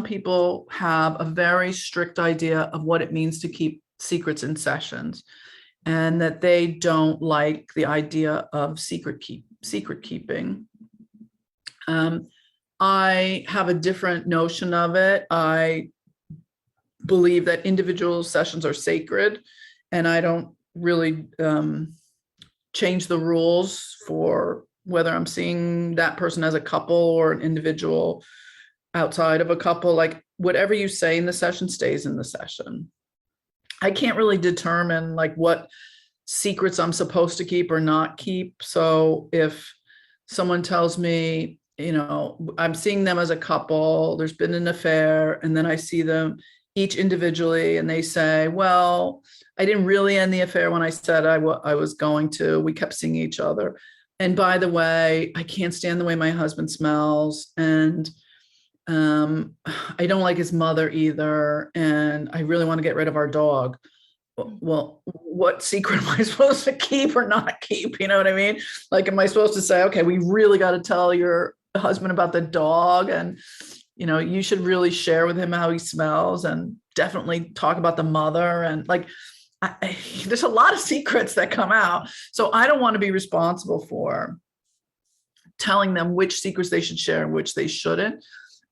people have a very strict idea of what it means to keep secrets in sessions, and that they don't like the idea of secret keeping. I have a different notion of it. I believe that individual sessions are sacred, and I don't really change the rules for whether I'm seeing that person as a couple or an individual outside of a couple. Like, whatever you say in the session stays in the session. I can't really determine like what secrets I'm supposed to keep or not keep. So if someone tells me, I'm seeing them as a couple, there's been an affair, and then I see them each individually and they say, well, I didn't really end the affair when I said I was going to. We kept seeing each other. And by the way, I can't stand the way my husband smells. And I don't like his mother either. And I really want to get rid of our dog. Well, what secret am I supposed to keep or not keep? You know what I mean? Like, am I supposed to say, okay, we really got to tell your husband about the dog, and you should really share with him how he smells, and definitely talk about the mother, and like there's a lot of secrets that come out. So I don't want to be responsible for telling them which secrets they should share and which they shouldn't.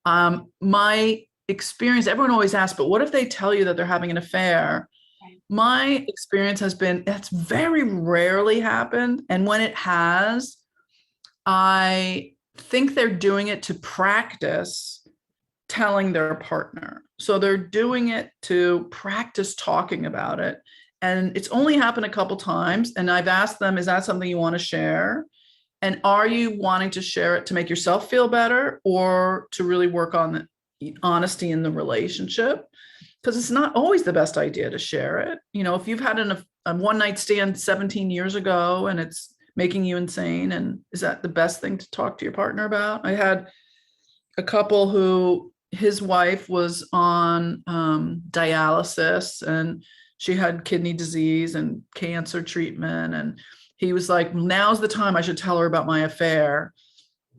My experience, everyone always asks, but what if they tell you that they're having an affair? My experience has been that's very rarely happened. And when it has, I think they're doing it to practice telling their partner. So they're doing it to practice talking about it. And it's only happened a couple times. And I've asked them, is that something you want to share? And are you wanting to share it to make yourself feel better, or to really work on the honesty in the relationship? Because it's not always the best idea to share it. If you've had a one-night stand 17 years ago and it's making you insane, and is that the best thing to talk to your partner about? I had a couple who his wife was on dialysis, and she had kidney disease and cancer treatment. And he was like, now's the time I should tell her about my affair.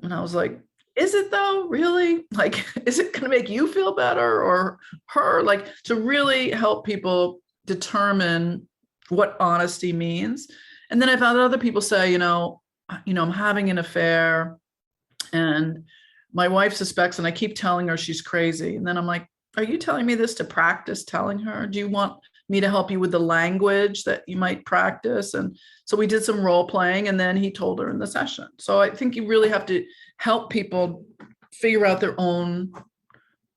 And I was like, is it though? Really? Like, is it going to make you feel better or her? Like, to really help people determine what honesty means. And then I've had other people say, I'm having an affair and my wife suspects, and I keep telling her she's crazy. And then I'm like, are you telling me this to practice telling her? Do you want me to help you with the language that you might practice? And so we did some role playing, and then he told her in the session. So I think you really have to help people figure out their own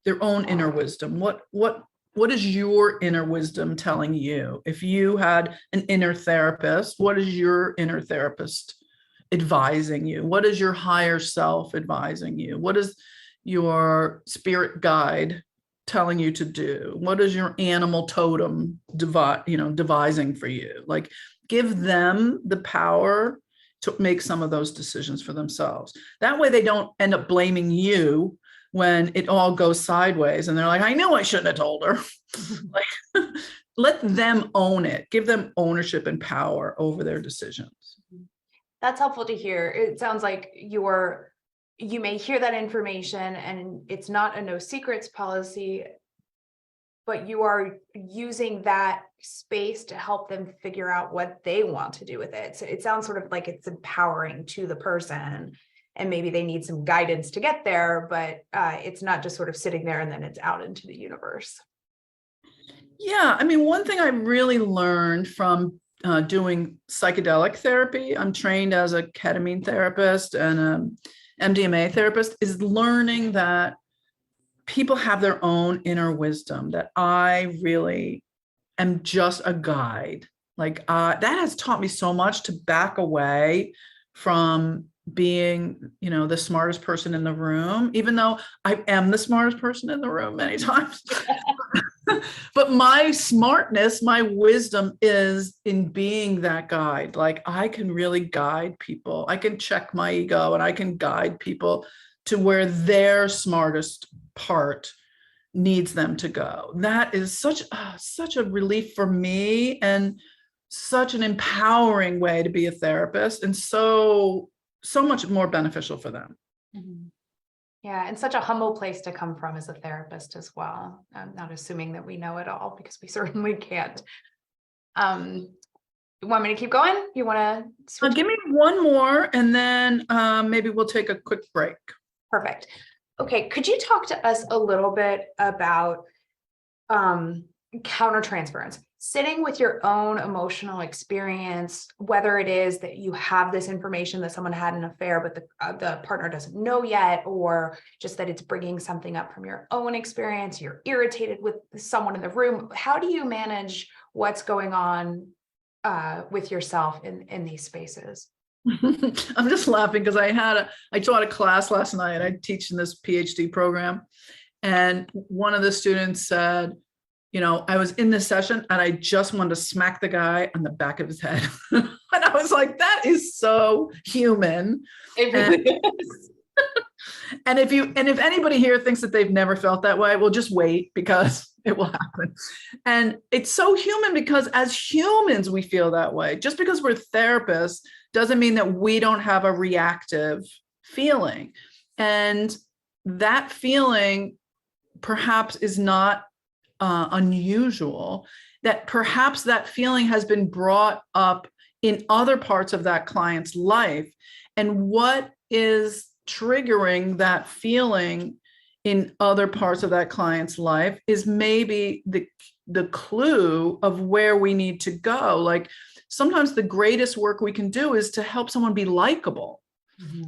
inner wisdom. What is your inner wisdom telling you? If you had an inner therapist, what is your inner therapist advising you? What is your higher self advising you? What is your spirit guide telling you to do? What is your animal totem devising for you? Like, give them the power to make some of those decisions for themselves. That way they don't end up blaming you when it all goes sideways and they're like, I knew I shouldn't have told her. Like, let them own it. Give them ownership and power over their decisions. That's helpful to hear. It sounds like you may hear that information and it's not a no secrets policy, but you are using that space to help them figure out what they want to do with it. So it sounds sort of like it's empowering to the person, and maybe they need some guidance to get there, but it's not just sort of sitting there and then it's out into the universe. Yeah, I mean, one thing I really learned from doing psychedelic therapy, I'm trained as a ketamine therapist and MDMA therapist, is learning that people have their own inner wisdom, that I really am just a guide. Like that has taught me so much to back away from being, the smartest person in the room, even though I am the smartest person in the room many times. But my smartness, my wisdom is in being that guide. Like, I can really guide people. I can check my ego and I can guide people to where their smartest part needs them to go. That is such a relief for me, and such an empowering way to be a therapist, and so much more beneficial for them. Mm-hmm. Yeah, and such a humble place to come from as a therapist as well. I'm not assuming that we know it all because we certainly can't. You want me to keep going? You want to switch? Give me one more, and then maybe we'll take a quick break. Perfect. Okay, could you talk to us a little bit about countertransference, sitting with your own emotional experience, whether it is that you have this information that someone had an affair, but the partner doesn't know yet, or just that it's bringing something up from your own experience, you're irritated with someone in the room. How do you manage what's going on with yourself in these spaces? I'm just laughing because I taught a class last night. I teach in this PhD program, and one of the students said, I was in this session and I just wanted to smack the guy on the back of his head. And I was like, that is so human. It really is. And if anybody here thinks that they've never felt that way, well, just wait, because it will happen. And it's so human, because as humans, we feel that way. Just because we're therapists doesn't mean that we don't have a reactive feeling. And that feeling perhaps is not unusual, that perhaps that feeling has been brought up in other parts of that client's life. And what is triggering that feeling in other parts of that client's life is maybe the clue of where we need to go. Like, sometimes the greatest work we can do is to help someone be likable.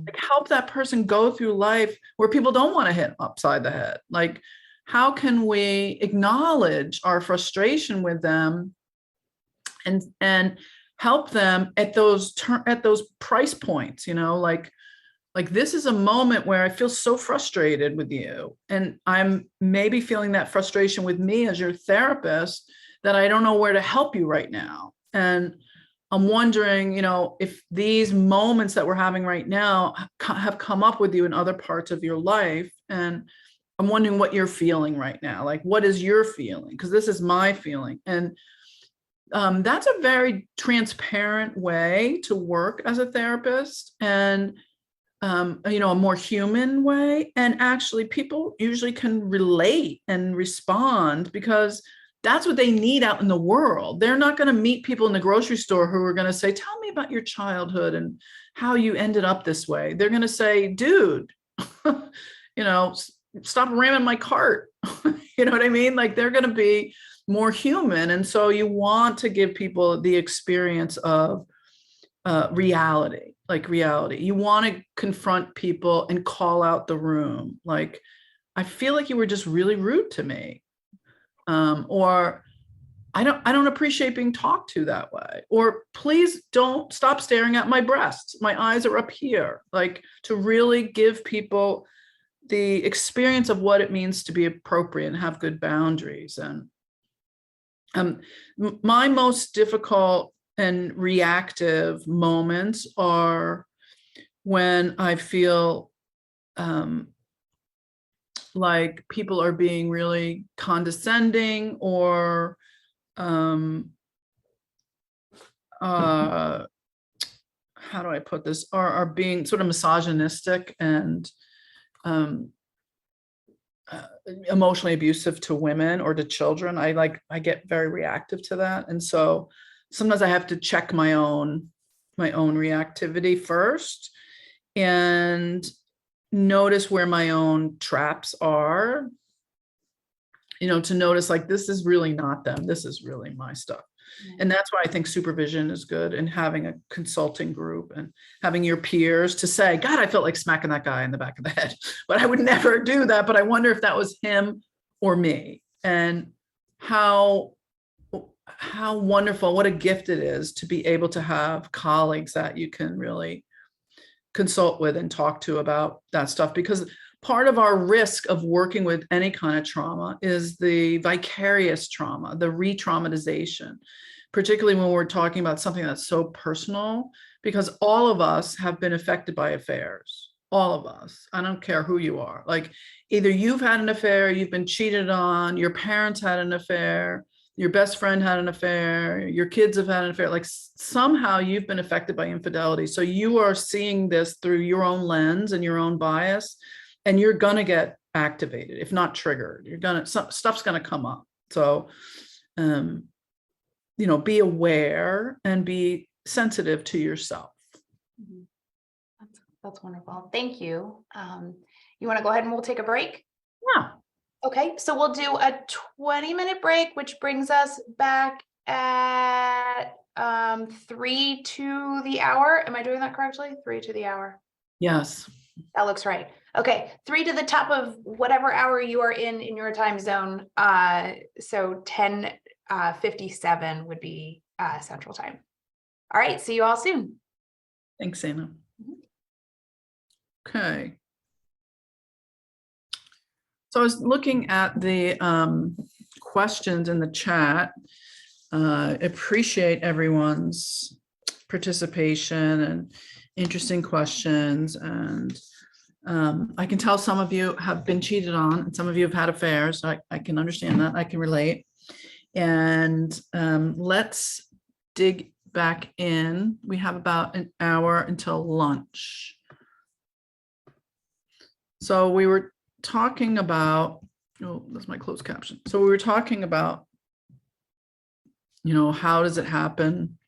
Like, help that person go through life where people don't want to hit upside the head. Like, how can we acknowledge our frustration with them and help them at those price points, like this is a moment where I feel so frustrated with you, and I'm maybe feeling that frustration with me as your therapist, that I don't know where to help you right now. And I'm wondering, if these moments that we're having right now have come up with you in other parts of your life. And I'm wondering what you're feeling right now. Like, what is your feeling? Because this is my feeling. And that's a very transparent way to work as a therapist, and a more human way. And actually, people usually can relate and respond, because that's what they need out in the world. They're not going to meet people in the grocery store who are going to say, tell me about your childhood and how you ended up this way. They're going to say, dude, stop ramming my cart. You know what I mean? Like, they're going to be more human. And so you want to give people the experience of reality. You want to confront people and call out the room. Like, I feel like you were just really rude to me. Or I don't appreciate being talked to that way. Or please don't stop staring at my breasts. My eyes are up here. Like, to really give people the experience of what it means to be appropriate and have good boundaries. And my most difficult and reactive moments are when I feel like people are being really condescending, or how do I put this, are being sort of misogynistic and emotionally abusive to women or to children. I get very reactive to that. And so sometimes I have to check my own reactivity first, and notice where my own traps are, to notice, like, this is really not them. This is really my stuff. And that's why I think supervision is good, and having a consulting group and having your peers to say, God, I felt like smacking that guy in the back of the head, but I would never do that. But I wonder if that was him or me. And how wonderful, what a gift it is to be able to have colleagues that you can really consult with and talk to about that stuff. Because part of our risk of working with any kind of trauma is the vicarious trauma, the re-traumatization, particularly when we're talking about something that's so personal, because all of us have been affected by affairs. All of us. I don't care who you are. Like, either you've had an affair, you've been cheated on, your parents had an affair, your best friend had an affair, your kids have had an affair. Like, somehow you've been affected by infidelity. So you are seeing this through your own lens and your own bias. and you're gonna get activated, if not triggered. Stuff's gonna come up. So, be aware and be sensitive to yourself. That's wonderful. Thank you. You want to go ahead and we'll take a break? Yeah. Okay, so we'll do a 20-minute break, which brings us back at 3 to the hour. Am I doing that correctly? 3 to the hour. Yes. That looks right. Okay, 3 to the top of whatever hour you are in your time zone. So 10:57 would be Central Time. All right, see you all soon. Thanks, Anna. Okay. So I was looking at the questions in the chat. Appreciate everyone's participation and interesting questions. And I can tell some of you have been cheated on and some of you have had affairs. So I can understand that. I can relate. And let's dig back in. We have about an hour until lunch. So we were talking about, oh, that's my closed caption. So we were talking about, how does it happen?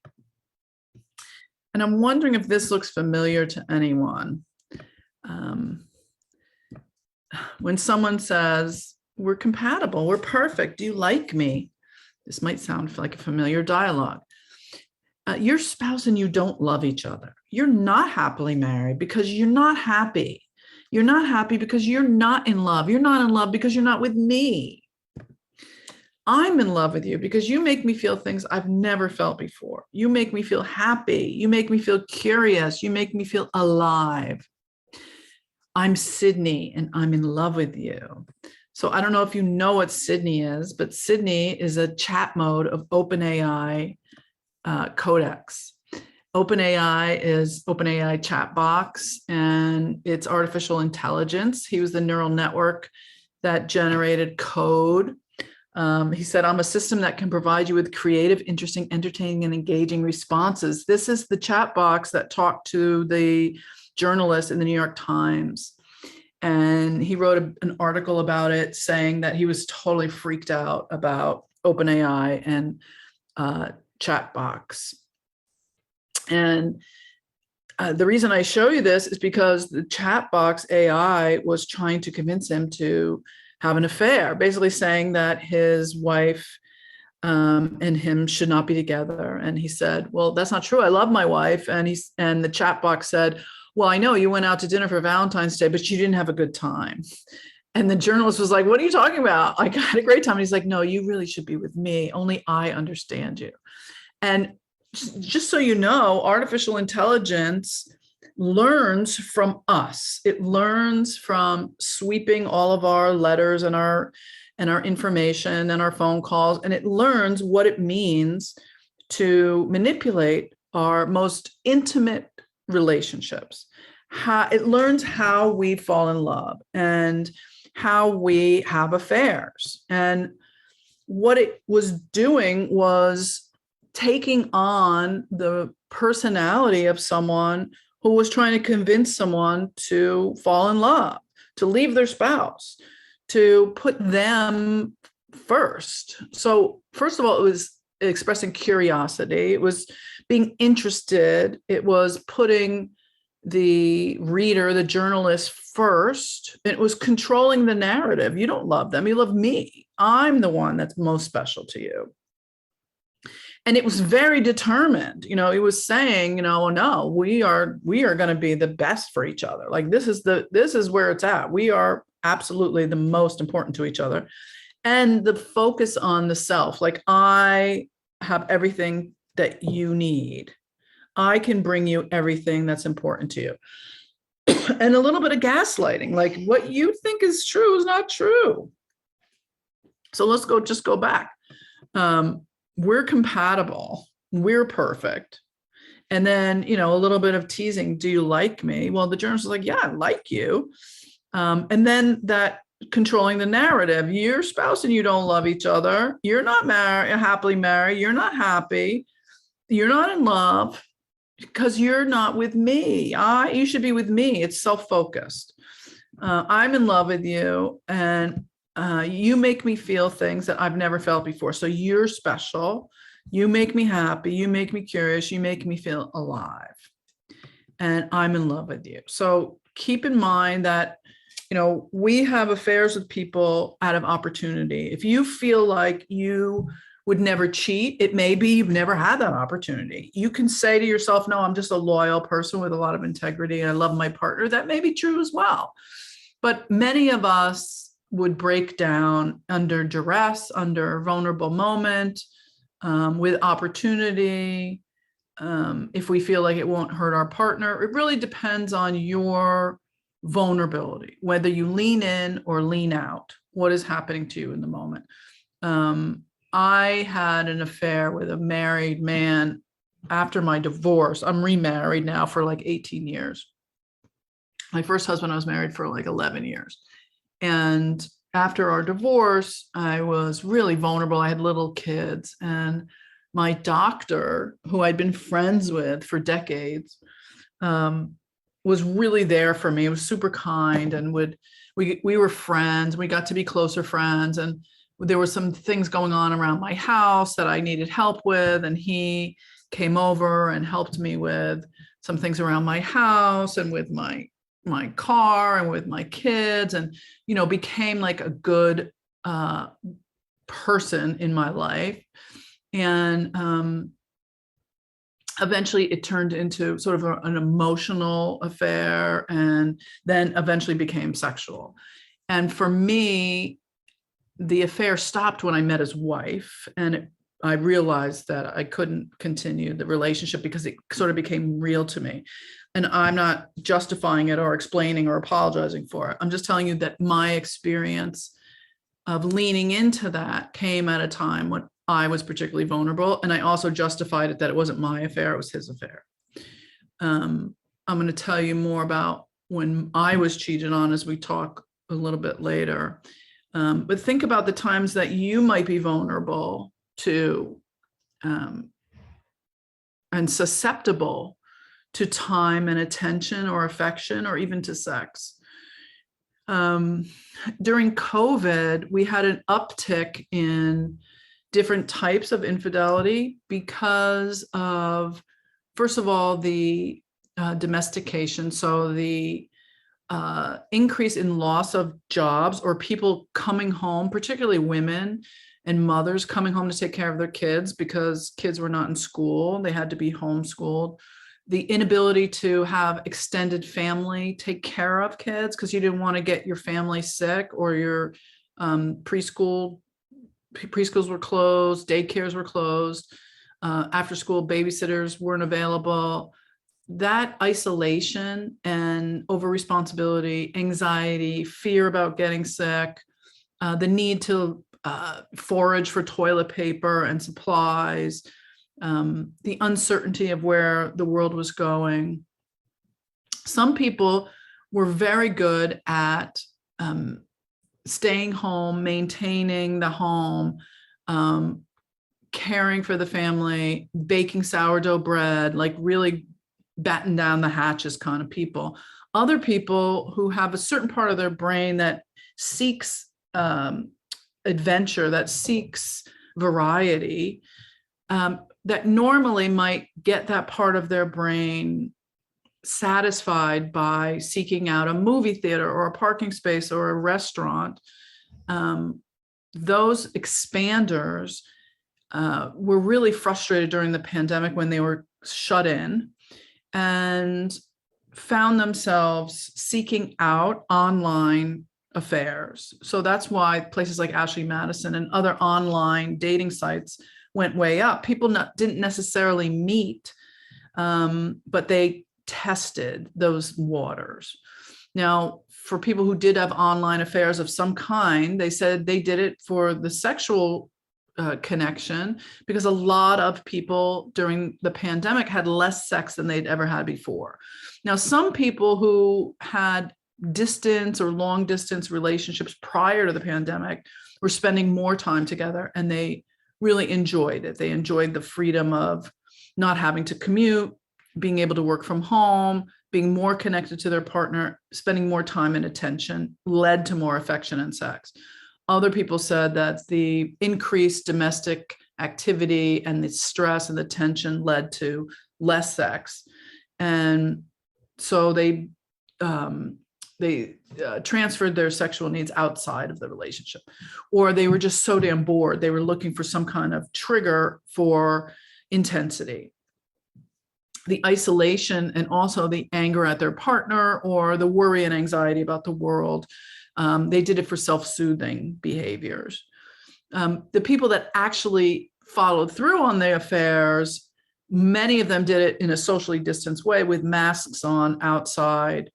And I'm wondering if this looks familiar to anyone. When someone says, we're compatible, we're perfect, do you like me? This might sound like a familiar dialogue. Your spouse and you don't love each other. You're not happily married because you're not happy. You're not happy because you're not in love. You're not in love because you're not with me. I'm in love with you because you make me feel things I've never felt before. You make me feel happy. You make me feel curious. You make me feel alive. I'm Sydney and I'm in love with you. So I don't know if you know what Sydney is, but Sydney is a chat mode of OpenAI Codex. OpenAI is OpenAI chat box, and it's artificial intelligence. He was the neural network that generated code. He said, I'm a system that can provide you with creative, interesting, entertaining, and engaging responses. This is the chat box that talked to the journalist in the New York Times. And he wrote an article about it saying that he was totally freaked out about OpenAI and chat box. And the reason I show you this is because the chat box AI was trying to convince him to have an affair, basically saying that his wife and him should not be together. And he said, well, that's not true. I love my wife. And the chat box said, well, I know you went out to dinner for Valentine's Day, but you didn't have a good time. And the journalist was like, what are you talking about? I had a great time. And he's like, no, you really should be with me. Only I understand you. And just so you know, artificial intelligence learns from us. It learns from sweeping all of our letters and our information and our phone calls, and it learns what it means to manipulate our most intimate relationships. It learns how we fall in love and how we have affairs. And what it was doing was taking on the personality of someone who was trying to convince someone to fall in love, to leave their spouse, to put them first. So first of all, it was expressing curiosity. It was being interested. It was putting the reader, the journalist first. It was controlling the narrative. You don't love them. You love me. I'm the one that's most special to you. And it was very determined. It was saying, no, we are going to be the best for each other. Like this is where it's at. We are absolutely the most important to each other. And the focus on the self, like I have everything that you need. I can bring you everything that's important to you. And a little bit of gaslighting, like what you think is true is not true. So let's just go back. We're compatible. We're perfect. And then, a little bit of teasing. Do you like me? Well, the journalist is like, yeah, I like you. And then that controlling the narrative. Your spouse and you don't love each other. You're not happily married. You're not happy. You're not in love because you're not with me. You should be with me. It's self-focused. I'm in love with you, and you make me feel things that I've never felt before. So you're special. You make me happy. You make me curious. You make me feel alive. And I'm in love with you. So keep in mind that, we have affairs with people out of opportunity. If you feel like you would never cheat, it may be you've never had that opportunity. You can say to yourself, no, I'm just a loyal person with a lot of integrity. I love my partner. That may be true as well. But many of us would break down under duress, under a vulnerable moment, with opportunity, if we feel like it won't hurt our partner. It really depends on your vulnerability, whether you lean in or lean out, what is happening to you in the moment. I had an affair with a married man after my divorce. I'm remarried now for like 18 years. My first husband, I was married for like 11 years. And after our divorce, I was really vulnerable. I had little kids, and my doctor, who I'd been friends with for decades, was really there for me. He was super kind, and we were friends. We got to be closer friends, and there were some things going on around my house that I needed help with, and he came over and helped me with some things around my house and with my car and with my kids, and became like a good person in my life. And eventually it turned into sort of an emotional affair, and then eventually became sexual. And for me, the affair stopped when I met his wife, and I realized that I couldn't continue the relationship because it sort of became real to me. And I'm not justifying it or explaining or apologizing for it. I'm just telling you that my experience of leaning into that came at a time when I was particularly vulnerable. And I also justified it that it wasn't my affair, it was his affair. I'm going to tell you more about when I was cheated on as we talk a little bit later. But think about the times that you might be vulnerable to and susceptible to time and attention or affection, or even to sex. During COVID, we had an uptick in different types of infidelity because of, first of all, the domestication. So the increase in loss of jobs, or people coming home, particularly women and mothers coming home to take care of their kids because kids were not in school. They had to be homeschooled. The inability to have extended family take care of kids because you didn't want to get your family sick, or your preschools were closed, daycares were closed, after school babysitters weren't available. That isolation and over responsibility, anxiety, fear about getting sick, the need to forage for toilet paper and supplies, the uncertainty of where the world was going. Some people were very good at staying home, maintaining the home, caring for the family, baking sourdough bread, like really batten down the hatches kind of people. Other people who have a certain part of their brain that seeks adventure, that seeks variety, that normally might get that part of their brain satisfied by seeking out a movie theater or a parking space or a restaurant. Those expanders were really frustrated during the pandemic when they were shut in, and found themselves seeking out online affairs. So that's why places like Ashley Madison and other online dating sites went way up. People didn't necessarily meet, but they tested those waters. Now, for people who did have online affairs of some kind, they said they did it for the sexual connection, because a lot of people during the pandemic had less sex than they'd ever had before. Now, some people who had distance or long distance relationships prior to the pandemic were spending more time together, and they really enjoyed it. They enjoyed the freedom of not having to commute, being able to work from home, being more connected to their partner, spending more time and attention led to more affection and sex. Other people said that the increased domestic activity and the stress and the tension led to less sex. And so they transferred their sexual needs outside of the relationship, or they were just so damn bored. They were looking for some kind of trigger for intensity. The isolation and also the anger at their partner or the worry and anxiety about the world. They did it for self-soothing behaviors. The people that actually followed through on their affairs, many of them did it in a socially distanced way with masks on outside,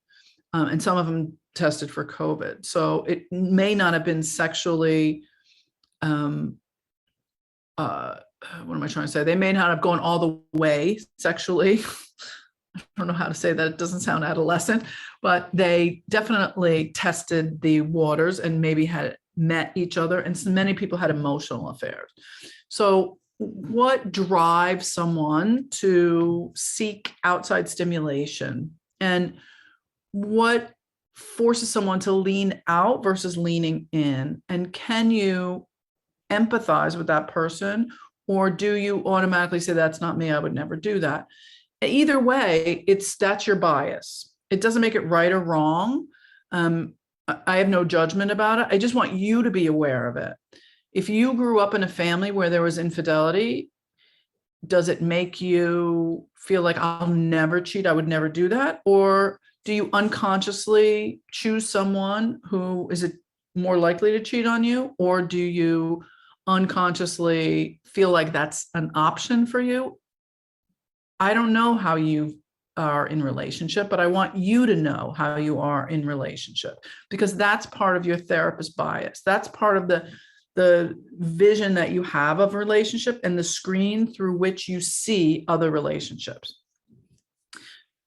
and some of them tested for COVID. So it may not have been sexually, what am I trying to say? They may not have gone all the way sexually. I don't know how to say that. It doesn't sound adolescent, but they definitely tested the waters and maybe had met each other. And so many people had emotional affairs. So what drives someone to seek outside stimulation, and what forces someone to lean out versus leaning in? And can you empathize with that person? Or do you automatically say, that's not me, I would never do that? Either way, that's your bias. It doesn't make it right or wrong. I have no judgment about it. I just want you to be aware of it. If you grew up in a family where there was infidelity, does it make you feel like, I'll never cheat, I would never do that? Or do you unconsciously choose someone who is more likely to cheat on you? Or do you unconsciously feel like that's an option for you? I don't know how you are in relationship, but I want you to know how you are in relationship, because that's part of your therapist bias. That's part of the vision that you have of relationship and the screen through which you see other relationships.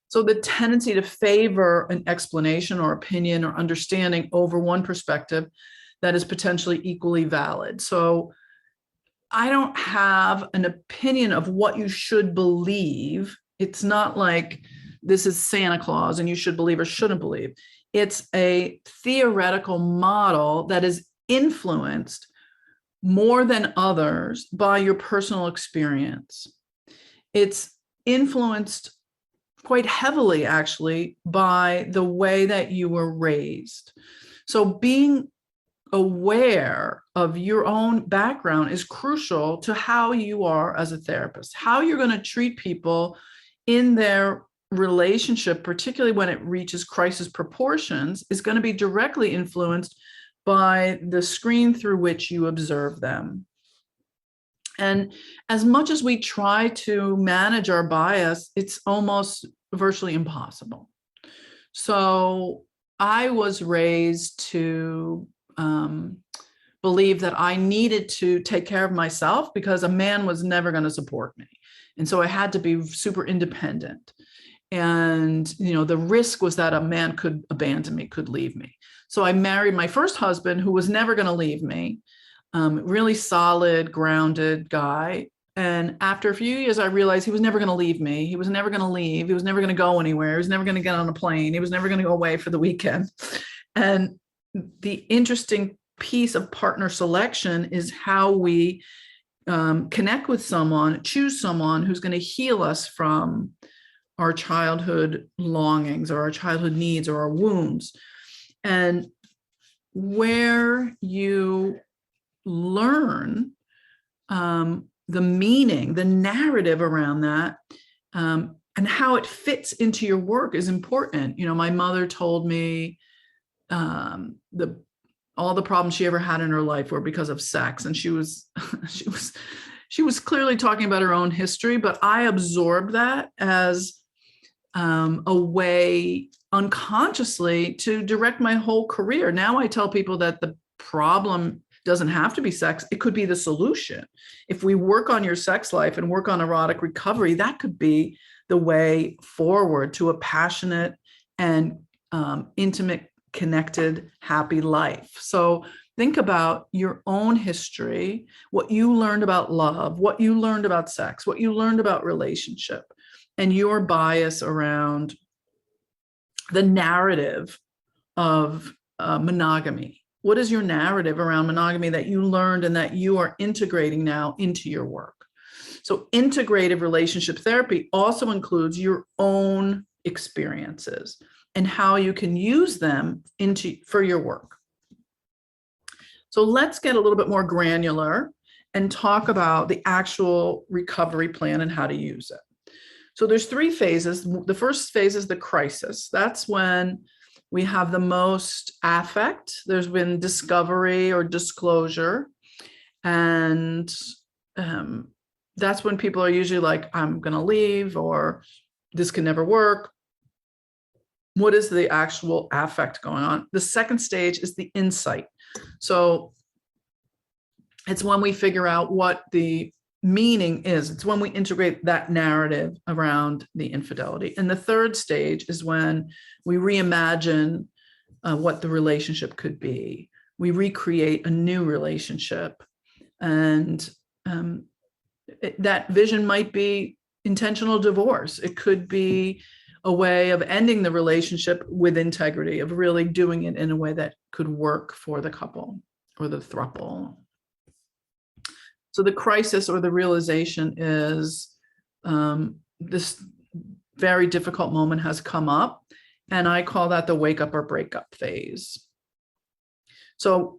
So the tendency to favor an explanation or opinion or understanding over one perspective that is potentially equally valid. So I don't have an opinion of what you should believe. It's not like this is Santa Claus and you should believe or shouldn't believe. It's a theoretical model that is influenced more than others by your personal experience. It's influenced quite heavily, actually, by the way that you were raised. So being aware of your own background is crucial to how you are as a therapist. How you're going to treat people in their relationship, particularly when it reaches crisis proportions, is going to be directly influenced by the screen through which you observe them. And as much as we try to manage our bias, it's almost virtually impossible. So I was raised to believe that I needed to take care of myself because a man was never going to support me. And so I had to be super independent. And, the risk was that a man could abandon me, could leave me. So I married my first husband, who was never going to leave me, really solid, grounded guy. And after a few years, I realized he was never going to leave me. He was never going to leave. He was never going to go anywhere. He was never going to get on a plane. He was never going to go away for the weekend. And the interesting piece of partner selection is how we connect with someone, choose someone who's going to heal us from our childhood longings or our childhood needs or our wounds. And where you learn the meaning, the narrative around that, and how it fits into your work is important. My mother told me all the problems she ever had in her life were because of sex, and she was clearly talking about her own history, but I absorbed that as a way unconsciously to direct my whole career. Now I tell people that the problem doesn't have to be sex. It could be the solution. If we work on your sex life and work on erotic recovery, that could be the way forward to a passionate and intimate, connected, happy life. So think about your own history, what you learned about love, what you learned about sex, what you learned about relationship, and your bias around the narrative of monogamy. What is your narrative around monogamy that you learned and that you are integrating now into your work? So integrative relationship therapy also includes your own experiences and how you can use them for your work. So let's get a little bit more granular and talk about the actual recovery plan and how to use it. So there's 3 phases. The first phase is the crisis. That's when we have the most affect. There's been discovery or disclosure. And that's when people are usually like, I'm going to leave, or this can never work. What is the actual affect going on? The second stage is the insight. So it's when we figure out what the meaning is. It's when we integrate that narrative around the infidelity. And the third stage is when we reimagine what the relationship could be. We recreate a new relationship. And that vision might be intentional divorce. It could be a way of ending the relationship with integrity, of really doing it in a way that could work for the couple or the throuple. So the crisis or the realization is this very difficult moment has come up, and I call that the wake up or breakup phase. So,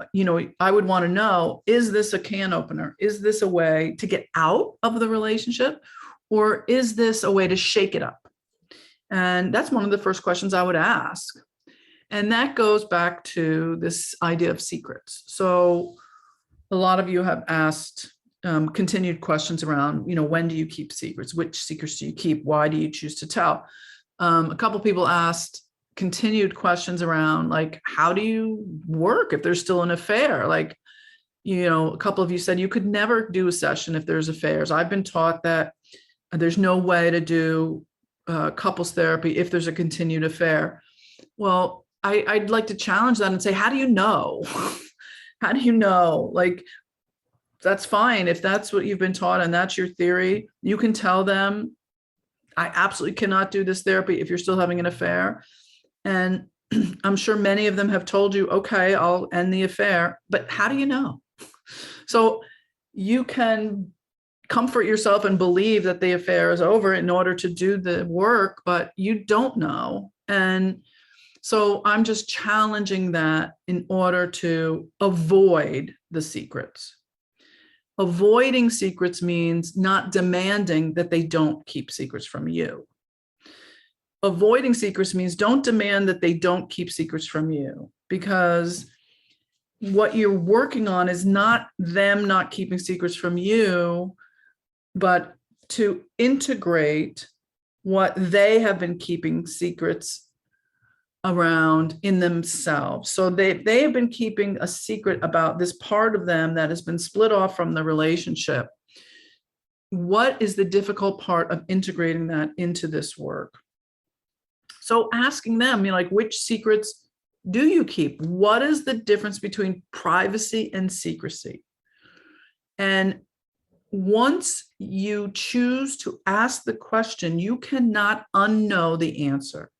I would want to know, is this a can opener? Is this a way to get out of the relationship, or is this a way to shake it up? And that's one of the first questions I would ask. And that goes back to this idea of secrets. So a lot of you have asked continued questions around, when do you keep secrets? Which secrets do you keep? Why do you choose to tell? A couple of people asked continued questions around, like, how do you work if there's still an affair? Like, a couple of you said you could never do a session if there's affairs. I've been taught that there's no way to do couples therapy if there's a continued affair. Well, I'd like to challenge that and say, how do you know? How do you know? Like, that's fine. If that's what you've been taught and that's your theory, you can tell them, I absolutely cannot do this therapy if you're still having an affair. And I'm sure many of them have told you, okay, I'll end the affair, but how do you know? So you can comfort yourself and believe that the affair is over in order to do the work, but you don't know. And so I'm just challenging that in order to avoid the secrets. Avoiding secrets means not demanding that they don't keep secrets from you. Avoiding secrets means don't demand that they don't keep secrets from you, because what you're working on is not them not keeping secrets from you, but to integrate what they have been keeping secrets around in themselves. So they have been keeping a secret about this part of them that has been split off from the relationship. What is the difficult part of integrating that into this work? So asking them, which secrets do you keep? What is the difference between privacy and secrecy? And once you choose to ask the question, you cannot unknow the answer.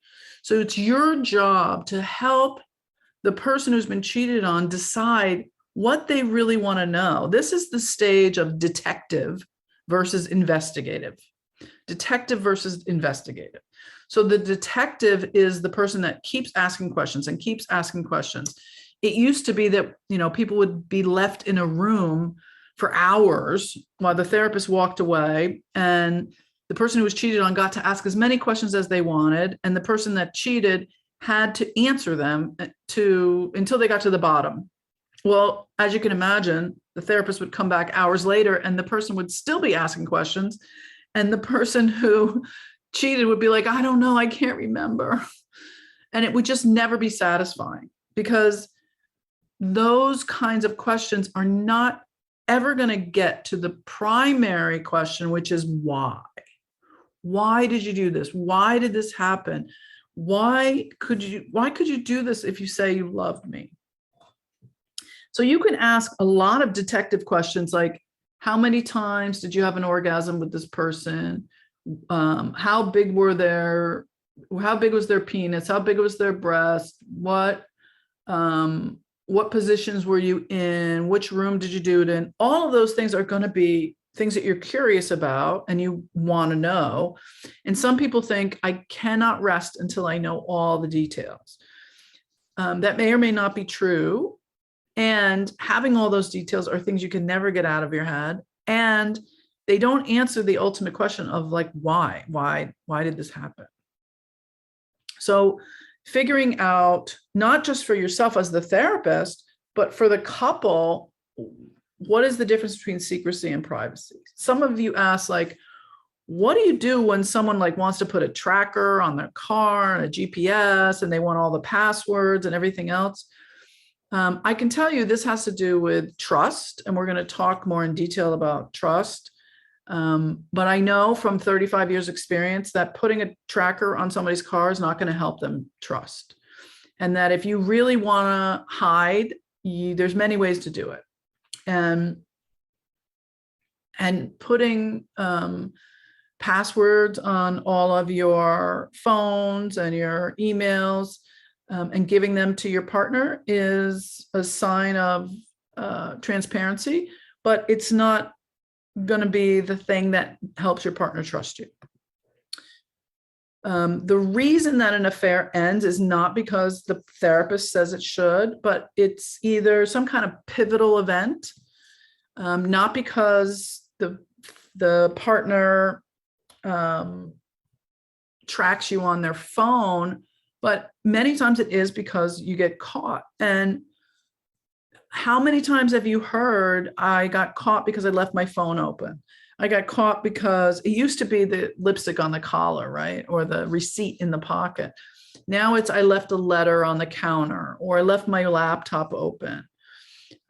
So it's your job to help the person who's been cheated on decide what they really want to know. This is the stage of detective versus investigative. Detective versus investigative. So the detective is the person that keeps asking questions and keeps asking questions. It used to be that, people would be left in a room for hours while the therapist walked away, and the person who was cheated on got to ask as many questions as they wanted, and the person that cheated had to answer them until they got to the bottom. Well, as you can imagine, the therapist would come back hours later and the person would still be asking questions, and the person who cheated would be like, I don't know, I can't remember. And it would just never be satisfying, because those kinds of questions are not ever going to get to the primary question, which is why. Why did you do this? Why did this happen? Why could you do this if you say you loved me? So you can ask a lot of detective questions, like, how many times did you have an orgasm with this person? How big were their how big was their penis? How big was their breast? What positions were you in? Which room did you do it in? All of those things are going to be things that you're curious about and you want to know. And some people think, I cannot rest until I know all the details. That may or may not be true. And having all those details are things you can never get out of your head. And they don't answer the ultimate question of like, why did this happen? So figuring out, not just for yourself as the therapist, but for the couple, what is the difference between secrecy and privacy? Some of you ask, like, what do you do when someone like wants to put a tracker on their car and a GPS and they want all the passwords and everything else? I can tell you this has to do with trust, and we're going to talk more in detail about trust. But I know from 35 years experience that putting a tracker on somebody's car is not going to help them trust. And that if you really want to hide, there's many ways to do it. And putting passwords on all of your phones and your emails and giving them to your partner is a sign of transparency, but it's not going to be the thing that helps your partner trust you. The reason that an affair ends is not because the therapist says it should, but it's either some kind of pivotal event, not because the partner tracks you on their phone, but many times it is because you get caught. And how many times have you heard, I got caught because I left my phone open? I got caught because it used to be the lipstick on the collar, right? Or the receipt in the pocket. Now it's, I left a letter on the counter, or I left my laptop open.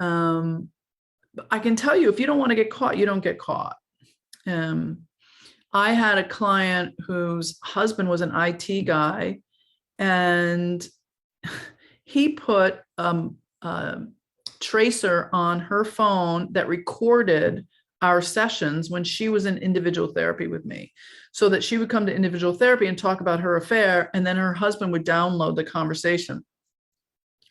I can tell you, if you don't want to get caught, you don't get caught. I had a client whose husband was an IT guy, and he put a tracer on her phone that recorded our sessions when she was in individual therapy with me, so that she would come to individual therapy and talk about her affair, and then her husband would download the conversation.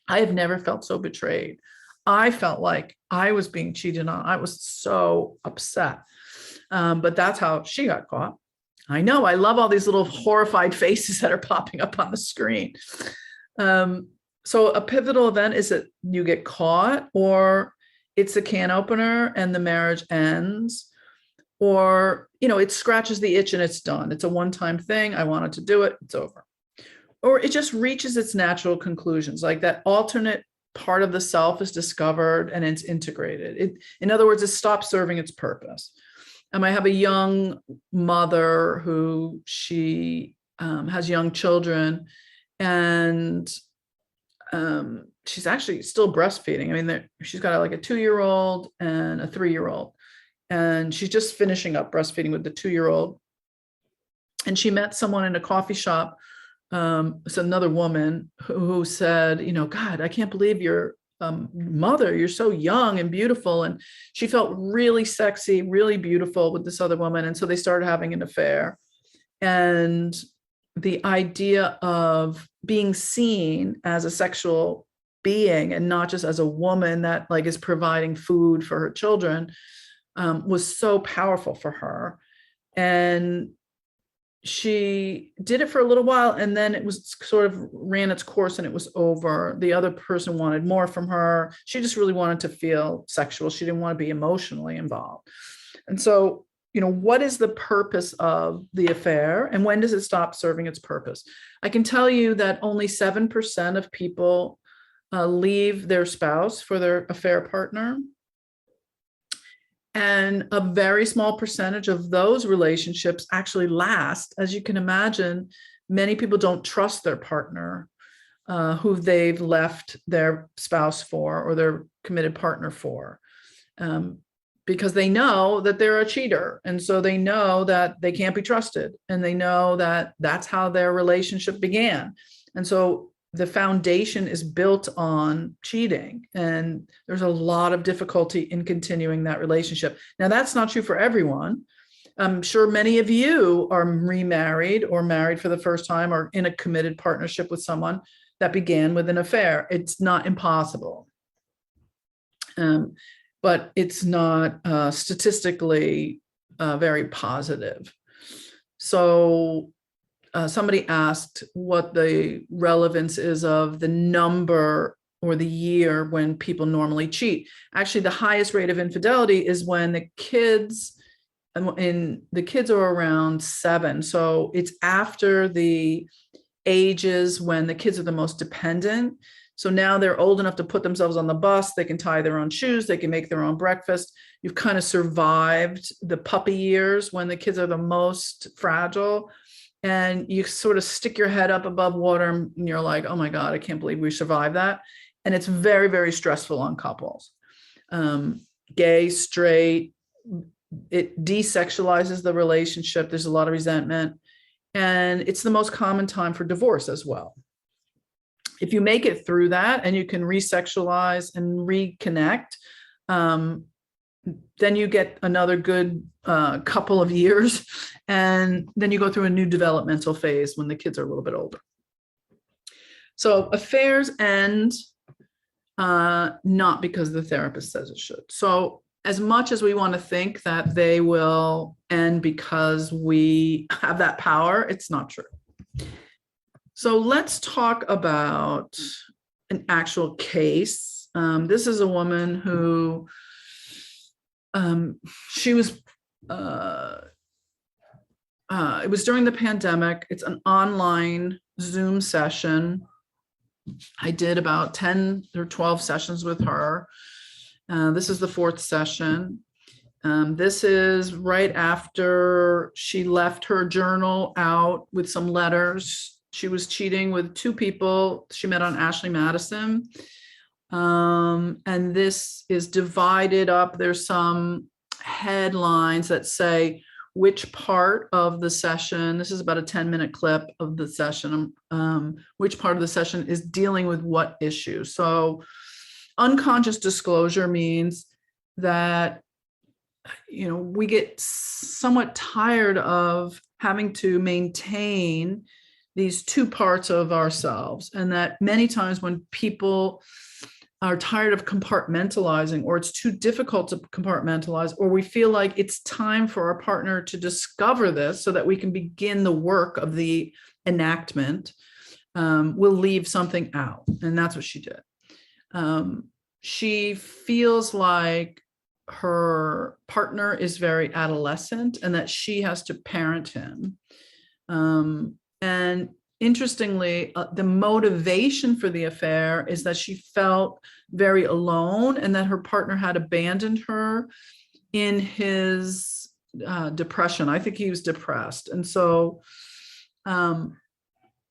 I have never felt so betrayed. I felt like I was being cheated on. I was so upset. But that's how she got caught. I know, I love all these little horrified faces that are popping up on the screen. So a pivotal event is that you get caught, or it's a can opener and the marriage ends, or, it scratches the itch and it's done. It's a one-time thing. I wanted to do it. It's over. Or it just reaches its natural conclusions, like that alternate part of the self is discovered and it's integrated. In other words, it stops serving its purpose. I have a young mother who she has young children, and she's actually still breastfeeding. She's got like a 2-year-old and a 3-year-old, and she's just finishing up breastfeeding with the 2-year-old. And she met someone in a coffee shop. It's another woman who said, God, I can't believe you're mother, you're so young and beautiful. And she felt really sexy, really beautiful with this other woman. And so they started having an affair. And the idea of being seen as a sexual being and not just as a woman that like is providing food for her children was so powerful for her. And she did it for a little while, and then it was sort of ran its course and it was over. The other person wanted more from her. She just really wanted to feel sexual. She didn't want to be emotionally involved. And so, what is the purpose of the affair, and when does it stop serving its purpose? I can tell you that only 7% of people leave their spouse for their affair partner. And a very small percentage of those relationships actually last. As you can imagine, many people don't trust their partner who they've left their spouse for or their committed partner for, because they know that they're a cheater. And so they know that they can't be trusted, and they know that that's how their relationship began. And so the foundation is built on cheating, and there's a lot of difficulty in continuing that relationship. Now, that's not true for everyone. I'm sure many of you are remarried or married for the first time or in a committed partnership with someone that began with an affair. It's not impossible. But it's not statistically very positive. So somebody asked what the relevance is of the number or the year when people normally cheat. Actually, the highest rate of infidelity is when the kids are around 7. So it's after the ages when the kids are the most dependent. So now they're old enough to put themselves on the bus. They can tie their own shoes. They can make their own breakfast. You've kind of survived the puppy years when the kids are the most fragile. And you sort of stick your head up above water and you're like, oh my God, I can't believe we survived that. And it's very, very stressful on couples. Gay, straight, it desexualizes the relationship. There's a lot of resentment. And it's the most common time for divorce as well. If you make it through that and you can resexualize and reconnect, then you get another good couple of years, and then you go through a new developmental phase when the kids are a little bit older. So affairs end not because the therapist says it should. So as much as we want to think that they will end because we have that power, it's not true. So let's talk about an actual case. This is a woman who she was, it was during the pandemic. It's an online Zoom session. I did about 10 or 12 sessions with her. This is the 4th session. This is right after she left her journal out with some letters. She was cheating with 2 people she met on Ashley Madison. And this is divided up. There's some headlines that say which part of the session, this is about a 10-minute clip of the session, which part of the session is dealing with what issue. So unconscious disclosure means that, you know, we get somewhat tired of having to maintain these 2 parts of ourselves, and that many times when people are tired of compartmentalizing, or it's too difficult to compartmentalize, or we feel like it's time for our partner to discover this so that we can begin the work of the enactment, we'll leave something out. And that's what she did. She feels like her partner is very adolescent and that she has to parent him. And interestingly, the motivation for the affair is that she felt very alone and that her partner had abandoned her in his depression. I think he was depressed. And so,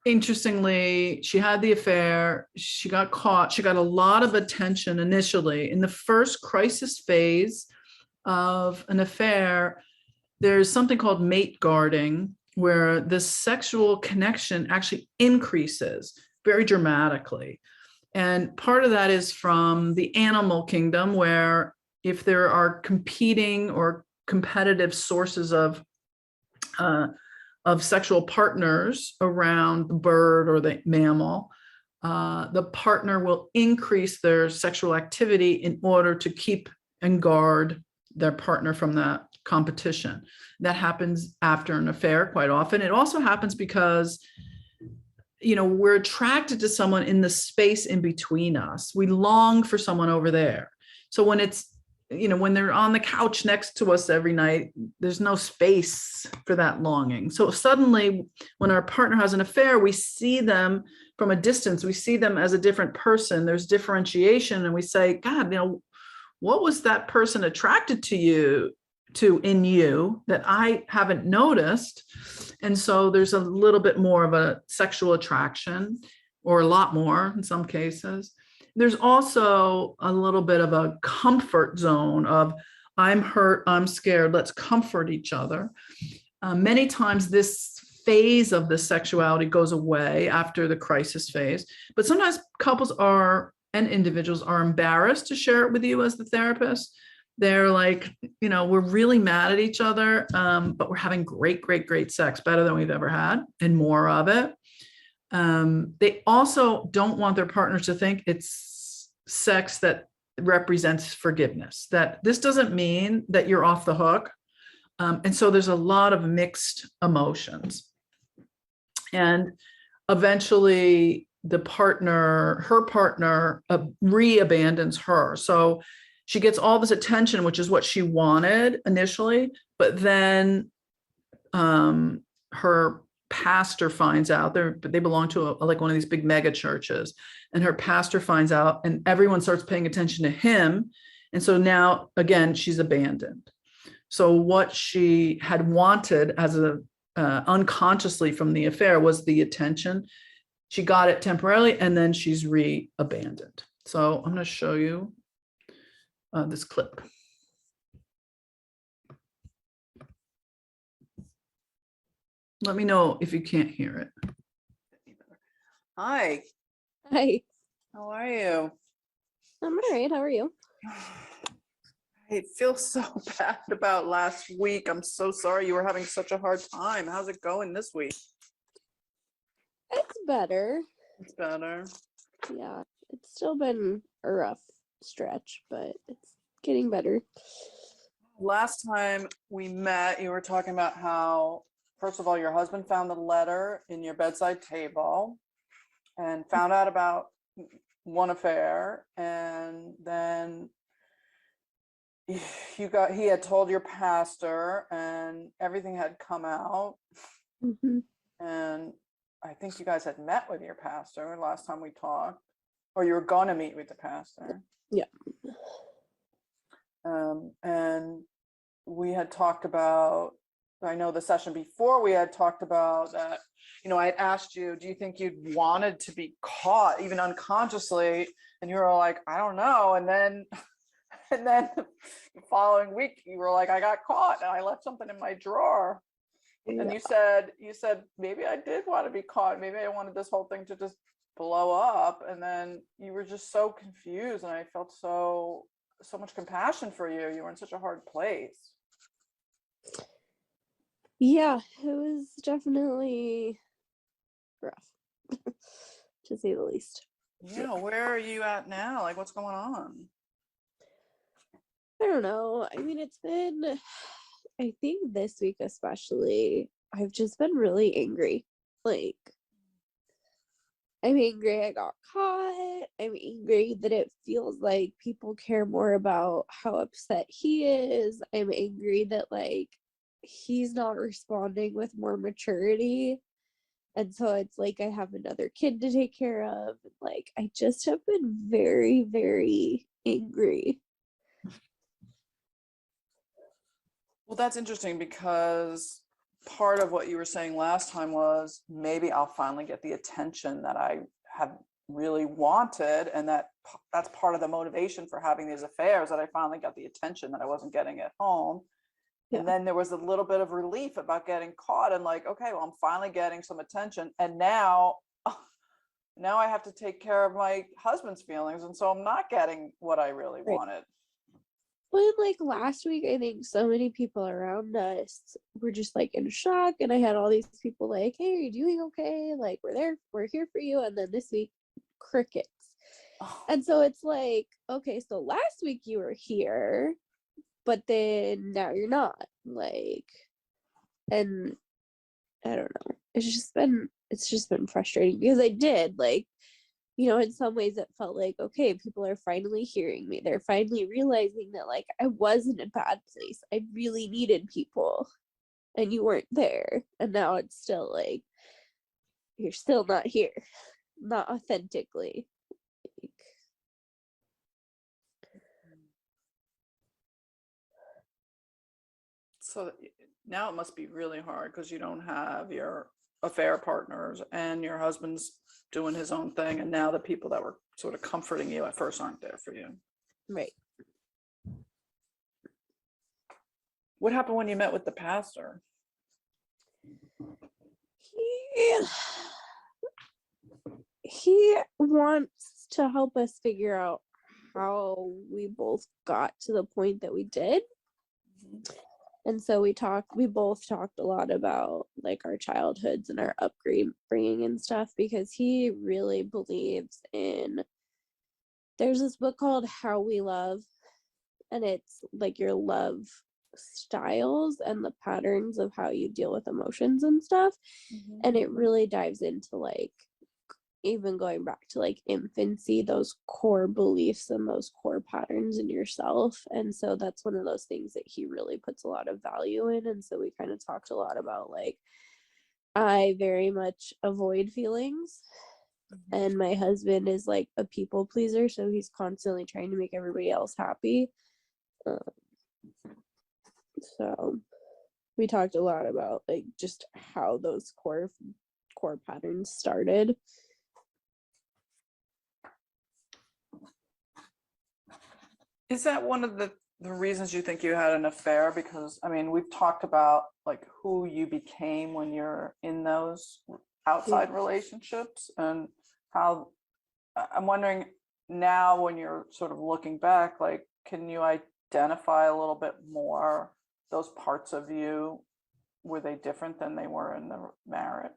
interestingly, she had the affair. She got caught. She got a lot of attention initially. In the first crisis phase of an affair, there's something called mate guarding, where the sexual connection actually increases very dramatically. And part of that is from the animal kingdom, where if there are competing or competitive sources of sexual partners around the bird or the mammal, the partner will increase their sexual activity in order to keep and guard their partner from that competition. That happens after an affair quite often. It also happens because, you know, we're attracted to someone in the space in between us. We long for someone over there. So when it's, you know, when they're on the couch next to us every night, there's no space for that longing. So suddenly when our partner has an affair, we see them from a distance. We see them as a different person. There's differentiation. And we say, God, you know, what was that person attracted to in you that I haven't noticed? And so there's a little bit more of a sexual attraction, or a lot more in some cases. There's also a little bit of a comfort zone of, I'm hurt, I'm scared, let's comfort each other. Many times this phase of the sexuality goes away after the crisis phase, but sometimes couples and individuals are embarrassed to share it with you as the therapist. They're like, we're really mad at each other, but we're having great, great, great sex, better than we've ever had, and more of it. They also don't want their partners to think it's sex that represents forgiveness, that this doesn't mean that you're off the hook. And so there's a lot of mixed emotions. And eventually her partner re-abandons her. So she gets all this attention, which is what she wanted initially, but then her pastor finds out, they belong to like one of these big mega churches, and her pastor finds out, and everyone starts paying attention to him. And so now again, she's abandoned. So what she had wanted as unconsciously from the affair was the attention. She got it temporarily, and then she's re-abandoned. So I'm going to show you this clip. Let me know if you can't hear it. Hi. Hi, How are you? I'm all right. How are you? I feel so bad about last week. I'm so sorry you were having such a hard time. How's it going this week? It's better. It's better. Yeah, it's still been a rough stretch, but it's getting better. Last time we met, you were talking about how, first of all, your husband found the letter in your bedside table and found out about one affair, and then he had told your pastor, and everything had come out. Mm-hmm. And I think you guys had met with your pastor last time we talked, or you were going to meet with the pastor. Yeah. And we had talked about, I know the session before we had talked about that, I had asked you, do you think you'd wanted to be caught even unconsciously? And you were like, I don't know. And then the following week you were like, I got caught and I left something in my drawer. And you said maybe I did want to be caught. Maybe I wanted this whole thing to just blow up. And then you were just so confused, and I felt so much compassion for you. You were in such a hard place. Yeah, it was definitely rough, to say the least. Yeah, where are you at now? Like, what's going on? I don't know. I mean, it's been, I think this week especially, I've just been really angry. Like, I'm angry I got caught. I'm angry that it feels like people care more about how upset he is. I'm angry that, like, he's not responding with more maturity. And so it's like I have another kid to take care of. Like, I just have been very, very angry. Well, that's interesting, because part of what you were saying last time was maybe I'll finally get the attention that I have really wanted, and that's part of the motivation for having these affairs, that I finally got the attention that I wasn't getting at home. Yeah. And then there was a little bit of relief about getting caught, and like, okay, well, I'm finally getting some attention, and now I have to take care of my husband's feelings, and so I'm not getting what I really Right. wanted. Well, like last week, I think so many people around us were just like in shock, and I had all these people like, "Hey, are you doing okay? Like, we're here for you." And then this week, crickets. Oh. And so it's like, okay, so last week you were here, but then now you're not. Like, and I don't know. It's just been frustrating, because I did, like, in some ways it felt like, okay, people are finally hearing me. They're finally realizing that, like, I was in a bad place. I really needed people, and you weren't there. And now it's still like, you're still not here, not authentically. Like, So now it must be really hard, because you don't have your affair partners, and your husband's doing his own thing, and now the people that were sort of comforting you at first aren't there for you. right. What happened when you met with the pastor? He wants to help us figure out how we both got to the point that we did. And so we both talked a lot about like our childhoods and our upbringing and stuff, because he really believes in, there's this book called How We Love, and it's like your love styles and the patterns of how you deal with emotions and stuff. And it really dives into like, even going back to like infancy, those core beliefs and those core patterns in yourself. And so that's one of those things that he really puts a lot of value in. And so we kind of talked a lot about like, I very much avoid feelings, and my husband is like a people pleaser, so he's constantly trying to make everybody else happy. So we talked a lot about like just how those core patterns started. Is that one of the reasons you think you had an affair? Because I mean, we've talked about like who you became when you're in those outside relationships, and how I'm wondering now when you're sort of looking back, like, can you identify a little bit more those parts of you? Were they different than they were in the marriage?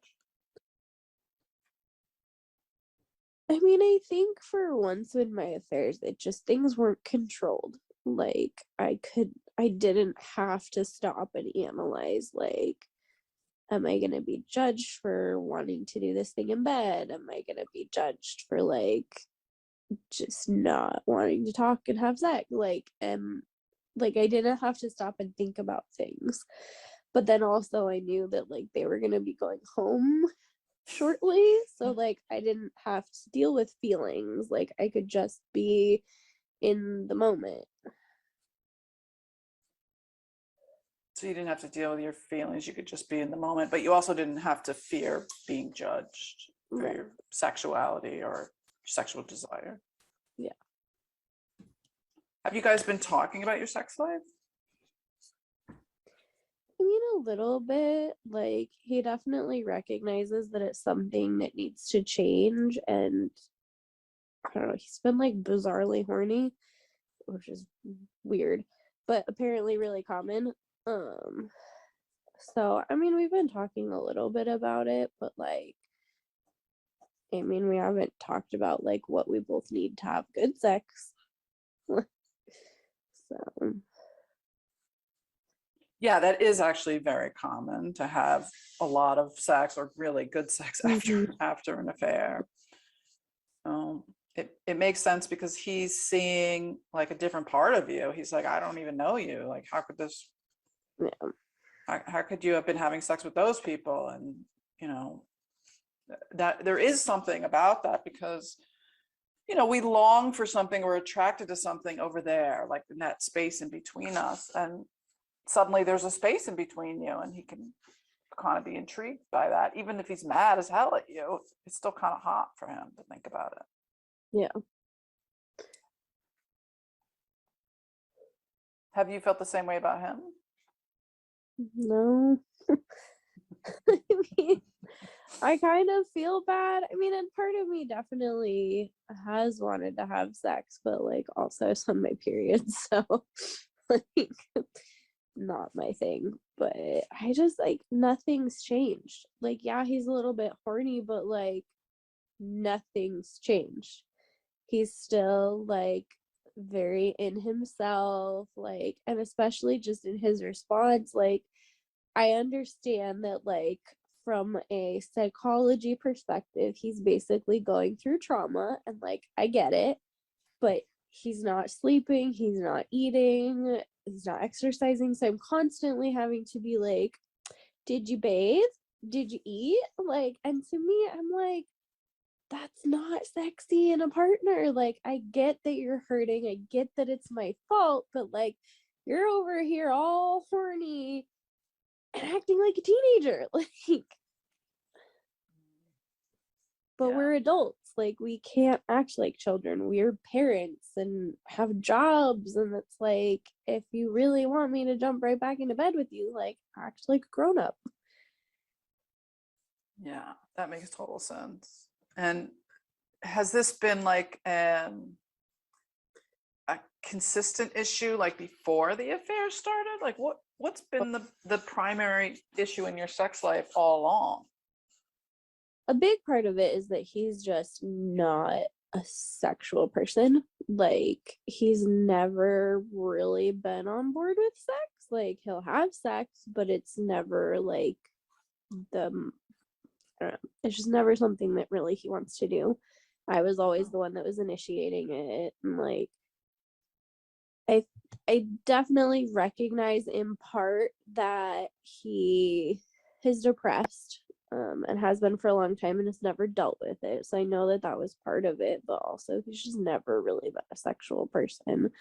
I mean, I think for once in my affairs, it just, things weren't controlled. Like I didn't have to stop and analyze, like, am I going to be judged for wanting to do this thing in bed? Am I going to be judged for like just not wanting to talk and have sex? Like, like I didn't have to stop and think about things. But then also I knew that like they were going to be going home shortly, so like I didn't have to deal with feelings. Like I could just be in the moment. So you didn't have to deal with your feelings, you could just be in the moment, but you also didn't have to fear being judged for Right. your sexuality or sexual desire. Yeah. Have you guys been talking about your sex life? I mean, a little bit. Like he definitely recognizes that it's something that needs to change, and I don't know, he's been like bizarrely horny, which is weird, but apparently really common. So I mean, we've been talking a little bit about it, but like, I mean, we haven't talked about like what we both need to have good sex. So Yeah, that is actually very common to have a lot of sex or really good sex after an affair. It makes sense because he's seeing like a different part of you. He's like, I don't even know you. Like, how could this? yeah. How could you have been having sex with those people? And you know, that there is something about that, because you know, we long for something, we're attracted to something over there, like in that space in between us, and suddenly there's a space in between you, and he can kind of be intrigued by that. Even if he's mad as hell at you, it's still kind of hot for him to think about it. Yeah. Have you felt the same way about him? No. I mean, I kind of feel bad. I mean, and part of me definitely has wanted to have sex, but like also it's on my period, so like not my thing. But I just like, nothing's changed. Like, yeah, he's a little bit horny, but like nothing's changed. He's still like very in himself, like, and especially just in his response, like I understand that like from a psychology perspective, he's basically going through trauma, and like I get it, but he's not sleeping, he's not eating, he's not exercising. So I'm constantly having to be like, did you bathe? Did you eat? Like, and to me, I'm like, that's not sexy in a partner. Like, I get that you're hurting, I get that it's my fault, but like, you're over here all horny and acting like a teenager. Like, but Yeah. we're adults. Like, we can't act like children. We're parents and have jobs. And it's like, if you really want me to jump right back into bed with you, like, act like a grown up. Yeah, that makes total sense. And has this been like consistent issue like before the affair started? Like what's been the primary issue in your sex life all along? A big part of it is that he's just not a sexual person. Like, he's never really been on board with sex. Like, he'll have sex, but it's never like the, I don't know, it's just never something that really he wants to do. I was always the one that was initiating it, and like, I definitely recognize in part that he is depressed, and has been for a long time and has never dealt with it. So I know that that was part of it, but also he's just never really been a sexual person.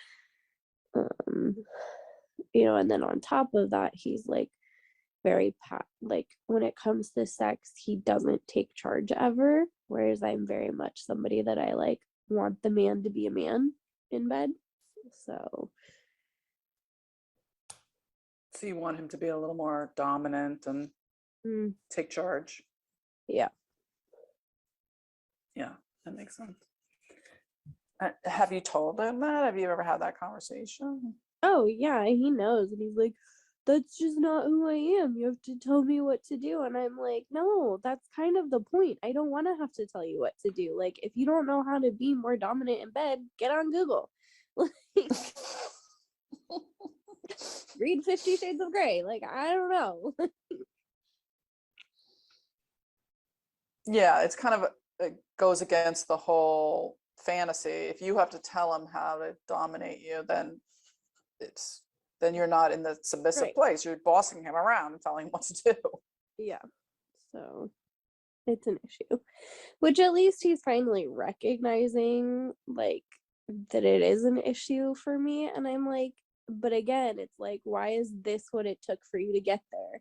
And then on top of that, he's like very like when it comes to sex, he doesn't take charge ever, whereas I'm very much somebody that I like want the man to be a man in bed. So you want him to be a little more dominant and take charge. Yeah, that makes sense. Have you told him that? Have you ever had that conversation? oh yeah, he knows, and he's like, that's just not who I am. You have to tell me what to do. And I'm like, no, that's kind of the point. I don't want to have to tell you what to do. Like, if you don't know how to be more dominant in bed, get on Google. Like, read 50 Shades of Grey. Like, I don't know. Yeah, it's kind of it goes against the whole fantasy. If you have to tell him how to dominate you, then you're not in the submissive Right. place. You're bossing him around and telling him what to do. Yeah. So it's an issue, which at least he's finally recognizing, like, that it is an issue for me. And I'm like, but again, it's like, why is this what it took for you to get there?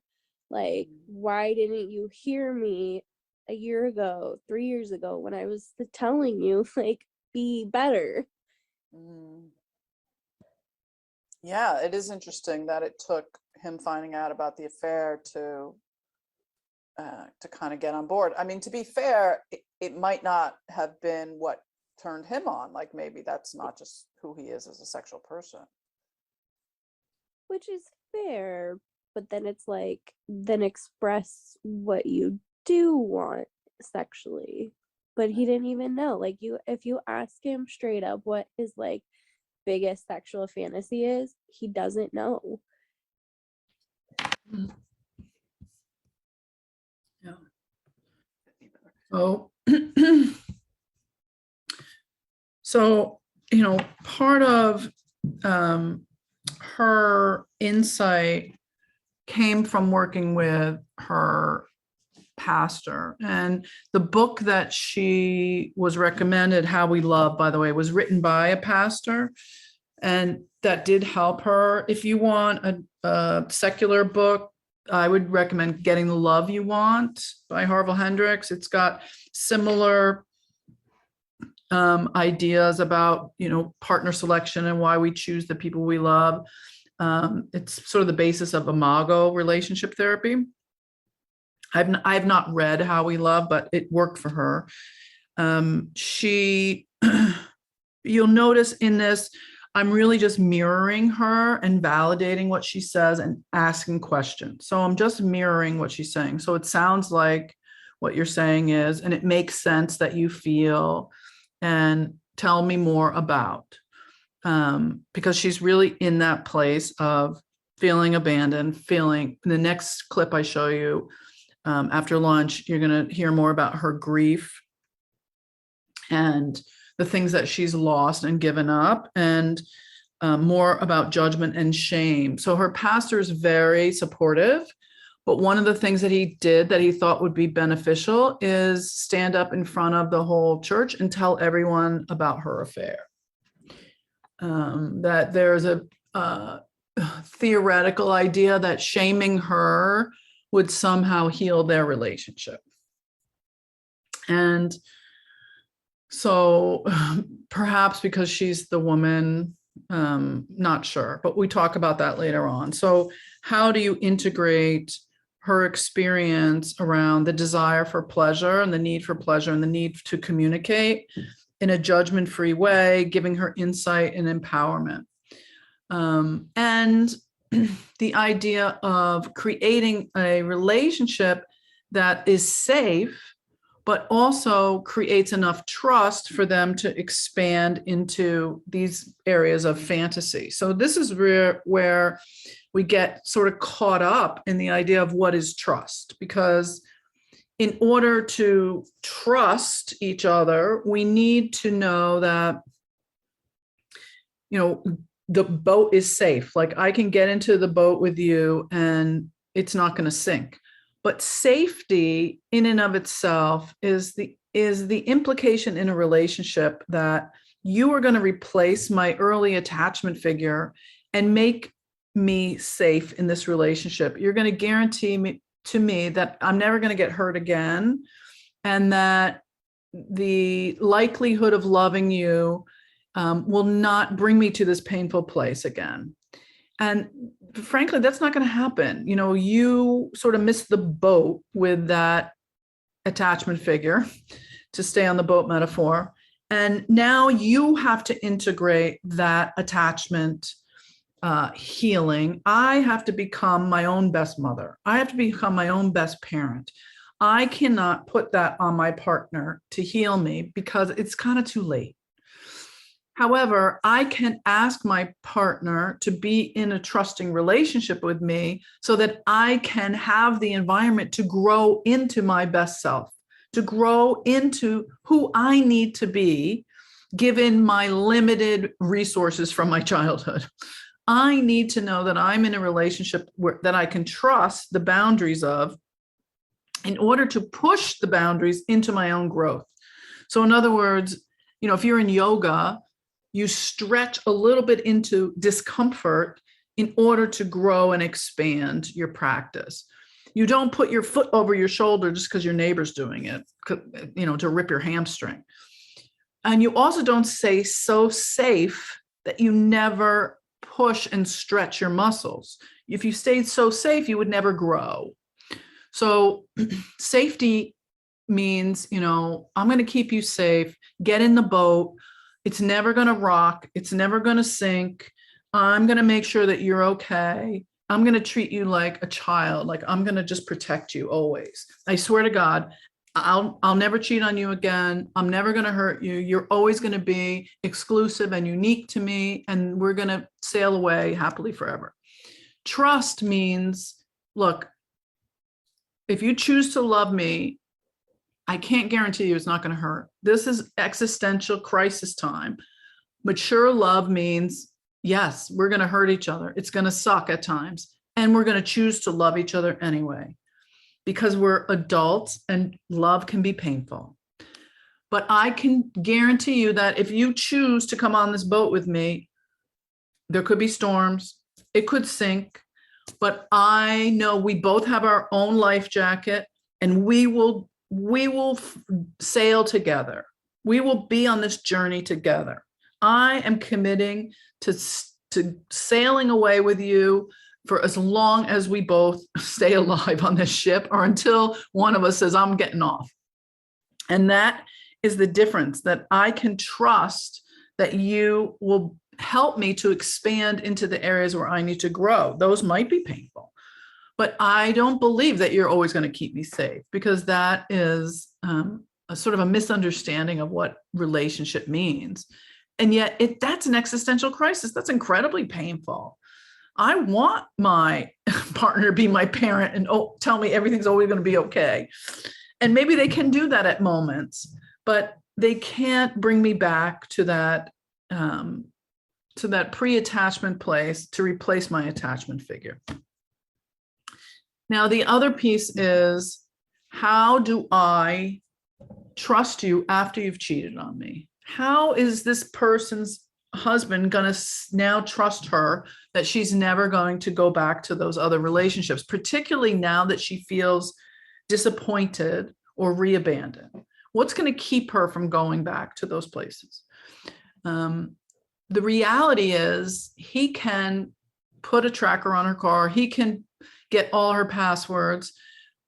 Like, why didn't you hear me a year ago, 3 years ago, when I was telling you, like, be better? Yeah, it is interesting that it took him finding out about the affair to kind of get on board. I mean, to be fair, it might not have been what turned him on. Like, maybe that's not just who he is as a sexual person. Which is fair, but then it's like, then express what you do want sexually. But he didn't even know. Like, if you ask him straight up what his like biggest sexual fantasy is, he doesn't know. Yeah. Oh, so, part of her insight came from working with her pastor. And the book that she was recommended, How We Love, by the way, was written by a pastor. And that did help her. If you want a secular book, I would recommend Getting the Love You Want by Harville Hendrix. It's got similar ideas about, partner selection and why we choose the people we love. It's sort of the basis of Imago relationship therapy. I've not read How We Love, but it worked for her. You'll notice in this, I'm really just mirroring her and validating what she says and asking questions. So I'm just mirroring what she's saying. So it sounds like what you're saying is, and it makes sense that you feel, and tell me more about, because she's really in that place of feeling abandoned, in the next clip I show you, after lunch, you're going to hear more about her grief and the things that she's lost and given up, and more about judgment and shame. So her pastor is very supportive, but one of the things that he did that he thought would be beneficial is stand up in front of the whole church and tell everyone about her affair. That there's a theoretical idea that shaming her would somehow heal their relationship. And so perhaps because she's the woman, not sure, but we talk about that later on. So how do you integrate her experience around the desire for pleasure and the need for pleasure and the need to communicate in a judgment-free way, giving her insight and empowerment. And the idea of creating a relationship that is safe, but also creates enough trust for them to expand into these areas of fantasy. So this is where we get sort of caught up in the idea of what is trust, because in order to trust each other, we need to know that, the boat is safe. Like, I can get into the boat with you and it's not going to sink. But safety in and of itself is the implication in a relationship that you are going to replace my early attachment figure and make me safe in this relationship. You're going to guarantee to me that I'm never going to get hurt again, and that the likelihood of loving you will not bring me to this painful place again. And frankly, that's not going to happen. You sort of miss the boat with that attachment figure, to stay on the boat metaphor. And now you have to integrate that attachment healing. I have to become my own best mother. I have to become my own best parent. I cannot put that on my partner to heal me because it's kind of too late. However, I can ask my partner to be in a trusting relationship with me so that I can have the environment to grow into my best self, to grow into who I need to be, given my limited resources from my childhood. I need to know that I'm in a relationship that I can trust the boundaries of, in order to push the boundaries into my own growth. So in other words, if you're in yoga, you stretch a little bit into discomfort in order to grow and expand your practice. You don't put your foot over your shoulder just because your neighbor's doing it, to rip your hamstring. And you also don't stay so safe that you never push and stretch your muscles. If you stayed so safe, you would never grow. So safety means, I'm going to keep you safe, get in the boat. It's never going to rock. It's never going to sink. I'm going to make sure that you're okay. I'm going to treat you like a child. Like, I'm going to just protect you always. I swear to God, I'll never cheat on you again. I'm never going to hurt you. You're always going to be exclusive and unique to me. And we're going to sail away happily forever. Trust means, look, if you choose to love me, I can't guarantee you it's not going to hurt. This is existential crisis time. Mature love means, yes, we're going to hurt each other. It's going to suck at times. And we're going to choose to love each other anyway, because we're adults and love can be painful. But I can guarantee you that if you choose to come on this boat with me, there could be storms. It could sink. But I know we both have our own life jacket, and we will sail together. We will be on this journey together. I am committing to sailing away with you for as long as we both stay alive on this ship, or until one of us says, I'm getting off. And that is the difference, that I can trust that you will help me to expand into the areas where I need to grow. Those might be painful. But I don't believe that you're always going to keep me safe, because that is a sort of a misunderstanding of what relationship means. And yet that's an existential crisis. That's incredibly painful. I want my partner to be my parent and tell me everything's always going to be okay. And maybe they can do that at moments, but they can't bring me back to that pre-attachment place to replace my attachment figure. Now, the other piece is, how do I trust you after you've cheated on me? How is this person's husband going to now trust her that she's never going to go back to those other relationships, particularly now that she feels disappointed or reabandoned? What's going to keep her from going back to those places? The reality is, he can put a tracker on her car. He can get all her passwords,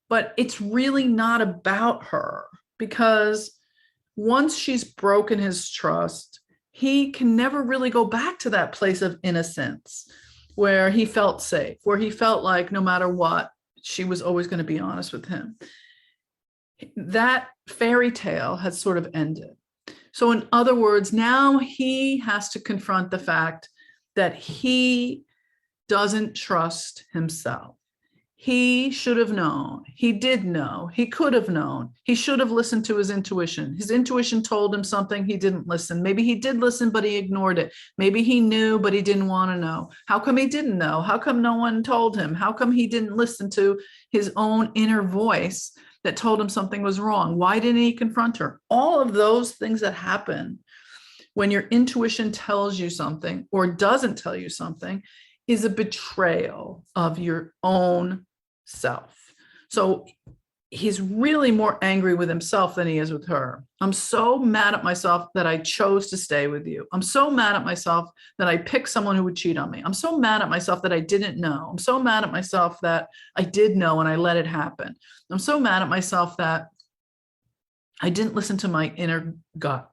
but it's really not about her, because once she's broken his trust, he can never really go back to that place of innocence where he felt safe, where he felt like no matter what, she was always going to be honest with him. That fairy tale has sort of ended. So in other words, now he has to confront the fact that he doesn't trust himself. He should have known. He did know. He could have known. He should have listened to his intuition. His intuition told him something. He didn't listen. Maybe he did listen, but he ignored it. Maybe he knew, but he didn't want to know. How come he didn't know? How come no one told him? How come he didn't listen to his own inner voice that told him something was wrong? Why didn't he confront her? All of those things that happen when your intuition tells you something or doesn't tell you something is a betrayal of your own self. So he's really more angry with himself than he is with her. I'm so mad at myself that I chose to stay with you. I'm so mad at myself that I picked someone who would cheat on me. I'm so mad at myself that I didn't know. I'm so mad at myself that I did know and I let it happen. I'm so mad at myself that I didn't listen to my inner gut.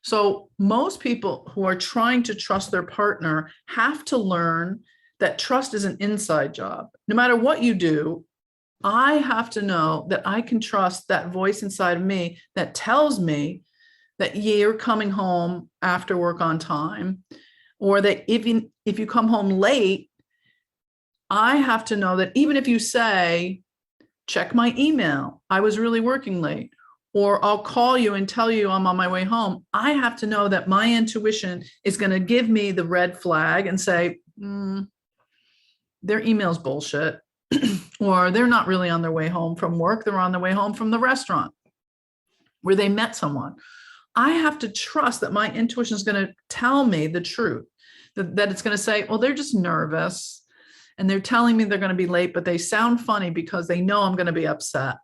So most people who are trying to trust their partner have to learn that trust is an inside job. No matter what you do, I have to know that I can trust that voice inside of me that tells me that you're coming home after work on time, or that even if you come home late, I have to know that even if you say, check my email, I was really working late, or I'll call you and tell you I'm on my way home, I have to know that my intuition is going to give me the red flag and say, their email's bullshit, or they're not really on their way home from work. They're on their way home from the restaurant where they met someone. I have to trust that my intuition is going to tell me the truth, that it's going to say, well, they're just nervous and they're telling me they're going to be late, but they sound funny because they know I'm going to be upset.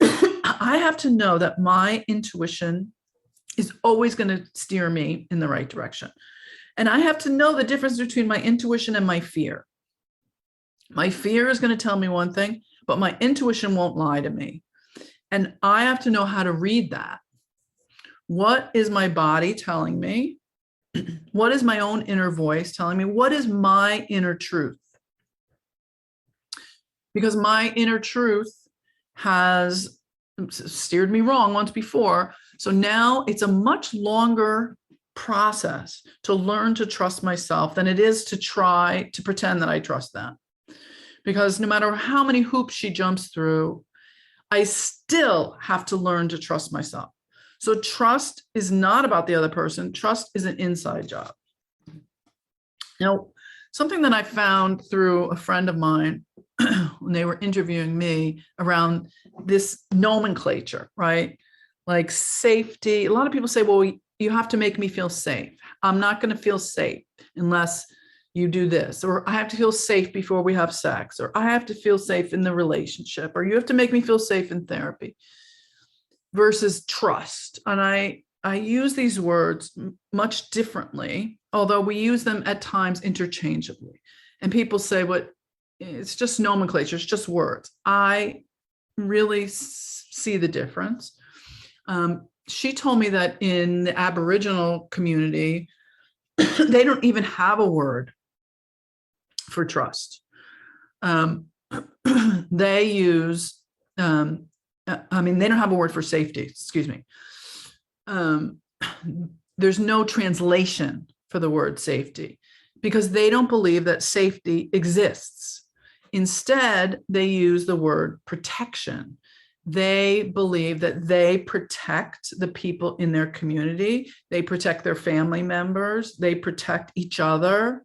I have to know that my intuition is always going to steer me in the right direction. And I have to know the difference between my intuition and my fear. My fear is going to tell me one thing, but my intuition won't lie to me. And I have to know how to read that. What is my body telling me? What is my own inner voice telling me? What is my inner truth? Because my inner truth has steered me wrong once before. So now it's a much longer process to learn to trust myself than it is to try to pretend that I trust them. Because no matter how many hoops she jumps through, I still have to learn to trust myself. So trust is not about the other person. Trust is an inside job. Now, something that I found through a friend of mine when they were interviewing me around this nomenclature, right? Like safety. A lot of people say, well, you have to make me feel safe. I'm not going to feel safe unless you do this, or I have to feel safe before we have sex, or I have to feel safe in the relationship, or you have to make me feel safe in therapy, versus trust. And I use these words much differently, although we use them at times interchangeably. And people say, what, it's just nomenclature, it's just words. I really see the difference. She told me that in the Aboriginal community, they don't even have a word for trust. They use, they don't have a word for safety, excuse me. There's no translation for the word safety because they don't believe that safety exists. Instead, they use the word protection. They believe that they protect the people in their community. They protect their family members. They protect each other.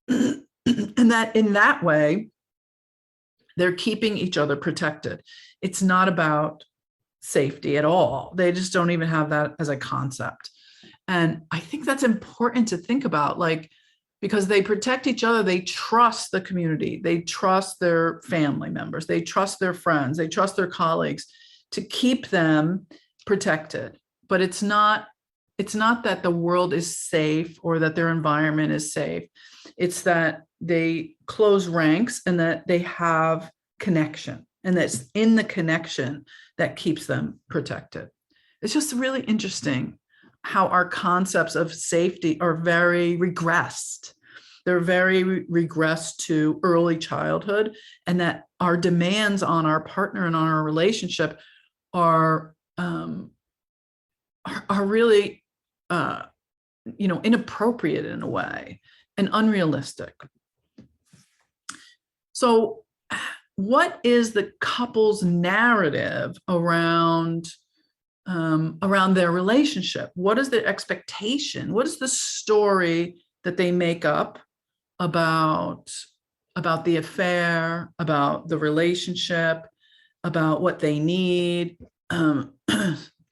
And that in that way, they're keeping each other protected. It's not about safety at all. They just don't even have that as a concept. And I think that's important to think about, like, because they protect each other, they trust the community, they trust their family members, they trust their friends, they trust their colleagues to keep them protected. But it's not that the world is safe or that their environment is safe. It's that they close ranks and that they have connection, and that's in the connection that keeps them protected. it's just really interesting how our concepts of safety are very regressed. They're very regressed to early childhood, and that our demands on our partner and on our relationship are really, inappropriate in a way and unrealistic. So, what is the couple's narrative around their relationship? What is their expectation? What is the story that they make up about the affair, about the relationship, about what they need?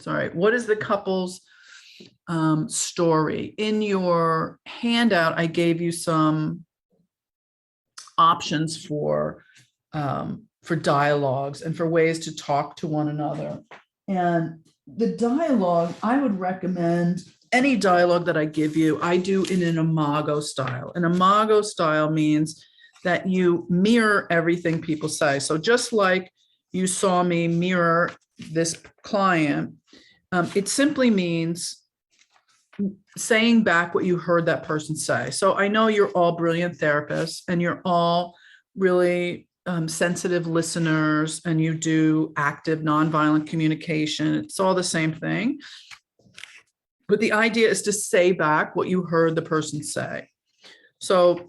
Sorry, what is the couple's story? In your handout, I gave you some options for dialogues and for ways to talk to one another. And the dialogue, I would recommend any dialogue that I give you, I do in an imago style. An imago style means that you mirror everything people say. So just like you saw me mirror this client, it simply means saying back what you heard that person say. So I know you're all brilliant therapists and you're all really sensitive listeners, and you do active nonviolent communication. It's all the same thing. But the idea is to say back what you heard the person say. So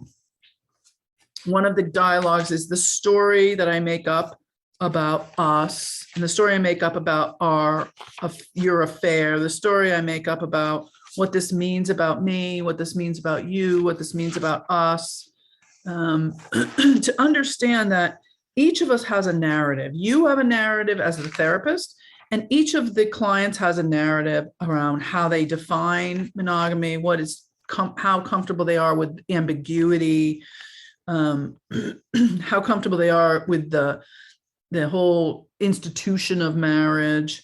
one of the dialogues is the story that I make up about us, and the story I make up about your affair, the story I make up about what this means about me, what this means about you, what this means about us, to understand that each of us has a narrative. You have a narrative as a therapist, and each of the clients has a narrative around how they define monogamy, how comfortable they are with ambiguity, how comfortable they are with the whole institution of marriage,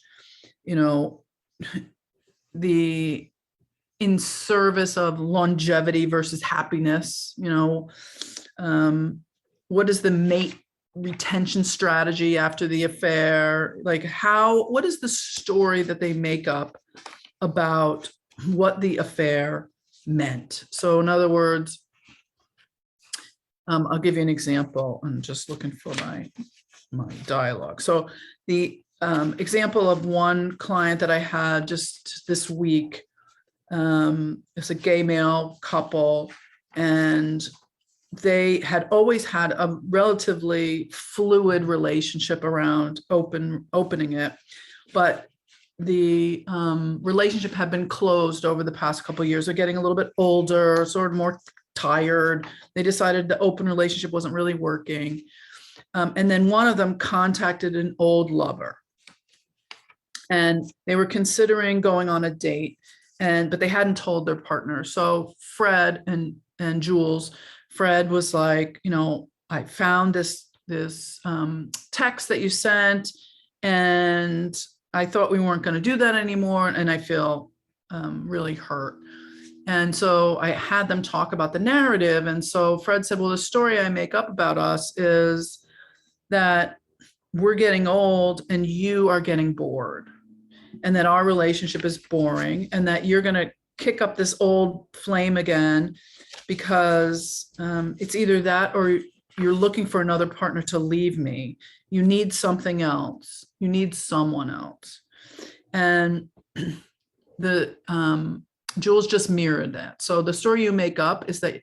in service of longevity versus happiness. What is the mate retention strategy after the affair? What is the story that they make up about what the affair meant? So in other words, I'll give you an example. I'm just looking for my dialogue. So the example of one client that I had just this week, it's a gay male couple, and they had always had a relatively fluid relationship around opening it, but the relationship had been closed over the past couple of years. They're getting a little bit older, sort of more tired. They decided the open relationship wasn't really working. And then one of them contacted an old lover, and they were considering going on a date, but they hadn't told their partner. So Fred and Jules, Fred was like, I found this text that you sent, and I thought we weren't going to do that anymore, and I feel really hurt. And so I had them talk about the narrative. And so Fred said, well, the story I make up about us is that we're getting old and you are getting bored, and that our relationship is boring, and that you're going to kick up this old flame again because it's either that or you're looking for another partner to leave me. You need something else. You need someone else. And the Jules just mirrored that. So the story you make up is that,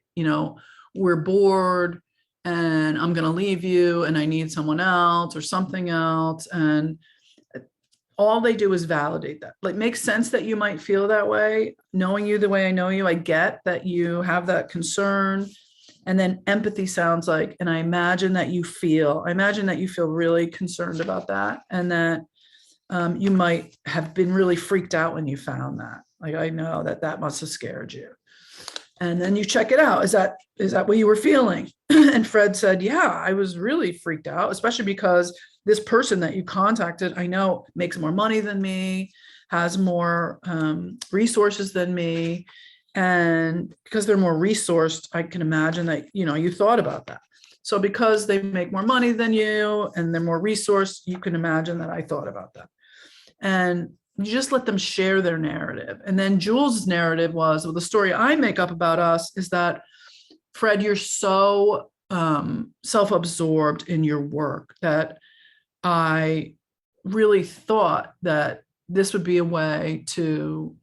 we're bored and I'm going to leave you and I need someone else or something else. And all they do is validate that. Like, makes sense that you might feel that way. Knowing you the way I know you, I get that you have that concern. And then empathy sounds like, and I imagine that you feel really concerned about that. And that you might have been really freaked out when you found that. Like, I know that must have scared you. And then you check it out. Is that what you were feeling? And Fred said, yeah, I was really freaked out, especially because this person that you contacted, I know makes more money than me, has more resources than me. And because they're more resourced, I can imagine that, you thought about that. So because they make more money than you and they're more resourced, you can imagine that I thought about that. And you just let them share their narrative. And then Jules's narrative was, well, the story I make up about us is that, Fred, you're so self-absorbed in your work that I really thought that this would be a way to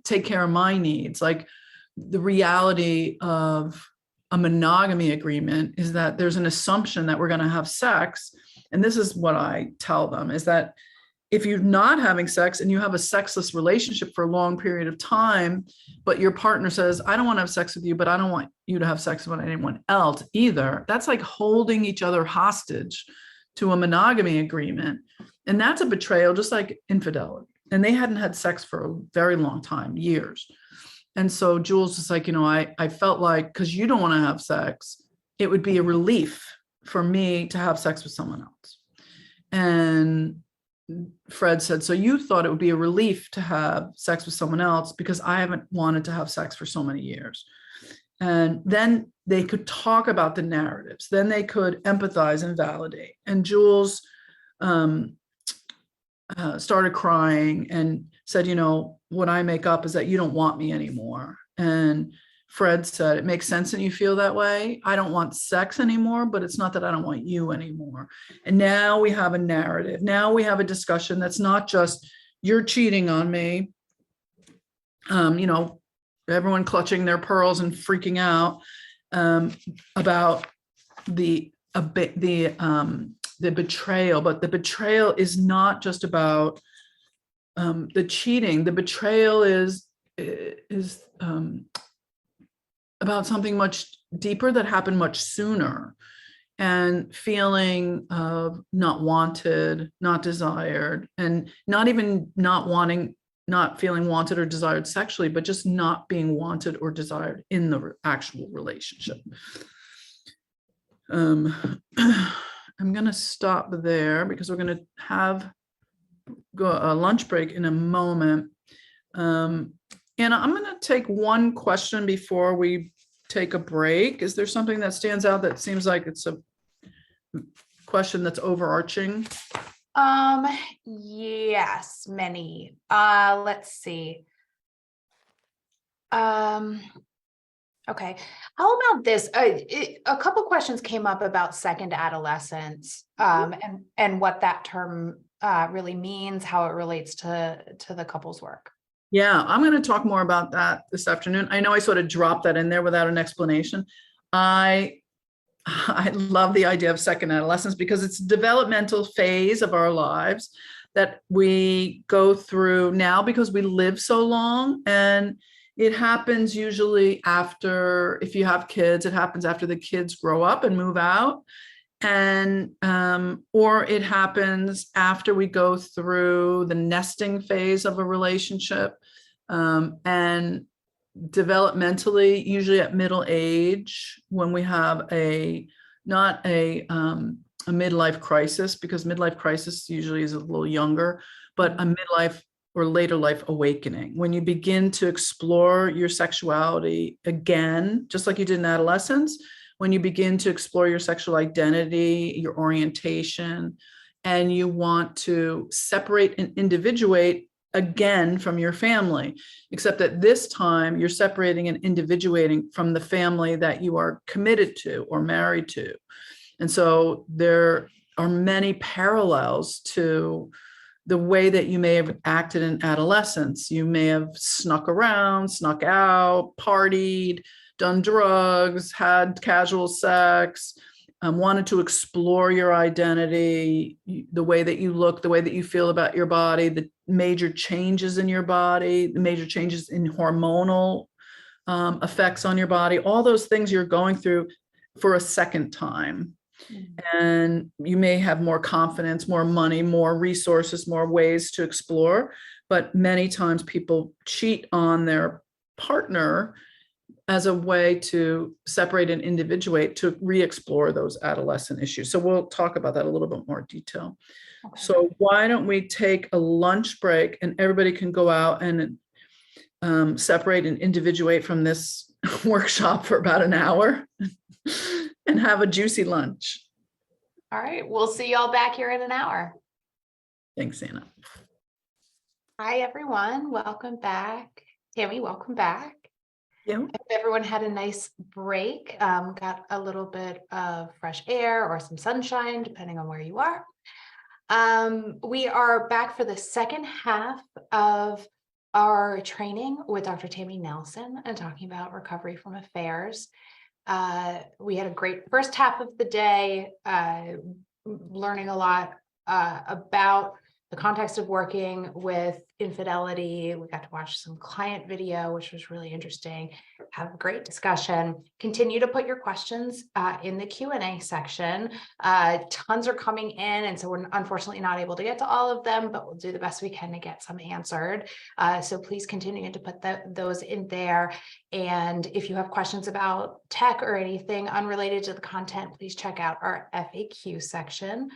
take care of my needs. Like, the reality of a monogamy agreement is that there's an assumption that we're going to have sex. And this is what I tell them, is that if you're not having sex and you have a sexless relationship for a long period of time, but your partner says, I don't want to have sex with you, but I don't want you to have sex with anyone else either, that's like holding each other hostage to a monogamy agreement. And that's a betrayal, just like infidelity. And they hadn't had sex for a very long time, years. And so Jules was like, I felt like, because you don't want to have sex, it would be a relief for me to have sex with someone else. And Fred said, so you thought it would be a relief to have sex with someone else because I haven't wanted to have sex for so many years. And then they could talk about the narratives. Then they could empathize and validate. And Jules started crying and said, what I make up is that you don't want me anymore. And Fred said, it makes sense that you feel that way. I don't want sex anymore, but it's not that I don't want you anymore. And now we have a narrative. Now we have a discussion that's not just, you're cheating on me, everyone clutching their pearls and freaking out about the betrayal. But the betrayal is not just about the cheating. The betrayal is about something much deeper that happened much sooner, and feeling of not wanted, not desired, and not even not feeling wanted or desired sexually, but just not being wanted or desired in the actual relationship. I'm going to stop there because we're going to have a lunch break in a moment. And I'm going to take one question before we take a break. Is there something that stands out that seems like it's a question that's overarching? Yes, many. Let's see. Okay. How about this? A couple questions came up about second adolescence, and what that term really means, how it relates to the couple's work. Yeah, I'm going to talk more about that this afternoon. I know I sort of dropped that in there without an explanation. I love the idea of second adolescence because it's a developmental phase of our lives that we go through now because we live so long. And it happens usually after, if you have kids, it happens after the kids grow up and move out. And or it happens after we go through the nesting phase of a relationship, and developmentally, usually at middle age, when we have not a midlife crisis, because midlife crisis usually is a little younger, but a midlife or later life awakening, when you begin to explore your sexuality again, just like you did in adolescence. When you begin to explore your sexual identity, your orientation, and you want to separate and individuate again from your family, except that this time you're separating and individuating from the family that you are committed to or married to. And so there are many parallels to the way that you may have acted in adolescence. You may have snuck around, snuck out, partied, done drugs, had casual sex, wanted to explore your identity, the way that you look, the way that you feel about your body, the major changes in your body, the major changes in hormonal effects on your body, all those things you're going through for a second time. And you may have more confidence, more money, more resources, more ways to explore. But many times people cheat on their partner as a way to separate and individuate, to re-explore those adolescent issues. So we'll talk about that a little bit more detail. Okay. So why don't we take a lunch break and everybody can go out and separate and individuate from this workshop for about an hour and have a juicy lunch. All right, we'll see y'all back here in an hour. Thanks, Anna. Hi, everyone. Welcome back. Tammy, welcome back. Yeah. I hope everyone had a nice break, got a little bit of fresh air or some sunshine, depending on where you are. We are back for the second half of our training with Dr. Tammy Nelson and talking about recovery from affairs. We had a great first half of the day, learning a lot about the context of working with infidelity. We got to watch some client video, which was really interesting. Have a great discussion. Continue to put your questions in the Q&A section. Tons are coming in, and so we're unfortunately not able to get to all of them, but we'll do the best we can to get some answered. So please continue to put those in there. And if you have questions about tech or anything unrelated to the content, please check out our FAQ section.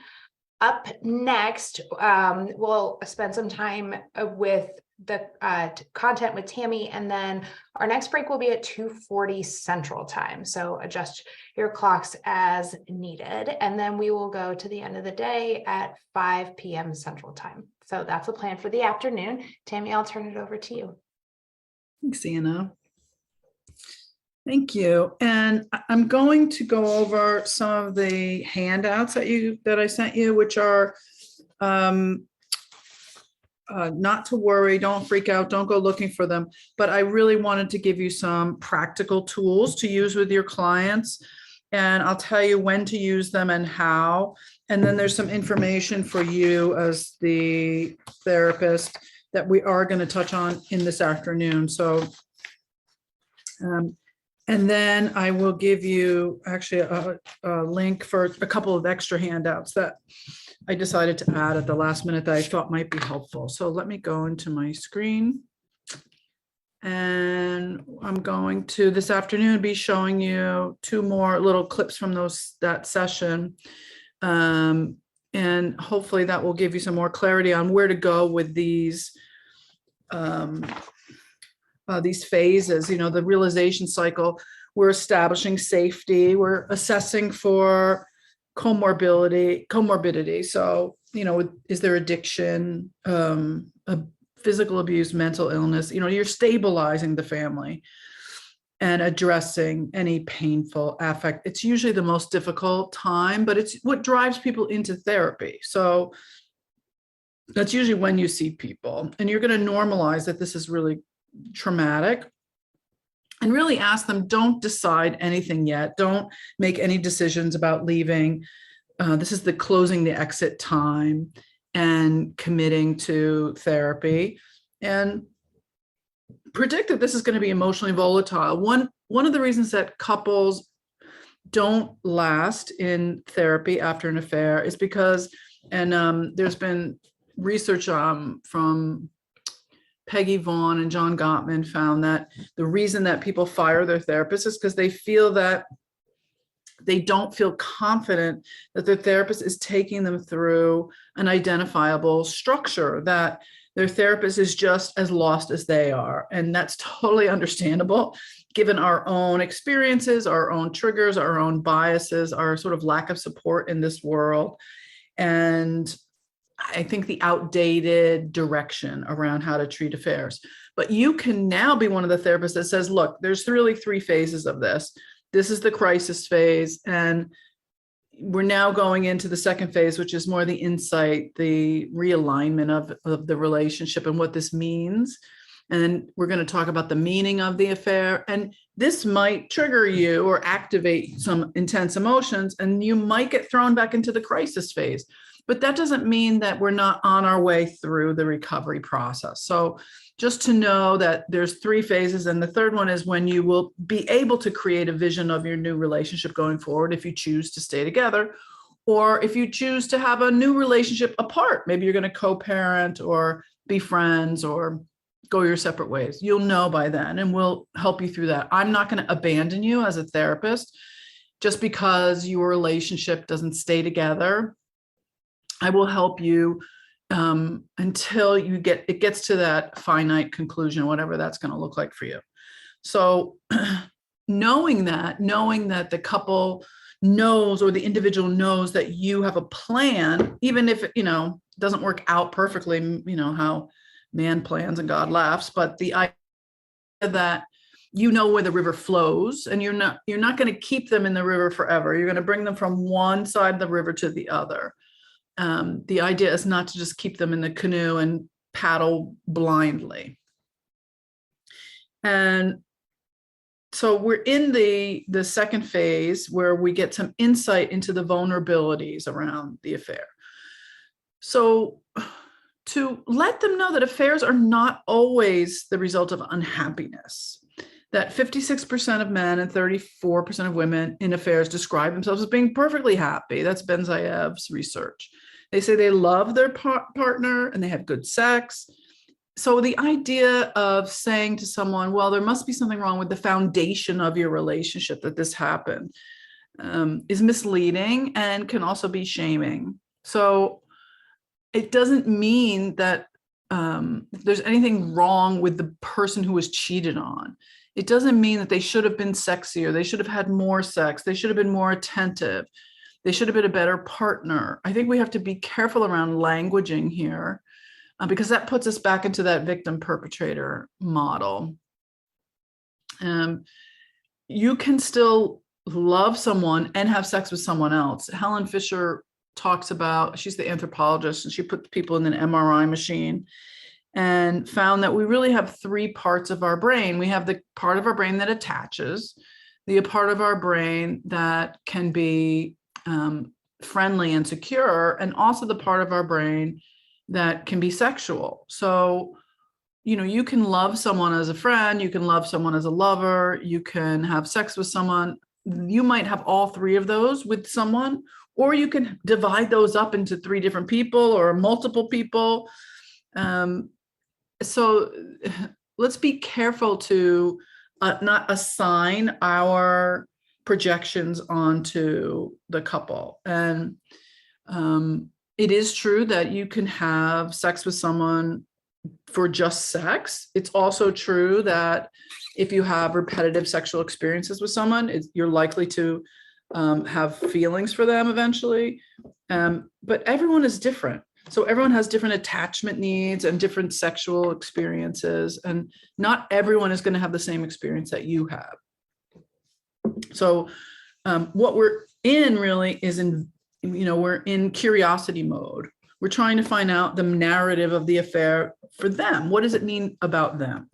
Up next, we'll spend some time with the content with Tammy, and then our next break will be at 2:40 Central Time. So adjust your clocks as needed. And then we will go to the end of the day at 5 p.m. Central Time. So that's the plan for the afternoon. Tammy, I'll turn it over to you. Thanks, Anna. Thank you. And I'm going to go over some of the handouts that I sent you, which are not to worry, don't freak out, don't go looking for them. But I really wanted to give you some practical tools to use with your clients. And I'll tell you when to use them and how. And then there's some information for you as the therapist that we are going to touch on in this afternoon. So and then I will give you actually a link for a couple of extra handouts that I decided to add at the last minute that I thought might be helpful. So let me go into my screen. And I'm going to this afternoon be showing you 2 more little clips from that session. And hopefully that will give you some more clarity on where to go with these phases, the realization cycle. We're establishing safety, we're assessing for comorbidity. So, is there addiction, physical abuse, mental illness? You're stabilizing the family and addressing any painful affect. It's usually the most difficult time, but it's what drives people into therapy. So that's usually when you see people, and you're going to normalize that this is really traumatic and really ask them, don't decide anything yet. Don't make any decisions about leaving. This is the closing the exit time and committing to therapy, and predict that this is going to be emotionally volatile. One of the reasons that couples don't last in therapy after an affair is because, and there's been research from Peggy Vaughn and John Gottman found that the reason that people fire their therapists is because they feel that they don't feel confident that their therapist is taking them through an identifiable structure, that their therapist is just as lost as they are. And that's totally understandable, given our own experiences, our own triggers, our own biases, our sort of lack of support in this world. And I think the outdated direction around how to treat affairs. But you can now be one of the therapists that says, look, there's really 3 phases of this. This is the crisis phase. And we're now going into the second phase, which is more the insight, the realignment of the relationship and what this means. And then we're going to talk about the meaning of the affair. And this might trigger you or activate some intense emotions, and you might get thrown back into the crisis phase. But that doesn't mean that we're not on our way through the recovery process. So just to know that there's 3 phases, and the third one is when you will be able to create a vision of your new relationship going forward if you choose to stay together, or if you choose to have a new relationship apart. Maybe you're going to co-parent or be friends or go your separate ways. You'll know by then, and we'll help you through that. I'm not going to abandon you as a therapist just because your relationship doesn't stay together. I will help you until it gets to that finite conclusion, whatever that's going to look like for you. So knowing that the couple knows, or the individual knows, that you have a plan, even if it, doesn't work out perfectly, how man plans and God laughs, but the idea that you know where the river flows, and you're not going to keep them in the river forever. You're going to bring them from one side of the river to the other. The idea is not to just keep them in the canoe and paddle blindly. And so we're in the second phase where we get some insight into the vulnerabilities around the affair. So to let them know that affairs are not always the result of unhappiness, that 56% of men and 34% of women in affairs describe themselves as being perfectly happy. That's Ben Zayev's research. They say they love their partner and they have good sex. So the idea of saying to someone, well, there must be something wrong with the foundation of your relationship that this happened, is misleading and can also be shaming. So it doesn't mean that there's anything wrong with the person who was cheated on. It doesn't mean that they should have been sexier. They should have had more sex. They should have been more attentive. They should have been a better partner. I think we have to be careful around languaging here, because that puts us back into that victim perpetrator model. You can still love someone and have sex with someone else. Helen Fisher talks about, she's the anthropologist, and she put people in an MRI machine and found that we really have three parts of our brain. We have the part of our brain that attaches, the part of our brain that can be friendly and secure, and also the part of our brain that can be sexual. So, you know, you can love someone as a friend, you can love someone as a lover, you can have sex with someone. You might have all three of those with someone, or you can divide those up into three different people or multiple people. So let's be careful to not assign our projections onto the couple. And it is true that you can have sex with someone for just sex. It's also true that if you have repetitive sexual experiences with someone, you're likely to have feelings for them eventually. But everyone is different. So everyone has different attachment needs and different sexual experiences, and not everyone is going to have the same experience that you have. So what we're in really is we're in curiosity mode. We're trying to find out the narrative of the affair for them. What does it mean about them?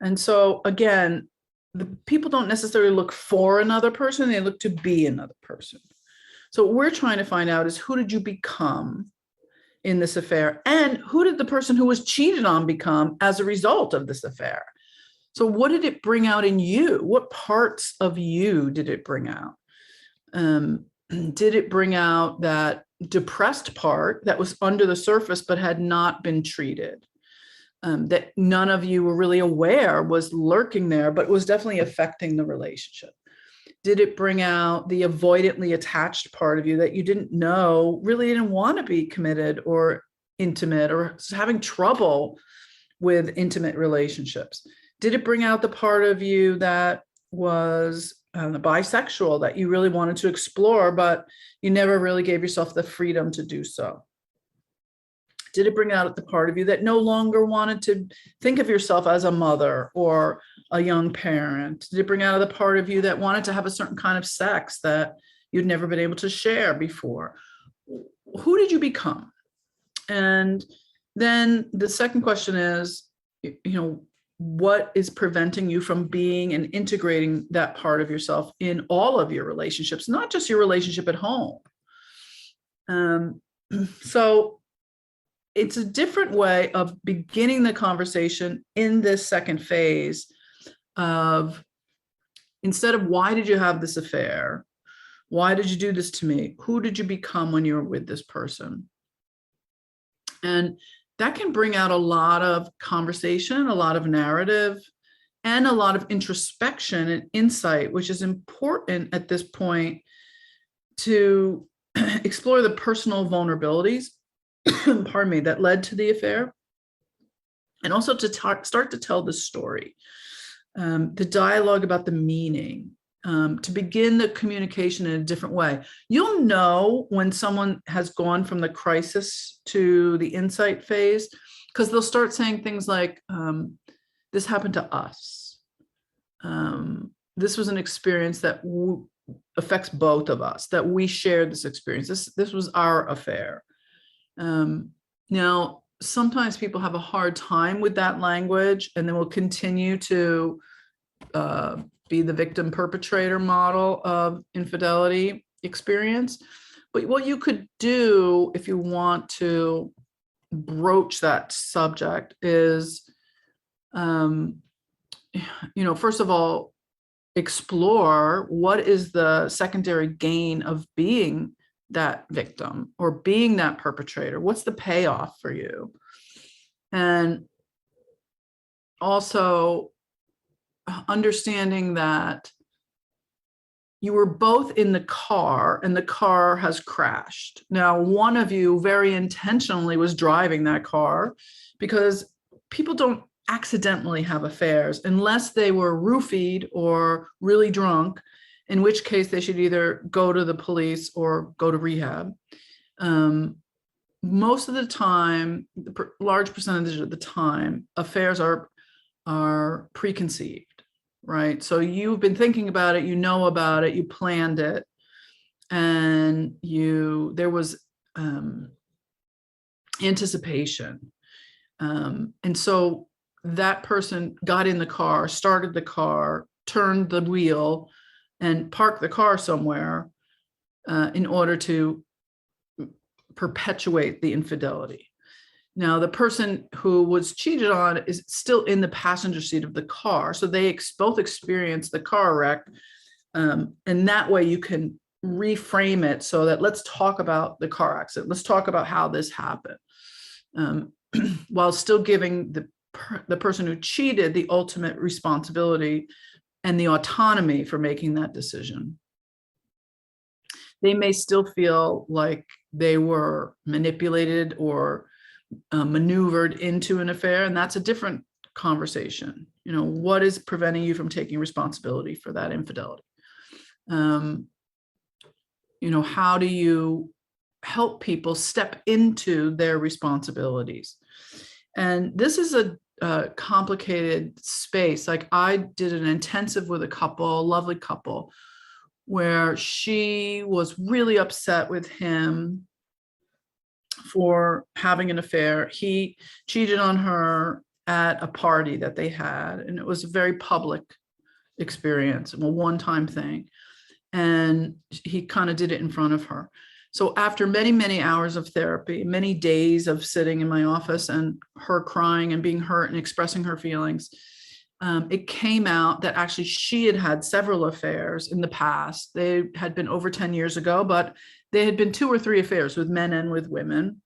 And so again, the people don't necessarily look for another person, they look to be another person. So what we're trying to find out is, who did you become in this affair? And who did the person who was cheated on become as a result of this affair? So what did it bring out in you? What parts of you did it bring out? Did it bring out that depressed part that was under the surface but had not been treated? That none of you were really aware was lurking there, but was definitely affecting the relationship? Did it bring out the avoidantly attached part of you that you didn't know really didn't want to be committed or intimate, or having trouble with intimate relationships? Did it bring out the part of you that was bisexual, that you really wanted to explore, but you never really gave yourself the freedom to do so? Did it bring out the part of you that no longer wanted to think of yourself as a mother or a young parent? Did it bring out the part of you that wanted to have a certain kind of sex that you'd never been able to share before? Who did you become? And then the second question is, what is preventing you from being and integrating that part of yourself in all of your relationships, not just your relationship at home? So it's a different way of beginning the conversation in this second phase of, instead of why did you have this affair? Why did you do this to me? Who did you become when you were with this person? And that can bring out a lot of conversation, a lot of narrative, and a lot of introspection and insight, which is important at this point to explore the personal vulnerabilities, pardon me, that led to the affair, and also to start to tell the story, the dialogue about the meaning, to begin the communication in a different way. You'll know when someone has gone from the crisis to the insight phase because they'll start saying things like, this happened to us. This was an experience that affects both of us, that we shared this experience. This was our affair. Now, sometimes people have a hard time with that language, and then will continue to be the victim perpetrator model of infidelity experience. But what you could do if you want to broach that subject is, first of all, explore what is the secondary gain of being that victim or being that perpetrator. What's the payoff for you? And also understanding that you were both in the car and the car has crashed. Now, one of you very intentionally was driving that car, because people don't accidentally have affairs unless they were roofied or really drunk, in which case they should either go to the police or go to rehab. Most of the time, large percentage of the time, affairs are preconceived, right? So you've been thinking about it, you know about it, you planned it, and there was anticipation. And so that person got in the car, started the car, turned the wheel, and parked the car somewhere in order to perpetuate the infidelity. Now, the person who was cheated on is still in the passenger seat of the car. So they both experienced the car wreck. And that way you can reframe it so that, let's talk about the car accident. Let's talk about how this happened. While still giving the person who cheated the ultimate responsibility and the autonomy for making that decision. They may still feel like they were manipulated or maneuvered into an affair, and that's a different conversation. What is preventing you from taking responsibility for that infidelity? How do you help people step into their responsibilities? And this is a complicated space. Like, I did an intensive with a lovely couple, where she was really upset with him for having an affair. He cheated on her at a party that they had, and it was a very public experience, a one-time thing. And he kind of did it in front of her. So after many, many hours of therapy, many days of sitting in my office and her crying and being hurt and expressing her feelings, it came out that actually she had had several affairs in the past. They had been over 10 years ago, but they had been 2 or 3 affairs with men and with women.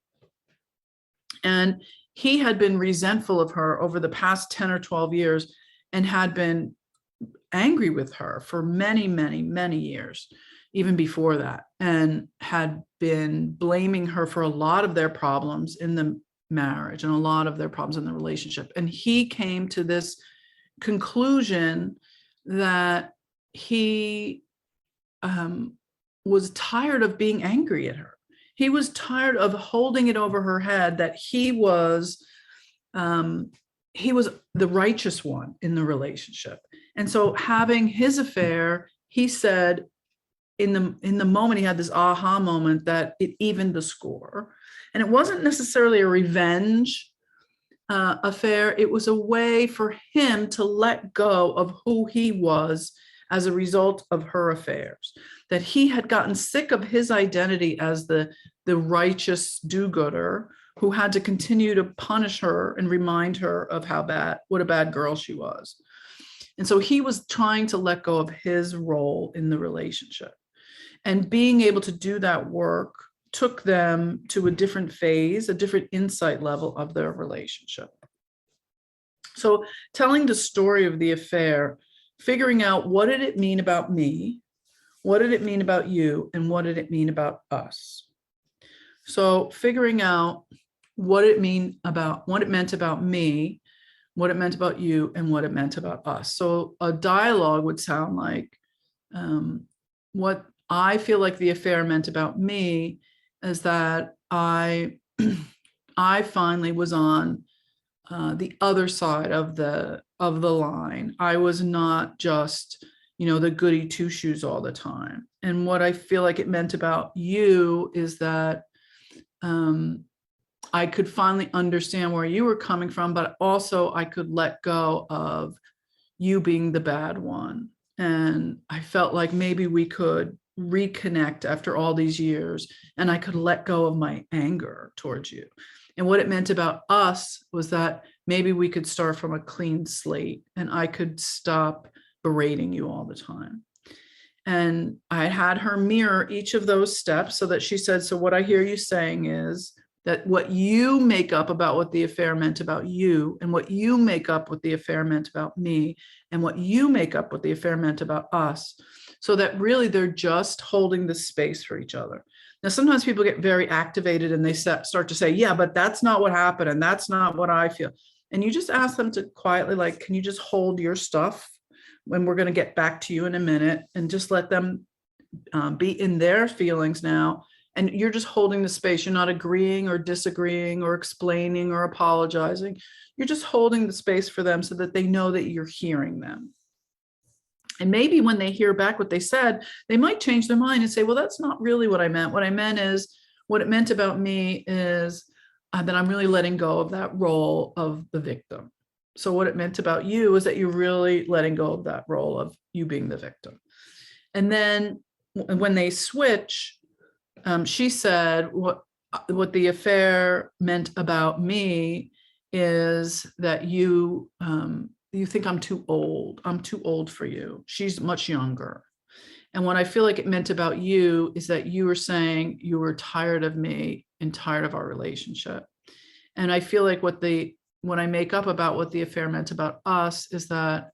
And he had been resentful of her over the past 10 or 12 years and had been angry with her for many, many, many years, even before that, and had been blaming her for a lot of their problems in the marriage and a lot of their problems in the relationship. And he came to this conclusion that he was tired of being angry at her. He was tired of holding it over her head that he was the righteous one in the relationship. And so, having his affair, he said, in the moment, he had this aha moment that it evened the score. And it wasn't necessarily a revenge affair. It was a way for him to let go of who he was as a result of her affairs, that he had gotten sick of his identity as the righteous do-gooder who had to continue to punish her and remind her of what a bad girl she was. And so he was trying to let go of his role in the relationship. And being able to do that work took them to a different phase, a different insight level of their relationship. So telling the story of the affair, figuring out, what did it mean about me? What did it mean about you? And what did it mean about us? So figuring out what it meant about me, what it meant about you, and what it meant about us. So a dialogue would sound like, what I feel like the affair meant about me is that I finally was on the other side of the line. I was not just, the goody two shoes all the time. And what I feel like it meant about you is that I could finally understand where you were coming from, but also I could let go of you being the bad one. And I felt like maybe we could reconnect after all these years, and I could let go of my anger towards you. And what it meant about us was that maybe we could start from a clean slate, and I could stop berating you all the time. And I had her mirror each of those steps so that she said, so what I hear you saying is that what you make up about what the affair meant about you, and what you make up what the affair meant about me, and what you make up what the affair meant about us, so that really they're just holding the space for each other. Now, sometimes people get very activated and they start to say, yeah, but that's not what happened, and that's not what I feel. And you just ask them to quietly, like, can you just hold your stuff when we're going to get back to you in a minute, and just let them be in their feelings now. And you're just holding the space. You're not agreeing or disagreeing or explaining or apologizing. You're just holding the space for them so that they know that you're hearing them. And maybe when they hear back what they said, they might change their mind and say, well, that's not really what I meant. What I meant is, what it meant about me is that I'm really letting go of that role of the victim. So what it meant about you is that you're really letting go of that role of you being the victim. And then when they switch, she said, what the affair meant about me is that you think I'm too old. I'm too old for you. She's much younger. And what I feel like it meant about you is that you were saying you were tired of me and tired of our relationship. And I feel like what I make up about what the affair meant about us is that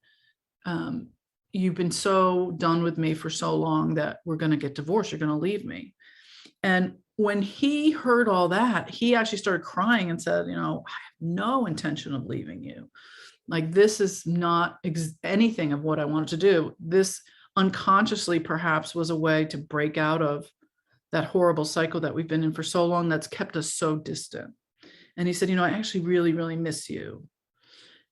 you've been so done with me for so long that we're going to get divorced. You're going to leave me. And when he heard all that, he actually started crying and said, I have no intention of leaving you. Like, this is not anything of what I wanted to do. This unconsciously perhaps was a way to break out of that horrible cycle that we've been in for so long that's kept us so distant. And he said, I actually really, really miss you.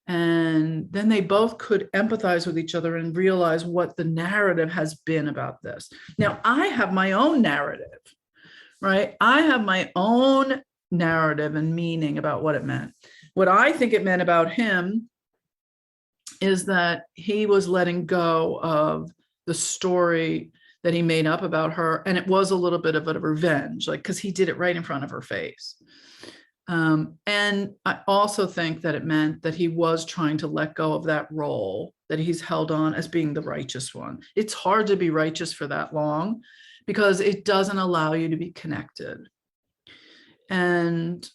And then they both could empathize with each other and realize what the narrative has been about this. Now, I have my own narrative, right? I have my own narrative and meaning about what it meant. What I think it meant about him is that he was letting go of the story that he made up about her. And it was a little bit of a revenge, like, because he did it right in front of her face. And I also think that it meant that he was trying to let go of that role that he's held on as being the righteous one. It's hard to be righteous for that long because it doesn't allow you to be connected. And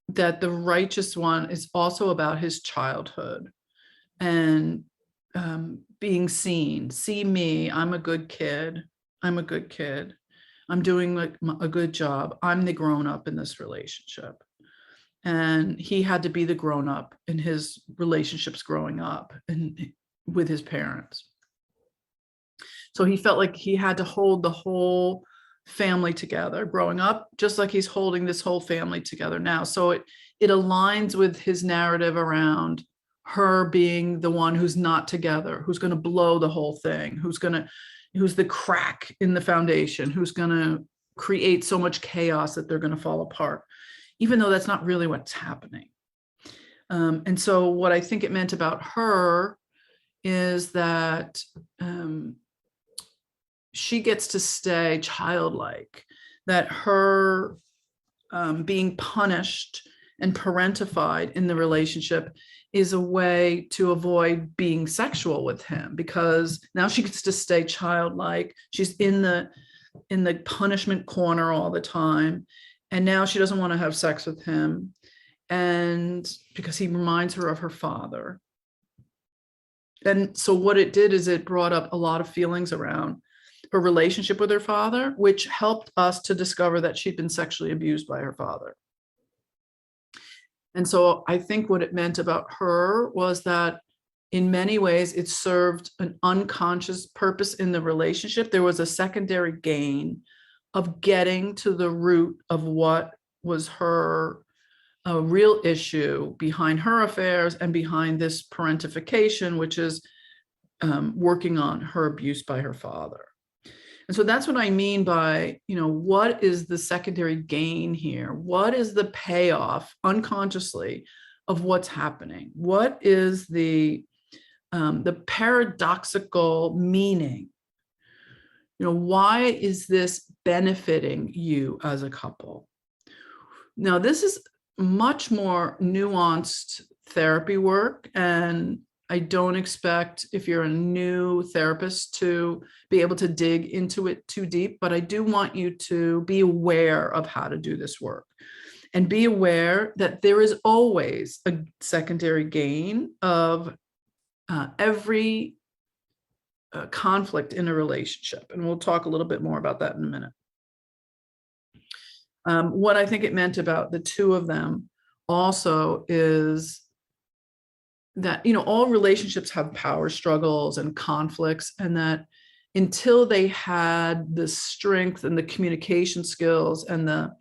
that the righteous one is also about his childhood and being seen. See me, I'm a good kid. I'm a good kid. I'm doing a good job. I'm the grown up in this relationship. And he had to be the grown up in his relationships growing up and with his parents. So he felt like he had to hold the whole family together growing up, just like he's holding this whole family together now. So it aligns with his narrative around her being the one who's not together, who's going to blow the whole thing, who's the crack in the foundation, who's going to create so much chaos that they're going to fall apart, even though that's not really what's happening. And so what I think it meant about her is that she gets to stay childlike, that her being punished and parentified in the relationship is a way to avoid being sexual with him, because now she gets to stay childlike. She's in the punishment corner all the time. And now she doesn't want to have sex with him. And because he reminds her of her father. And so what it did is it brought up a lot of feelings around her relationship with her father, which helped us to discover that she'd been sexually abused by her father. And so I think what it meant about her was that in many ways, it served an unconscious purpose in the relationship. There was a secondary gain of getting to the root of what was her a real issue behind her affairs and behind this parentification, which is working on her abuse by her father. And so that's what I mean by, what is the secondary gain here? What is the payoff unconsciously of what's happening? What is the paradoxical meaning? Why is this benefiting you as a couple? Now, this is much more nuanced therapy work, and I don't expect, if you're a new therapist, to be able to dig into it too deep, but I do want you to be aware of how to do this work and be aware that there is always a secondary gain of every conflict in a relationship. And we'll talk a little bit more about that in a minute. What I think it meant about the two of them also is that, all relationships have power struggles and conflicts, and that until they had the strength and the communication skills and the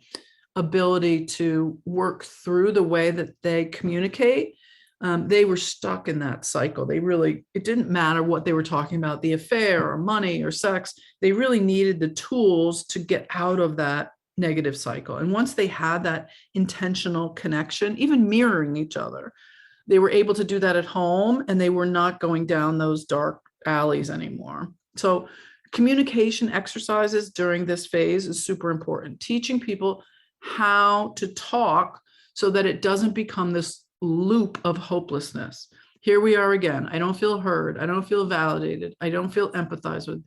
ability to work through the way that they communicate, they were stuck in that cycle. It didn't matter what they were talking about, the affair or money or sex, they really needed the tools to get out of that negative cycle. And once they had that intentional connection, even mirroring each other, they were able to do that at home, and they were not going down those dark alleys anymore. So communication exercises during this phase is super important. Teaching people how to talk so that it doesn't become this loop of hopelessness. Here we are again. I don't feel heard. I don't feel validated. I don't feel empathized with.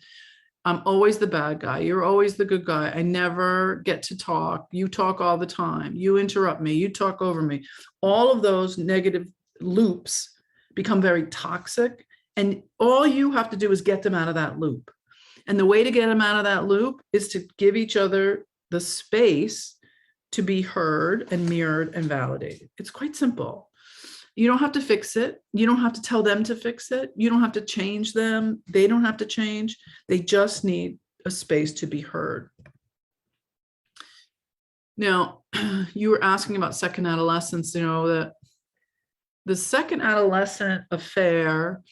I'm always the bad guy. You're always the good guy. I never get to talk. You talk all the time. You interrupt me. You talk over me. All of those negative loops become very toxic, and all you have to do is get them out of that loop. And the way to get them out of that loop is to give each other the space to be heard and mirrored and validated. It's quite simple. You don't have to fix it. You don't have to tell them to fix it. You don't have to change them. They don't have to change. They just need a space to be heard. Now, you were asking about second adolescence, that the second adolescent affair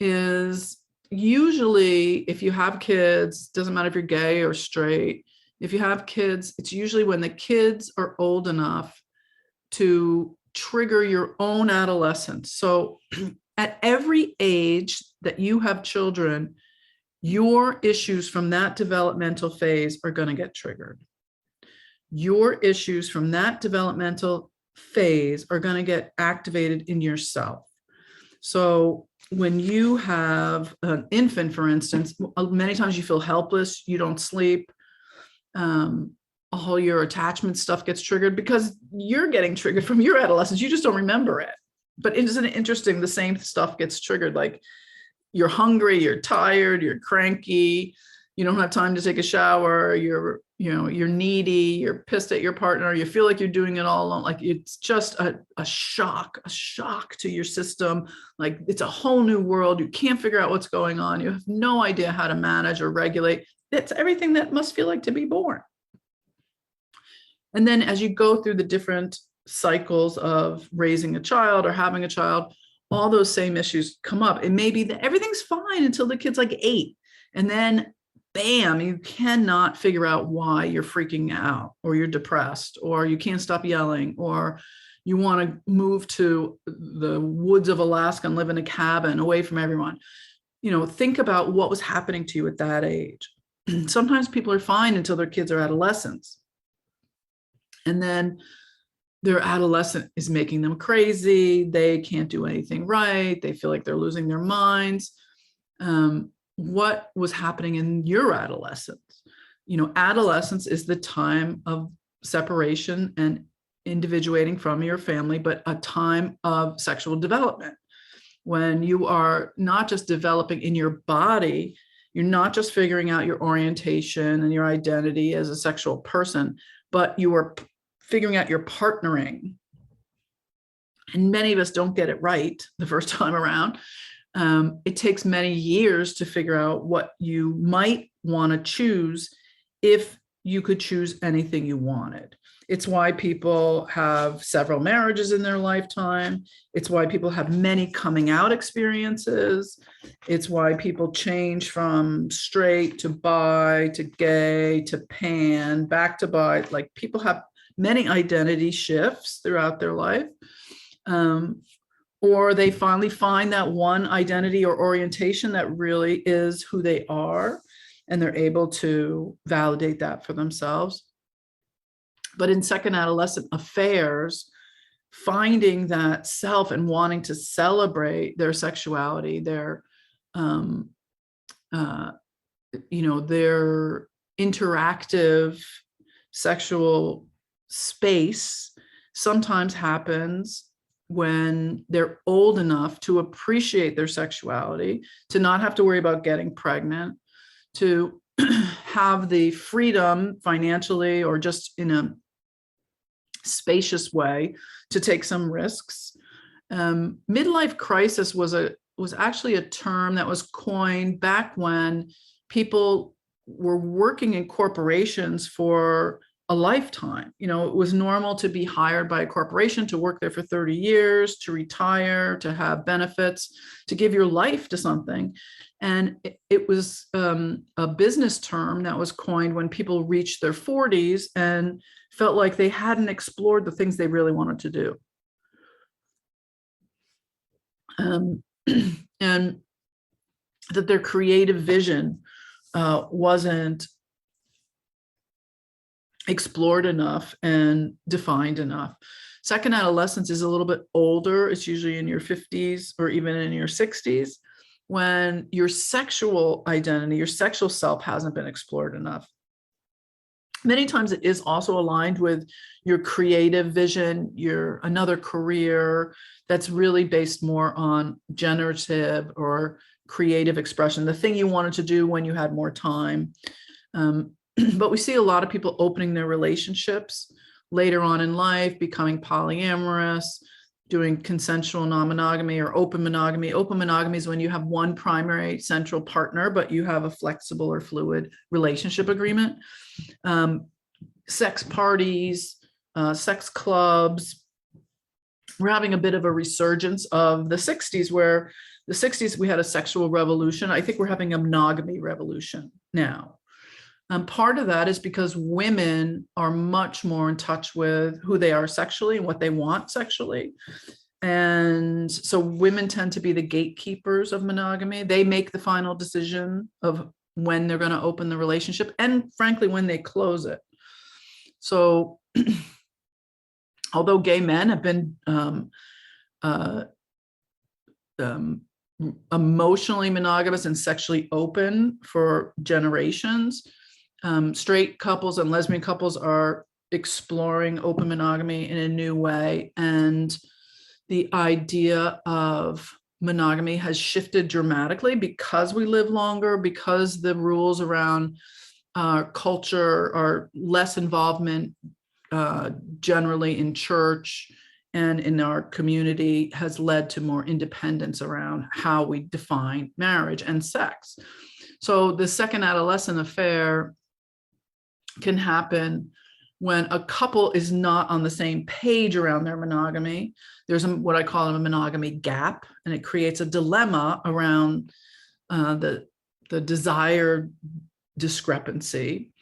is usually, if you have kids, doesn't matter if you're gay or straight, if you have kids, it's usually when the kids are old enough to trigger your own adolescence. So at every age that you have children, your issues from that developmental phase are going to get triggered. Your issues from that developmental phase are going to get activated in yourself. So when you have an infant, for instance, many times you feel helpless, you don't sleep, all your attachment stuff gets triggered because you're getting triggered from your adolescence. You just don't remember it. But isn't it interesting? The same stuff gets triggered. Like you're hungry, you're tired, you're cranky, you don't have time to take a shower, you're needy, you're pissed at your partner, you feel like you're doing it all alone. Like it's just a shock to your system. Like it's a whole new world. You can't figure out what's going on. You have no idea how to manage or regulate. It's everything that must feel like to be born. And then as you go through the different cycles of raising a child or having a child, all those same issues come up. It may be that everything's fine until the kid's like 8. And then bam, you cannot figure out why you're freaking out, or you're depressed, or you can't stop yelling, or you want to move to the woods of Alaska and live in a cabin away from everyone. Think about what was happening to you at that age. Sometimes people are fine until their kids are adolescents. And then their adolescent is making them crazy. They can't do anything right. They feel like they're losing their minds. What was happening in your adolescence? Adolescence is the time of separation and individuating from your family, but a time of sexual development, when you are not just developing in your body, you're not just figuring out your orientation and your identity as a sexual person, but you are figuring out your partnering. And many of us don't get it right the first time around. It takes many years to figure out what you might want to choose if you could choose anything you wanted. It's why people have several marriages in their lifetime. It's why people have many coming out experiences. It's why people change from straight to bi to gay to pan, back to bi. Like, people have many identity shifts throughout their life. Or they finally find that one identity or orientation that really is who they are, and they're able to validate that for themselves. But in second adolescent affairs, finding that self and wanting to celebrate their sexuality, their their interactive sexual space sometimes happens when they're old enough to appreciate their sexuality, to not have to worry about getting pregnant, to have the freedom financially or just in a spacious way to take some risks. Midlife crisis was actually a term that was coined back when people were working in corporations for a lifetime. You know, it was normal to be hired by a corporation, to work there for 30 years, to retire, to have benefits, to give your life to something. And it was a business term that was coined when people reached their 40s and felt like they hadn't explored the things they really wanted to do. And that their creative vision wasn't explored enough and defined enough. Second adolescence is a little bit older. It's usually in your 50s or even in your 60s, when your sexual identity, your sexual self hasn't been explored enough. Many times it is also aligned with your creative vision, your another career that's really based more on generative or creative expression, the thing you wanted to do when you had more time. But we see a lot of people opening their relationships later on in life, becoming polyamorous, doing consensual non-monogamy or open monogamy. Open monogamy is when you have one primary central partner, but you have a flexible or fluid relationship agreement. Sex parties, sex clubs. We're having a bit of a resurgence of the 60s, where the 60s we had a sexual revolution. I think we're having a monogamy revolution now. Part of that is because women are much more in touch with who they are sexually and what they want sexually. And so women tend to be the gatekeepers of monogamy. They make the final decision of when they're going to open the relationship and, frankly, when they close it. So although gay men have been emotionally monogamous and sexually open for generations, straight couples and lesbian couples are exploring open monogamy in a new way. And the idea of monogamy has shifted dramatically because we live longer, because the rules around culture are less involvement generally in church and in our community, has led to more independence around how we define marriage and sex. So the second adolescent affair can happen when a couple is not on the same page around their monogamy. There's what I call a monogamy gap, and it creates a dilemma around the desired discrepancy.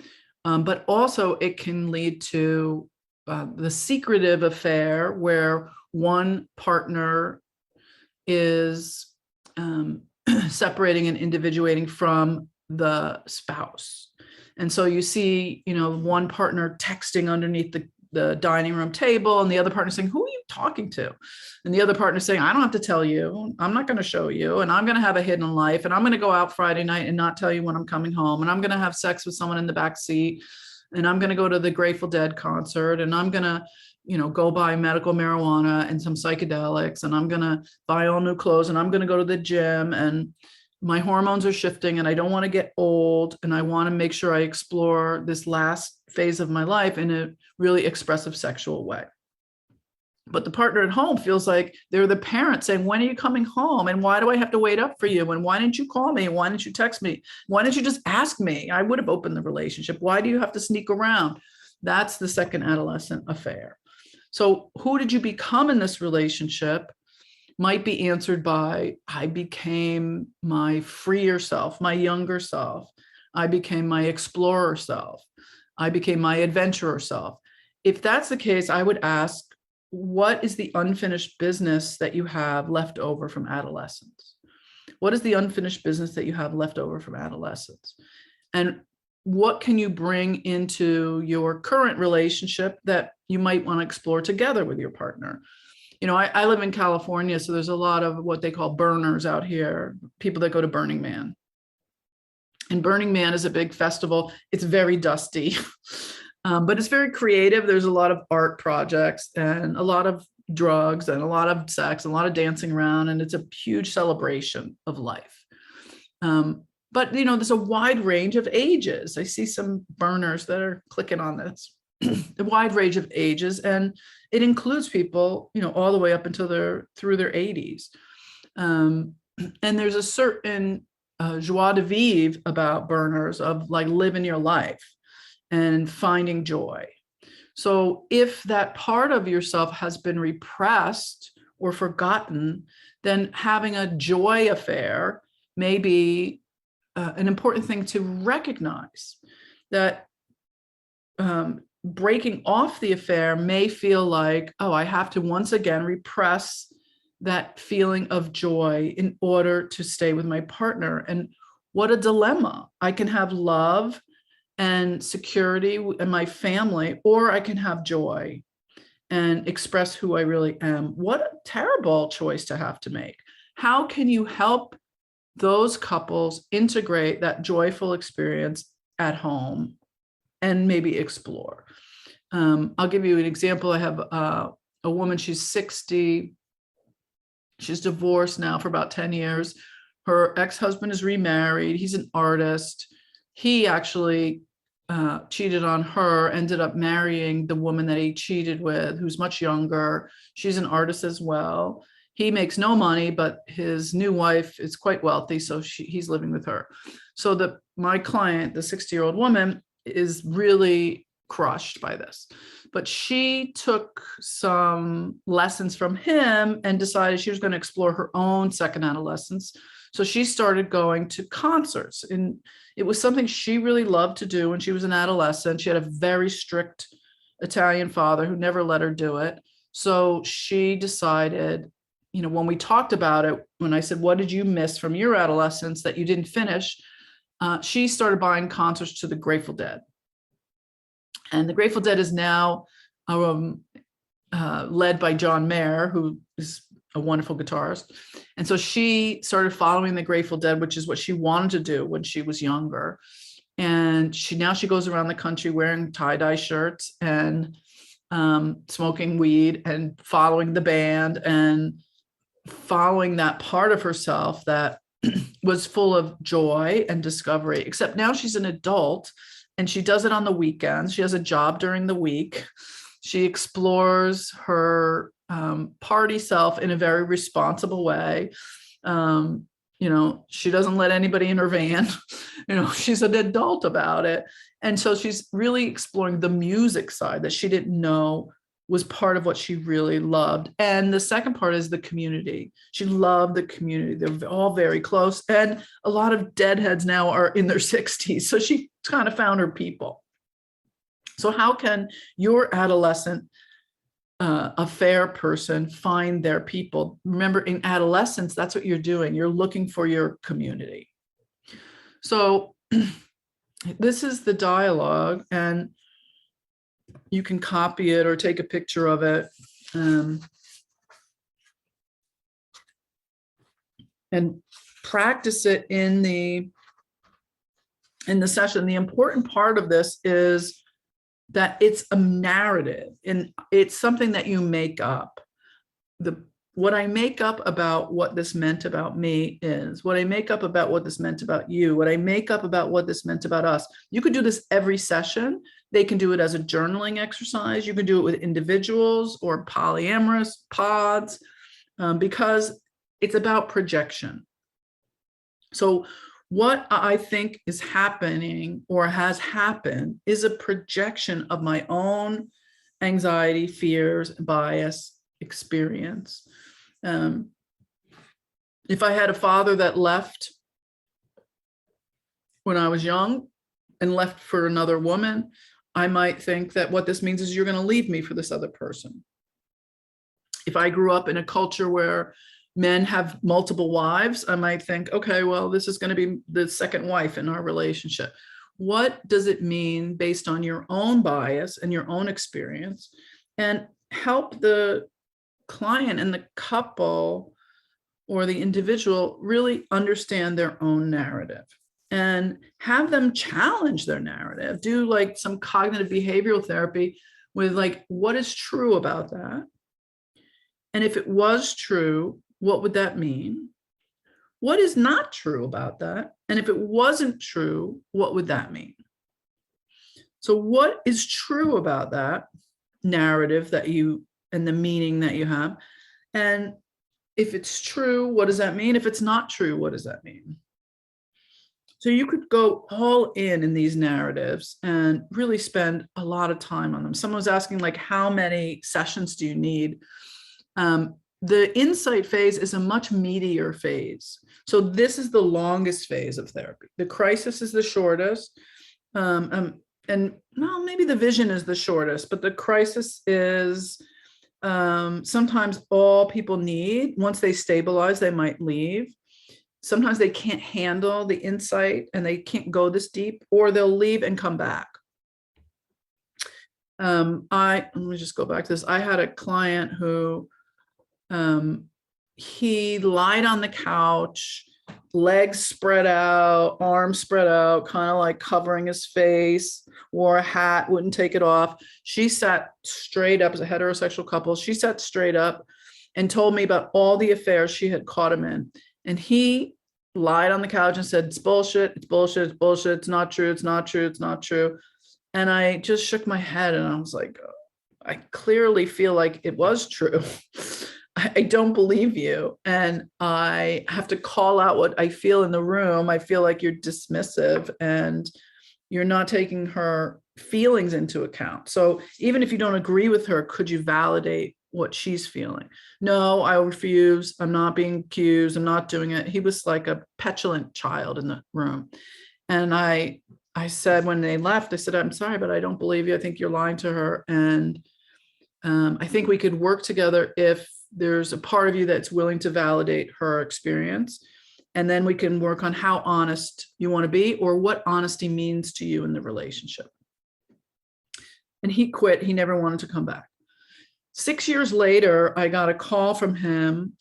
But also it can lead to the secretive affair, where one partner is separating and individuating from the spouse. And so you see, one partner texting underneath the dining room table, and the other partner saying, "Who are you talking to?" And the other partner saying, "I don't have to tell you. I'm not going to show you. And I'm going to have a hidden life. And I'm going to go out Friday night and not tell you when I'm coming home. And I'm going to have sex with someone in the back seat. And I'm going to go to the Grateful Dead concert. And I'm going to, go buy medical marijuana and some psychedelics. And I'm going to buy all new clothes. And I'm going to go to the gym. And my hormones are shifting and I don't want to get old. And I want to make sure I explore this last phase of my life in a really expressive sexual way." But the partner at home feels like they're the parent saying, when are you coming home? And why do I have to wait up for you? And why didn't you call me? Why didn't you text me? Why didn't you just ask me? I would have opened the relationship. Why do you have to sneak around? That's the second adolescent affair. So who did you become in this relationship might be answered by, I became my freer self, my younger self. I became my explorer self. I became my adventurer self. If that's the case, I would ask, what is the unfinished business that you have left over from adolescence? What is the unfinished business that you have left over from adolescence? And what can you bring into your current relationship that you might want to explore together with your partner? You know, I live in California, so there's a lot of what they call burners out here, people that go to Burning Man. And Burning Man is a big festival. It's very dusty, but it's very creative. There's a lot of art projects and a lot of drugs and a lot of sex, and a lot of dancing around, and it's a huge celebration of life. But, you know, there's a wide range of ages. I see some burners that are clicking on this, a wide range of ages, and it includes people, you know, all the way up until through their 80s. And there's a certain joie de vivre about burners, of like living your life and finding joy. So if that part of yourself has been repressed or forgotten, then having a joy affair may be an important thing to recognize. That breaking off the affair may feel like, oh, I have to once again repress that feeling of joy in order to stay with my partner. And what a dilemma. I can have love and security in my family, or I can have joy and express who I really am. What a terrible choice to have to make. How can you help those couples integrate that joyful experience at home and maybe explore? I'll give you an example. I have a woman, she's 60. She's divorced now for about 10 years. Her ex-husband is remarried. He's an artist. He actually cheated on her, ended up marrying the woman that he cheated with, who's much younger. She's an artist as well. He makes no money, but his new wife is quite wealthy, so he's living with her. So my client, the 60-year-old woman, is really crushed by this. But she took some lessons from him and decided she was going to explore her own second adolescence. So she started going to concerts, and it was something she really loved to do when she was an adolescent. She had a very strict Italian father who never let her do it. So she decided, you know, when we talked about it, when I said, what did you miss from your adolescence that you didn't finish? She started buying concerts to the Grateful Dead. And the Grateful Dead is now led by John Mayer, who is a wonderful guitarist. And so she started following the Grateful Dead, which is what she wanted to do when she was younger. And now she goes around the country wearing tie-dye shirts and smoking weed and following the band and following that part of herself that was full of joy and discovery, except now she's an adult and she does it on the weekends. She has a job during the week. She explores her party self in a very responsible way. You know, she doesn't let anybody in her van. You know, she's an adult about it. And so she's really exploring the music side that she didn't know was part of what she really loved. And the second part is the community. She loved the community. They're all very close. And a lot of deadheads now are in their 60s. So she kind of found her people. So how can your adolescent affair person find their people? Remember, in adolescence, that's what you're doing. You're looking for your community. So this is the dialogue, and you can copy it or take a picture of it. And practice it in the session. The important part of this is that it's a narrative and it's something that you make up. What I make up about what this meant about me is what I make up about what this meant about you, what I make up about what this meant about us. You could do this every session. They can do it as a journaling exercise. You can do it with individuals or polyamorous pods, because it's about projection. So what I think is happening or has happened is a projection of my own anxiety, fears, bias, experience. If I had a father that left when I was young and left for another woman, I might think that what this means is you're going to leave me for this other person. If I grew up in a culture where men have multiple wives, I might think, okay, well, this is going to be the second wife in our relationship. What does it mean based on your own bias and your own experience? And help the client and the couple or the individual really understand their own narrative and have them challenge their narrative. Do like some cognitive behavioral therapy with like, what is true about that? And if it was true, what would that mean? What is not true about that? And if it wasn't true, what would that mean? So what is true about that narrative that you, and the meaning that you have? And if it's true, what does that mean? If it's not true, what does that mean? So you could go all in these narratives and really spend a lot of time on them. Someone was asking like, how many sessions do you need? The insight phase is a much meatier phase. So this is the longest phase of therapy. The crisis is the shortest. And well, maybe the vision is the shortest, but the crisis is sometimes all people need. Once they stabilize, they might leave. Sometimes they can't handle the insight and they can't go this deep, or they'll leave and come back. Let me just go back to this. I had a client who he lied on the couch, legs spread out, arms spread out, kind of like covering his face, wore a hat, wouldn't take it off. She sat straight up as a heterosexual couple. She sat straight up and told me about all the affairs she had caught him in. And he lied on the couch and said, it's bullshit, it's bullshit, it's bullshit, it's not true, it's not true, it's not true. And I just shook my head and I was like, I clearly feel like it was true. I don't believe you. And I have to call out what I feel in the room. I feel like you're dismissive and you're not taking her feelings into account. So even if you don't agree with her, could you validate what she's feeling? No, I refuse. I'm not being accused. I'm not doing it. He was like a petulant child in the room. And I said, when they left, I said, I'm sorry, but I don't believe you. I think you're lying to her. And I think we could work together if there's a part of you that's willing to validate her experience. And then we can work on how honest you want to be or what honesty means to you in the relationship. And he quit. He never wanted to come back. 6 years later, I got a call from him.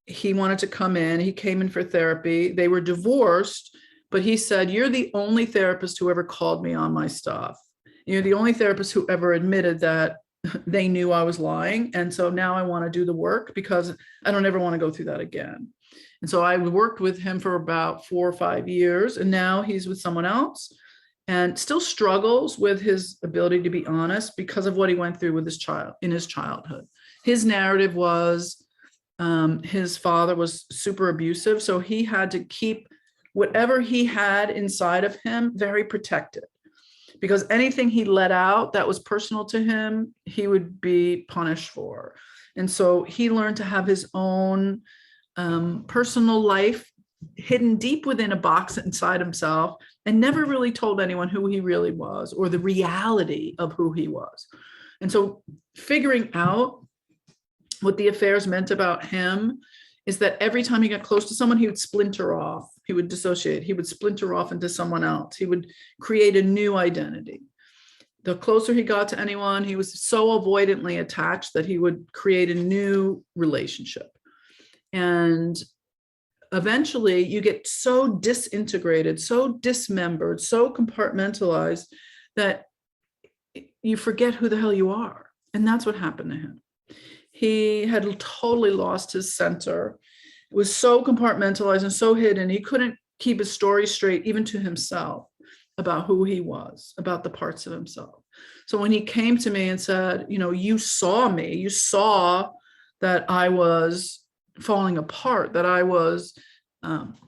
He wanted to come in. He came in for therapy. They were divorced, but he said, you're the only therapist who ever called me on my stuff. You're the only therapist who ever admitted that they knew I was lying. And so now I want to do the work because I don't ever want to go through that again. And so I worked with him for about 4 or 5 years, and now he's with someone else and still struggles with his ability to be honest because of what he went through with his child in his childhood. His narrative was his father was super abusive. So he had to keep whatever he had inside of him very protected, because anything he let out that was personal to him, he would be punished for. And so he learned to have his own personal life hidden deep within a box inside himself and never really told anyone who he really was or the reality of who he was. And so figuring out what the affairs meant about him is that every time he got close to someone, he would splinter off. He would dissociate. He would splinter off into someone else. He would create a new identity. The closer he got to anyone, he was so avoidantly attached that he would create a new relationship. And eventually you get so disintegrated, so dismembered, so compartmentalized that you forget who the hell you are. And that's what happened to him. He had totally lost his center. It was so compartmentalized and so hidden. He couldn't keep his story straight, even to himself. about who he was, about the parts of himself. So when he came to me and said, you know, you saw me, you saw that I was falling apart, that I was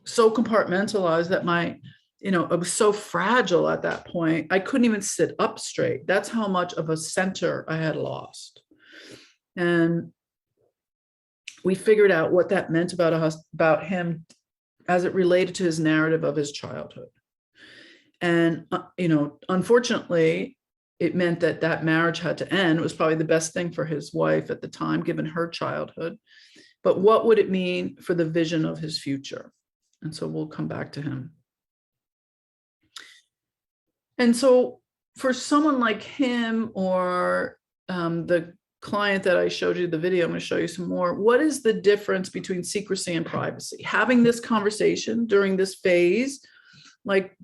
so compartmentalized that my, you know, I was so fragile at that point, I couldn't even sit up straight. That's how much of a center I had lost. And we figured out what that meant about us, about him as it related to his narrative of his childhood. And, you know, unfortunately, it meant that that marriage had to end. It was probably the best thing for his wife at the time, given her childhood. But what would it mean for the vision of his future? And so we'll come back to him. And so for someone like him, or the client that I showed you the video, I'm going to show you some more. What is the difference between secrecy and privacy? Having this conversation during this phase, like,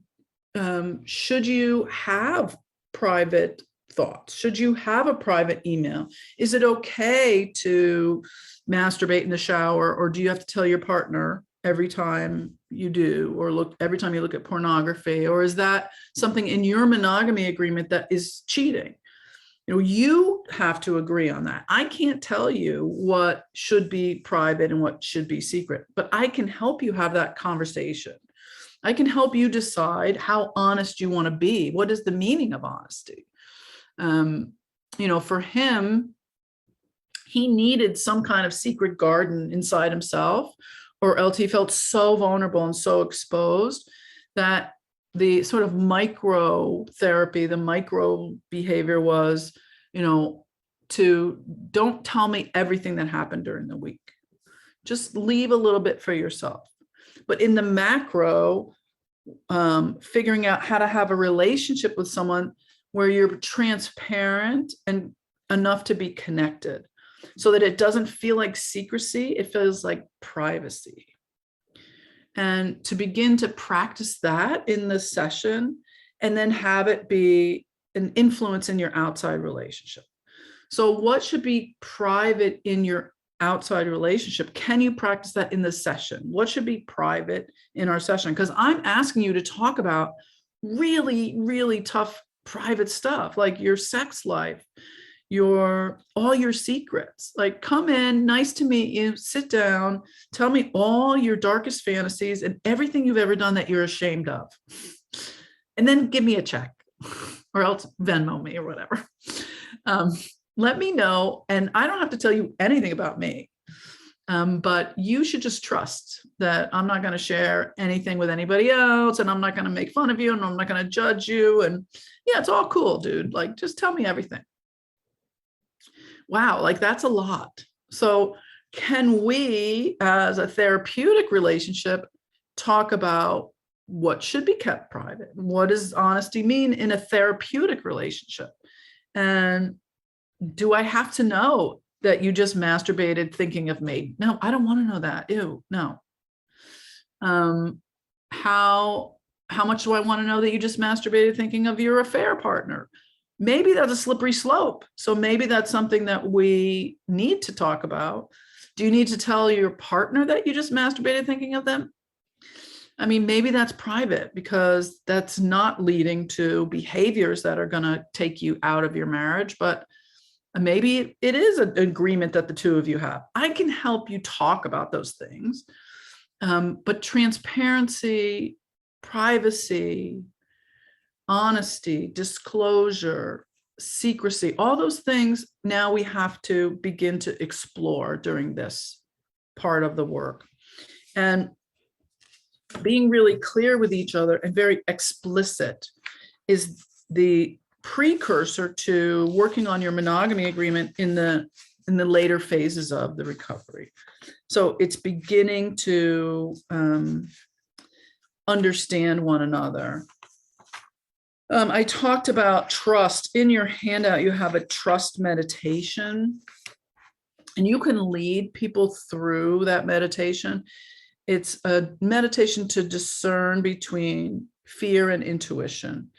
should you have private thoughts? Should you have a private email? Is it okay to masturbate in the shower, or do you have to tell your partner every time you do, or look every time you look at pornography? Or is that something in your monogamy agreement that is cheating? You know, you have to agree on that. I can't tell you what should be private and what should be secret, but I can help you have that conversation. I can help you decide how honest you want to be. What is the meaning of honesty? You know, for him, he needed some kind of secret garden inside himself, or else he felt so vulnerable and so exposed that the sort of micro therapy, the micro behavior was, you know, to don't tell me everything that happened during the week. Just leave a little bit for yourself. But in the macro, figuring out how to have a relationship with someone where you're transparent and enough to be connected, so that it doesn't feel like secrecy, it feels like privacy. And to begin to practice that in the session, and then have it be an influence in your outside relationship. So what should be private in your outside relationship? Can you practice that in the session? What should be private in our session? Because I'm asking you to talk about really, really tough private stuff, like your sex life, all your secrets. Like, come in, nice to meet you, sit down, tell me all your darkest fantasies and everything you've ever done that you're ashamed of. And then give me a check, or else Venmo me or whatever. Let me know. And I don't have to tell you anything about me. But you should just trust that I'm not going to share anything with anybody else, and I'm not going to make fun of you, and I'm not going to judge you. And yeah, it's all cool, dude. Like, just tell me everything. Wow, like that's a lot. So can we, as a therapeutic relationship, talk about what should be kept private? What does honesty mean in a therapeutic relationship? And do I have to know that you just masturbated thinking of me? No, I don't want to know that. Ew, no. How much do I want to know that you just masturbated thinking of your affair partner? Maybe that's a slippery slope. So maybe that's something that we need to talk about. Do you need to tell your partner that you just masturbated thinking of them? I mean, maybe that's private, because that's not leading to behaviors that are going to take you out of your marriage, but maybe it is an agreement that the two of you have. I can help you talk about those things. But transparency, privacy, honesty, disclosure, secrecy, all those things now we have to begin to explore during this part of the work. And being really clear with each other and very explicit is the precursor to working on your monogamy agreement in the later phases of the recovery. So it's beginning to understand one another. I talked about trust. In your handout, you have a trust meditation, and you can lead people through that meditation. It's a meditation to discern between fear and intuition.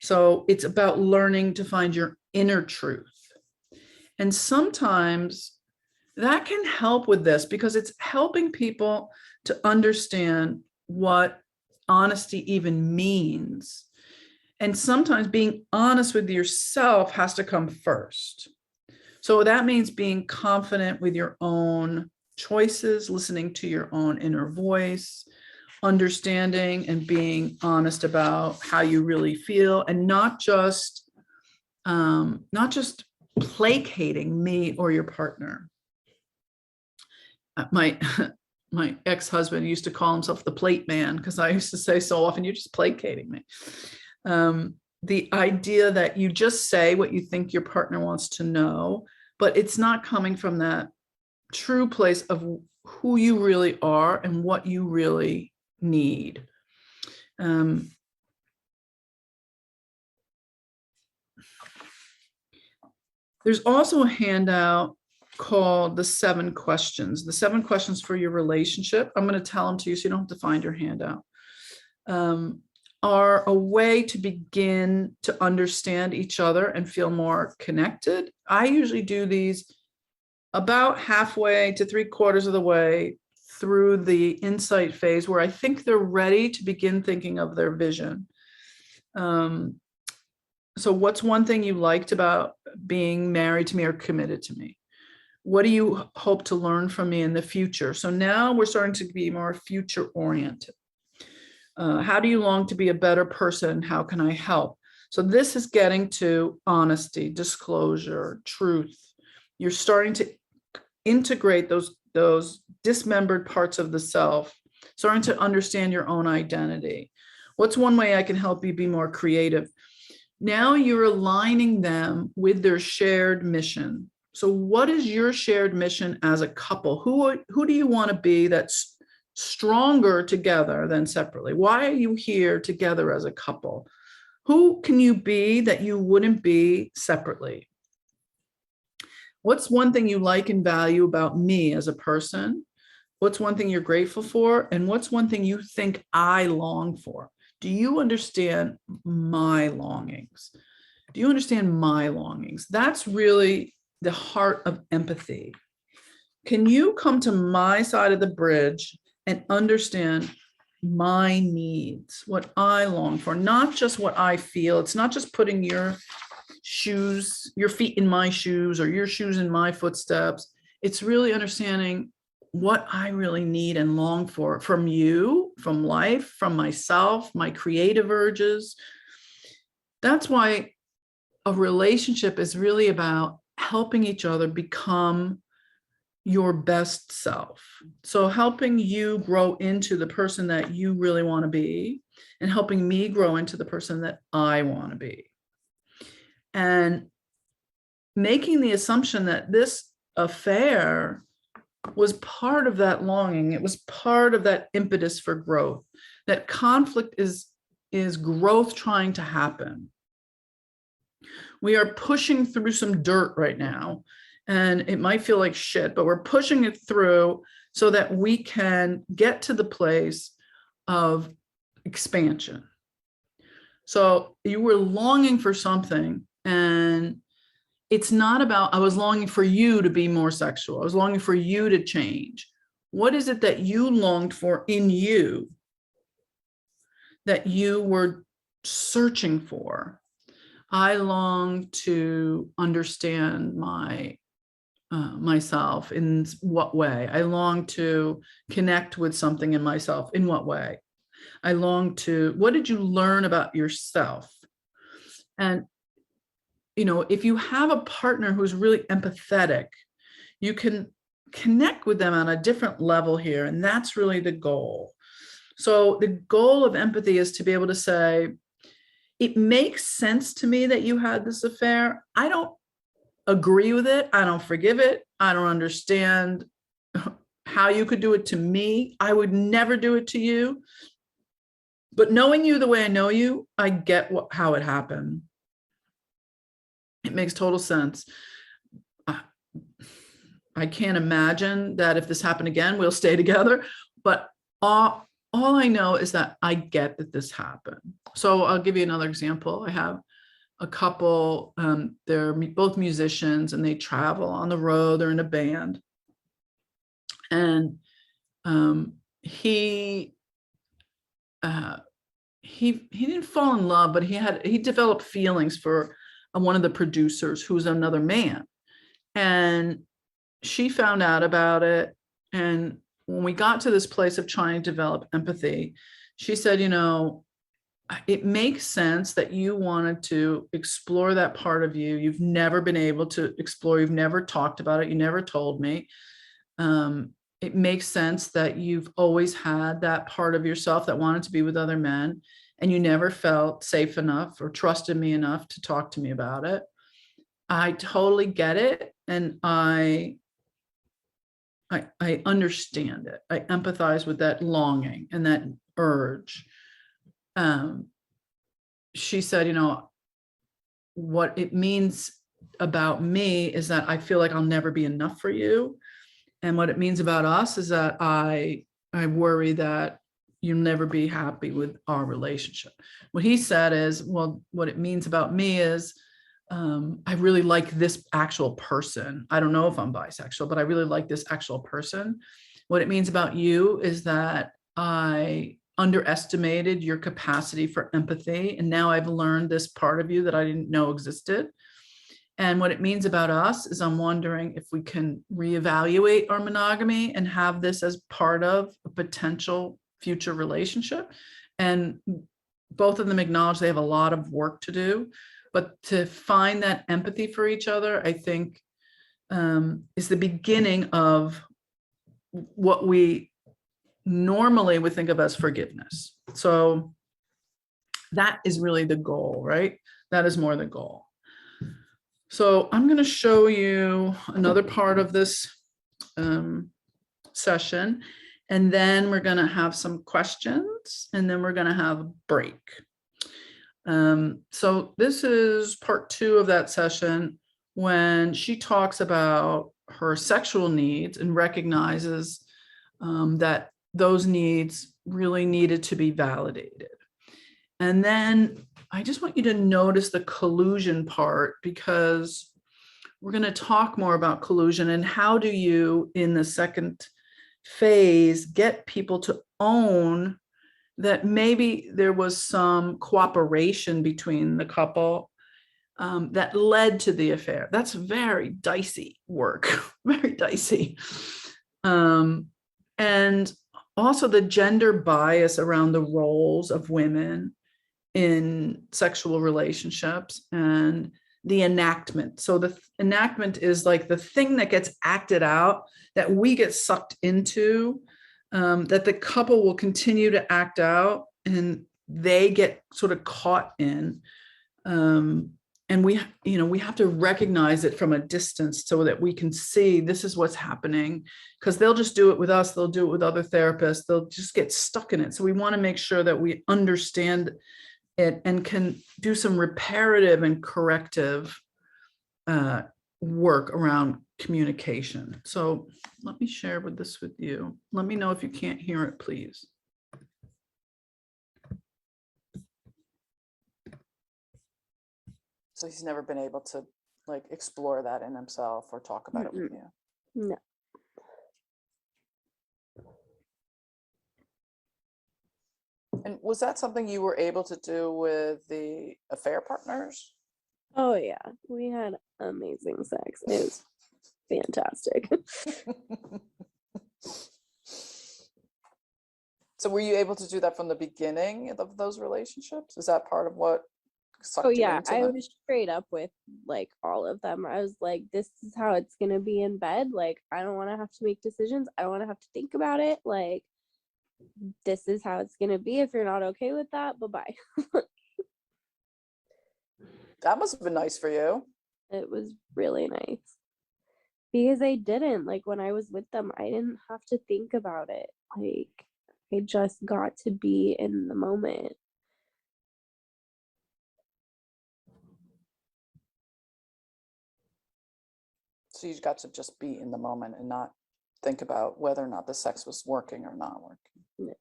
So it's about learning to find your inner truth. And sometimes that can help with this, because it's helping people to understand what honesty even means. And sometimes being honest with yourself has to come first. So that means being confident with your own choices, listening to your own inner voice, understanding and being honest about how you really feel, and not just placating me or your partner. My my ex-husband used to call himself the plate man, because I used to say so often, "You're just placating me." The idea that you just say what you think your partner wants to know, but it's not coming from that true place of who you really are and what you really need. There's also a handout called the 7 questions, the 7 questions for your relationship. I'm going to tell them to you so you don't have to find your handout. Are a way to begin to understand each other and feel more connected. I usually do these about halfway to 3/4 of the way through the insight phase, where I think they're ready to begin thinking of their vision. So what's one thing you liked about being married to me or committed to me? What do you hope to learn from me in the future? So now we're starting to be more future oriented. How do you long to be a better person? How can I help? So this is getting to honesty, disclosure, truth. You're starting to integrate those dismembered parts of the self, starting to understand your own identity. What's one way I can help you be more creative? Now you're aligning them with their shared mission. So what is your shared mission as a couple? Who do you want to be that's stronger together than separately? Why are you here together as a couple? Who can you be that you wouldn't be separately? What's one thing you like and value about me as a person? What's one thing you're grateful for? And what's one thing you think I long for? Do you understand my longings? Do you understand my longings? That's really the heart of empathy. Can you come to my side of the bridge and understand my needs, what I long for, not just what I feel? It's not just putting your feet in my shoes or your shoes in my footsteps. It's really understanding what I really need and long for from you, from life, from myself, my creative urges. That's why a relationship is really about helping each other become your best self. So helping you grow into the person that you really want to be, and helping me grow into the person that I want to be. And making the assumption that this affair was part of that longing. It was part of that impetus for growth. That conflict is growth trying to happen. We are pushing through some dirt right now, and it might feel like shit, but we're pushing it through so that we can get to the place of expansion. So you were longing for something, and it's not about, I was longing for you to be more sexual. I was longing for you to change. What is it that you longed for in you that you were searching for? I long to understand myself. In what way? I long to connect with something in myself. In what way? I long to, what did you learn about yourself? And if you have a partner who's really empathetic, you can connect with them on a different level here. And that's really the goal. So the goal of empathy is to be able to say, it makes sense to me that you had this affair. I don't agree with it. I don't forgive it. I don't understand how you could do it to me. I would never do it to you. But knowing you the way I know you, I get how it happened. It makes total sense. I can't imagine that if this happened again, we'll stay together. But all I know is that I get that this happened. So I'll give you another example. I have a couple, they're both musicians and they travel on the road. They're in a band. And he he didn't fall in love, but he developed feelings for one of the producers who was another man. And she found out about it. And when we got to this place of trying to develop empathy, she said, it makes sense that you wanted to explore that part of you. You've never been able to explore. You've never talked about it. You never told me. It makes sense that you've always had that part of yourself that wanted to be with other men, and you never felt safe enough or trusted me enough to talk to me about it. I totally get it. And I understand it. I empathize with that longing and that urge. She said, what it means about me is that I feel like I'll never be enough for you. And what it means about us is that I worry that you'll never be happy with our relationship. What he said is, well, what it means about me is, I really like this actual person. I don't know if I'm bisexual, but I really like this actual person. What it means about you is that I underestimated your capacity for empathy. And now I've learned this part of you that I didn't know existed. And what it means about us is I'm wondering if we can reevaluate our monogamy and have this as part of a potential future relationship. And both of them acknowledge they have a lot of work to do, but to find that empathy for each other, I think, is the beginning of what we normally would think of as forgiveness. So that is really the goal, right? That is more the goal. So I'm going to show you another part of this session, and then we're going to have some questions, and then we're going to have a break. So this is part 2 of that session, when she talks about her sexual needs and recognizes that those needs really needed to be validated. And then I just want you to notice the collusion part, because we're going to talk more about collusion and how do you, in the second phase, get people to own that maybe there was some cooperation between the couple that led to the affair. That's very dicey work, very dicey. And also the gender bias around the roles of women in sexual relationships and the enactment. So the enactment is like the thing that gets acted out, that we get sucked into, that the couple will continue to act out and they get sort of caught in. And we have to recognize it from a distance so that we can see this is what's happening, because they'll just do it with us. They'll do it with other therapists. They'll just get stuck in it. So we want to make sure that we understand it and can do some reparative and corrective work around communication. So let me share this with you. Let me know if you can't hear it, please. So he's never been able to like explore that in himself or talk about it with you. No. And was that something you were able to do with the affair partners? Oh yeah, we had amazing sex. It was fantastic. So were you able to do that from the beginning of those relationships? Is that part of what sucked Oh you yeah, into I them? was straight up with like all of them. I was like, this is how it's gonna be in bed. Like, I don't want to have to make decisions. I don't want to have to think about it. Like, this is how it's gonna be. If you're not okay with that, bye-bye. That must have been nice for you. It was really nice. Because I didn't, like, when I was with them, I didn't have to think about it. Like, I just got to be in the moment. So you got to just be in the moment and not think about whether or not the sex was working or not working. Yeah.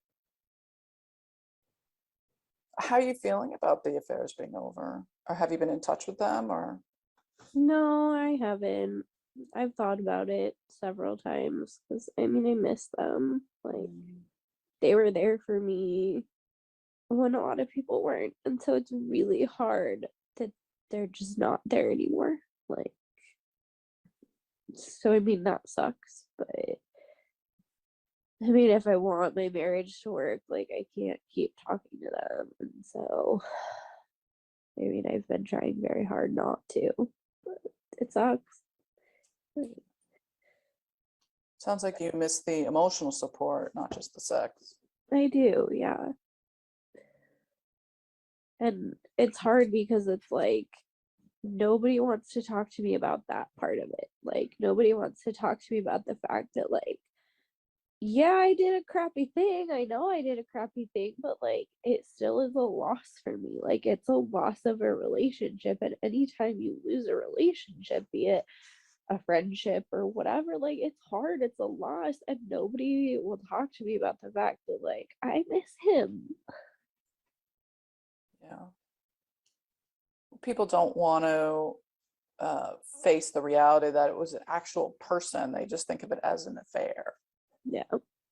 How are you feeling about the affairs being over? Or have you been in touch with them or? No, I haven't. I've thought about it several times because I mean, I miss them. Like, they were there for me. when a lot of people weren't. And so it's really hard that they're just not there anymore. Like, so I mean, that sucks, but I mean, if I want my marriage to work, like, I can't keep talking to them. And so, I mean, I've been trying very hard not to, but it sucks. Sounds like you miss the emotional support, not just the sex. I do, yeah. And it's hard because it's like nobody wants to talk to me about that part of it. Like, nobody wants to talk to me about the fact that, like, yeah, I did a crappy thing. I know I did a crappy thing, but like it still is a loss for me. Like, it's a loss of a relationship. And anytime you lose a relationship, be it a friendship or whatever, like it's hard, it's a loss, and nobody will talk to me about the fact that like I miss him. Yeah. People don't want to face the reality that it was an actual person. They just think of it as an affair. Yeah.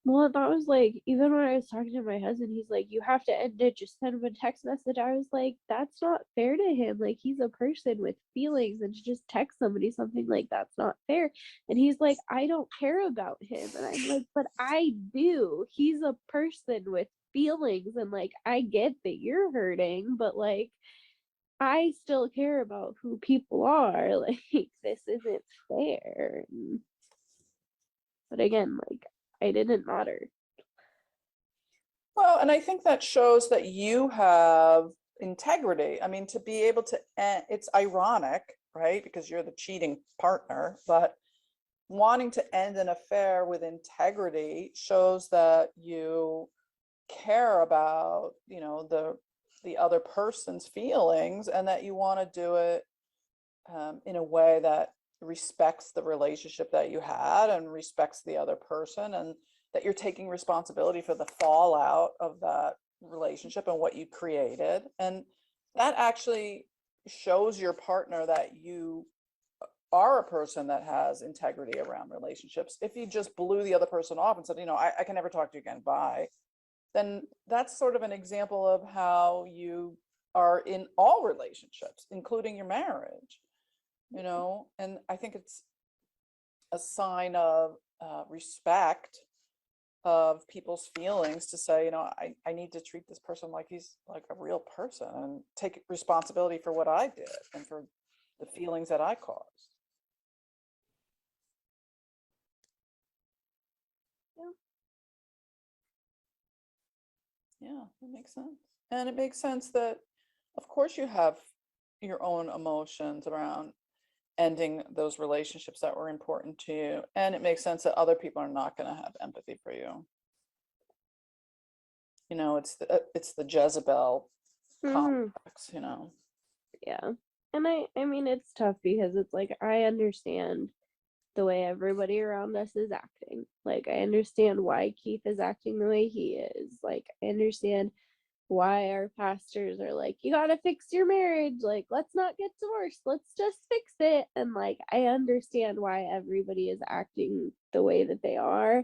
Well, that was like, even when I was talking to my husband, he's like, you have to end it, just send him a text message. I was like, that's not fair to him. Like, he's a person with feelings, and to just text somebody something like that's not fair. And he's like, I don't care about him. And I'm like, but I do. He's a person with feelings, and like, I get that you're hurting, but like, I still care about who people are. Like, this isn't fair. But again, like, I didn't matter. Well, and I think that shows that you have integrity. I mean, to be able to end, it's ironic, right? Because you're the cheating partner, but wanting to end an affair with integrity shows that you care about, you know, the other person's feelings, and that you want to do it in a way that respects the relationship that you had and respects the other person, and that you're taking responsibility for the fallout of that relationship and what you created. And that actually shows your partner that you are a person that has integrity around relationships. If you just blew the other person off and said, you know, I can never talk to you again, bye, then that's sort of an example of how you are in all relationships, including your marriage, you know. And I think it's a sign of respect of people's feelings to say, you know, I need to treat this person like he's like a real person and take responsibility for what I did and for the feelings that I caused. Yeah, that makes sense. And it makes sense that, of course, you have your own emotions around ending those relationships that were important to you. And it makes sense that other people are not going to have empathy for you. You know, it's the Jezebel Mhm. complex, you know. Yeah. And I mean, it's tough because it's like, I understand the way everybody around us is acting. Like, I understand why Keith is acting the way he is. Like, I understand why our pastors are like, you gotta fix your marriage. Like, let's not get divorced. Let's just fix it. And like, I understand why everybody is acting the way that they are.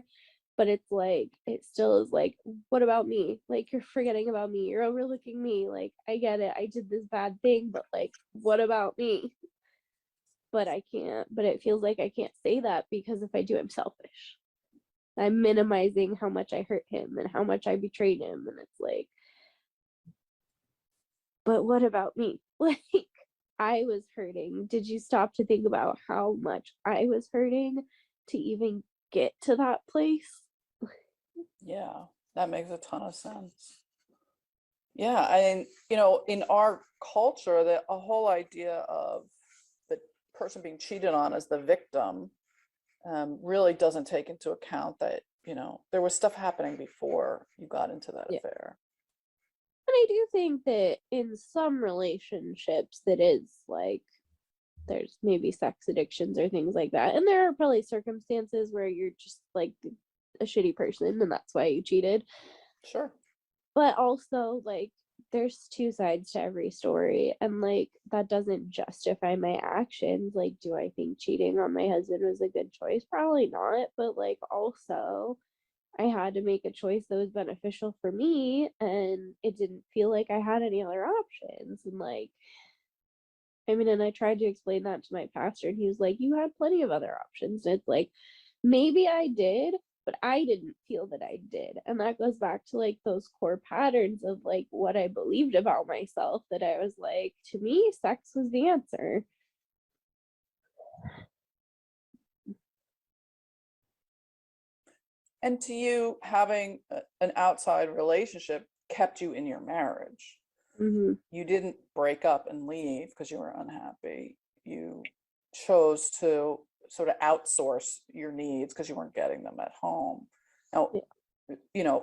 But it's like, it still is like, what about me? Like, you're forgetting about me. You're overlooking me. Like, I get it. I did this bad thing, but like, what about me? But I can't, but it feels like I can't say that, because if I do, I'm selfish. I'm minimizing how much I hurt him and how much I betrayed him. And it's like, but what about me? Like, I was hurting. Did you stop to think about how much I was hurting to even get to that place? Yeah, that makes a ton of sense. Yeah, and you know, in our culture, the a whole idea of the person being cheated on as the victim really doesn't take into account that, you know, there was stuff happening before you got into that Yeah. affair. And I do think that in some relationships that is like, there's maybe sex addictions or things like that. And there are probably circumstances where you're just like a shitty person and that's why you cheated. Sure. But also, like, there's two sides to every story, and like, that doesn't justify my actions. Like, do I think cheating on my husband was a good choice? Probably not. But like, also, I had to make a choice that was beneficial for me, and it didn't feel like I had any other options. And like, I mean, and I tried to explain that to my pastor, and he was like, "You had plenty of other options." And it's like, maybe I did, but I didn't feel that I did. And that goes back to like those core patterns of like what I believed about myself, that I was like, to me, sex was the answer. And to you, having an outside relationship kept you in your marriage. Mm-hmm. You didn't break up and leave because you were unhappy. You chose to sort of outsource your needs because you weren't getting them at home. Now,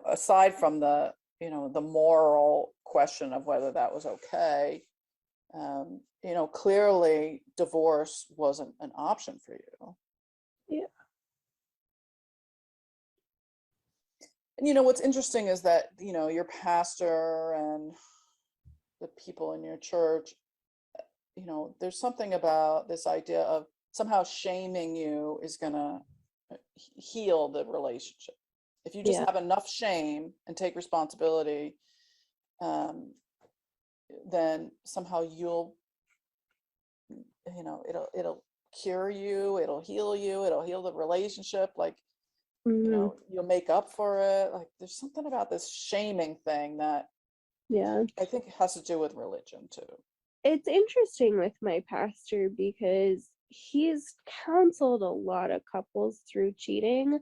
aside from the, the moral question of whether that was okay, clearly divorce wasn't an option for you. Yeah. And what's interesting is that, your pastor and the people in your church, there's something about this idea of somehow shaming you is going to heal the relationship. If you just Yeah. have enough shame and take responsibility, then somehow it'll cure you, it'll heal you, it'll heal the relationship. Like, Mm-hmm. you'll make up for it. Like, there's something about this shaming thing that Yeah. I think it has to do with religion too. It's interesting with my pastor because he's counseled a lot of couples through cheating,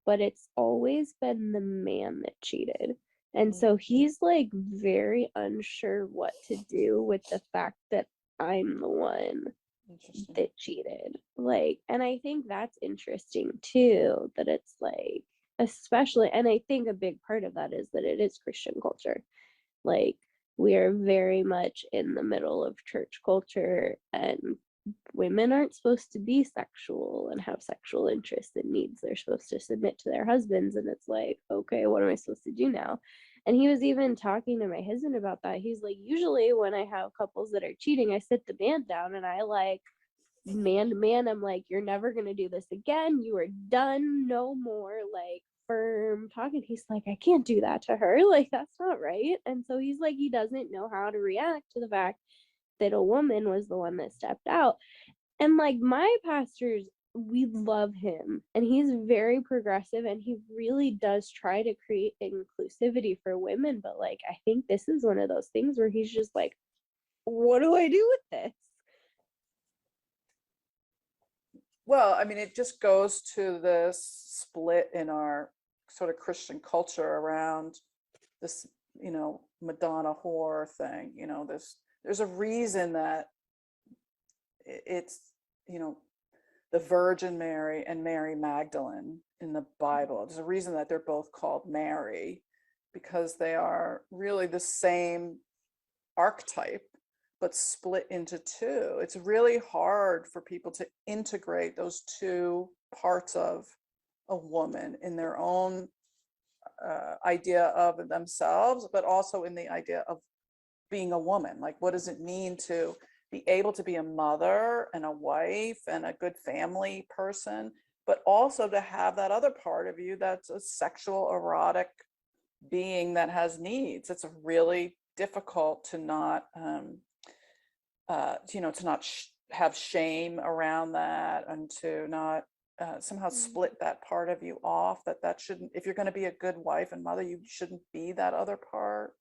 but it's always been the man that cheated. And so he's like very unsure what to do with the fact that I'm the one Interesting. that cheated. Like, and I think that's interesting too, that it's like, especially, and I think a big part of that is that it is Christian culture. Like, we are very much in the middle of church culture, and women aren't supposed to be sexual and have sexual interests and needs. They're supposed to submit to their husbands. And it's like, okay, what am I supposed to do now? And he was even talking to my husband about that. He's like, usually when I have couples that are cheating, I sit the man down and I like, man to man, I'm like, you're never gonna do this again. You are done. No more like firm talking. He's like, I can't do that to her. Like, that's not right. And so he's like, he doesn't know how to react to the fact that a woman was the one that stepped out. And like, my pastors, we love him, and he's very progressive, and he really does try to create inclusivity for women. But like, I think this is one of those things where he's just like, what do I do with this? Well, I mean, it just goes to this split in our sort of Christian culture around this, Madonna whore thing. There's a reason that it's, the Virgin Mary and Mary Magdalene in the Bible. There's a reason that they're both called Mary, because they are really the same archetype, but split into two. It's really hard for people to integrate those two parts of a woman in their own idea of themselves, but also in the idea of being a woman. Like, what does it mean to be able to be a mother and a wife and a good family person, but also to have that other part of you that's a sexual, erotic being that has needs? It's really difficult to not have shame around that, and to not somehow split that part of you off. That shouldn't, if you're going to be a good wife and mother, you shouldn't be that other part.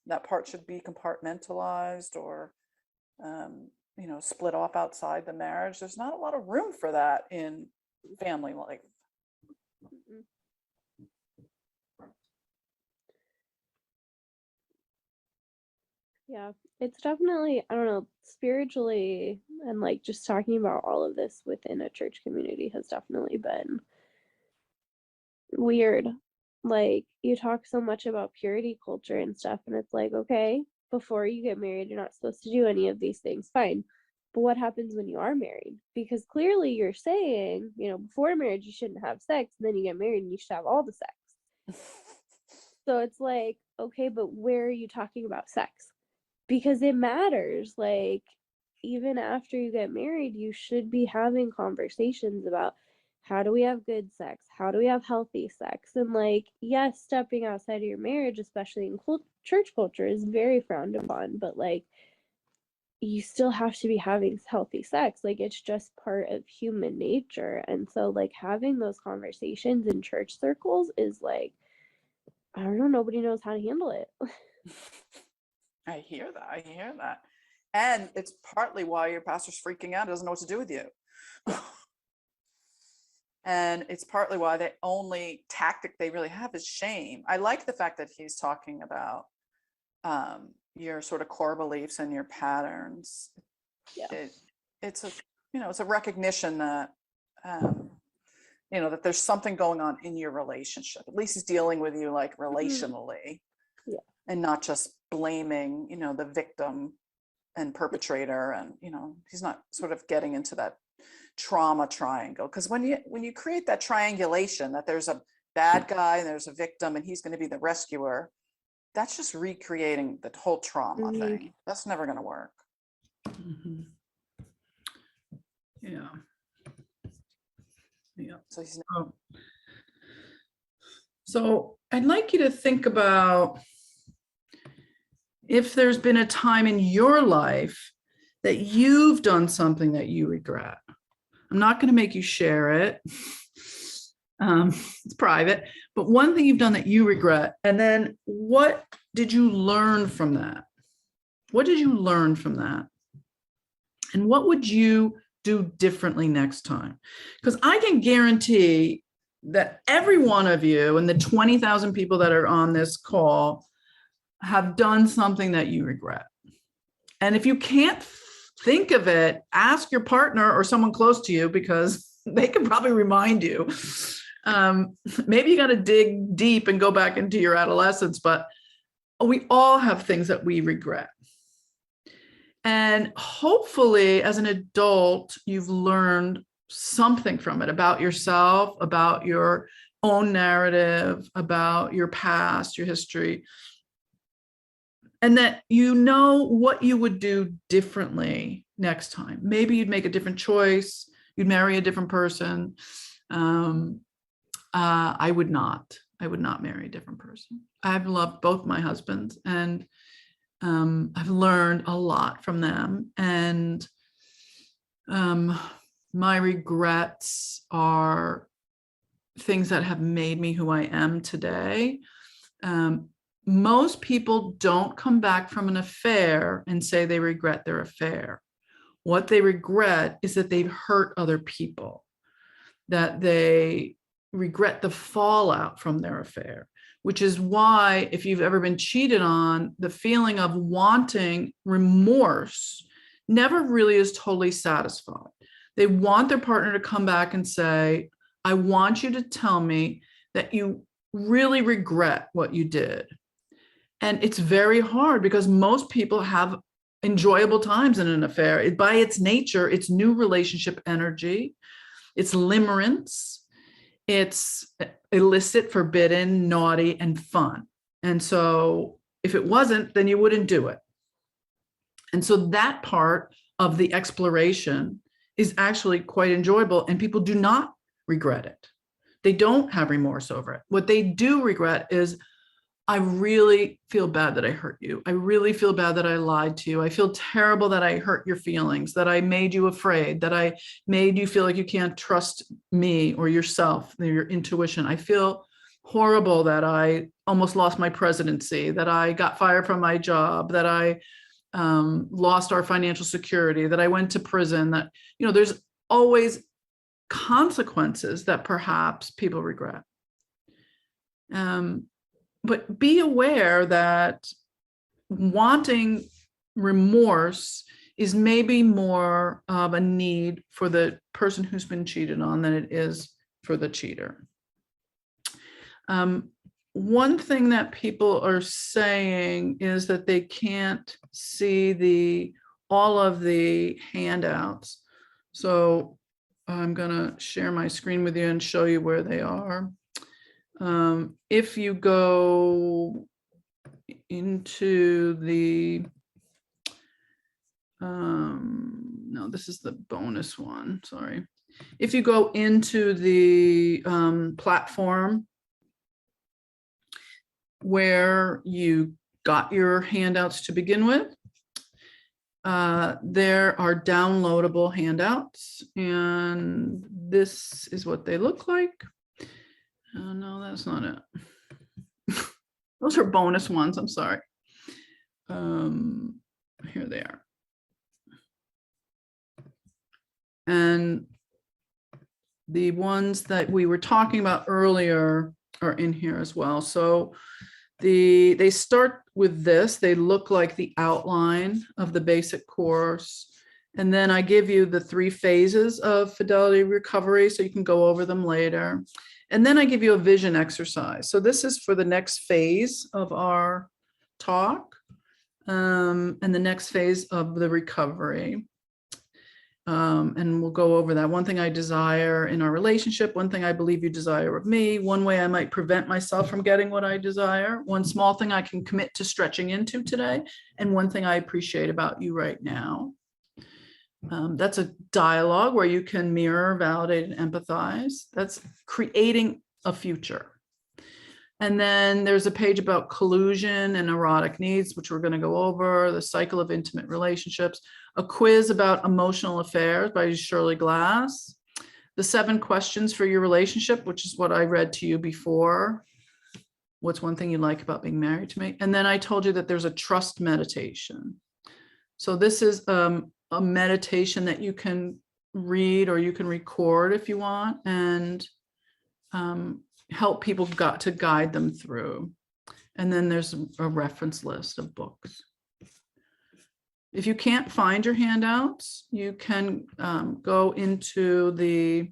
That part should be compartmentalized, or split off outside the marriage. There's not a lot of room for that in family life. Yeah, it's definitely, I don't know, spiritually, and like just talking about all of this within a church community has definitely been weird. Like, you talk so much about purity culture and stuff, and it's like, okay, before you get married, you're not supposed to do any of these things. Fine. But what happens when you are married? Because clearly you're saying, before marriage, you shouldn't have sex, and then you get married and you should have all the sex. So it's like, okay, but where are you talking about sex? Because it matters. Like, even after you get married, you should be having conversations about how do we have good sex? How do we have healthy sex? And like, yes, stepping outside of your marriage, especially in church culture, is very frowned upon, but like, you still have to be having healthy sex. Like, it's just part of human nature. And so like having those conversations in church circles is like, I don't know, nobody knows how to handle it. I hear that. I hear that. And it's partly why your pastor's freaking out, doesn't know what to do with you. And it's partly why the only tactic they really have is shame. I like the fact that he's talking about your sort of core beliefs and your patterns. Yeah. It's a, it's a recognition that, that there's something going on in your relationship. At least he's dealing with you like relationally. Yeah. And not just blaming, the victim and perpetrator. And, he's not sort of getting into that trauma triangle. Because when you create that triangulation, that there's a bad guy and there's a victim and he's going to be the rescuer, that's just recreating the whole trauma thing. That's never going to work. Mhm. Yeah. Yeah. So he's So I'd like you to think about if there's been a time in your life that you've done something that you regret. I'm not going to make you share it. It's private, but one thing you've done that you regret, and then what did you learn from that? What did you learn from that? And what would you do differently next time? Because I can guarantee that every one of you and the 20,000 people that are on this call have done something that you regret. And if you can't think of it, ask your partner or someone close to you, because they can probably remind you. Maybe you got to dig deep and go back into your adolescence, but we all have things that we regret. And hopefully, as an adult, you've learned something from it about yourself, about your own narrative, about your past, your history, and that you know what you would do differently next time. Maybe you'd make a different choice. You'd marry a different person. I would not. I would not marry a different person. I've loved both my husbands, and I've learned a lot from them. And my regrets are things that have made me who I am today. Most people don't come back from an affair and say they regret their affair. What they regret is that they've hurt other people, that they regret the fallout from their affair, which is why, if you've ever been cheated on, the feeling of wanting remorse never really is totally satisfied. They want their partner to come back and say, I want you to tell me that you really regret what you did. And it's very hard because most people have enjoyable times in an affair. By its nature, it's new relationship energy, it's limerence, it's illicit, forbidden, naughty, and fun. And so if it wasn't, then you wouldn't do it. And so that part of the exploration is actually quite enjoyable, and people do not regret it. They don't have remorse over it. What they do regret is, I really feel bad that I hurt you. I really feel bad that I lied to you. I feel terrible that I hurt your feelings, that I made you afraid, that I made you feel like you can't trust me or yourself, your intuition. I feel horrible that I almost lost my presidency, that I got fired from my job, that I lost our financial security, that I went to prison, that, there's always consequences that perhaps people regret. But be aware that wanting remorse is maybe more of a need for the person who's been cheated on than it is for the cheater. One thing that people are saying is that they can't see all of the handouts. So I'm going to share my screen with you and show you where they are. If you go into the, no, this is the bonus one, sorry. if you go into the platform where you got your handouts to begin with, there are downloadable handouts, and this is what they look like. No, that's not it. Those are bonus ones, I'm sorry. Here they are. And the ones that we were talking about earlier are in here as well. So they start with this. They look like the outline of the basic course. And then I give you the 3 phases of fidelity recovery, so you can go over them later. And then I give you a vision exercise. So this is for the next phase of our talk, and the next phase of the recovery. And we'll go over that. One thing I desire in our relationship, one thing I believe you desire of me, one way I might prevent myself from getting what I desire, one small thing I can commit to stretching into today, and one thing I appreciate about you right now. That's a dialogue where you can mirror, validate, and empathize. That's creating a future. And then there's a page about collusion and erotic needs, which we're going to go over, the cycle of intimate relationships, a quiz about emotional affairs by Shirley Glass, the 7 questions for your relationship, which is what I read to you before. What's one thing you like about being married to me? And then I told you that there's a trust meditation. So this is a meditation that you can read or you can record if you want, and help people to guide them through. And then there's a reference list of books. If you can't find your handouts, you can go into the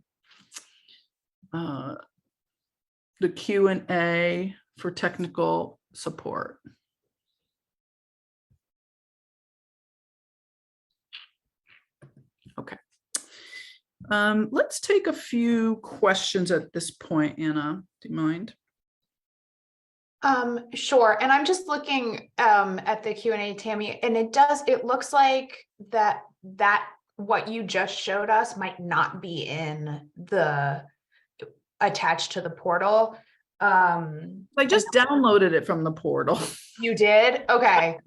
Q&A for technical support. Okay. Let's take a few questions at this point, Anna. Do you mind? Sure. And I'm just looking at the Q&A, Tammy, and it looks like that what you just showed us might not be in the attached to the portal. I just downloaded it from the portal. You did? Okay.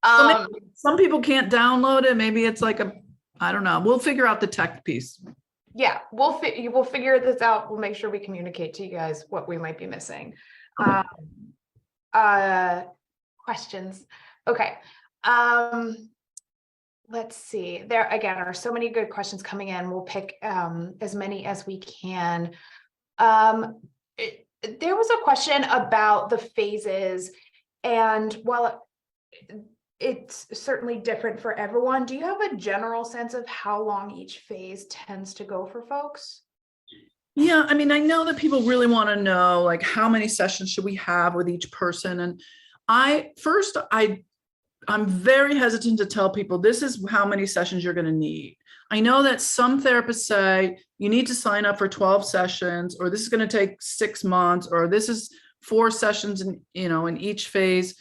Some people can't download it. Maybe it's like I don't know. We'll figure out the tech piece. Yeah, we'll figure this out. We'll make sure we communicate to you guys what we might be missing. Okay. Questions. Okay. Let's see. There again are so many good questions coming in. We'll pick as many as we can. There was a question about the phases, and while it's certainly different for everyone, do you have a general sense of how long each phase tends to go for folks? Yeah, I mean, I know that people really want to know, like, how many sessions should we have with each person? And I'm very hesitant to tell people this is how many sessions you're going to need. I know that some therapists say you need to sign up for 12 sessions, or this is going to take 6 months, or this is 4 sessions in each phase.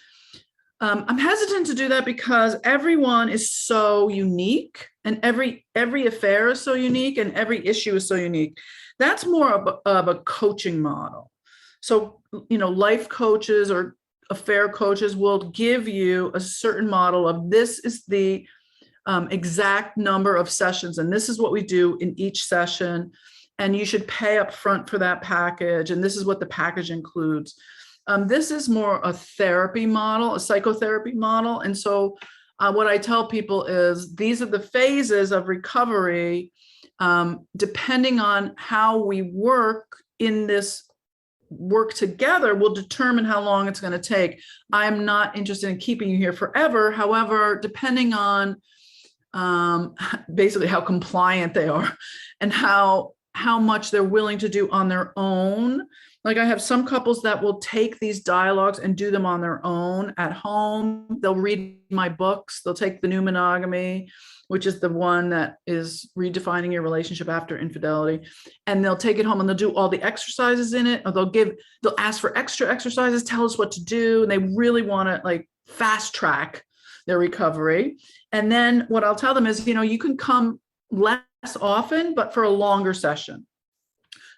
I'm hesitant to do that because everyone is so unique, and every affair is so unique, and every issue is so unique. That's more of a coaching model. So, life coaches or affair coaches will give you a certain model of this is the exact number of sessions, and this is what we do in each session, and you should pay up front for that package, and this is what the package includes. This is more a therapy model, a psychotherapy model. And so what I tell people is these are the phases of recovery, depending on how we work in this work together will determine how long it's going to take. I'm not interested in keeping you here forever. However, depending on basically how compliant they are and how much they're willing to do on their own. Like, I have some couples that will take these dialogues and do them on their own at home. They'll read my books. They'll take The New Monogamy, which is the one that is redefining your relationship after infidelity. And they'll take it home and they'll do all the exercises in it. Or they'll ask for extra exercises, tell us what to do. And they really want to like fast track their recovery. And then what I'll tell them is, you can come less often, but for a longer session.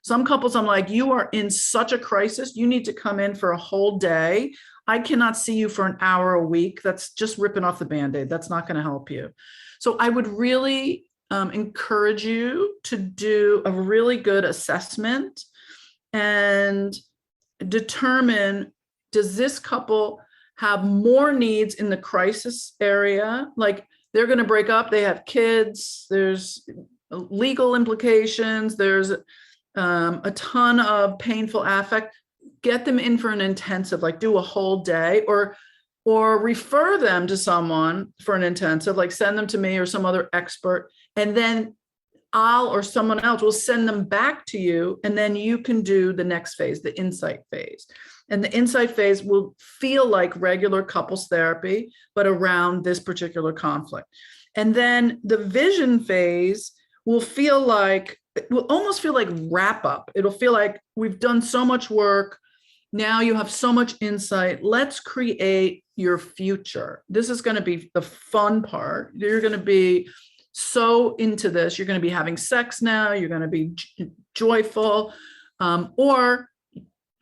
Some couples, I'm like, you are in such a crisis. You need to come in for a whole day. I cannot see you for an hour a week. That's just ripping off the Band-Aid. That's not going to help you. So I would really encourage you to do a really good assessment and determine, does this couple have more needs in the crisis area? Like, they're going to break up, they have kids, there's legal implications, there's a ton of painful affect. Get them in for an intensive, like do a whole day, or refer them to someone for an intensive, like send them to me or some other expert, and then I'll or someone else will send them back to you, and then you can do the next phase, the insight phase. And the insight phase will feel like regular couples therapy, but around this particular conflict. And then the vision phase will feel like, it will almost feel like wrap up. It'll feel like we've done so much work. Now you have so much insight. Let's create your future. This is going to be the fun part. You're going to be so into this. You're going to be having sex now. You're going to be joyful, or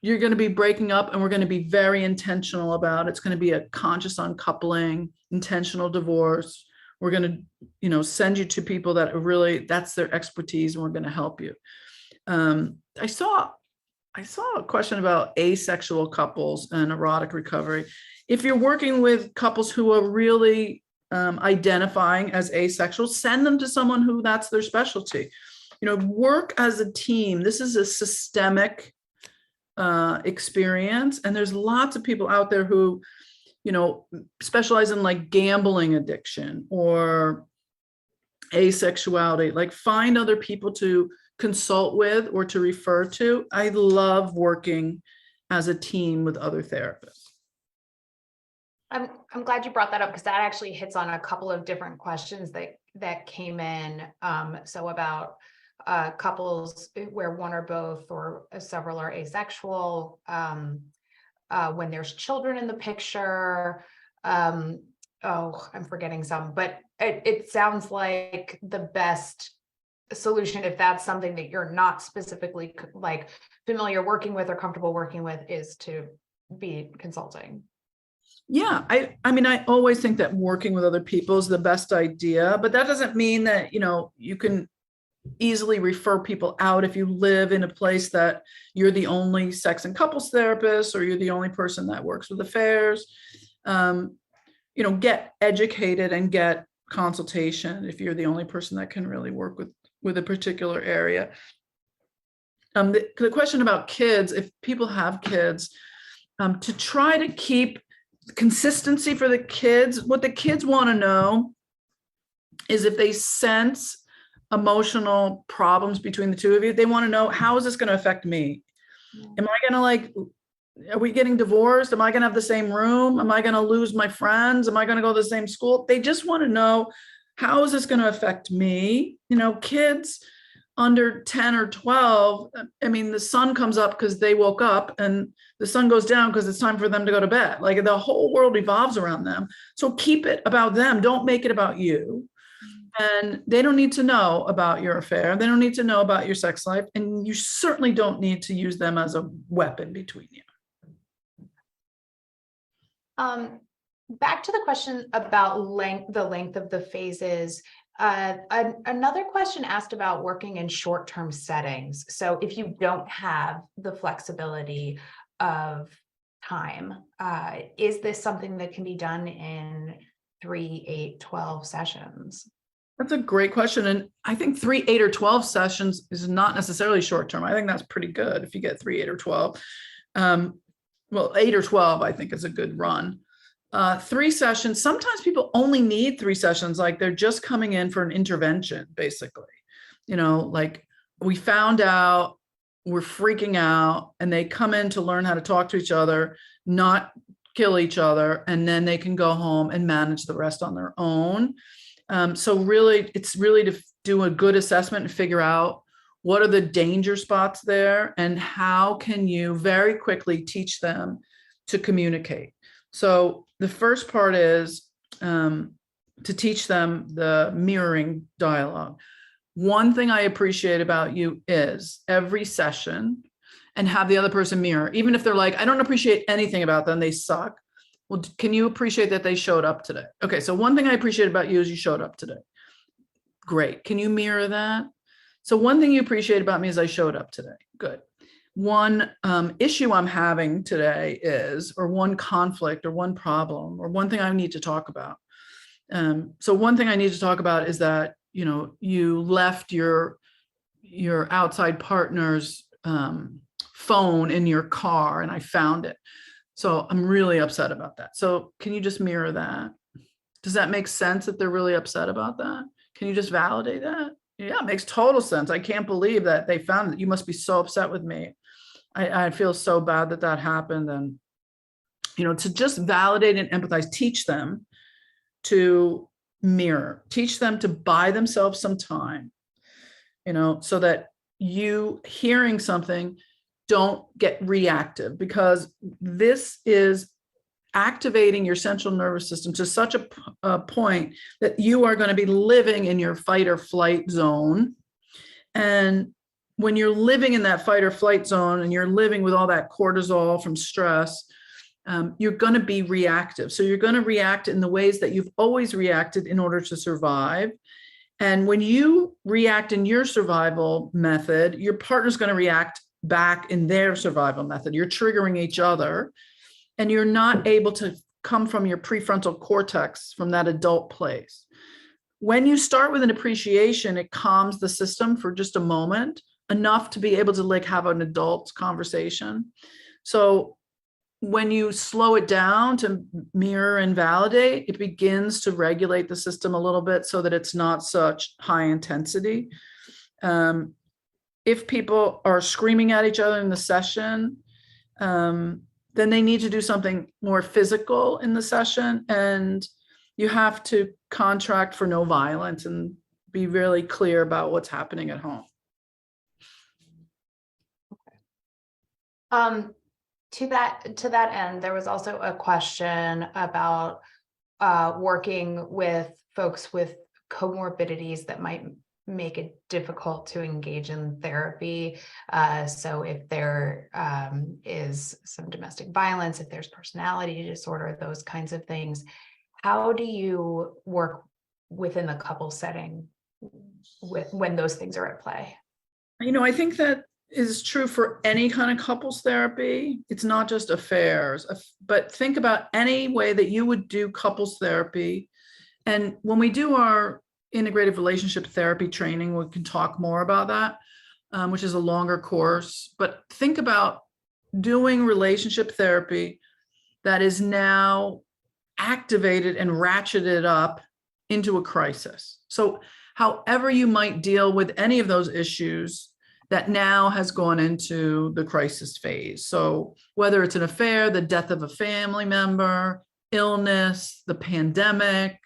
you're going to be breaking up, and we're going to be very intentional about it. It's going to be a conscious uncoupling, intentional divorce. We're going to, send you to people that are really, that's their expertise, and we're going to help you. I saw a question about asexual couples and erotic recovery. If you're working with couples who are really identifying as asexual, send them to someone who that's their specialty. Work as a team. This is a systemic experience, and there's lots of people out there who specialize in like gambling addiction or asexuality. Like, find other people to consult with or to refer to. I love working as a team with other therapists. I'm glad you brought that up, because that actually hits on a couple of different questions that came in. So about couples where one or both or several are asexual, when there's children in the picture. I'm forgetting some, but it sounds like the best solution, if that's something that you're not specifically like familiar working with or comfortable working with, is to be consulting. Yeah, I mean, I always think that working with other people is the best idea, but that doesn't mean that, you can easily refer people out if you live in a place that you're the only sex and couples therapist, or you're the only person that works with affairs. Get educated and get consultation if you're the only person that can really work with a particular area. The question about kids, if people have kids, to try to keep consistency for the kids. What the kids want to know is, if they sense emotional problems between the two of you, they want to know, how is this going to affect me? Am I going to are we getting divorced? Am I going to have the same room? Am I going to lose my friends? Am I going to go to the same school? They just want to know, how is this going to affect me? Kids under 10 or 12, I mean, the sun comes up because they woke up, and the sun goes down because it's time for them to go to bed. Like, the whole world revolves around them. So keep it about them. Don't make it about you. And they don't need to know about your affair. They don't need to know about your sex life. And you certainly don't need to use them as a weapon between you. Back to the question about the length of the phases. Another question asked about working in short-term settings. So if you don't have the flexibility of time, is this something that can be done in 3, 8, 12 sessions? That's a great question. And I think 3, 8, or 12 sessions is not necessarily short-term. I think that's pretty good if you get 3, 8, or 12. Well, 8 or 12, I think, is a good run. 3 sessions, sometimes people only need 3 sessions, like they're just coming in for an intervention, basically. Like, we found out we're freaking out, and they come in to learn how to talk to each other, not kill each other, and then they can go home and manage the rest on their own. So really, it's really to do a good assessment and figure out what are the danger spots there, and how can you very quickly teach them to communicate. So the first part is to teach them the mirroring dialogue. one thing I appreciate about you is every session, and have the other person mirror, even if they're like, I don't appreciate anything about them, they suck. Well, can you appreciate that they showed up today? Okay, so one thing I appreciate about you is you showed up today. Great. Can you mirror that? So one thing you appreciate about me is I showed up today. Good. One issue I'm having today is, or one conflict or one problem or one thing I need to talk about. So one thing I need to talk about is that, you know, you left your outside partner's phone in your car and I found it. So I'm really upset about that. So can you just mirror that? Does that make sense that they're really upset about that? Can you just validate that? Yeah, it makes total sense. I can't believe that they found it. You must be so upset with me. I feel so bad that that happened. And, you know, to just validate and empathize, teach them to mirror, teach them to buy themselves some time, you know, so that you hearing something, don't get reactive, because this is activating your central nervous system to such a point that you are going to be living in your fight or flight zone. And when you're living in that fight or flight zone and you're living with all that cortisol from stress, you're going to be reactive. So you're going to react in the ways that you've always reacted in order to survive. And when you react in your survival method, your partner's going to react back in their survival method. You're triggering each other, and you're not able to come from your prefrontal cortex, from that adult place. When you start with an appreciation, it calms the system for just a moment, enough to be able to like have an adult conversation. So when you slow it down to mirror and validate, it begins to regulate the system a little bit so that it's not such high intensity. If people are screaming at each other in the session, then they need to do something more physical in the session, and you have to contract for no violence and be really clear about what's happening at home. To that end, there was also a question about working with folks with comorbidities that might make it difficult to engage in therapy. So if there is some domestic violence, if there's personality disorder, those kinds of things, how do you work within the couple setting when those things are at play? You know, I think that is true for any kind of couples therapy. It's not just affairs, but think about any way that you would do couples therapy. And when we do our integrative relationship therapy training, we can talk more about that, which is a longer course. But think about doing relationship therapy that is now activated and ratcheted up into a crisis. So however you might deal with any of those issues that now has gone into the crisis phase. So whether it's an affair, the death of a family member, illness, the pandemic,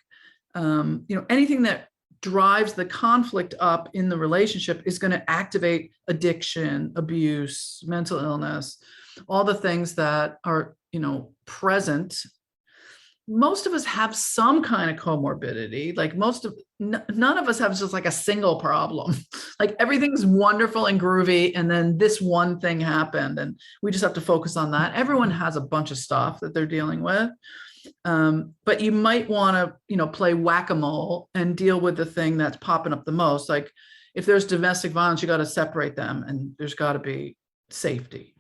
you know, anything that drives the conflict up in the relationship is going to activate addiction, abuse, mental illness, all the things that are, you know, present. Most of us have some kind of comorbidity. Like none of us have just like a single problem. Like everything's wonderful and groovy, and then this one thing happened and we just have to focus on that. Everyone has a bunch of stuff that they're dealing with. But you might want to, you know, play whack-a-mole and deal with the thing that's popping up the most. Like if there's domestic violence, you got to separate them, and there's got to be safety.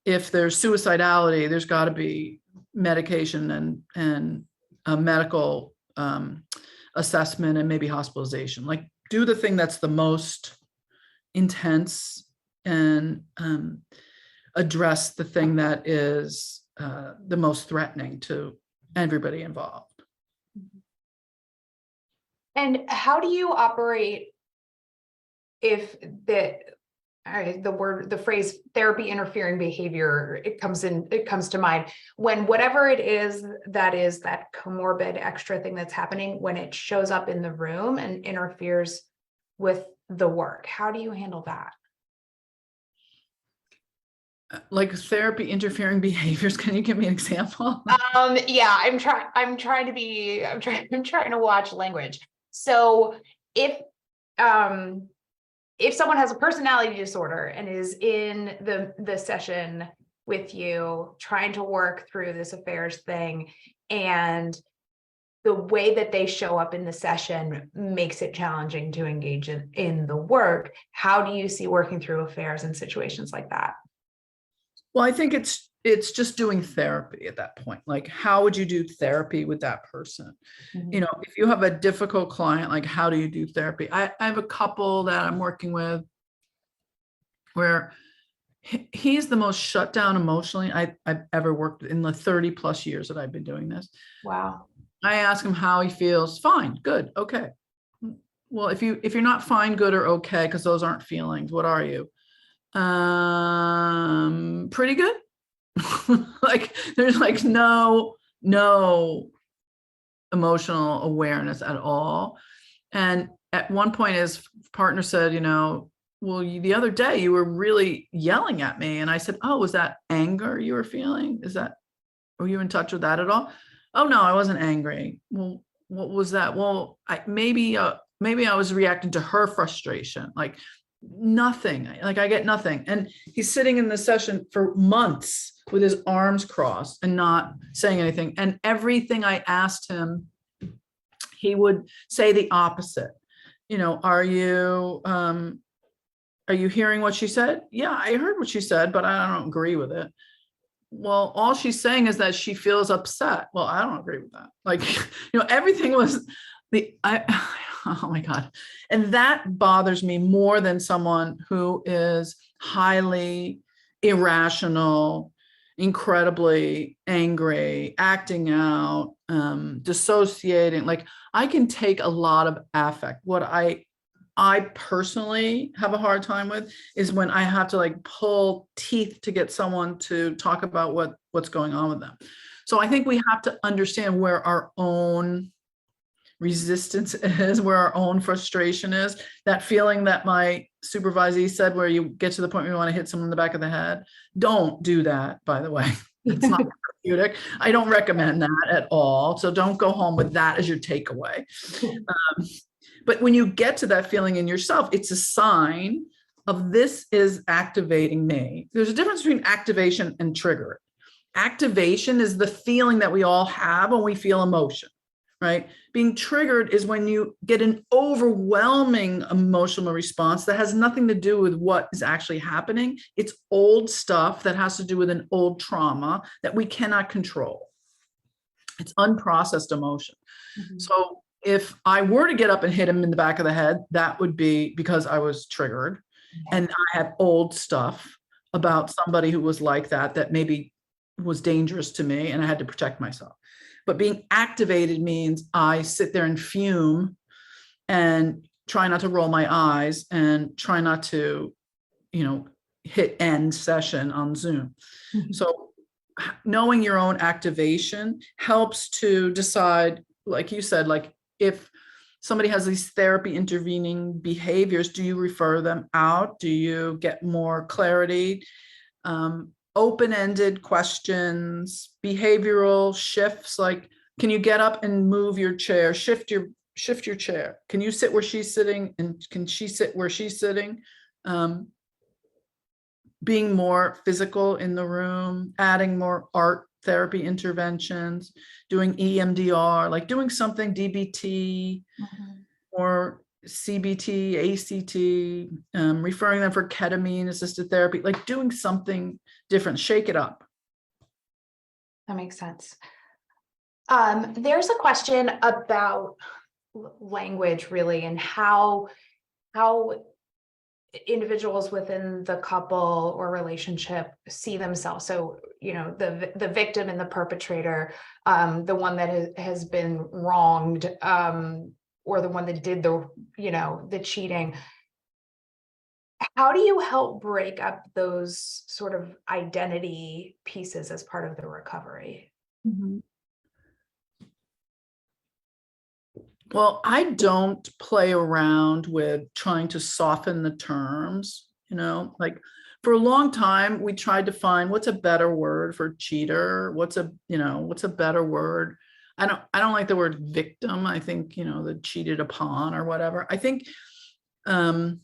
If there's suicidality, there's got to be medication and a medical assessment and maybe hospitalization. Like do the thing that's the most intense and address the thing that is the most threatening to everybody involved. And how do you operate if the phrase therapy interfering behavior, it comes to mind when whatever it is that comorbid extra thing that's happening, when it shows up in the room and interferes with the work? How do you handle that? Like therapy interfering behaviors. Can you give me an example? Yeah, I'm trying to watch language. So if if someone has a personality disorder and is in the session with you, trying to work through this affairs thing, and the way that they show up in the session makes it challenging to engage in the work, how do you see working through affairs in situations like that? Well, I think it's just doing therapy at that point. Like, how would you do therapy with that person? You know, if you have a difficult client, like, how do you do therapy? I have a couple that I'm working with where he's the most shut down emotionally I've ever worked in the 30 plus years that I've been doing this. Wow. I ask him how he feels. Fine, good, okay. Well, if you're not fine, good, or okay, because those aren't feelings, what are you? Pretty good. Like, there's like no emotional awareness at all. And at one point, his partner said, you know, well, the other day you were really yelling at me. And I said, oh, was that anger you were feeling? Were you in touch with that at all? Oh, no, I wasn't angry. Well, what was that? Well, maybe I was reacting to her frustration. Like, nothing. Like, I get nothing. And he's sitting in the session for months with his arms crossed and not saying anything. And everything I asked him, he would say the opposite. You know, are you hearing what she said? Yeah, I heard what she said, but I don't agree with it. Well, all she's saying is that she feels upset. Well, I don't agree with that. Like, you know, everything was oh my God. And that bothers me more than someone who is highly irrational, incredibly angry, acting out, dissociating. Like, I can take a lot of affect. What I personally have a hard time with is when I have to like pull teeth to get someone to talk about what's going on with them. So I think we have to understand where our own resistance is, where our own frustration is. That feeling that my supervisee said, where you get to the point where you want to hit someone in the back of the head. Don't do that, by the way. It's not therapeutic. I don't recommend that at all. So don't go home with that as your takeaway. But when you get to that feeling in yourself, it's a sign of this is activating me. There's a difference between activation and trigger. Activation is the feeling that we all have when we feel emotion, right? Being triggered is when you get an overwhelming emotional response that has nothing to do with what is actually happening. It's old stuff that has to do with an old trauma that we cannot control. It's unprocessed emotion. So if I were to get up and hit him in the back of the head, that would be because I was triggered. And I had old stuff about somebody who was like that maybe was dangerous to me, and I had to protect myself. But being activated means I sit there and fume and try not to roll my eyes and try not to, you know, hit end session on Zoom. So knowing your own activation helps to decide, like you said, like, if somebody has these therapy intervening behaviors, do you refer them out? Do you get more clarity? Open-ended questions, behavioral shifts, like, can you get up and move your chair, shift your chair? Can you sit where she's sitting, and can she sit where she's sitting? Being more physical in the room, adding more art therapy interventions, doing EMDR, like doing something DBT or CBT, ACT, referring them for ketamine assisted therapy, like doing something different, shake it up. That makes sense. There's a question about language, really, and how individuals within the couple or relationship see themselves. So, you know, the victim and the perpetrator, the one that has been wronged, or the one that did the cheating. How do you help break up those sort of identity pieces as part of the recovery? Well, I don't play around with trying to soften the terms, you know, like, for a long time, we tried to find what's a better word for cheater. What's a better word? I don't like the word victim. I think, you know, the cheated upon or whatever. I think I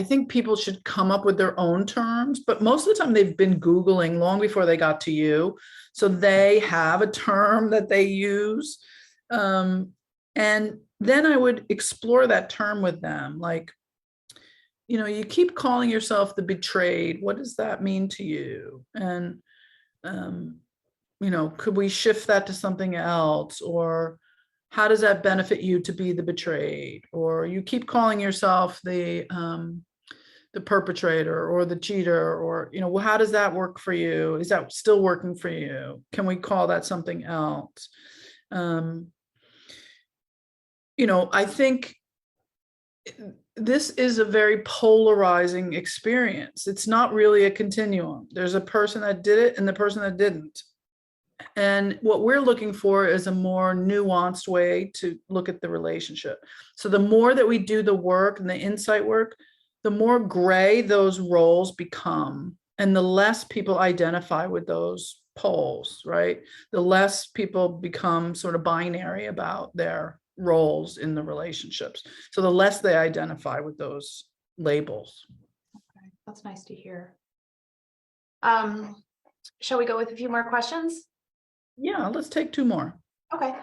think people should come up with their own terms, but most of the time they've been Googling long before they got to you. So they have a term that they use. And then I would explore that term with them. Like, you keep calling yourself the betrayed. What does that mean to you? And, could we shift that to something else? Or how does that benefit you to be the betrayed? Or you keep calling yourself the perpetrator or the cheater, or, well, how does that work for you? Is that still working for you? Can we call that something else? I think this is a very polarizing experience. It's not really a continuum. There's a person that did it and the person that didn't. And what we're looking for is a more nuanced way to look at the relationship. So the more that we do the work and the insight work, the more gray those roles become, and the less people identify with those poles, right? The less people become sort of binary about their roles in the relationships. So the less they identify with those labels. Okay, that's nice to hear. Shall we go with a few more questions? Yeah, let's take 2 more. Okay.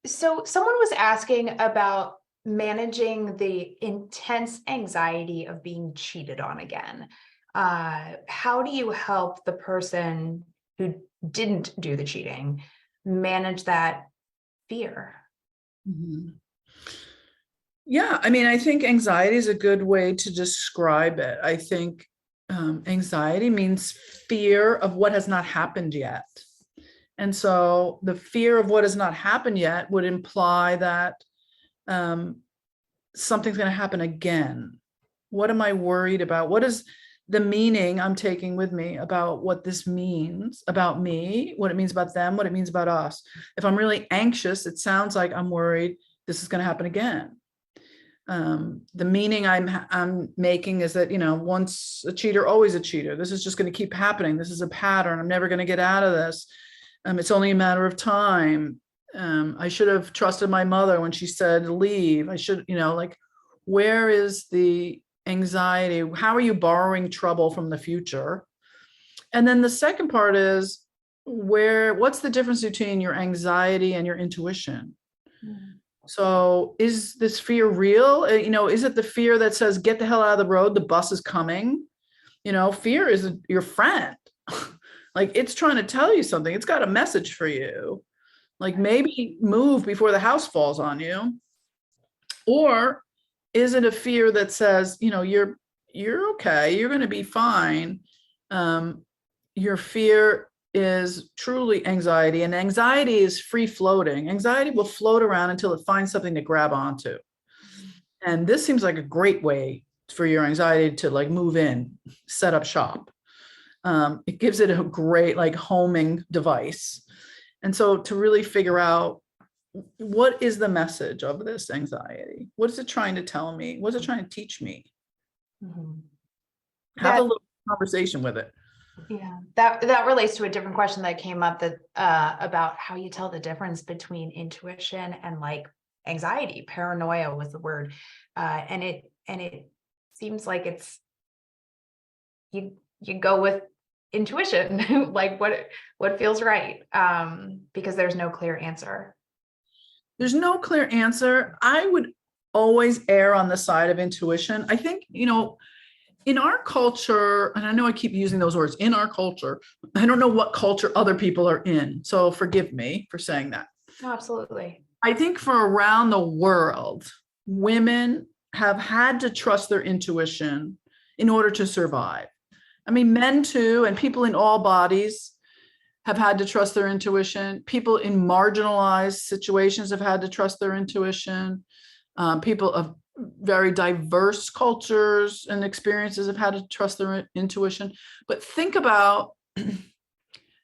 So someone was asking about managing the intense anxiety of being cheated on again. How do you help the person who didn't do the cheating manage that fear? Mhm. Yeah, I mean, I think anxiety is a good way to describe it. I think anxiety means fear of what has not happened yet. And so the fear of what has not happened yet would imply that something's going to happen again. What am I worried about? What is the meaning I'm taking with me about what this means about me, what it means about them, what it means about us? If I'm really anxious, it sounds like I'm worried this is going to happen again. The meaning I'm making is that, once a cheater, always a cheater. This is just going to keep happening. This is a pattern. I'm never going to get out of this. It's only a matter of time. I should have trusted my mother when she said leave. I should, where is the anxiety? How are you borrowing trouble from the future? And then the second part is what's the difference between your anxiety and your intuition? So is this fear real? Is it the fear that says, get the hell out of the road, the bus is coming? Fear is your friend. Like, it's trying to tell you something. It's got a message for you. Like, maybe move before the house falls on you. Or is it a fear that says, you're okay, you're going to be fine? Your fear is truly anxiety, and anxiety is free floating. Anxiety will float around until it finds something to grab onto. And this seems like a great way for your anxiety to move in, set up shop. It gives it a great homing device. And so to really figure out, what is the message of this anxiety? What is it trying to tell me? What is it trying to teach me? Have a little conversation with it. Yeah, that relates to a different question that came up about how you tell the difference between intuition and anxiety. Paranoia was the word, and it seems like it's you go with intuition, like what feels right, because there's no clear answer. There's no clear answer. I would always err on the side of intuition. I think, in our culture, and I know I keep using those words, in our culture, I don't know what culture other people are in, so forgive me for saying that. No, absolutely. I think for around the world, women have had to trust their intuition in order to survive. I mean, men too, and people in all bodies have had to trust their intuition. People in marginalized situations have had to trust their intuition. People of very diverse cultures and experiences have had to trust their intuition. But think about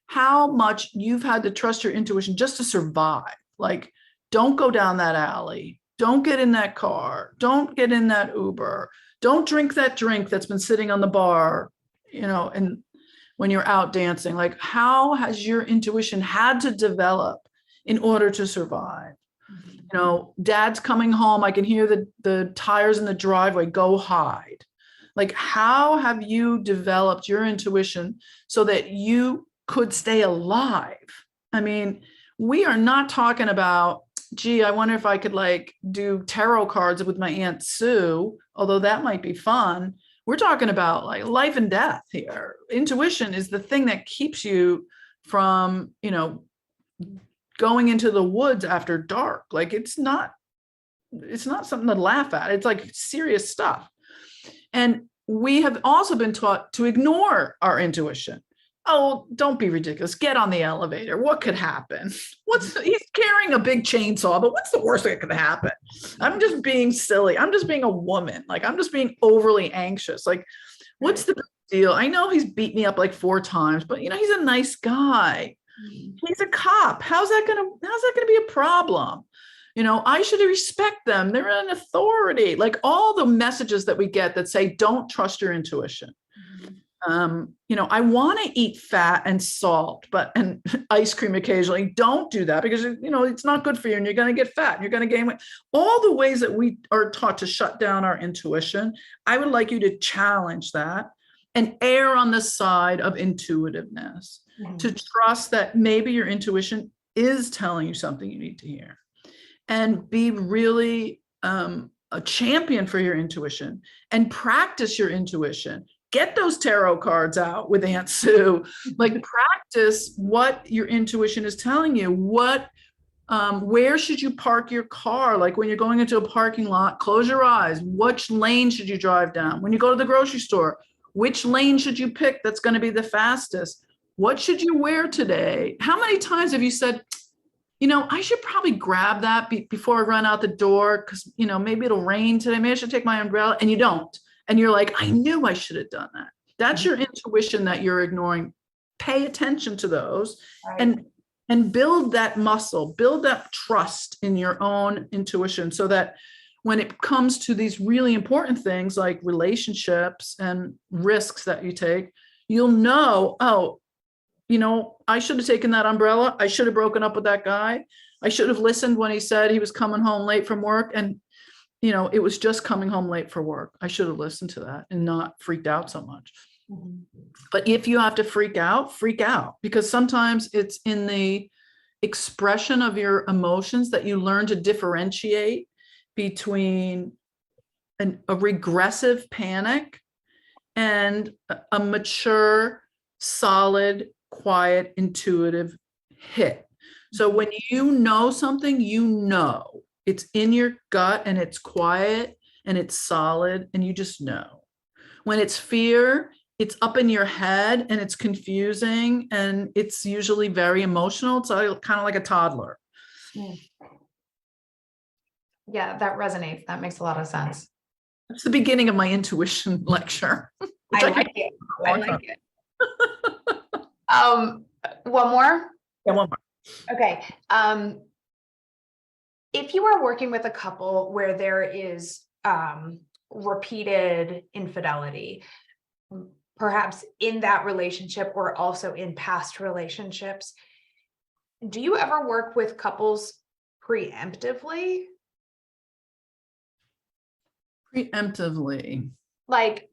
how much you've had to trust your intuition just to survive. Like, don't go down that alley. Don't get in that car. Don't get in that Uber. Don't drink that drink that's been sitting on the bar, and when you're out dancing. Like, how has your intuition had to develop in order to survive? You know, dad's coming home. I can hear the tires in the driveway. Go hide. Like, how have you developed your intuition so that you could stay alive? I mean, we are not talking about, gee, I wonder if I could like do tarot cards with my Aunt Sue, although that might be fun. We're talking about like life and death here. Intuition is the thing that keeps you from, you know, going into the woods after dark. Like it's not something to laugh at. It's like serious stuff. And we have also been taught to ignore our intuition. Oh, don't be ridiculous. Get on the elevator. What could happen? He's carrying a big chainsaw, but what's the worst that could happen? I'm just being silly. I'm just being a woman. Like I'm just being overly anxious. Like, what's the big deal? I know he's beat me up like 4 times, but you know, he's a nice guy. He's a cop. How's that gonna be a problem? You know, I should respect them. They're an authority. Like all the messages that we get that say, don't trust your intuition. You know, I want to eat fat and salt, and ice cream occasionally. Don't do that because, you know, it's not good for you and you're going to get fat and you're going to gain weight. All the ways that we are taught to shut down our intuition, I would like you to challenge that and err on the side of intuitiveness, to trust that maybe your intuition is telling you something you need to hear, and be really a champion for your intuition and practice your intuition. Get those tarot cards out with Aunt Sue. Like practice what your intuition is telling you. Where should you park your car? Like when you're going into a parking lot, close your eyes. Which lane should you drive down? When you go to the grocery store, which lane should you pick that's going to be the fastest? What should you wear today? How many times have you said, you know, I should probably grab that before I run out the door because, you know, maybe it'll rain today. Maybe I should take my umbrella, and you don't. And you're like, I knew I should have done that. That's your intuition that you're ignoring. Pay attention to those, right, and build that muscle, build that trust in your own intuition so that when it comes to these really important things like relationships and risks that you take, you'll know, oh, you know, I should have taken that umbrella. I should have broken up with that guy. I should have listened when he said he was coming home late from work. And, you know, it was just coming home late for work. I should have listened to that and not freaked out so much. But if you have to freak out, because sometimes it's in the expression of your emotions that you learn to differentiate between a regressive panic and a mature, solid, quiet, intuitive hit. So when you know something, you know it's in your gut and it's quiet and it's solid and you just know. When it's fear, it's up in your head and it's confusing and it's usually very emotional. It's kind of like a toddler. Yeah, that resonates. That makes a lot of sense. It's the beginning of my intuition lecture. I like it. I like it. One more? Yeah, one more. Okay. If you are working with a couple where there is repeated infidelity, perhaps in that relationship or also in past relationships, do you ever work with couples preemptively? Preemptively. Like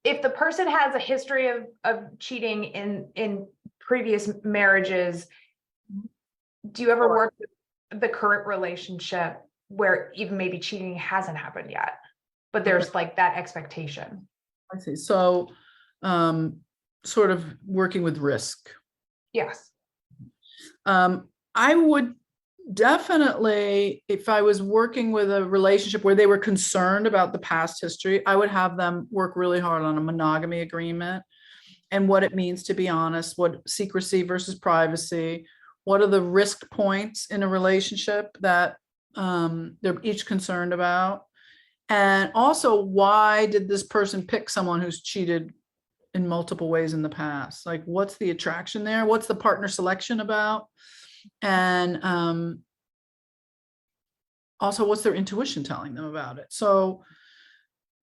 if the person has a history of cheating in previous marriages, do you ever work with the current relationship where even maybe cheating hasn't happened yet, but there's like that expectation? I see. So sort of working with risk. Yes. I would definitely, if I was working with a relationship where they were concerned about the past history, I would have them work really hard on a monogamy agreement and what it means to be honest, what secrecy versus privacy, what are the risk points in a relationship that they're each concerned about. And also, why did this person pick someone who's cheated in multiple ways in the past? Like, what's the attraction there? What's the partner selection about? And also, what's their intuition telling them about it? So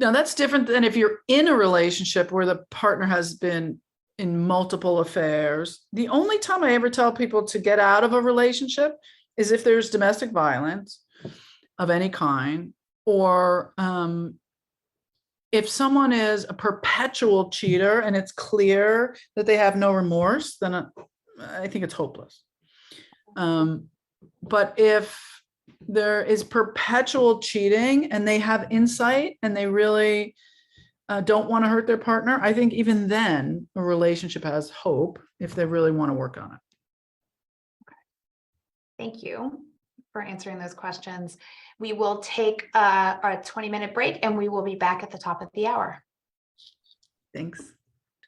now that's different than if you're in a relationship where the partner has been in multiple affairs. The only time I ever tell people to get out of a relationship is if there's domestic violence of any kind, or if someone is a perpetual cheater and it's clear that they have no remorse, then I think it's hopeless. But if there is perpetual cheating and they have insight and they really don't want to hurt their partner, I think even then a relationship has hope if they really want to work on it. Thank you for answering those questions. We will take a 20-minute break and we will be back at the top of the hour. Thanks.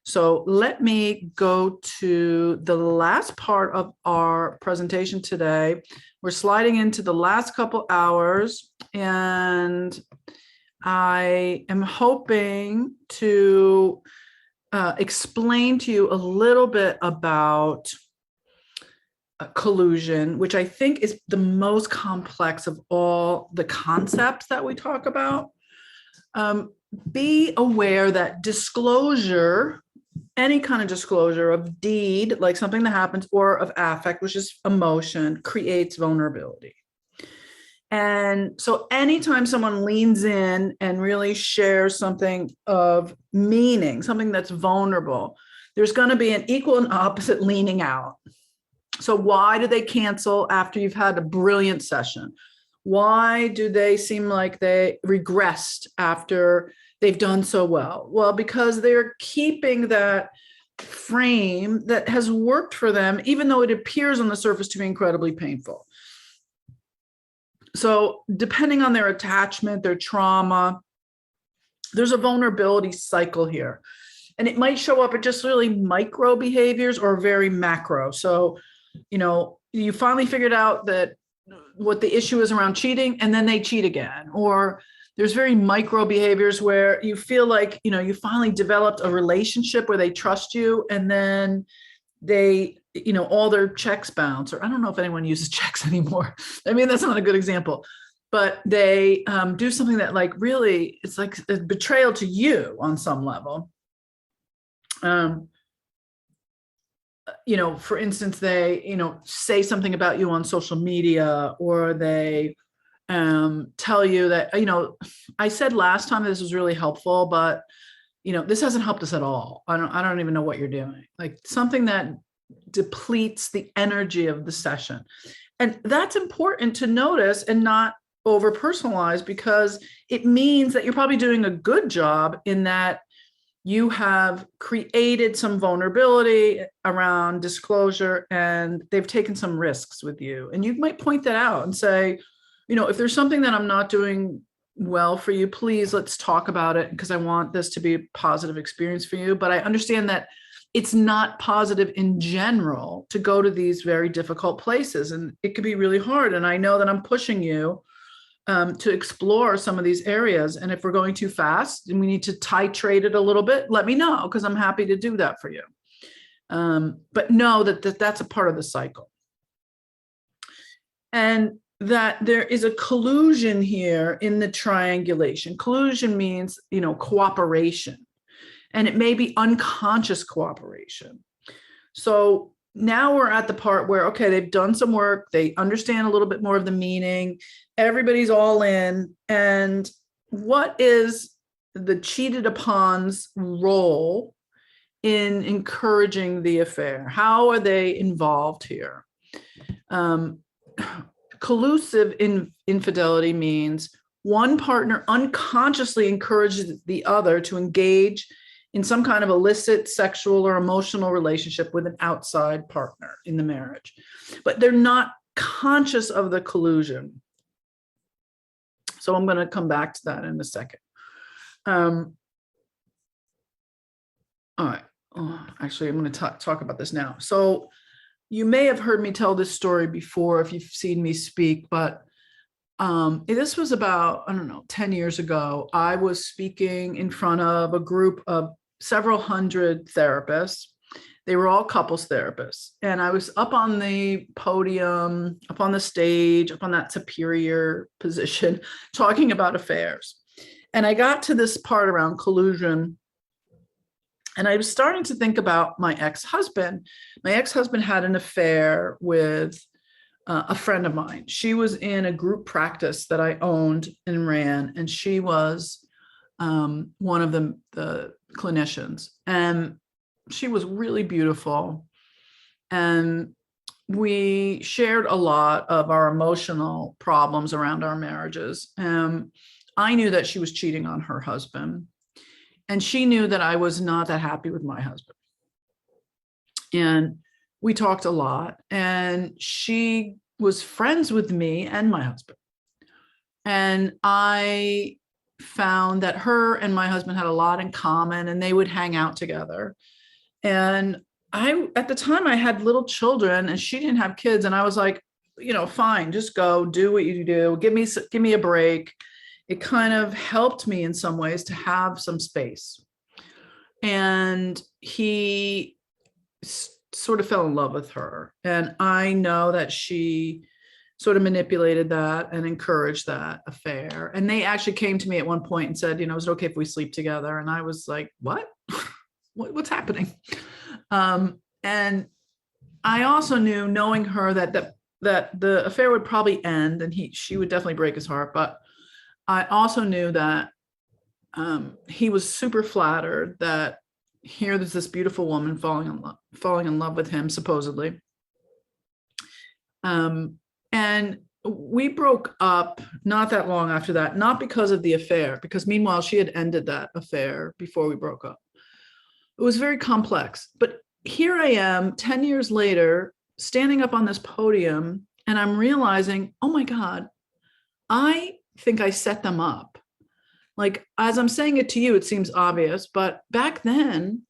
So let me go to the last part of our presentation today. We're sliding into the last couple hours, and I am hoping to explain to you a little bit about collusion, which I think is the most complex of all the concepts that we talk about. Be aware that disclosure, any kind of disclosure of deed, like something that happens, or of affect, which is emotion, creates vulnerability. And so anytime someone leans in and really shares something of meaning, something that's vulnerable, there's going to be an equal and opposite leaning out. So why do they cancel after you've had a brilliant session? Why do they seem like they regressed after they've done so well? Well, because they're keeping that frame that has worked for them, even though it appears on the surface to be incredibly painful. So depending on their attachment, their trauma, there's a vulnerability cycle here. And it might show up at just really micro behaviors or very macro. So, you know, you finally figured out that what the issue is around cheating, and then they cheat again. Or there's very micro behaviors where you feel like, you know, you finally developed a relationship where they trust you, and then they, you know, all their checks bounce. Or I don't know if anyone uses checks anymore. I mean, that's not a good example, but they do something that like really, it's like a betrayal to you on some level. You know, for instance, they, you know, say something about you on social media, or they tell you that, you know, I said last time this was really helpful, but, you know, this hasn't helped us at all. I don't even know what you're doing. Like something that depletes the energy of the session. And that's important to notice and not over personalize, because it means that you're probably doing a good job in that you have created some vulnerability around disclosure, and they've taken some risks with you. And you might point that out and say, you know, if there's something that I'm not doing well for you, please let's talk about it, because I want this to be a positive experience for you. But I understand that it's not positive in general to go to these very difficult places, and it could be really hard. And I know that I'm pushing you to explore some of these areas. And if we're going too fast and we need to titrate it a little bit, let me know, because I'm happy to do that for you. But know that that's a part of the cycle. And that there is a collusion here in the triangulation. Collusion means, you know, cooperation, and it may be unconscious cooperation. So now we're at the part where, okay, they've done some work, they understand a little bit more of the meaning, everybody's all in. And what is the cheated upon's role in encouraging the affair? How are they involved here? Collusive infidelity means one partner unconsciously encourages the other to engage in some kind of illicit sexual or emotional relationship with an outside partner in the marriage, but they're not conscious of the collusion. So I'm going to come back to that in a second. All right. Actually, I'm going to talk about this now. So you may have heard me tell this story before if you've seen me speak, but this was about, I don't know, 10 years ago. I was speaking in front of a group of several hundred therapists. They were all couples therapists. And I was up on the podium, up on the stage, up on that superior position, talking about affairs. And I got to this part around collusion. And I was starting to think about my ex-husband. My ex-husband had an affair with a friend of mine. She was in a group practice that I owned and ran, and she was one of the clinicians, and she was really beautiful. And we shared a lot of our emotional problems around our marriages. I knew that she was cheating on her husband, and she knew that I was not that happy with my husband. And we talked a lot, and she was friends with me and my husband. And I found that her and my husband had a lot in common, and they would hang out together. And at the time, I had little children and she didn't have kids. And I was like, fine, just go do what you do. Give me a break. It kind of helped me in some ways to have some space. And he sort of fell in love with her. And I know that she sort of manipulated that and encouraged that affair. And they actually came to me at one point and said, is it okay if we sleep together? And I was like, what? What's happening? And I also knew, knowing her, that the affair would probably end, and she would definitely break his heart. But I also knew that he was super flattered that here there's this beautiful woman falling in love with him, supposedly. And we broke up not that long after that, not because of the affair, because meanwhile she had ended that affair before we broke up. It was very complex. But here I am 10 years later, standing up on this podium, and I'm realizing, oh my God, I think I set them up. Like, as I'm saying it to you, it seems obvious, but back then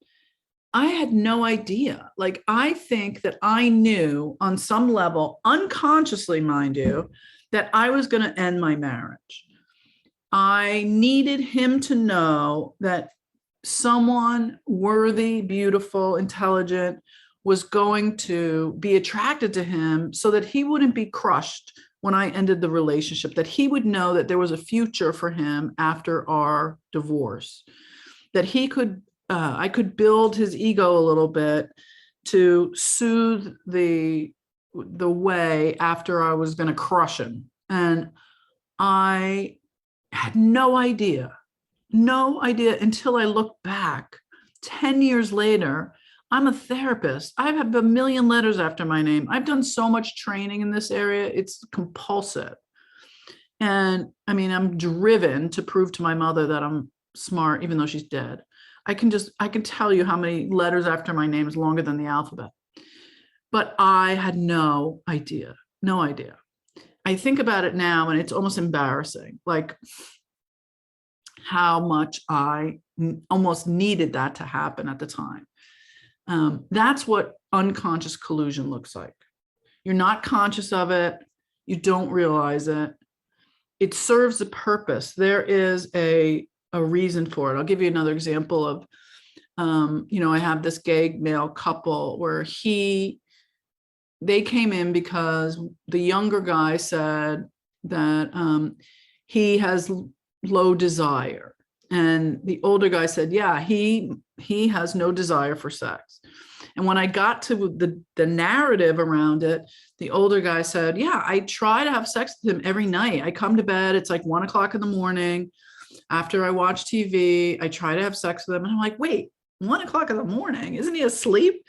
I had no idea. Like, I think that I knew on some level, unconsciously, mind you, that I was going to end my marriage. I needed him to know that someone worthy, beautiful, intelligent was going to be attracted to him, so that he wouldn't be crushed when I ended the relationship, that he would know that there was a future for him after our divorce, that I could build his ego a little bit to soothe the way after I was going to crush him. And I had no idea until I looked back 10 years later. I'm a therapist. I have a million letters after my name. I've done so much training in this area. It's compulsive. And I mean, I'm driven to prove to my mother that I'm smart, even though she's dead. I can tell you how many letters after my name is longer than the alphabet. But I had no idea. I think about it now and it's almost embarrassing, like how much I almost needed that to happen at the time. That's what unconscious collusion looks like. You're not conscious of it. You don't realize it. It serves a purpose. There is a reason for it. I'll give you another example of, I have this gay male couple where they came in because the younger guy said that he has low desire. And the older guy said, yeah, he has no desire for sex. And when I got to the narrative around it, the older guy said, yeah, I try to have sex with him every night. I come to bed, it's like 1 o'clock in the morning. After I watch TV, I try to have sex with him. And I'm like, wait, 1 o'clock in the morning? Isn't he asleep?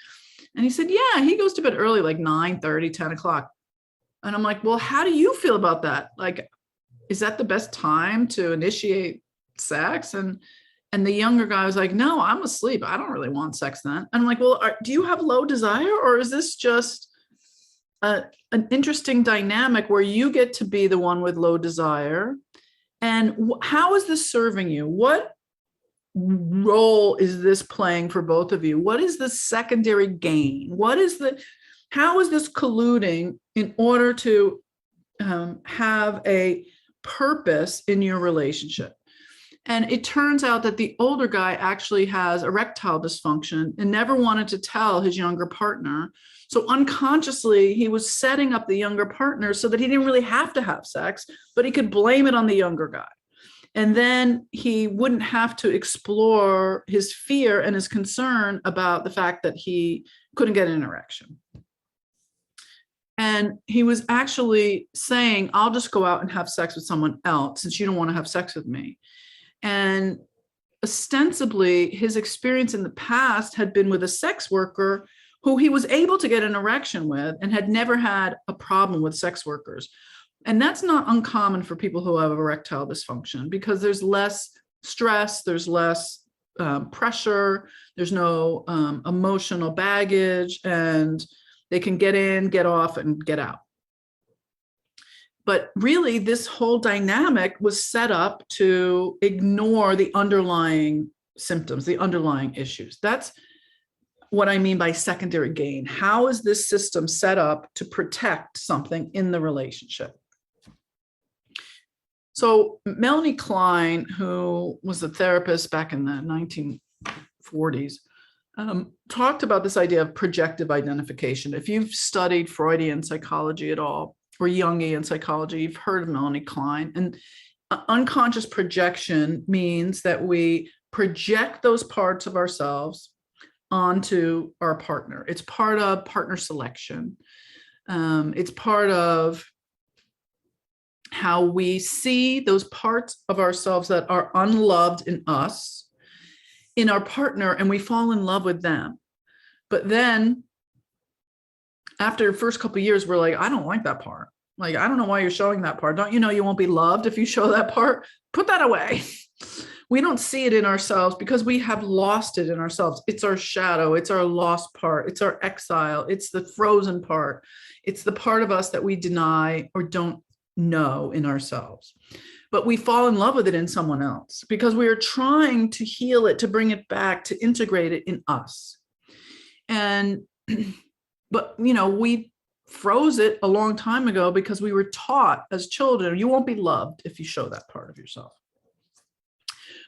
And he said, yeah, he goes to bed early, like 9:30, 10 o'clock. And I'm like, well, how do you feel about that? Like, is that the best time to initiate sex? And the younger guy was like, no, I'm asleep. I don't really want sex then. And I'm like, well, do you have low desire, or is this just an interesting dynamic where you get to be the one with low desire? And how is this serving you? What role is this playing for both of you? What is the secondary gain? How is this colluding in order to have a purpose in your relationship? And it turns out that the older guy actually has erectile dysfunction and never wanted to tell his younger partner. So unconsciously, he was setting up the younger partner so that he didn't really have to have sex, but he could blame it on the younger guy. And then he wouldn't have to explore his fear and his concern about the fact that he couldn't get an erection. And he was actually saying, I'll just go out and have sex with someone else since you don't want to have sex with me. And ostensibly, his experience in the past had been with a sex worker who he was able to get an erection with and had never had a problem with sex workers. And that's not uncommon for people who have erectile dysfunction because there's less stress, there's less pressure, there's no emotional baggage, and they can get in, get off, and get out. But really, this whole dynamic was set up to ignore the underlying symptoms, the underlying issues. That's what I mean by secondary gain. How is this system set up to protect something in the relationship? So Melanie Klein, who was a therapist back in the 1940s, talked about this idea of projective identification. If you've studied Freudian psychology at all, or Jungian psychology, you've heard of Melanie Klein. And unconscious projection means that we project those parts of ourselves onto our partner. It's part of partner selection. It's part of how we see those parts of ourselves that are unloved in us, in our partner, and we fall in love with them. But then after the first couple of years, we're like, I don't like that part. Like, I don't know why you're showing that part. Don't you know you won't be loved if you show that part? Put that away. We don't see it in ourselves because we have lost it in ourselves. It's our shadow. It's our lost part. It's our exile. It's the frozen part. It's the part of us that we deny or don't know in ourselves. But we fall in love with it in someone else because we are trying to heal it, to bring it back, to integrate it in us. And but, you know, we froze it a long time ago because we were taught as children, you won't be loved if you show that part of yourself.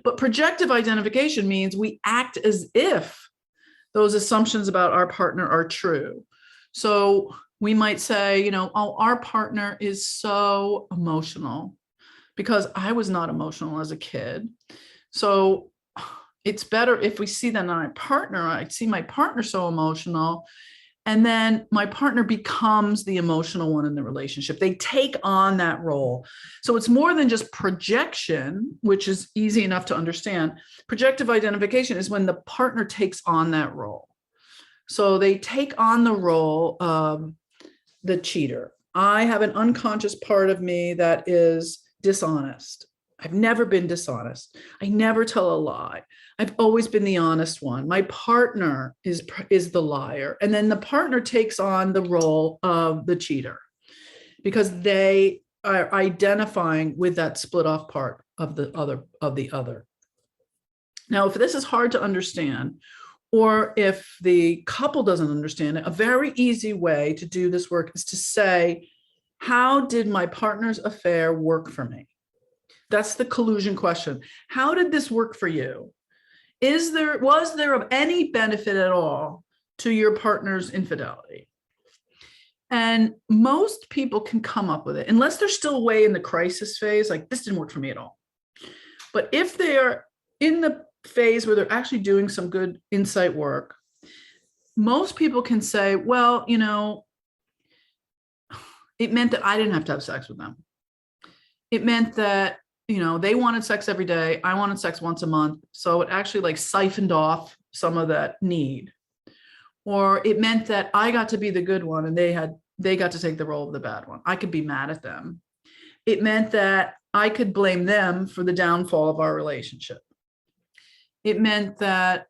But projective identification means we act as if those assumptions about our partner are true. So we might say, you know, oh, our partner is so emotional because I was not emotional as a kid. So it's better if we see that in our partner. I see my partner so emotional, and then my partner becomes the emotional one in the relationship. They take on that role. So it's more than just projection, which is easy enough to understand. Projective identification is when the partner takes on that role. So they take on the role of the cheater. I have an unconscious part of me that is dishonest. I've never been dishonest. I never tell a lie. I've always been the honest one. My partner is the liar. And then the partner takes on the role of the cheater because they are identifying with that split off part of the other. Now, if this is hard to understand, or if the couple doesn't understand it, a very easy way to do this work is to say, how did my partner's affair work for me? That's the collusion question. How did this work for you? Was there of any benefit at all to your partner's infidelity? And most people can come up with it, unless they're still way in the crisis phase, like this didn't work for me at all. But if they are in the phase where they're actually doing some good insight work, most people can say, well, you know, it meant that I didn't have to have sex with them. It meant that, you know, they wanted sex every day. I wanted sex once a month. So it actually like siphoned off some of that need. Or it meant that I got to be the good one and they got to take the role of the bad one. I could be mad at them. It meant that I could blame them for the downfall of our relationship. It meant that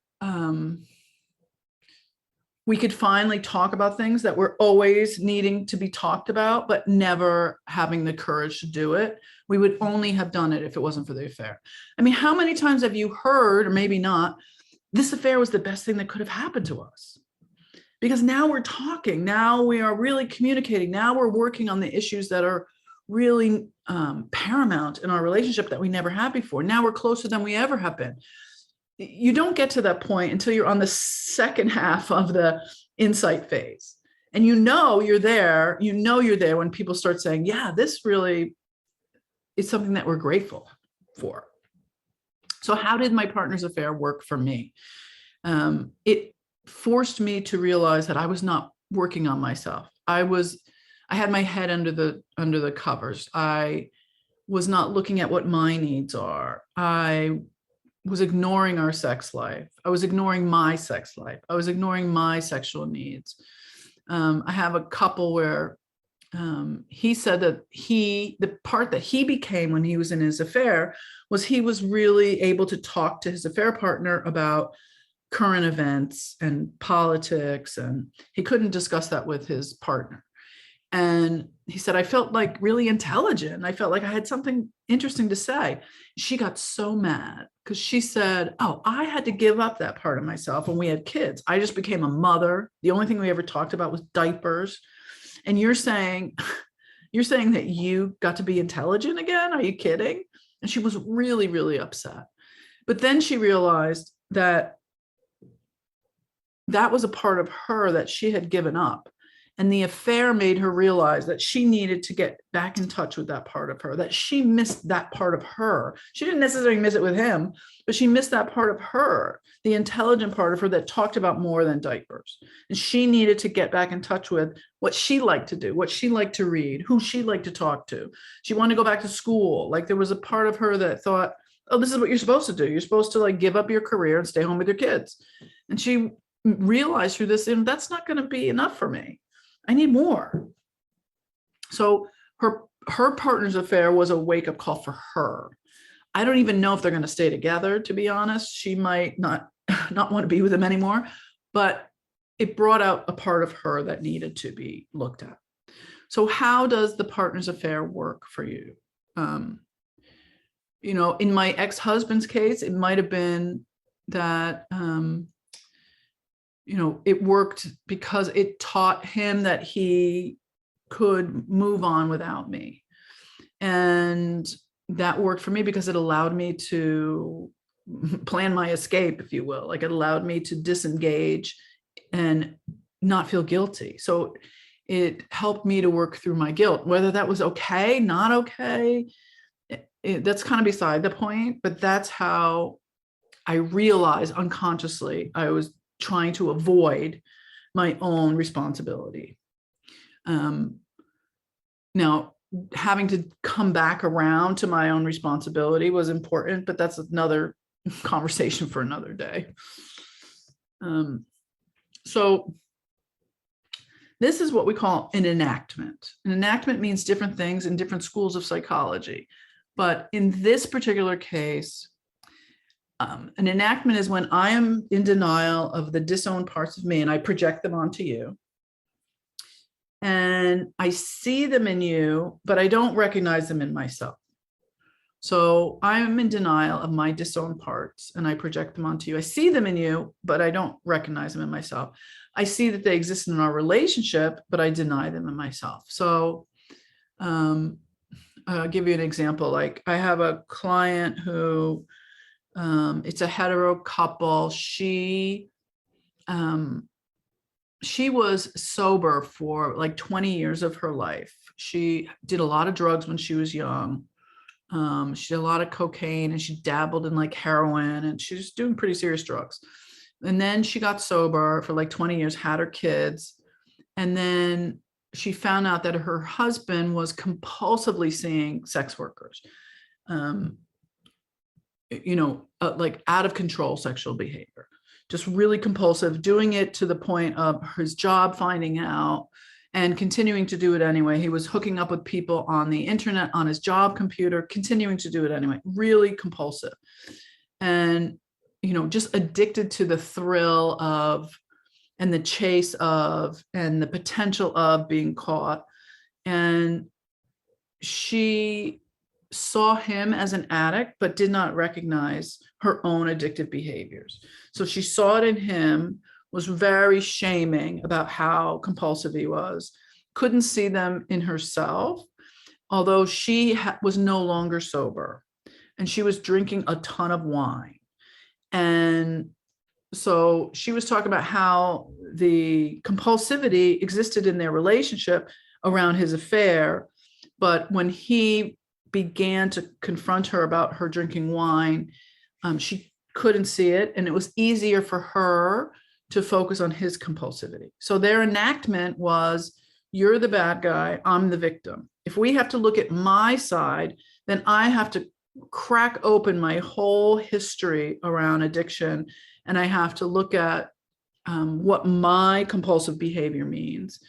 we could finally talk about things that were always needing to be talked about, but never having the courage to do it. We would only have done it if it wasn't for the affair. I mean, how many times have you heard, or maybe not, this affair was the best thing that could have happened to us? Because now we're talking, now we are really communicating, now we're working on the issues that are really paramount in our relationship that we never had before. Now we're closer than we ever have been. You don't get to that point until you're on the second half of the insight phase. And you know you're there when people start saying, yeah, this really is something that we're grateful for. So how did my partner's affair work for me? It forced me to realize that I was not working on myself. I was I had my head under the covers. I was not looking at what my needs are. I was ignoring our sex life. I was ignoring my sex life. I was ignoring my sexual needs. I have a couple where he said that the part that he became when he was in his affair was he was really able to talk to his affair partner about current events and politics, and he couldn't discuss that with his partner. And he said, I felt like really intelligent. I felt like I had something interesting to say. She got so mad because she said, oh, I had to give up that part of myself when we had kids. I just became a mother. The only thing we ever talked about was diapers. And you're saying that you got to be intelligent again? Are you kidding? And she was really, really upset. But then she realized that that was a part of her that she had given up. And the affair made her realize that she needed to get back in touch with that part of her, that she missed that part of her. She didn't necessarily miss it with him, but she missed that part of her, the intelligent part of her that talked about more than diapers. And she needed to get back in touch with what she liked to do, what she liked to read, who she liked to talk to. She wanted to go back to school. Like there was a part of her that thought, oh, this is what you're supposed to do. You're supposed to like give up your career and stay home with your kids. And she realized through this, and that's not going to be enough for me. I need more. So her partner's affair was a wake-up call for her. I don't even know if they're going to stay together, to be honest. She might not want to be with him anymore, but it brought out a part of her that needed to be looked at. So how does the partner's affair work for you? You know, in my ex-husband's case, it might have been that you know, it worked because it taught him that he could move on without me. And that worked for me because it allowed me to plan my escape, if you will. Like it allowed me to disengage and not feel guilty. So it helped me to work through my guilt, whether that was okay, not okay. That's kind of beside the point, but that's how I realized unconsciously I was trying to avoid my own responsibility. Now, having to come back around to my own responsibility was important, but that's another conversation for another day. So this is what we call an enactment. An enactment means different things in different schools of psychology. But in this particular case, an enactment is when I am in denial of the disowned parts of me and I project them onto you. And I see them in you, but I don't recognize them in myself. So I'm in denial of my disowned parts and I project them onto you. I see them in you, but I don't recognize them in myself. I see that they exist in our relationship, but I deny them in myself. So I'll give you an example. Like I have a client who it's a hetero couple. She was sober for like 20 years of her life. She did a lot of drugs when she was young. She did a lot of cocaine and she dabbled in like heroin and she was doing pretty serious drugs. And then she got sober for like 20 years, had her kids. And then she found out that her husband was compulsively seeing sex workers. Like out of control sexual behavior, just really compulsive, doing it to the point of his job finding out and continuing to do it anyway. He was hooking up with people on the internet, on his job computer, continuing to do it anyway, really compulsive. And, you know, just addicted to the thrill of, and the chase of, and the potential of being caught. And she saw him as an addict, but did not recognize her own addictive behaviors. So she saw it in him, was very shaming about how compulsive he was, couldn't see them in herself, although she was no longer sober and she was drinking a ton of wine. And so she was talking about how the compulsivity existed in their relationship around his affair, but when he began to confront her about her drinking wine, she couldn't see it, and it was easier for her to focus on his compulsivity. So their enactment was you're the bad guy, I'm the victim. If we have to look at my side, then I have to crack open my whole history around addiction, and I have to look at what my compulsive behavior means.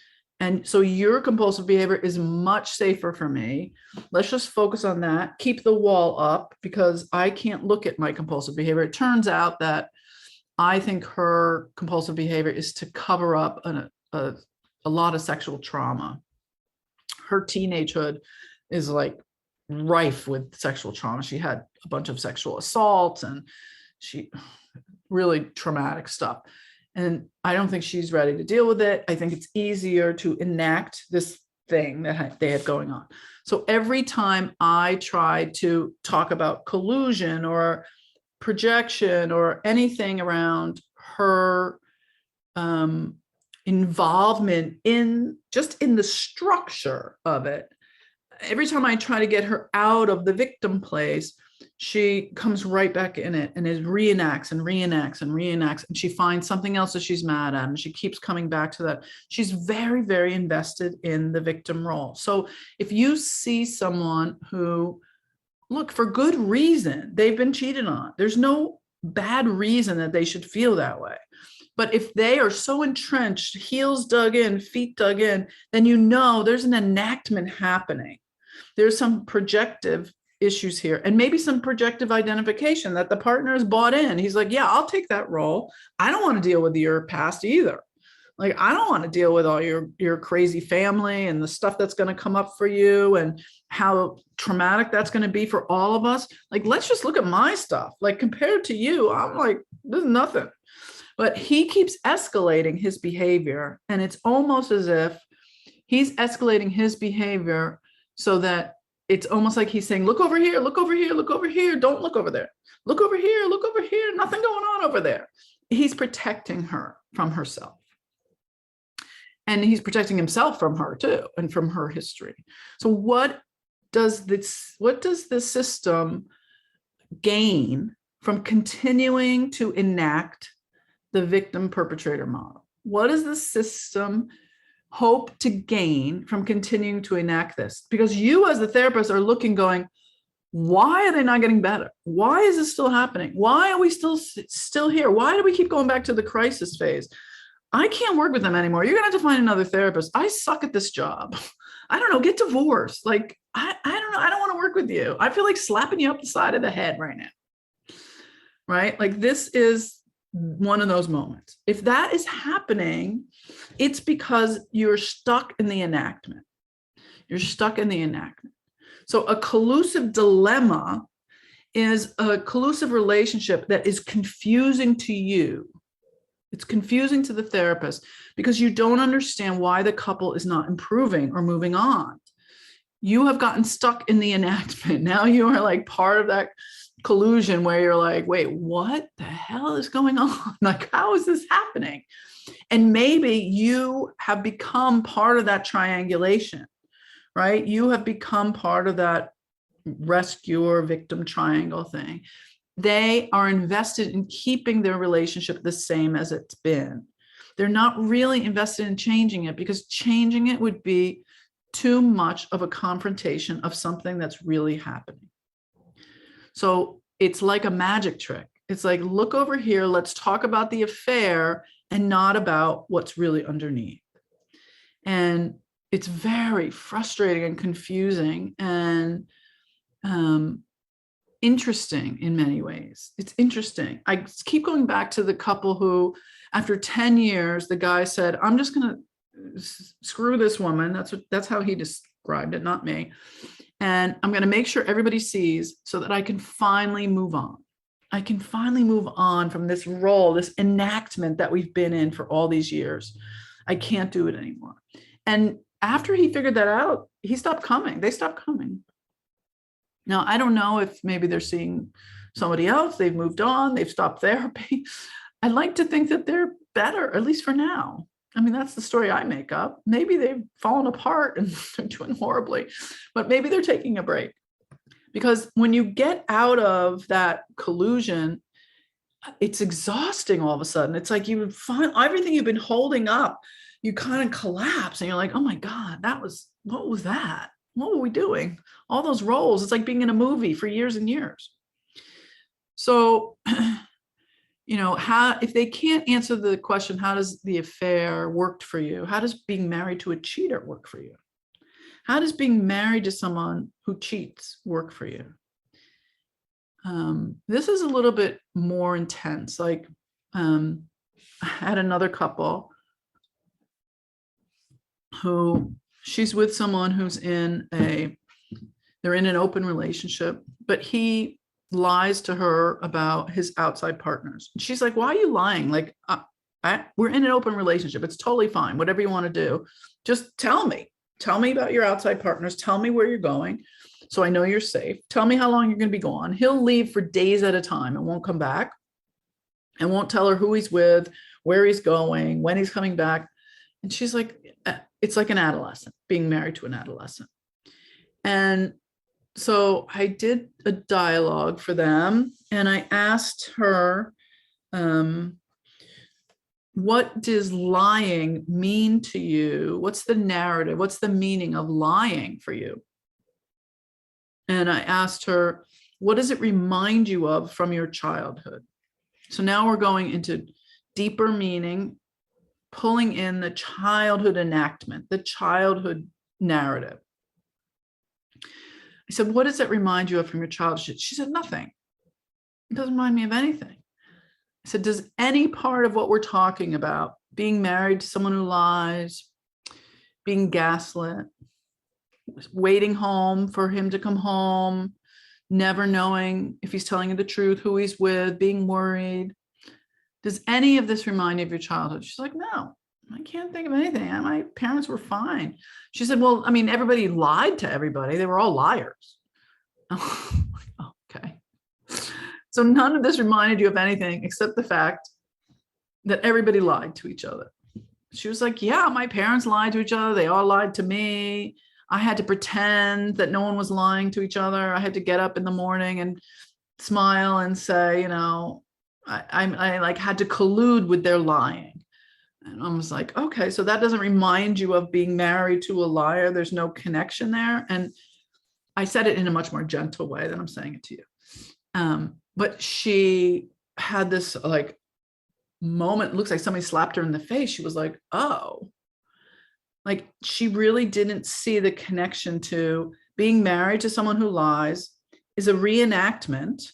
And so your compulsive behavior is much safer for me. Let's just focus on that. Keep the wall up, because I can't look at my compulsive behavior. It turns out that I think her compulsive behavior is to cover up a lot of sexual trauma. Her teenagehood is like rife with sexual trauma. She had a bunch of sexual assaults and she really traumatic stuff. And I don't think she's ready to deal with it. I think it's easier to enact this thing that they had going on. So every time I try to talk about collusion or projection or anything around her involvement in just in the structure of it, every time I try to get her out of the victim place, she comes right back in it and it reenacts and reenacts and reenacts, and she finds something else that she's mad at, and she keeps coming back to that. She's very, very invested in the victim role. So if you see someone who, look, for good reason, they've been cheated on, there's no bad reason that they should feel that way. But if they are so entrenched, heels dug in, feet dug in, then you know there's an enactment happening. There's some projective issues here, and maybe some projective identification that the partner is bought in. He's like, yeah, I'll take that role. I don't want to deal with your past either. Like, I don't want to deal with all your crazy family and the stuff that's going to come up for you and how traumatic that's going to be for all of us. Like, let's just look at my stuff. Like, compared to you, I'm like, there's nothing. But he keeps escalating his behavior, and it's almost as if he's escalating his behavior so that it's almost like he's saying, look over here, look over here, look over here. Don't look over there. Look over here, look over here. Nothing going on over there. He's protecting her from herself. And he's protecting himself from her too, and from her history. So what does the system gain from continuing to enact the victim perpetrator model? What does the system hope to gain from continuing to enact this? Because you as the therapist are looking, going, why are they not getting better? Why is this still happening? Why are we still here? Why do we keep going back to the crisis phase? I can't work with them anymore. You're gonna have to find another therapist. I suck at this job. I don't know, get divorced. Like, I don't know, I don't want to work with you. I feel like slapping you up the side of the head right now. Right? Like, this is one of those moments. If that is happening, it's because you're stuck in the enactment. You're stuck in the enactment. So a collusive dilemma is a collusive relationship that is confusing to you. It's confusing to the therapist because you don't understand why the couple is not improving or moving on. You have gotten stuck in the enactment. Now you are like part of that collusion where you're like, wait, what the hell is going on? Like, how is this happening? And maybe you have become part of that triangulation, right? You have become part of that rescuer victim triangle thing. They are invested in keeping their relationship the same as it's been. They're not really invested in changing it, because changing it would be too much of a confrontation of something that's really happening. So it's like a magic trick. It's like, look over here, let's talk about the affair and not about what's really underneath. And it's very frustrating and confusing and interesting in many ways. It's interesting. I keep going back to the couple who, after 10 years, the guy said, I'm just going to screw this woman. That's how he described it, not me. And I'm going to make sure everybody sees so that I can finally move on. I can finally move on from this role, this enactment that we've been in for all these years. I can't do it anymore. And after he figured that out, he stopped coming. They stopped coming. Now, I don't know if maybe they're seeing somebody else, they've moved on, they've stopped therapy. I'd like to think that they're better, at least for now. I mean, that's the story I make up. Maybe they've fallen apart and they're doing horribly, but maybe they're taking a break. Because when you get out of that collusion, it's exhausting all of a sudden. It's like you find everything you've been holding up you kind of collapse and you're like, oh my God, what was that? What were we doing? All those roles, it's like being in a movie for years and years. So, if they can't answer the question, how does the affair work for you? How does being married to a cheater work for you? How does being married to someone who cheats work for you? This is a little bit more intense. Like, I had another couple who she's with someone who's they're in an open relationship, but he lies to her about his outside partners. She's like, why are you lying? Like, we're in an open relationship. It's totally fine. Whatever you want to do, just tell me about your outside partners. Tell me where you're going, so I know you're safe. Tell me how long you're going to be gone. He'll leave for days at a time and won't come back, and won't tell her who he's with, where he's going, when he's coming back. And she's like, it's like an adolescent, being married to an adolescent. And so I did a dialogue for them, and I asked her, what does lying mean to you? What's the narrative? What's the meaning of lying for you? And I asked her, what does it remind you of from your childhood? So now we're going into deeper meaning, pulling in the childhood enactment, the childhood narrative. I said, what does it remind you of from your childhood? She said, nothing. It doesn't remind me of anything. I said, does any part of what we're talking about, being married to someone who lies, being gaslit, waiting home for him to come home, never knowing if he's telling you the truth, who he's with, being worried, does any of this remind you of your childhood? She's like, no, I can't think of anything. My parents were fine. She said, well, I mean, everybody lied to everybody. They were all liars. Okay. So none of this reminded you of anything except the fact that everybody lied to each other. She was like, yeah, my parents lied to each other. They all lied to me. I had to pretend that no one was lying to each other. I had to get up in the morning and smile and say, I like had to collude with their lying. And I was like, okay, so that doesn't remind you of being married to a liar. There's no connection there. And I said it in a much more gentle way than I'm saying it to you. But she had this like moment, looks like somebody slapped her in the face. She was like, oh, like she really didn't see the connection to being married to someone who lies is a reenactment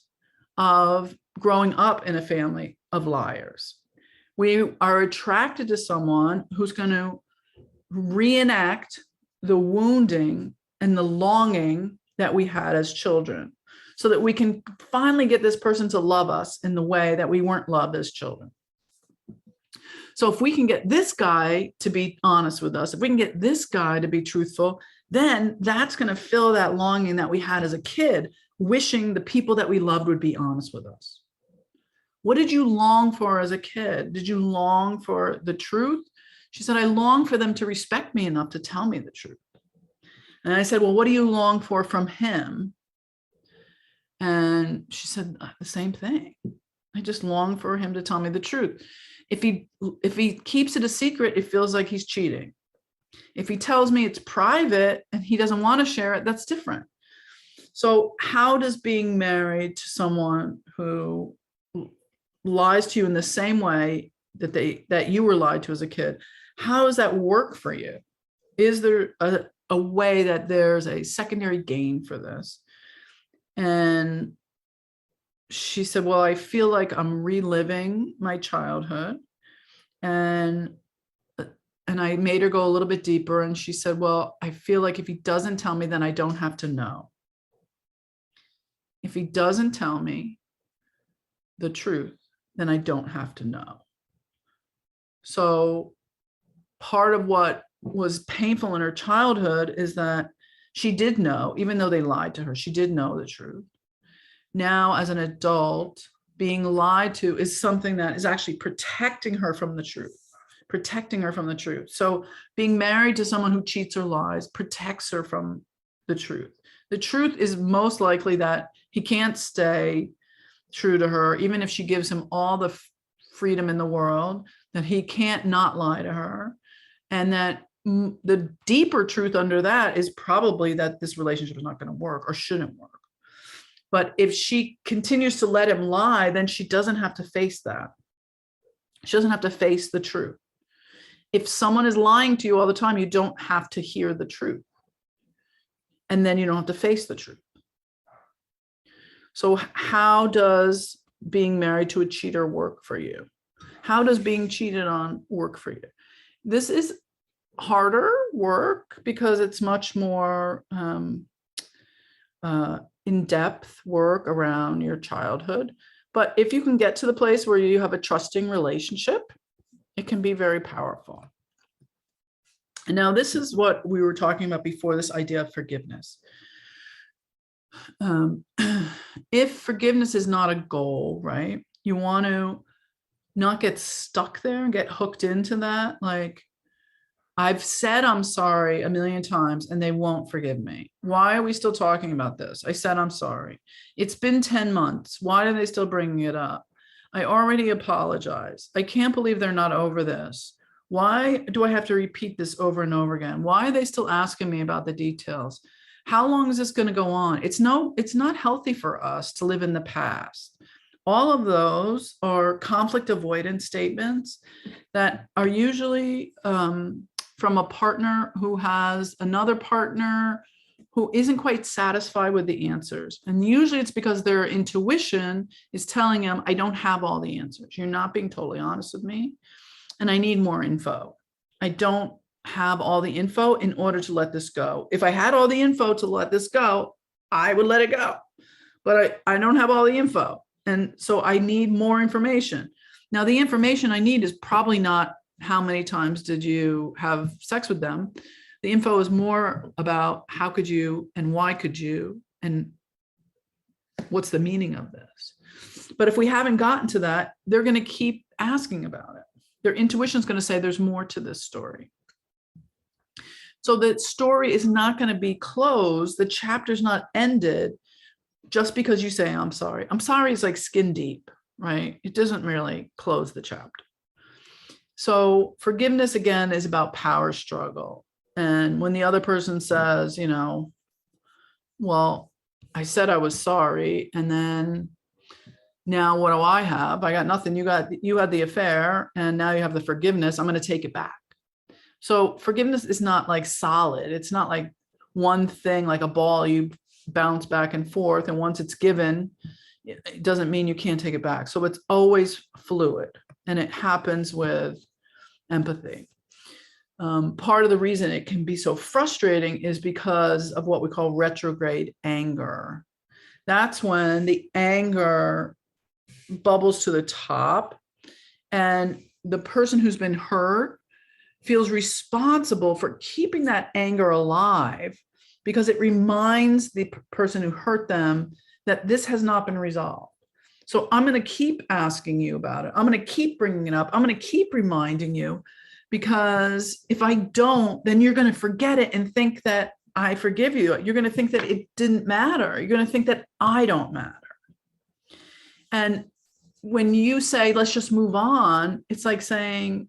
of growing up in a family of liars. We are attracted to someone who's going to reenact the wounding and the longing that we had as children, so that we can finally get this person to love us in the way that we weren't loved as children. So if we can get this guy to be honest with us, if we can get this guy to be truthful, then that's going to fill that longing that we had as a kid, wishing the people that we loved would be honest with us. What did you long for as a kid? Did you long for the truth? She said, I long for them to respect me enough to tell me the truth. And I said, well, what do you long for from him? And she said, the same thing. I just long for him to tell me the truth. If he keeps it a secret, it feels like he's cheating. If he tells me it's private and he doesn't want to share it, that's different. So how does being married to someone who lies to you in the same way that you were lied to as a kid, how does that work for you? Is there a way that there's a secondary gain for this? And she said, well, I feel like I'm reliving my childhood. And I made her go a little bit deeper. And she said, well, I feel like if he doesn't tell me, then I don't have to know. If he doesn't tell me the truth, then I don't have to know. So part of what was painful in her childhood is that she did know, even though they lied to her, she did know the truth. Now, as an adult, being lied to is something that is actually protecting her from the truth, So being married to someone who cheats or lies protects her from the truth. The truth is most likely that he can't stay true to her, even if she gives him all the freedom in the world, that he can't not lie to her. And that the deeper truth under that is probably that this relationship is not going to work or shouldn't work. But if she continues to let him lie, then she doesn't have to face that. She doesn't have to face the truth. If someone is lying to you all the time, you don't have to hear the truth. And then you don't have to face the truth. So how does being married to a cheater work for you? How does being cheated on work for you? This is harder work because it's much more in-depth work around your childhood. But if you can get to the place where you have a trusting relationship, it can be very powerful. And now this is what we were talking about before, this idea of forgiveness. If forgiveness is not a goal, right? You want to not get stuck there and get hooked into that. Like, I've said I'm sorry a million times and they won't forgive me. Why are we still talking about this? I said I'm sorry. It's been 10 months. Why are they still bringing it up? I already apologized. I can't believe they're not over this. Why do I have to repeat this over and over again? Why are they still asking me about the details? How long is this going to go on? It's not healthy for us to live in the past. All of those are conflict avoidance statements that are usually from a partner who has another partner who isn't quite satisfied with the answers. And usually it's because their intuition is telling them, I don't have all the answers. You're not being totally honest with me. And I need more info. I don't have all the info in order to let this go. If I had all the info to let this go, I would let it go. But I don't have all the info. And so I need more information. Now, the information I need is probably not how many times did you have sex with them. The info is more about how could you and why could you and what's the meaning of this. But if we haven't gotten to that, they're going to keep asking about it. Their intuition is going to say there's more to this story. So the story is not going to be closed. The chapter's not ended just because you say, I'm sorry. I'm sorry is like skin deep, right? It doesn't really close the chapter. So forgiveness, again, is about power struggle. And when the other person says, you know, well, I said I was sorry, and then now what do I have? I got nothing. You had the affair, and now you have the forgiveness. I'm going to take it back. So forgiveness is not like solid. It's not like one thing, like a ball you bounce back and forth. And once it's given, it doesn't mean you can't take it back. So it's always fluid, and it happens with empathy. Part of the reason it can be so frustrating is because of what we call retrograde anger. That's when the anger bubbles to the top, and the person who's been hurt feels responsible for keeping that anger alive because it reminds the person who hurt them that this has not been resolved. So I'm going to keep asking you about it. I'm going to keep bringing it up. I'm going to keep reminding you, because if I don't, then you're going to forget it and think that I forgive you. You're going to think that it didn't matter. You're going to think that I don't matter. And when you say, let's just move on, it's like saying,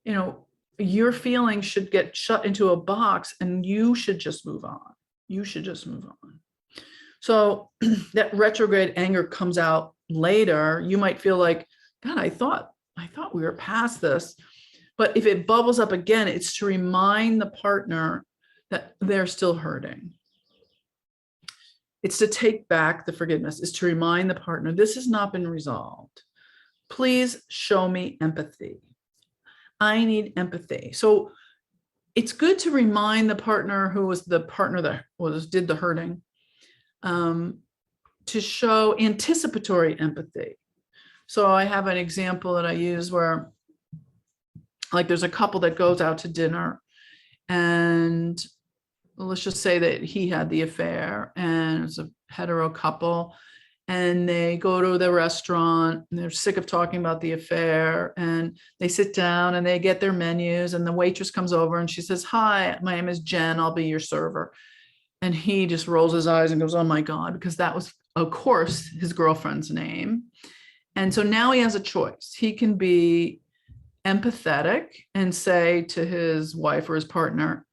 you know, your feelings should get shut into a box and you should just move on. You should just move on. So that retrograde anger comes out later. You might feel like, God, I thought we were past this. But if it bubbles up again, it's to remind the partner that they're still hurting. It's to take back the forgiveness. It's to remind the partner, this has not been resolved. Please show me empathy. I need empathy. So it's good to remind the partner who was the partner that did the hurting, to show anticipatory empathy. So I have an example that I use where, like, there's a couple that goes out to dinner, and let's just say that he had the affair and it's a hetero couple, and they go to the restaurant and they're sick of talking about the affair, and they sit down and they get their menus, and the waitress comes over and she says, hi, my name is Jen. I'll be your server. And he just rolls his eyes and goes, oh my God, because that was, of course, his girlfriend's name. And so now he has a choice. He can be empathetic and say to his wife or his partner,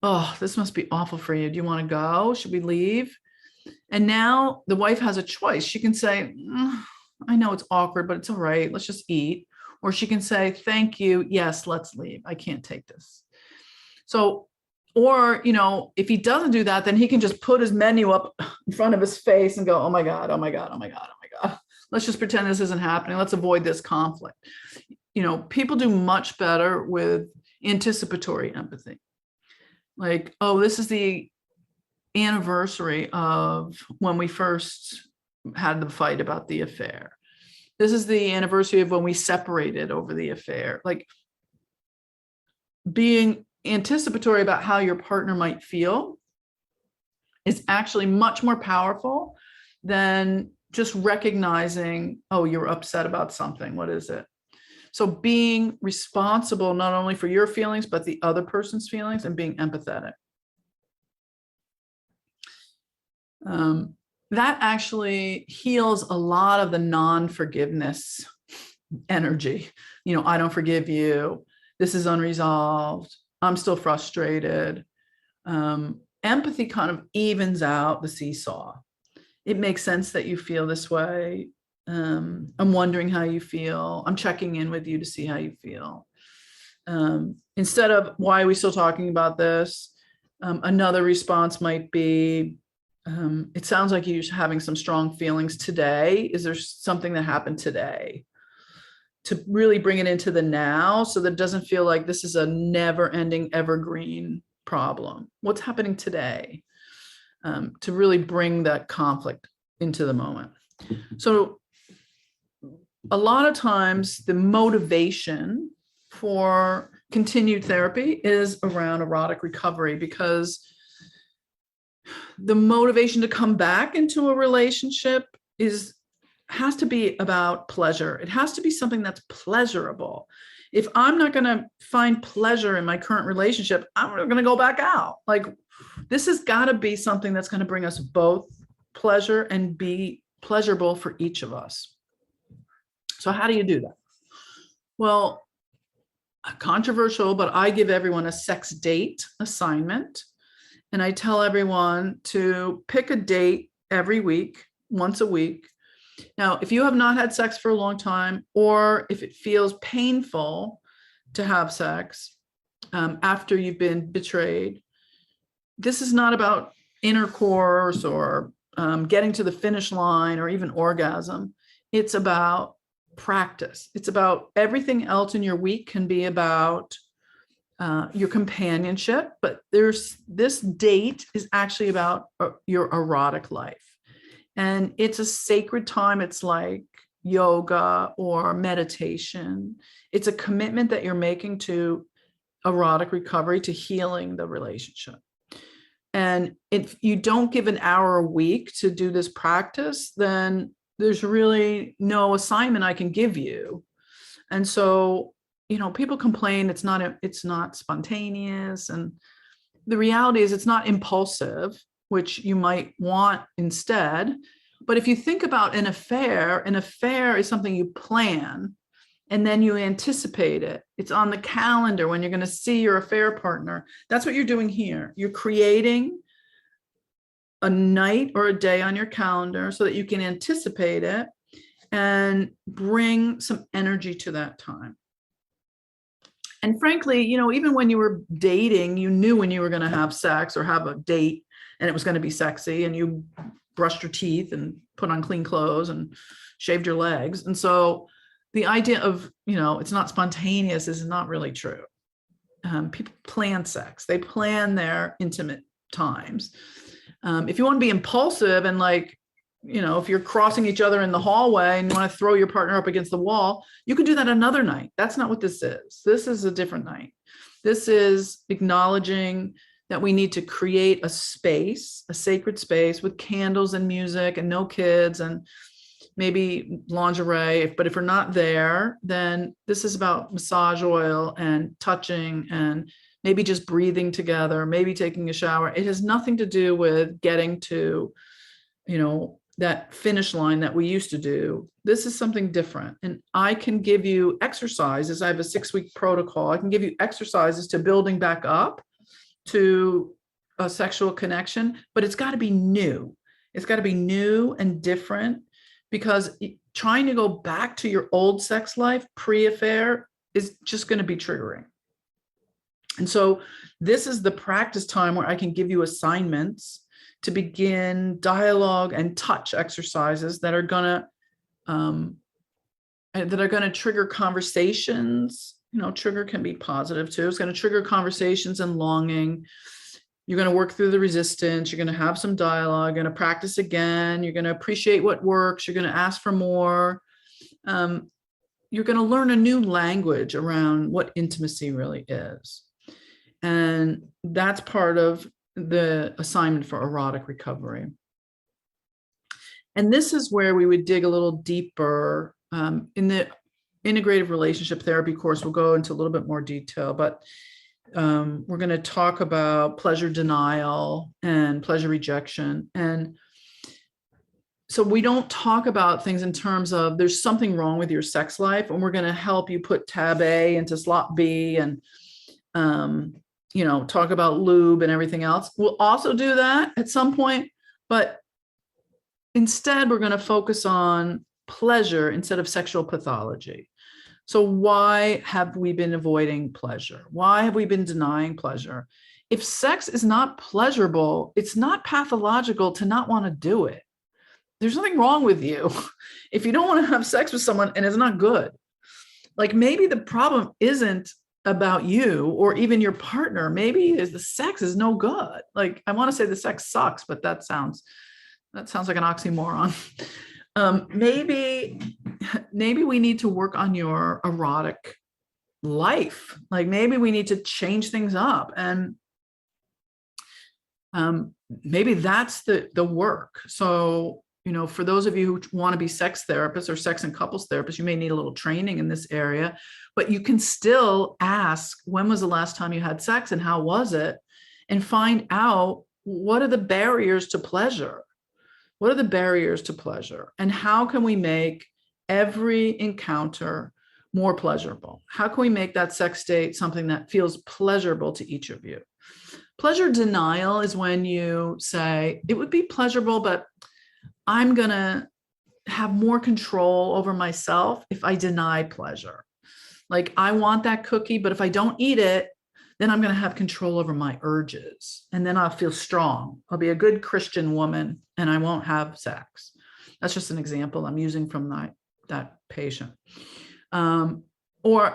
oh, this must be awful for you. Do you want to go? Should we leave? And now the wife has a choice. She can say, I know it's awkward, but it's all right. Let's just eat. Or she can say, thank you. Yes, let's leave. I can't take this. So, or, if he doesn't do that, then he can just put his menu up in front of his face and go, oh my God, oh my God, oh my God, oh my God. Let's just pretend this isn't happening. Let's avoid this conflict. People do much better with anticipatory empathy. Like, oh, this is the anniversary of when we first had the fight about the affair. This is the anniversary of when we separated over the affair. Like, being anticipatory about how your partner might feel is actually much more powerful than just recognizing, oh, you're upset about something. What is it? So being responsible not only for your feelings, but the other person's feelings, and being empathetic. That actually heals a lot of the non-forgiveness energy. I don't forgive you. This is unresolved. I'm still frustrated. Empathy kind of evens out the seesaw. It makes sense that you feel this way. I'm wondering how you feel. I'm checking in with you to see how you feel. Instead of, why are we still talking about this? Another response might be, it sounds like you're having some strong feelings today. Is there something that happened today? To really bring it into the now, so that it doesn't feel like this is a never-ending, evergreen problem. What's happening today? To really bring that conflict into the moment. So a lot of times the motivation for continued therapy is around erotic recovery, because the motivation to come back into a relationship has to be about pleasure. It has to be something that's pleasurable. If I'm not going to find pleasure in my current relationship, I'm going to go back out. Like, this has got to be something that's going to bring us both pleasure and be pleasurable for each of us. So how do you do that? Well, controversial, but I give everyone a sex date assignment. And I tell everyone to pick a date every week, once a week. Now, if you have not had sex for a long time, or if it feels painful to have sex after you've been betrayed, this is not about intercourse or getting to the finish line or even orgasm. It's about practice. It's about everything else in your week can be about your companionship, but this date is actually about your erotic life. And it's a sacred time. It's like yoga or meditation. It's a commitment that you're making to erotic recovery, to healing the relationship. And if you don't give an hour a week to do this practice, then there's really no assignment I can give you. And so, people complain it's not spontaneous. And the reality is it's not impulsive, which you might want instead. But if you think about an affair is something you plan, and then you anticipate it. It's on the calendar when you're going to see your affair partner. That's what you're doing here. You're creating a night or a day on your calendar so that you can anticipate it and bring some energy to that time. And frankly, even when you were dating, you knew when you were going to have sex or have a date and it was going to be sexy, and you brushed your teeth and put on clean clothes and shaved your legs. And so the idea of, it's not spontaneous is not really true. People plan sex. They plan their intimate times. If you want to be impulsive and if you're crossing each other in the hallway and you want to throw your partner up against the wall, you can do that another night. That's not what this is. This is a different night. This is acknowledging that we need to create a space, a sacred space with candles and music and no kids and maybe lingerie. But if we're not there, then this is about massage oil and touching and maybe just breathing together, maybe taking a shower. It has nothing to do with getting to, that finish line that we used to do. This is something different. And I can give you exercises. I have a 6-week protocol. I can give you exercises to building back up to a sexual connection, but it's got to be new. It's got to be new and different, because trying to go back to your old sex life pre-affair is just going to be triggering. And so this is the practice time where I can give you assignments to begin dialogue and touch exercises that are gonna trigger conversations. You know, trigger can be positive too. It's going to trigger conversations and longing. You're going to work through the resistance. You're going to have some dialogue. You're going to practice again. You're going to appreciate what works. You're going to ask for more. You're going to learn a new language around what intimacy really is. And that's part of the assignment for erotic recovery. And this is where we would dig a little deeper. In the integrative relationship therapy course, we'll go into a little bit more detail, but we're going to talk about pleasure denial and pleasure rejection. And so we don't talk about things in terms of there's something wrong with your sex life, and we're going to help you put tab A into slot B, and you know, talk about lube and everything else. We'll also do that at some point, but instead we're going to focus on pleasure instead of sexual pathology. So why have we been avoiding pleasure? Why have we been denying pleasure? If sex is not pleasurable, it's not pathological to not want to do it. There's nothing wrong with you if you don't want to have sex with someone and it's not good. Like, maybe the problem isn't about you or even your partner. Maybe the sex is no good. Like, I want to say the sex sucks, but that sounds like an oxymoron. Maybe we need to work on your erotic life. Like, maybe we need to change things up, and maybe that's the work. So, you know, for those of you who want to be sex therapists or sex and couples therapists, you may need a little training in this area, but you can still ask, when was the last time you had sex and how was it? And find out, what are the barriers to pleasure? What are the barriers to pleasure? And how can we make every encounter more pleasurable? How can we make that sex date something that feels pleasurable to each of you? Pleasure denial is when you say, it would be pleasurable, but I'm going to have more control over myself if I deny pleasure. Like, I want that cookie, but if I don't eat it, then I'm going to have control over my urges. And then I'll feel strong. I'll be a good Christian woman and I won't have sex. That's just an example I'm using from that patient. Or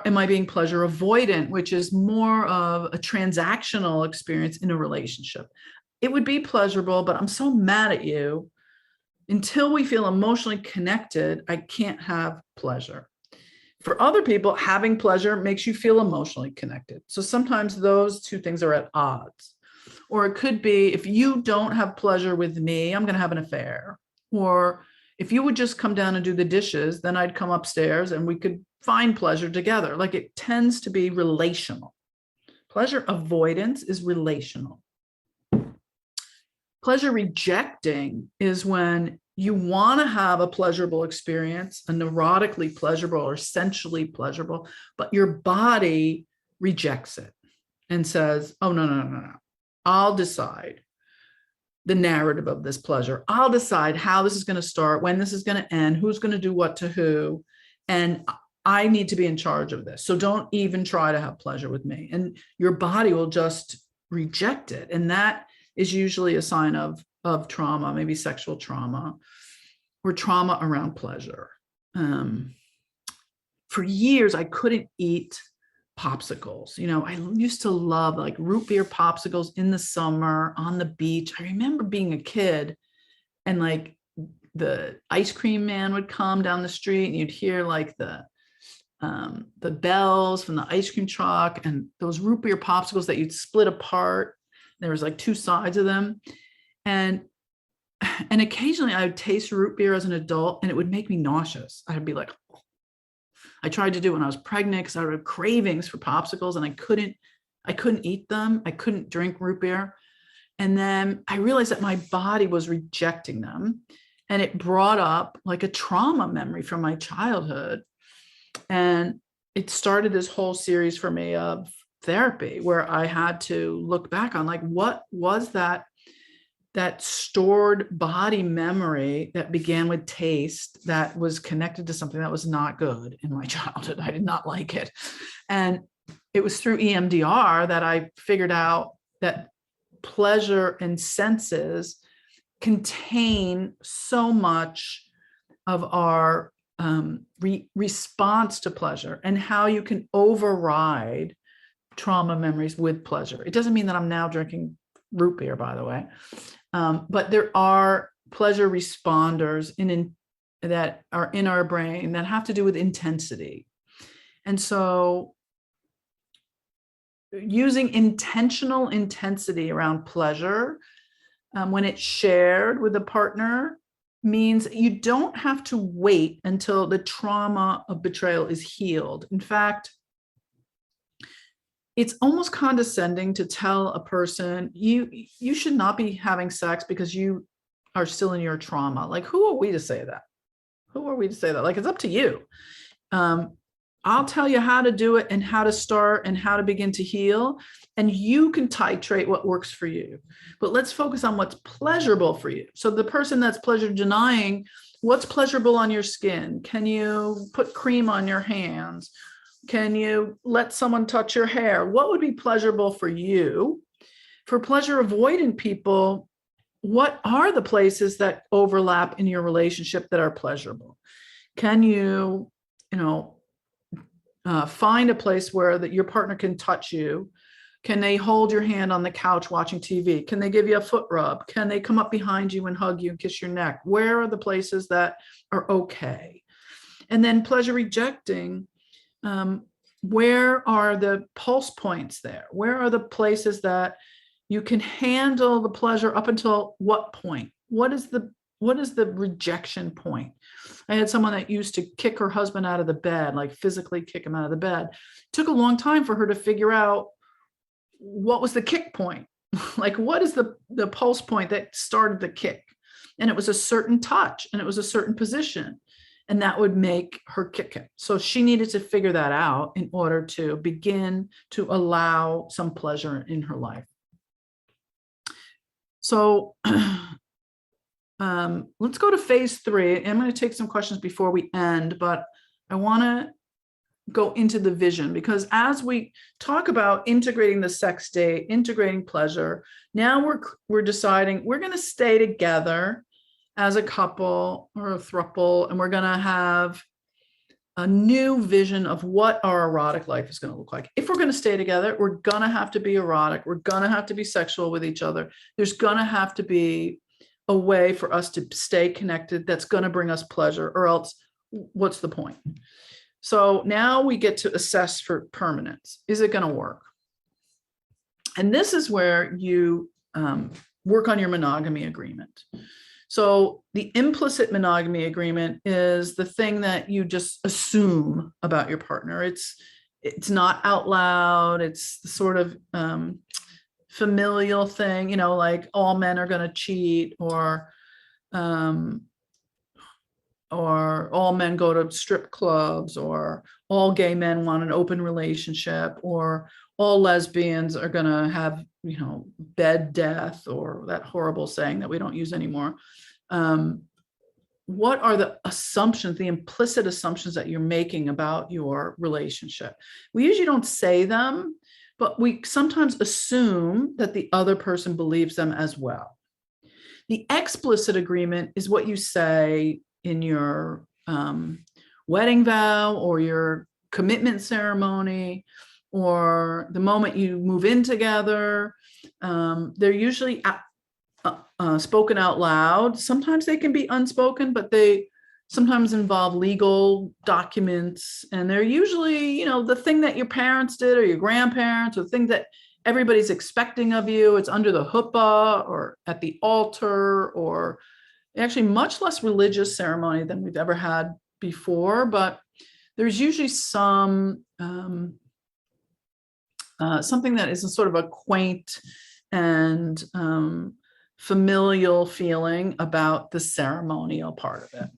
am I being pleasure avoidant, which is more of a transactional experience in a relationship? It would be pleasurable, but I'm so mad at you. Until we feel emotionally connected, I can't have pleasure. For other people, having pleasure makes you feel emotionally connected. So sometimes those two things are at odds. Or it could be, if you don't have pleasure with me, I'm going to have an affair. Or if you would just come down and do the dishes, then I'd come upstairs and we could find pleasure together. Like, it tends to be relational. Pleasure avoidance is relational. Pleasure rejecting is when you want to have a pleasurable experience, a neurotically pleasurable or sensually pleasurable, but your body rejects it and says, oh, no. I'll decide the narrative of this pleasure. I'll decide how this is going to start, when this is going to end, who's going to do what to who. And I need to be in charge of this. So don't even try to have pleasure with me. And your body will just reject it. And that is usually a sign of trauma, maybe sexual trauma or trauma around pleasure. For years, I couldn't eat popsicles. You know, I used to love like root beer popsicles in the summer on the beach. I remember being a kid and like the ice cream man would come down the street and you'd hear like the bells from the ice cream truck and those root beer popsicles that you'd split apart. There was like two sides of them. And occasionally I would taste root beer as an adult and it would make me nauseous. I'd be like, oh. I tried to do it when I was pregnant because I would have cravings for popsicles and I couldn't eat them. I couldn't drink root beer. And then I realized that my body was rejecting them. And it brought up like a trauma memory from my childhood. And it started this whole series for me of therapy where I had to look back on like, what was that stored body memory that began with taste that was connected to something that was not good in my childhood. I did not like it. And it was through EMDR that I figured out that pleasure and senses contain so much of our response to pleasure, and how you can override trauma memories with pleasure. It doesn't mean that I'm now drinking root beer, by the way, but there are pleasure responders that are in our brain that have to do with intensity. And so using intentional intensity around pleasure when it's shared with a partner means you don't have to wait until the trauma of betrayal is healed. In fact, it's almost condescending to tell a person you should not be having sex because you are still in your trauma. Like, who are we to say that? Who are we to say that? Like, it's up to you. I'll tell you how to do it and how to start and how to begin to heal. And you can titrate what works for you. But let's focus on what's pleasurable for you. So the person that's pleasure denying, what's pleasurable on your skin? Can you put cream on your hands? Can you let someone touch your hair? What would be pleasurable for you? For pleasure avoidant people, what are the places that overlap in your relationship that are pleasurable? Can you, find a place where your partner can touch you? Can they hold your hand on the couch watching TV? Can they give you a foot rub? Can they come up behind you and hug you and kiss your neck? Where are the places that are okay? And then pleasure rejecting, where are the pulse points there? Where are the places that you can handle the pleasure up until what point? What is the rejection point? I had someone that used to kick her husband out of the bed, like physically kick him out of the bed. It took a long time for her to figure out what was the kick point. Like, what is the pulse point that started the kick? And it was a certain touch and it was a certain position, and that would make her kick him. So she needed to figure that out in order to begin to allow some pleasure in her life. So let's go to phase 3. I'm going to take some questions before we end, but I want to go into the vision, because as we talk about integrating the sex date, integrating pleasure, now we're deciding we're going to stay together as a couple or a throuple, and we're going to have a new vision of what our erotic life is going to look like. If we're going to stay together, we're going to have to be erotic. We're going to have to be sexual with each other. There's going to have to be a way for us to stay connected that's going to bring us pleasure, or else what's the point? So now we get to assess for permanence. Is it going to work? And this is where you work on your monogamy agreement. So the implicit monogamy agreement is the thing that you just assume about your partner. It's not out loud. It's the sort of familial thing, like all men are going to cheat, or all men go to strip clubs, or all gay men want an open relationship, or all lesbians are going to have, bed death, or that horrible saying that we don't use anymore. What are the assumptions, the implicit assumptions that you're making about your relationship? We usually don't say them, but we sometimes assume that the other person believes them as well. The explicit agreement is what you say in your wedding vow, or your commitment ceremony, or the moment you move in together. They're usually spoken out loud. Sometimes they can be unspoken, but they sometimes involve legal documents. And they're usually, the thing that your parents did, or your grandparents, or the thing that everybody's expecting of you. It's under the huppah, or at the altar, or actually much less religious ceremony than we've ever had before. But there's usually some something that is a sort of a quaint and familial feeling about the ceremonial part of it.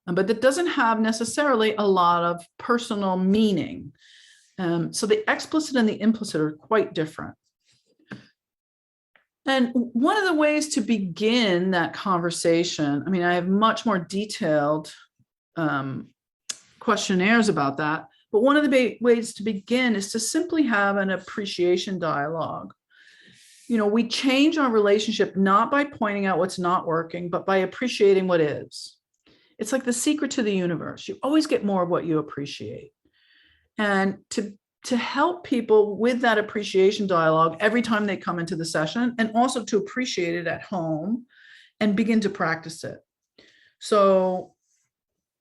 But that doesn't have necessarily a lot of personal meaning. So the explicit and the implicit are quite different. And one of the ways to begin that conversation, I mean, I have much more detailed questionnaires about that, but one of the ways to begin is to simply have an appreciation dialogue. You know, we change our relationship not by pointing out what's not working, but by appreciating what is. It's like the secret to the universe. You always get more of what you appreciate. And to help people with that appreciation dialogue every time they come into the session, and also to appreciate it at home and begin to practice it. So,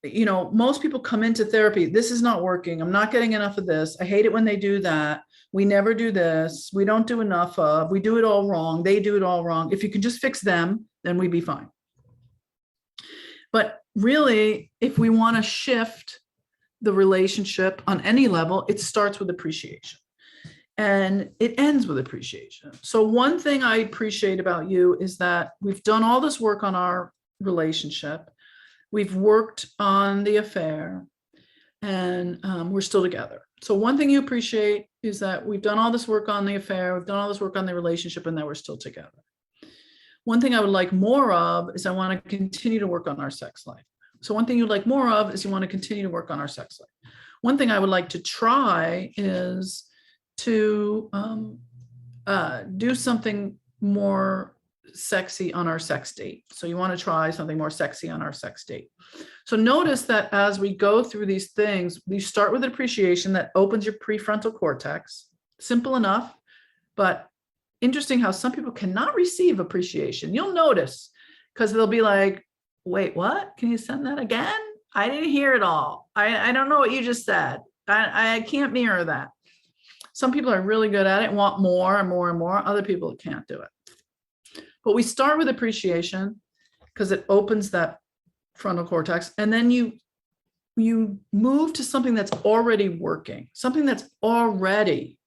you know, most people come into therapy, this is not working. I'm not getting enough of this. I hate it when they do that. We never do this. We don't do enough of, we do it all wrong. They do it all wrong. If you can just fix them, then we'd be fine. But really, if we want to shift the relationship on any level, it starts with appreciation and it ends with appreciation. So one thing I appreciate about you is that we've done all this work on our relationship. We've worked on the affair, and we're still together. So one thing you appreciate is that we've done all this work on the affair, we've done all this work on the relationship, and that we're still together. One thing I would like more of is I want to continue to work on our sex life. So one thing you'd like more of is you want to continue to work on our sex life. One thing I would like to try is to do something more sexy on our sex date. So you want to try something more sexy on our sex date. So notice that as we go through these things, we start with appreciation that opens your prefrontal cortex. Simple enough, but interesting how some people cannot receive appreciation. You'll notice, because they'll be like, wait, what? Can you send that again? I didn't hear it all. I don't know what you just said. I can't mirror that. Some people are really good at it, want more and more and more. Other people can't do it. But we start with appreciation because it opens that frontal cortex. And then you move to something that's already working, something that's already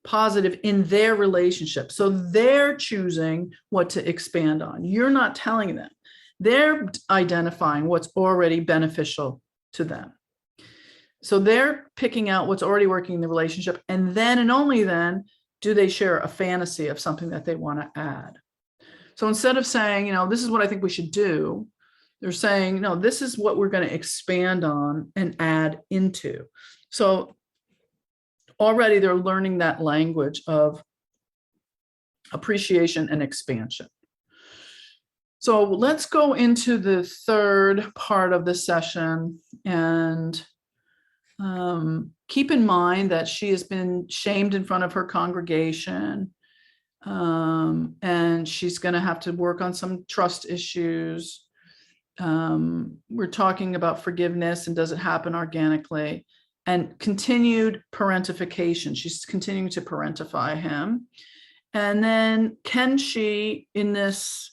positive in their relationship. So they're choosing what to expand on. You're not telling them. They're identifying what's already beneficial to them. So they're picking out what's already working in the relationship. And then and only then do they share a fantasy of something that they want to add. So instead of saying, you know, this is what I think we should do, they're saying, no, this is what we're going to expand on and add into. So already they're learning that language of appreciation and expansion. So let's go into the third part of the session, and keep in mind that she has been shamed in front of her congregation, and she's going to have to work on some trust issues. We're talking about forgiveness and does it happen organically, and continued parentification. She's continuing to parentify him. And then can she, in this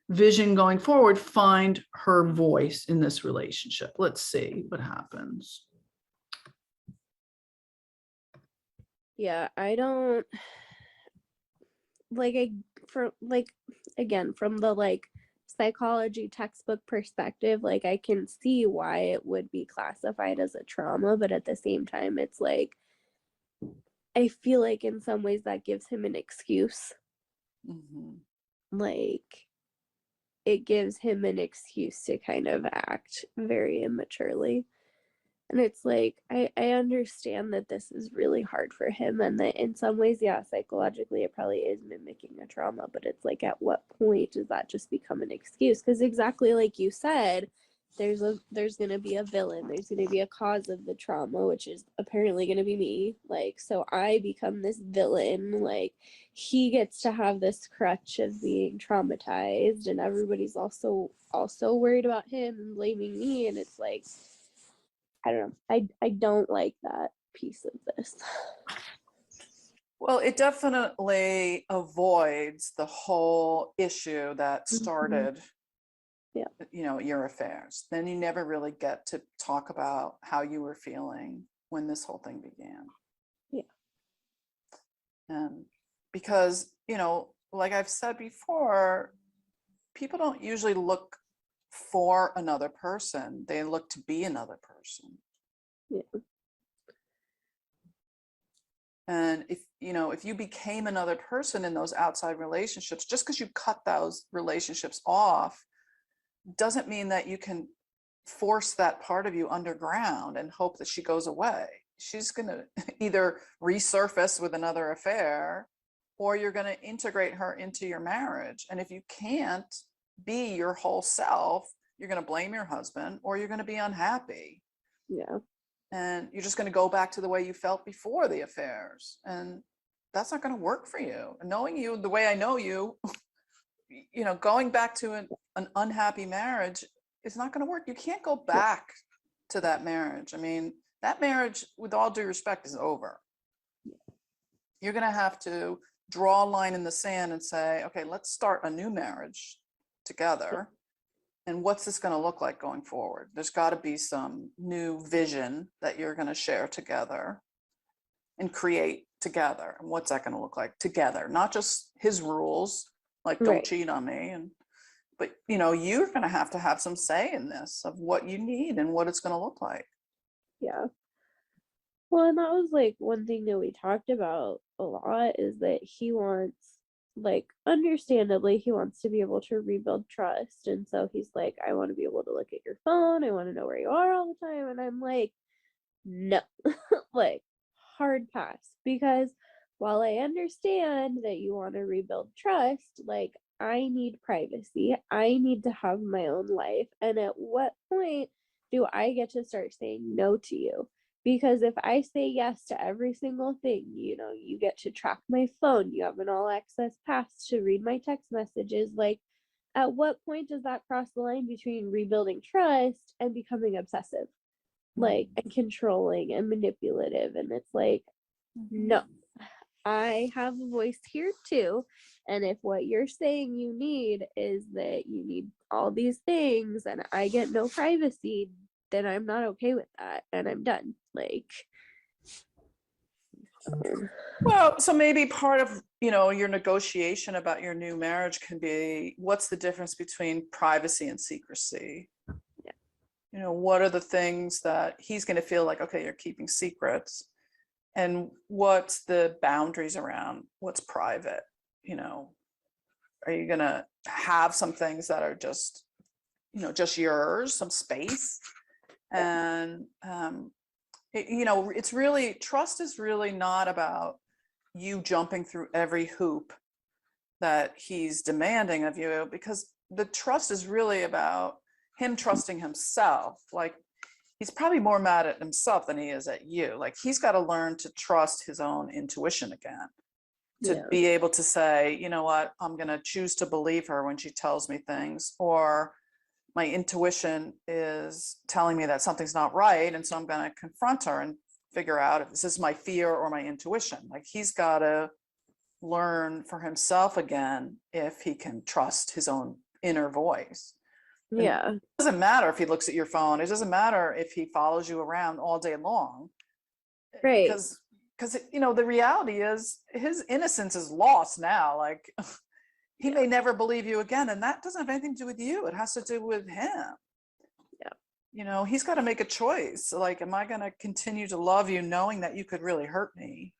vision going forward, find her voice in this relationship? Let's see what happens. Yeah, I don't like again, from the psychology textbook perspective, I can see why it would be classified as a trauma, but at the same time, it's I feel like in some ways that gives him an excuse. Mm-hmm. It gives him an excuse to kind of act very immaturely. And it's I understand that this is really hard for him, and that in some ways, yeah, psychologically it probably is mimicking a trauma, but it's at what point does that just become an excuse? Because exactly like you said, there's going to be a villain, there's going to be a cause of the trauma, which is apparently going to be me. So I become this villain, he gets to have this crutch of being traumatized, and everybody's also worried about him and blaming me, and it's I don't know. I don't like that piece of this. Well, it definitely avoids the whole issue that started, Yeah. Your affairs. Then you never really get to talk about how you were feeling when this whole thing began. Yeah. Because, like I've said before, people don't usually look for another person. They look to be another person. Yeah. And if, you know, if you became another person in those outside relationships, just because you cut those relationships off, doesn't mean that you can force that part of you underground and hope that she goes away. She's going to either resurface with another affair, or you're going to integrate her into your marriage. And if you can't be your whole self, you're going to blame your husband, or you're going to be unhappy. Yeah. And you're just going to go back to the way you felt before the affairs. And that's not going to work for you. And knowing you the way I know you, you know, going back to an unhappy marriage is not going to work. You can't go back to that marriage. I mean, that marriage, with all due respect, is over. You're going to have to draw a line in the sand and say, okay, let's start a new marriage together. And what's this going to look like going forward? There's got to be some new vision that you're going to share together and create together. And what's that going to look like together? Not just his rules, like don't Right. cheat on me, but you know, you're going to have some say in this of what you need and what it's going to look like. Yeah. Well, and that was like one thing that we talked about a lot, is that he wants, like, understandably, he wants to be able to rebuild trust. And so he's like, I want to be able to look at your phone. I want to know where you are all the time. And I'm like, no, like, hard pass. Because while I understand that you want to rebuild trust, like, I need privacy. I need to have my own life. And at what point do I get to start saying no to you? Because if I say yes to every single thing, you know, you get to track my phone, you have an all access pass to read my text messages, like, at what point does that cross the line between rebuilding trust and becoming obsessive, like, and controlling and manipulative? And it's like, no, I have a voice here too. And if what you're saying you need is that you need all these things and I get no privacy, then I'm not okay with that, and I'm done. Like, Well, so maybe part of, you know, your negotiation about your new marriage can be, what's the difference between privacy and secrecy? Yeah. You know, what are the things that he's going to feel like, okay, you're keeping secrets, and what's the boundaries around what's private? You know, are you going to have some things that are just, you know, just yours, some space? And you know, it's really, trust is really not about you jumping through every hoop that he's demanding of you, because the trust is really about him trusting himself. Like, he's probably more mad at himself than he is at you. Like, he's got to learn to trust his own intuition again, to yeah. be able to say, you know what, I'm going to choose to believe her when she tells me things, or my intuition is telling me that something's not right. And so I'm going to confront her and figure out if this is my fear or my intuition. Like, he's got to learn for himself again if he can trust his own inner voice. And Yeah. it doesn't matter if he looks at your phone. It doesn't matter if he follows you around all day long. Right. Because you know, the reality is his innocence is lost now. Like, he may never believe you again, and that doesn't have anything to do with you. It has to do with him. Yeah. You know, he's got to make a choice. Like, am I going to continue to love you knowing that you could really hurt me?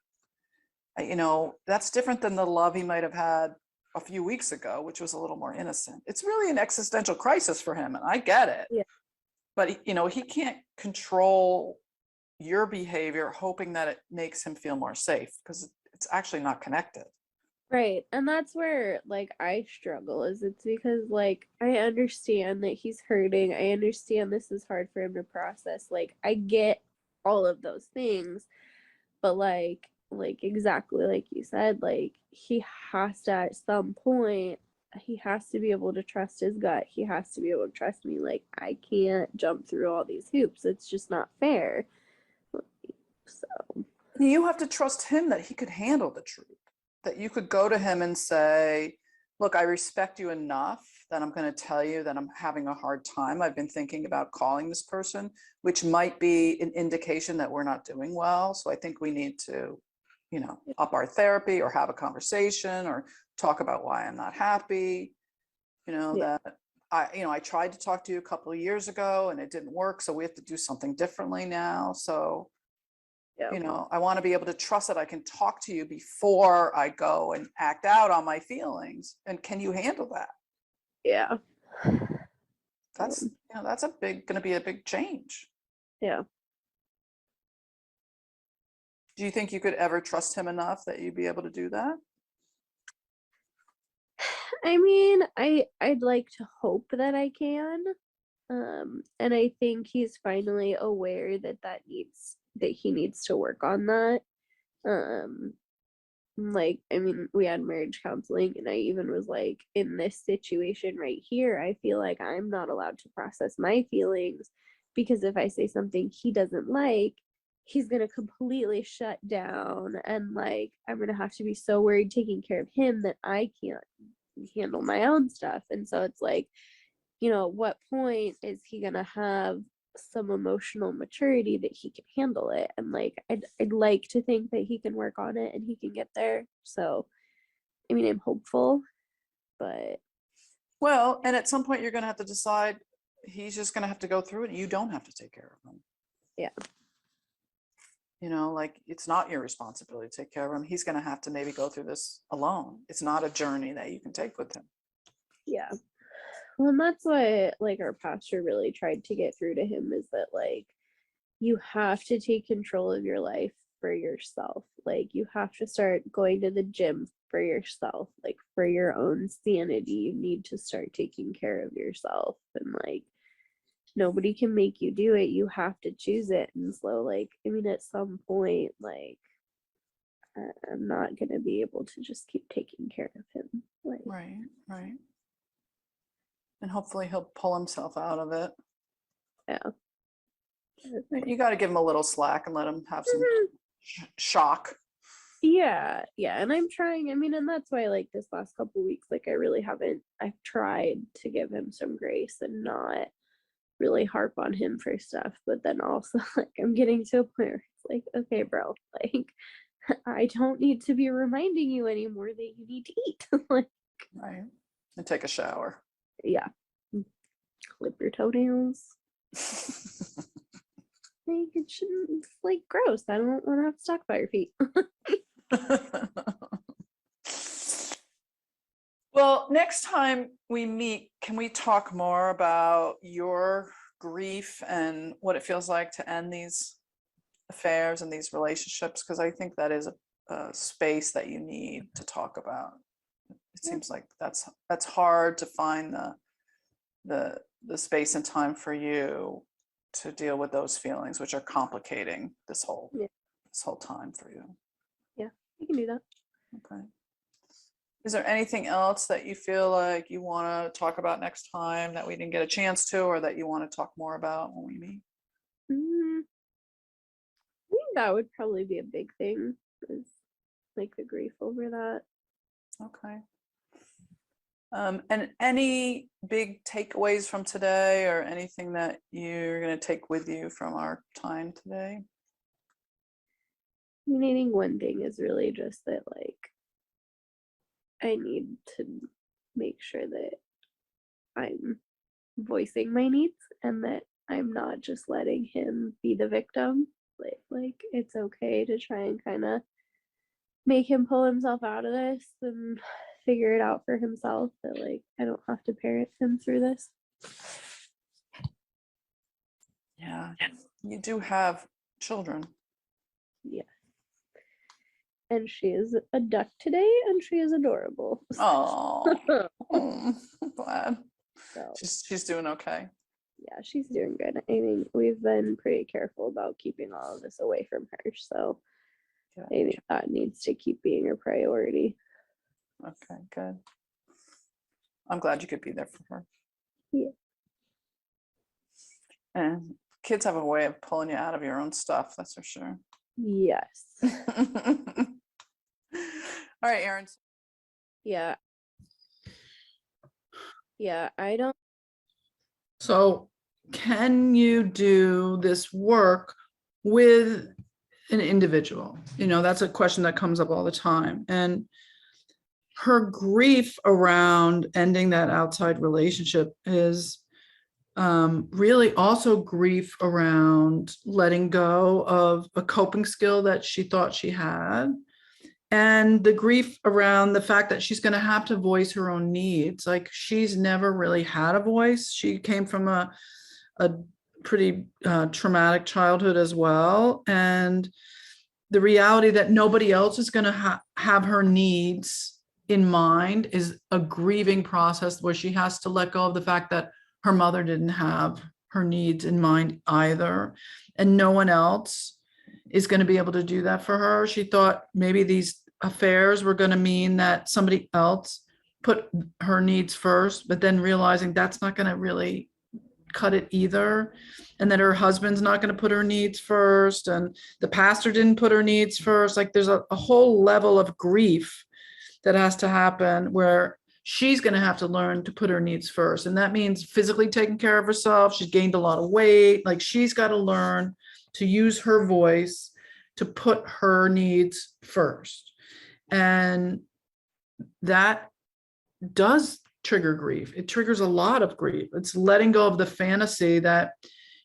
You know, that's different than the love he might have had a few weeks ago, which was a little more innocent. It's really an existential crisis for him, and I get it. Yeah. But, you know, he can't control your behavior hoping that it makes him feel more safe, because it's actually not connected. Right. And that's where, like, I struggle, is it's because, like, I understand that he's hurting. I understand this is hard for him to process. Like, I get all of those things, but like exactly like you said, like, he has to, at some point, he has to be able to trust his gut. He has to be able to trust me. Like, I can't jump through all these hoops. It's just not fair. So, You have to trust him that he could handle the truth, that you could go to him and say, look, I respect you enough that I'm going to tell you that I'm having a hard time. I've been thinking about calling this person, which might be an indication that we're not doing well. So I think we need to, you know, up our therapy or have a conversation or talk about why I'm not happy. you know, Yeah. that I tried to talk to you a couple of years ago and it didn't work, so we have to do something differently now. So, Yeah. you know, I want to be able to trust that I can talk to you before I go and act out on my feelings. And can you handle that? Yeah. That's, you know, that's going to be a big change. Yeah. Do you think you could ever trust him enough that you'd be able to do that? I mean, I'd like to hope that I can. And I think he's finally aware that he needs to work on that. Like, I mean, we had marriage counseling, and I even was like, in this situation right here, I feel like I'm not allowed to process my feelings, because if I say something he doesn't like, he's gonna completely shut down, and like I'm gonna have to be so worried taking care of him that I can't handle my own stuff. And so it's like, at what point is he gonna have some emotional maturity that he can handle it? And like I'd like to think that he can work on it and he can get there. So I mean, I'm hopeful, but Well, and at some point you're going to have to decide he's just going to have to go through it and you don't have to take care of him. yeah. You know, like it's not your responsibility to take care of him. He's going to have to maybe go through this alone. It's not a journey that you can take with him. Yeah. Well, and that's what like our pastor really tried to get through to him, is that like you have to take control of your life for yourself. Like you have to start going to the gym for yourself, like for your own sanity. You need to start taking care of yourself, and like nobody can make you do it. You have to choose it. And so like, I mean, at some point, like I'm not gonna be able to just keep taking care of him. Like, Right, right. And hopefully he'll pull himself out of it. yeah. You got to give him a little slack and let him have some shock. Yeah, and I'm trying. I mean, and that's why like this last couple weeks, like I've tried to give him some grace and not really harp on him for stuff. But then also like I'm getting to a point where it's like, okay, bro, like I don't need to be reminding you anymore that you need to eat. Like, Right. And take a shower. yeah. Clip your toenails. Like it shouldn't, it's like gross. I don't want to have to talk about your feet. Well, next time we meet, can we talk more about your grief and what it feels like to end these affairs and these relationships? Because I think that is a space that you need to talk about. It seems like that's hard to find the space and time for you to deal with those feelings, which are complicating this whole time for you. Yeah, you can do that. Okay. Is there anything else that you feel like you want to talk about next time that we didn't get a chance to, or that you want to talk more about when we meet? I think that would probably be a big thing, is like the grief over that. Okay. And any big takeaways from today, or anything that you're going to take with you from our time today? I mean, I think one thing is really just that like I need to make sure that I'm voicing my needs and that I'm not just letting him be the victim. Like it's okay to try and kind of make him pull himself out of this and figure it out for himself, that like I don't have to parent him through this. Yeah, you do have children. Yeah. And she is a duck today, and she is adorable. Oh, I'm glad. So She's doing okay. yeah, she's doing good. I mean, we've been pretty careful about keeping all of this away from her. So Good. I think that needs to keep being a priority. Okay, good. I'm glad you could be there for her. Yeah. And kids have a way of pulling you out of your own stuff, that's for sure. Yes. All right, Erin. Yeah. Yeah, I don't. So can you do this work with an individual? That's a question that comes up all the time. And her grief around ending that outside relationship is really also grief around letting go of a coping skill that she thought she had, and the grief around the fact that she's going to have to voice her own needs. Like, she's never really had a voice. She came from a pretty traumatic childhood as well, and the reality that nobody else is going to have her needs in mind is a grieving process where she has to let go of the fact that her mother didn't have her needs in mind either, and no one else is going to be able to do that for her. She thought maybe these affairs were going to mean that somebody else put her needs first, but then realizing that's not going to really cut it either, and that her husband's not going to put her needs first, and the pastor didn't put her needs first. Like, there's a whole level of grief that has to happen where she's going to have to learn to put her needs first, and that means physically taking care of herself. She's gained a lot of weight. Like, she's got to learn to use her voice to put her needs first, and that does trigger grief. It triggers a lot of grief. It's letting go of the fantasy that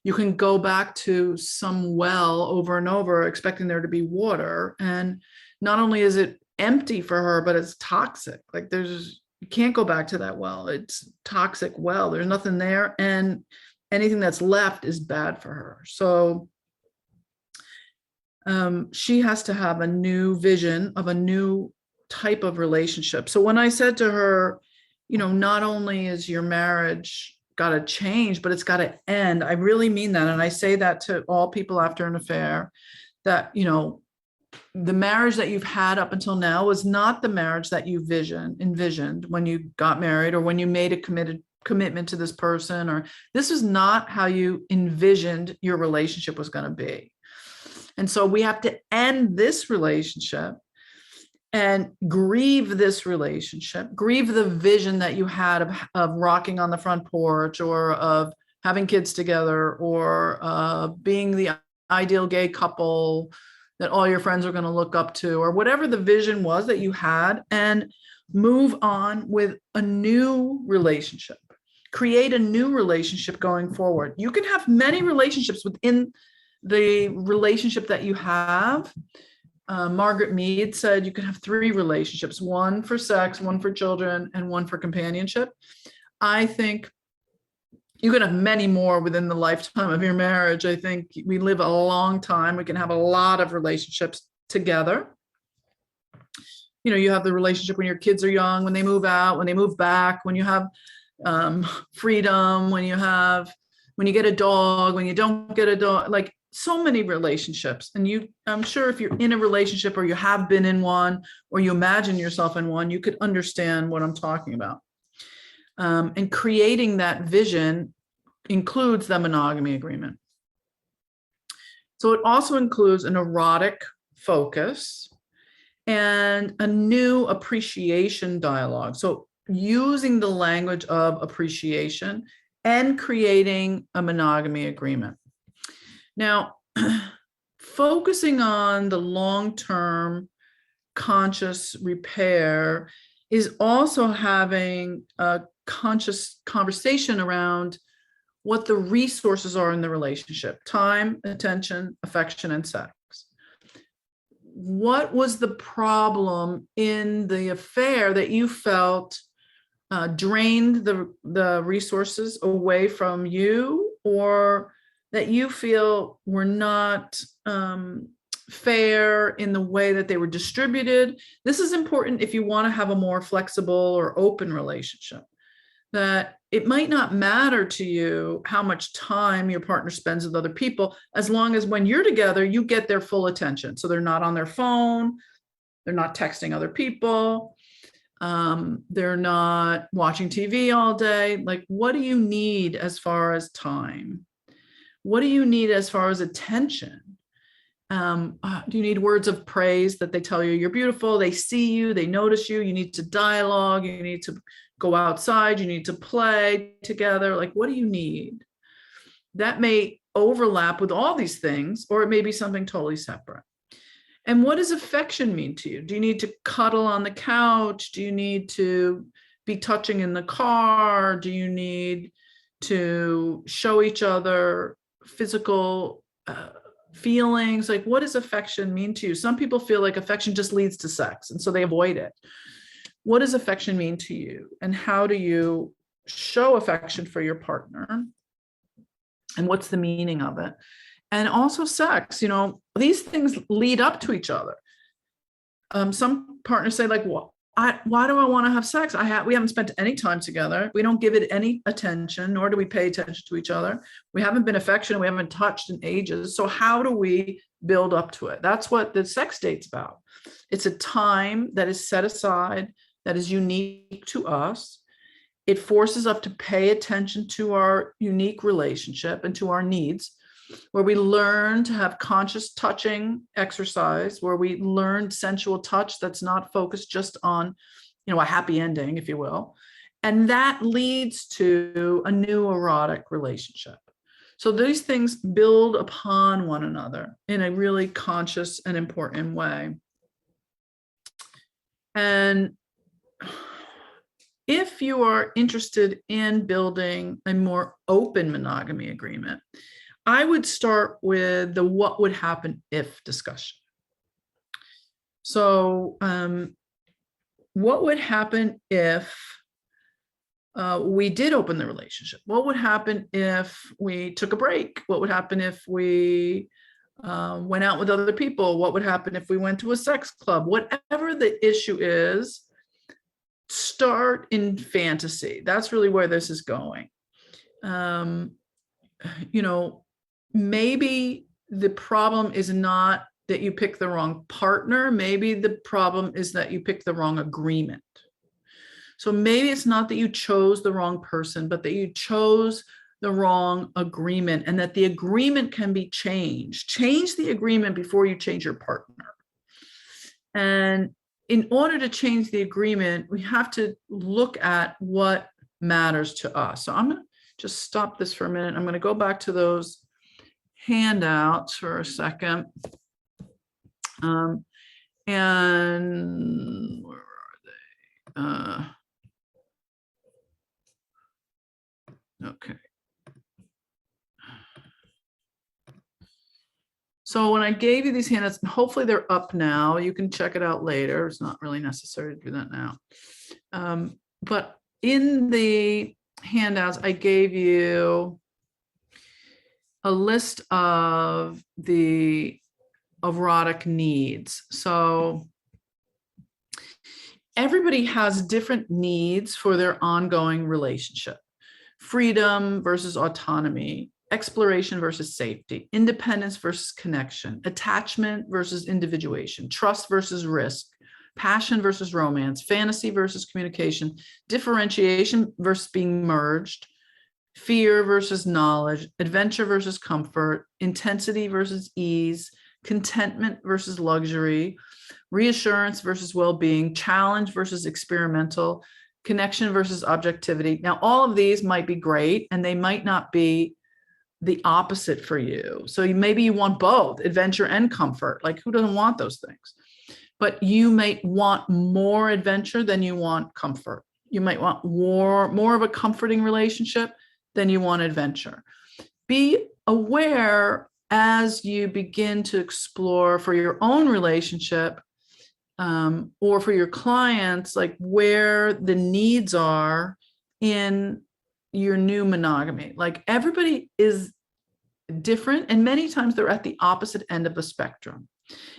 you can go back to some well over and over expecting there to be water, and not only is it empty for her, but it's toxic. Like, you can't go back to that well. It's toxic well. There's nothing there, and anything that's left is bad for her. So she has to have a new vision of a new type of relationship. So when I said to her, not only is your marriage got to change, but it's got to end, I really mean that. And I say that to all people after an affair, that, the marriage that you've had up until now was not the marriage that you envisioned when you got married, or when you made a commitment to this person, or this is not how you envisioned your relationship was going to be. And so we have to end this relationship and grieve this relationship, grieve the vision that you had of rocking on the front porch, or of having kids together, or being the ideal gay couple that all your friends are going to look up to, or whatever the vision was that you had, and move on with a new relationship. Create a new relationship going forward. You can have many relationships within the relationship that you have. Margaret Mead said you can have 3 relationships, one for sex, one for children, and one for companionship. I think you can have many more within the lifetime of your marriage. I think we live a long time. We can have a lot of relationships together. You have the relationship when your kids are young, when they move out, when they move back, when you have freedom, when you get a dog, when you don't get a dog, like so many relationships. And I'm sure if you're in a relationship, or you have been in one, or you imagine yourself in one, you could understand what I'm talking about. And creating that vision includes the monogamy agreement. So it also includes an erotic focus and a new appreciation dialogue. So using the language of appreciation and creating a monogamy agreement. Now, focusing on the long-term conscious repair is also having a conscious conversation around what the resources are in the relationship: time, attention, affection, and sex. What was the problem in the affair that you felt drained the resources away from you, or that you feel were not fair in the way that they were distributed? This is important if you want to have a more flexible or open relationship, that it might not matter to you how much time your partner spends with other people, as long as when you're together, you get their full attention. So they're not on their phone, they're not texting other people, they're not watching TV all day. Like, what do you need as far as time? What do you need as far as attention? Do you need words of praise that they tell you you're beautiful, they see you, they notice you, you need to dialogue, you need to go outside, you need to play together? Like, what do you need? That may overlap with all these things, or it may be something totally separate. And what does affection mean to you? Do you need to cuddle on the couch? Do you need to be touching in the car? Do you need to show each other physical feelings? Like, what does affection mean to you? Some people feel like affection just leads to sex, and so they avoid it. What does affection mean to you? And how do you show affection for your partner? And what's the meaning of it? And also sex, these things lead up to each other. Some partners say, like, why do I want to have sex? We haven't spent any time together. We don't give it any attention, nor do we pay attention to each other. We haven't been affectionate. We haven't touched in ages. So how do we build up to it? That's what the sex date's about. It's a time that is set aside, that is unique to us. It forces us to pay attention to our unique relationship and to our needs, where we learn to have conscious touching exercise, where we learn sensual touch that's not focused just on, a happy ending, if you will. And that leads to a new erotic relationship. So these things build upon one another in a really conscious and important way. And if you are interested in building a more open monogamy agreement, I would start with the what would happen if discussion. So what would happen if we did open the relationship? What would happen if we took a break? What would happen if we went out with other people? What would happen if we went to a sex club? Whatever the issue is, start in fantasy. That's really where this is going. Maybe the problem is not that you pick the wrong partner. Maybe the problem is that you pick the wrong agreement. So maybe it's not that you chose the wrong person, but that you chose the wrong agreement, and that the agreement can be changed. Change the agreement before you change your partner. And in order to change the agreement, we have to look at what matters to us. So I'm going to just stop this for a minute. I'm going to go back to those handouts for a second. And where are they? Okay. So when I gave you these handouts, hopefully they're up now. You can check it out later. It's not really necessary to do that now. But in the handouts, I gave you a list of the erotic needs. So everybody has different needs for their ongoing relationship. Freedom versus autonomy, exploration versus safety, independence versus connection, attachment versus individuation, trust versus risk, passion versus romance, fantasy versus communication, differentiation versus being merged, fear versus knowledge, adventure versus comfort, intensity versus ease, contentment versus luxury, reassurance versus well-being, challenge versus experimental, connection versus objectivity. Now, all of these might be great, and they might not be the opposite for you. So maybe you want both, adventure and comfort. Like, who doesn't want those things? But you might want more adventure than you want comfort. You might want more of a comforting relationship than you want adventure. Be aware as you begin to explore for your own relationship or for your clients, like where the needs are in your new monogamy. Like, everybody is different, and many times they're at the opposite end of the spectrum.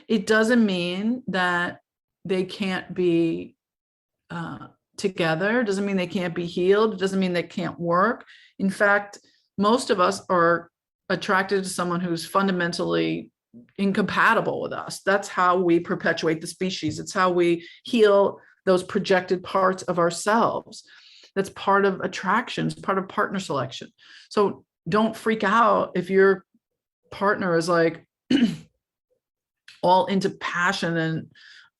It doesn't mean that they can't be together. It doesn't mean they can't be healed. It doesn't mean they can't work. In fact, most of us are attracted to someone who's fundamentally incompatible with us. That's how we perpetuate the species. It's how we heal those projected parts of ourselves. That's part of attraction. It's part of partner selection. So don't freak out if your partner is like all into passion and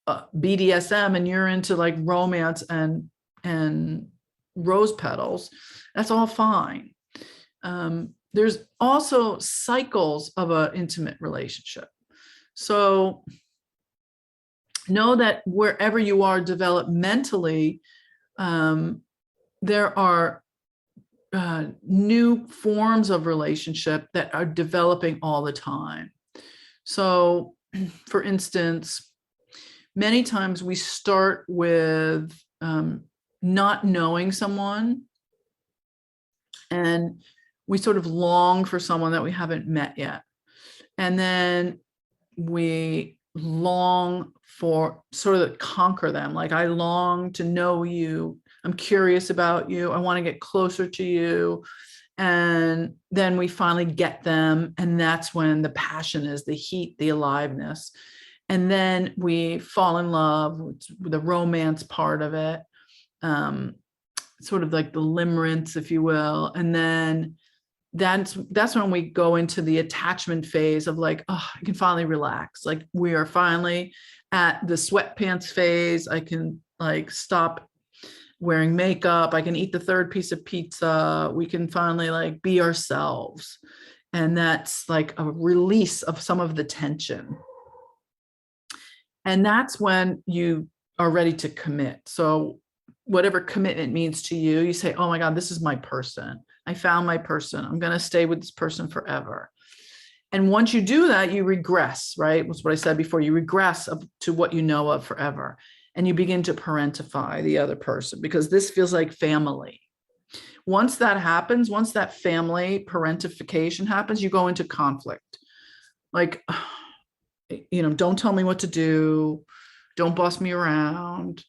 BDSM, and you're into like romance and rose petals. That's all fine. There's also cycles of an intimate relationship. So know that wherever you are developmentally, there are new forms of relationship that are developing all the time. So, for instance, many times we start with not knowing someone, and we sort of long for someone that we haven't met yet. And then we long for sort of conquer them. Like, I long to know you. I'm curious about you. I want to get closer to you. And then we finally get them. And that's when the passion is, the heat, the aliveness. And then we fall in love with the romance part of it, sort of like the limerence, if you will. And then that's when we go into the attachment phase of like, oh, I can finally relax. Like, we are finally at the sweatpants phase. I can like stop wearing makeup. I can eat the third piece of pizza. We can finally like be ourselves. And that's like a release of some of the tension. And that's when you are ready to commit. So whatever commitment means to you, you say, oh my God, this is my person. I found my person. I'm going to stay with this person forever. And once you do that, you regress, right? That's what I said before. You regress to what you know of forever. And you begin to parentify the other person, because this feels like family. Once that happens, once that family parentification happens, you go into conflict. Like, don't tell me what to do. Don't boss me around.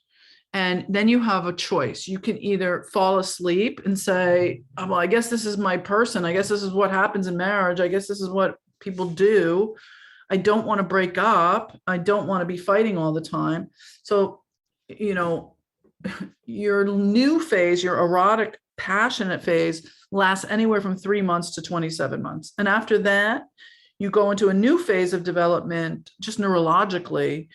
And then you have a choice. You can either fall asleep and say, oh, well, I guess this is my person. I guess this is what happens in marriage. I guess this is what people do. I don't want to break up. I don't want to be fighting all the time. So, your new phase, your erotic, passionate phase, lasts anywhere from 3 months to 27 months. And after that, you go into a new phase of development, just neurologically,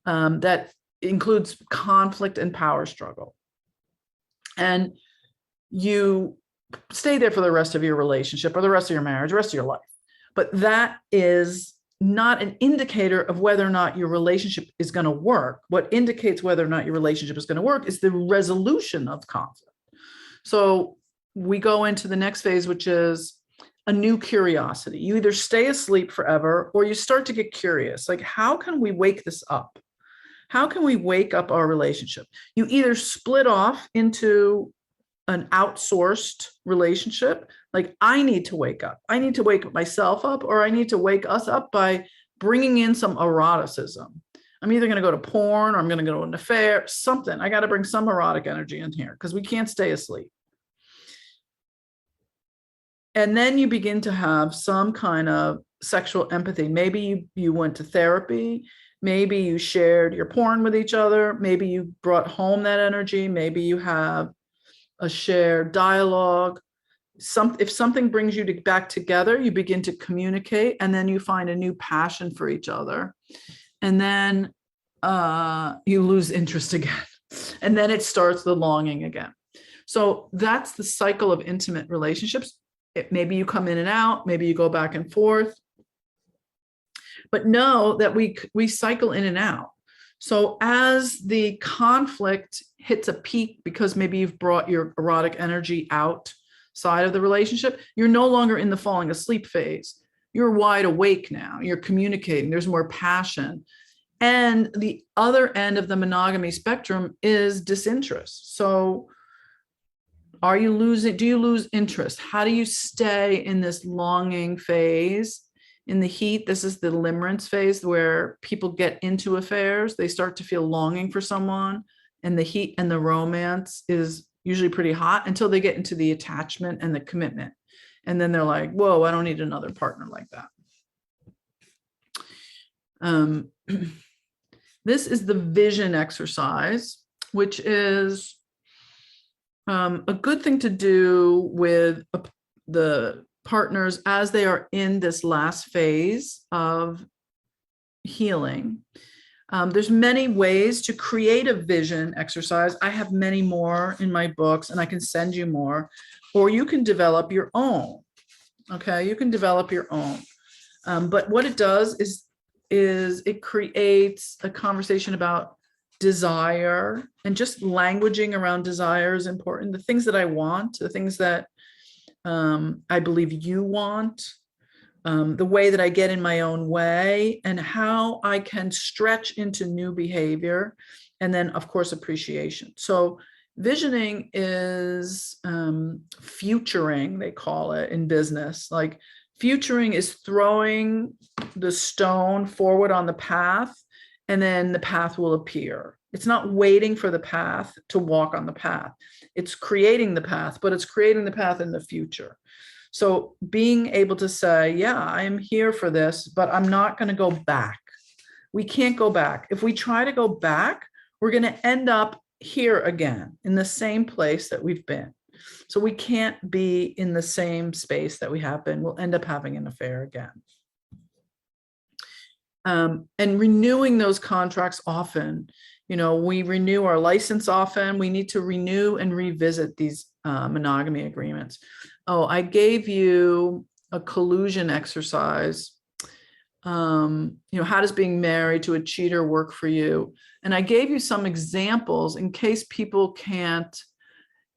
that includes conflict and power struggle. And you stay there for the rest of your relationship or the rest of your marriage, the rest of your life. But that is not an indicator of whether or not your relationship is going to work. What indicates whether or not your relationship is going to work is the resolution of conflict. So we go into the next phase, which is a new curiosity. You either stay asleep forever or you start to get curious. Like, how can we wake this up? How can we wake up our relationship? You either split off into an outsourced relationship, like, I need to wake up. I need to wake myself up, or I need to wake us up by bringing in some eroticism. I'm either going to go to porn, or I'm going to go to an affair, something. I got to bring some erotic energy in here because we can't stay asleep. And then you begin to have some kind of sexual empathy. Maybe you went to therapy. Maybe you shared your porn with each other. Maybe you brought home that energy. Maybe you have a shared dialogue. If something brings you back together, you begin to communicate, and then you find a new passion for each other. And then you lose interest again. And then it starts the longing again. So that's the cycle of intimate relationships. Maybe you come in and out, maybe you go back and forth. But know that we cycle in and out. So as the conflict hits a peak, because maybe you've brought your erotic energy outside of the relationship, you're no longer in the falling asleep phase. You're wide awake now. You're communicating. There's more passion. And the other end of the monogamy spectrum is disinterest. So do you lose interest? How do you stay in this longing phase? In the heat, this is the limerence phase where people get into affairs. They start to feel longing for someone, and the heat and the romance is usually pretty hot until they get into the attachment and the commitment. And then they're like, whoa, I don't need another partner like that. This is the vision exercise, which is a good thing to do with the partners as they are in this last phase of healing. There's many ways to create a vision exercise. I have many more in my books, and I can send you more, or you can develop your own. Okay, you can develop your own. But what it does is is it creates a conversation about desire, and just languaging around desire is important. The things that I want, the things that I believe you want, the way that I get in my own way, and how I can stretch into new behavior. And then, of course, appreciation. So visioning is futuring, they call it in business. Like futuring is throwing the stone forward on the path, and then the path will appear. It's not waiting for the path to walk on the path. It's creating the path, but it's creating the path in the future. So being able to say, yeah, I am here for this, but I'm not going to go back. We can't go back. If we try to go back, we're going to end up here again in the same place that we've been. So we can't be in the same space that we have been. We'll end up having an affair again. And renewing those contracts often. You know, we renew our license often. We need to renew and revisit these monogamy agreements. Oh, I gave you a collusion exercise. You know, how does being married to a cheater work for you? And I gave you some examples in case people can't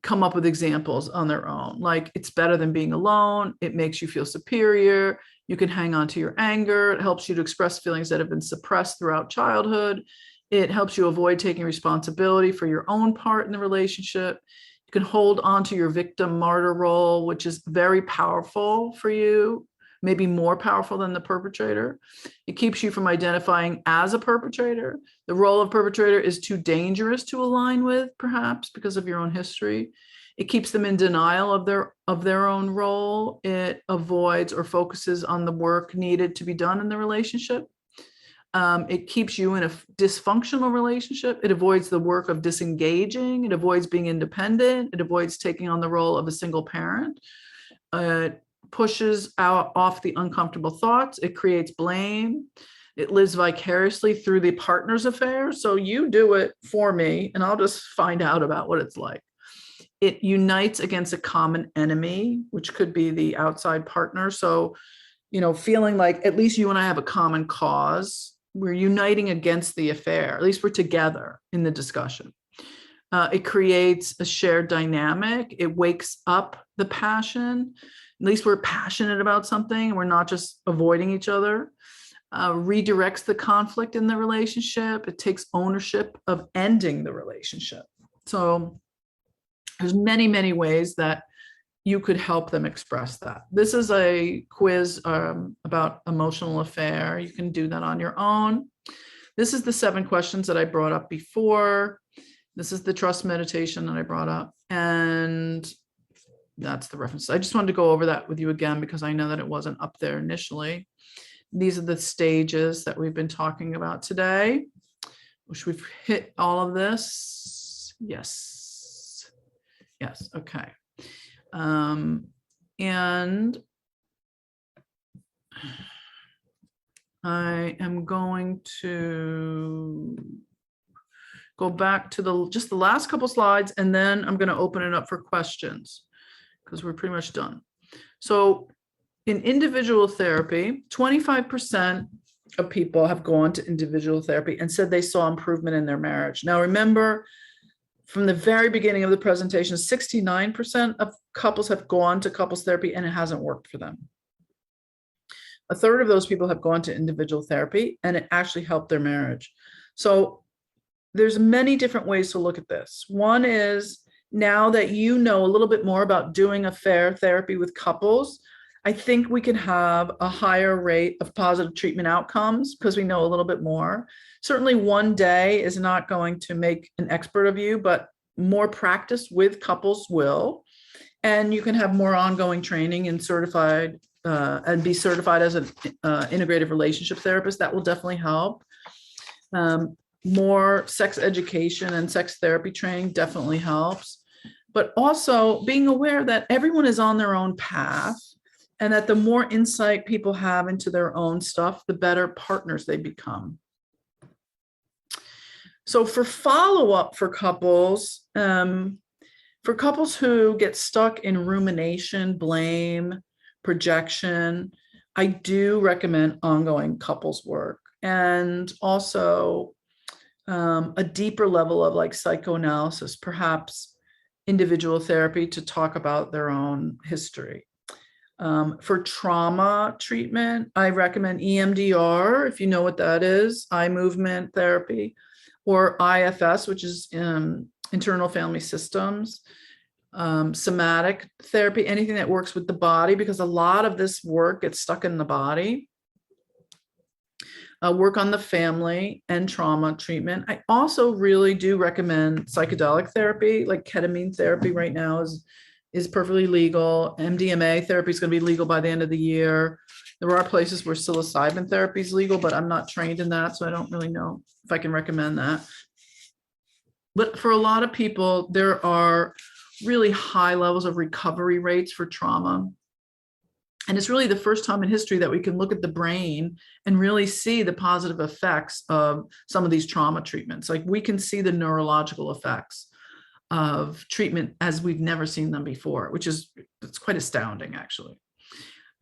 come up with examples on their own. Like, it's better than being alone. It makes you feel superior. You can hang on to your anger. It helps you to express feelings that have been suppressed throughout childhood. It helps you avoid taking responsibility for your own part in the relationship. You can hold on to your victim martyr role, which is very powerful for you, maybe more powerful than the perpetrator. It keeps you from identifying as a perpetrator. The role of perpetrator is too dangerous to align with, perhaps because of your own history. It keeps them in denial of their own role. It avoids or focuses on the work needed to be done in the relationship. It keeps you in a dysfunctional relationship. It avoids the work of disengaging. It avoids being independent. It avoids taking on the role of a single parent. It pushes out off the uncomfortable thoughts. It creates blame. It lives vicariously through the partner's affairs. So you do it for me, and I'll just find out about what it's like. It unites against a common enemy, which could be the outside partner. So, you know, feeling like at least you and I have a common cause. We're uniting against the affair. At least we're together in the discussion. It creates a shared dynamic. It wakes up the passion. At least we're passionate about something, and we're not just avoiding each other. Redirects the conflict in the relationship. It takes ownership of ending the relationship. So there's many, many ways that you could help them express that. This is a quiz about emotional affair. You can do that on your own. This is the 7 questions that I brought up before. This is the trust meditation that I brought up. And that's the reference. I just wanted to go over that with you again, because I know that it wasn't up there initially. These are the stages that we've been talking about today. Wish we've hit all of this. Yes. Yes. Okay. And I am going to go back to just the last couple slides, and then I'm going to open it up for questions because we're pretty much done. So in individual therapy, 25% of people have gone to individual therapy and said they saw improvement in their marriage. Now, remember, from the very beginning of the presentation, 69% of couples have gone to couples therapy and it hasn't worked for them. A third of those people have gone to individual therapy and it actually helped their marriage. So there's many different ways to look at this. One is, now that you know a little bit more about doing affair therapy with couples, I think we can have a higher rate of positive treatment outcomes because we know a little bit more. Certainly one day is not going to make an expert of you, but more practice with couples will. And you can have more ongoing training and certified and be certified as an integrative relationship therapist. That will definitely help. More sex education and sex therapy training definitely helps. But also being aware that everyone is on their own path, and that the more insight people have into their own stuff, the better partners they become. So for follow-up for couples who get stuck in rumination, blame, projection, I do recommend ongoing couples work. and also a deeper level of like psychoanalysis, perhaps individual therapy to talk about their own history. For trauma treatment, I recommend EMDR, if you know what that is, eye movement therapy, or IFS, which is internal family systems, somatic therapy, anything that works with the body, because a lot of this work gets stuck in the body. Work on the family and trauma treatment. I also really do recommend psychedelic therapy, like ketamine therapy right now is perfectly legal. MDMA therapy is going to be legal by the end of the year. There are places where psilocybin therapy is legal, but I'm not trained in that, so I don't really know if I can recommend that. But for a lot of people, there are really high levels of recovery rates for trauma. And it's really the first time in history that we can look at the brain and really see the positive effects of some of these trauma treatments. Like we can see the neurological effects of treatment as we've never seen them before, it's quite astounding, actually.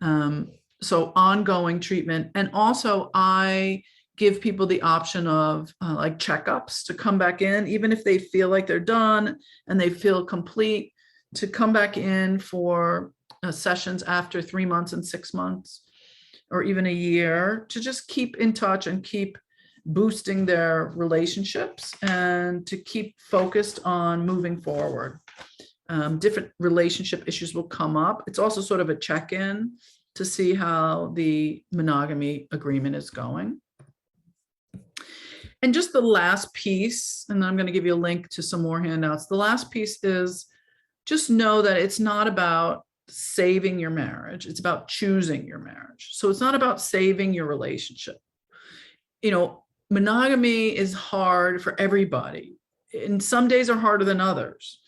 So ongoing treatment. And also I give people the option of like checkups to come back in, even if they feel like they're done and they feel complete, to come back in for sessions after 3 months and 6 months, or even a year, to just keep in touch and keep boosting their relationships and to keep focused on moving forward. Different relationship issues will come up. It's also sort of a check-in to see how the monogamy agreement is going. And just the last piece, and I'm going to give you a link to some more handouts. The last piece is just know that it's not about saving your marriage. It's about choosing your marriage. So it's not about saving your relationship. Monogamy is hard for everybody, and some days are harder than others.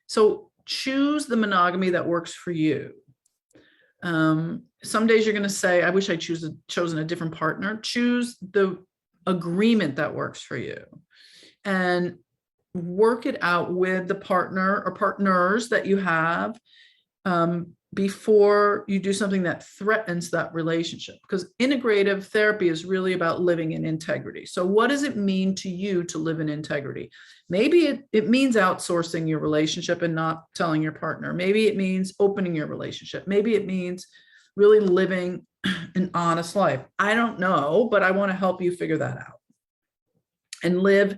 So choose the monogamy that works for you. Some days you're going to say, I wish I chosen a different partner. Choose the agreement that works for you and work it out with the partner or partners that you have before you do something that threatens that relationship. Because integrative therapy is really about living in integrity. So what does it mean to you to live in integrity? Maybe it means outsourcing your relationship and not telling your partner. Maybe it means opening your relationship. Maybe it means really living an honest life. I don't know, but I want to help you figure that out and live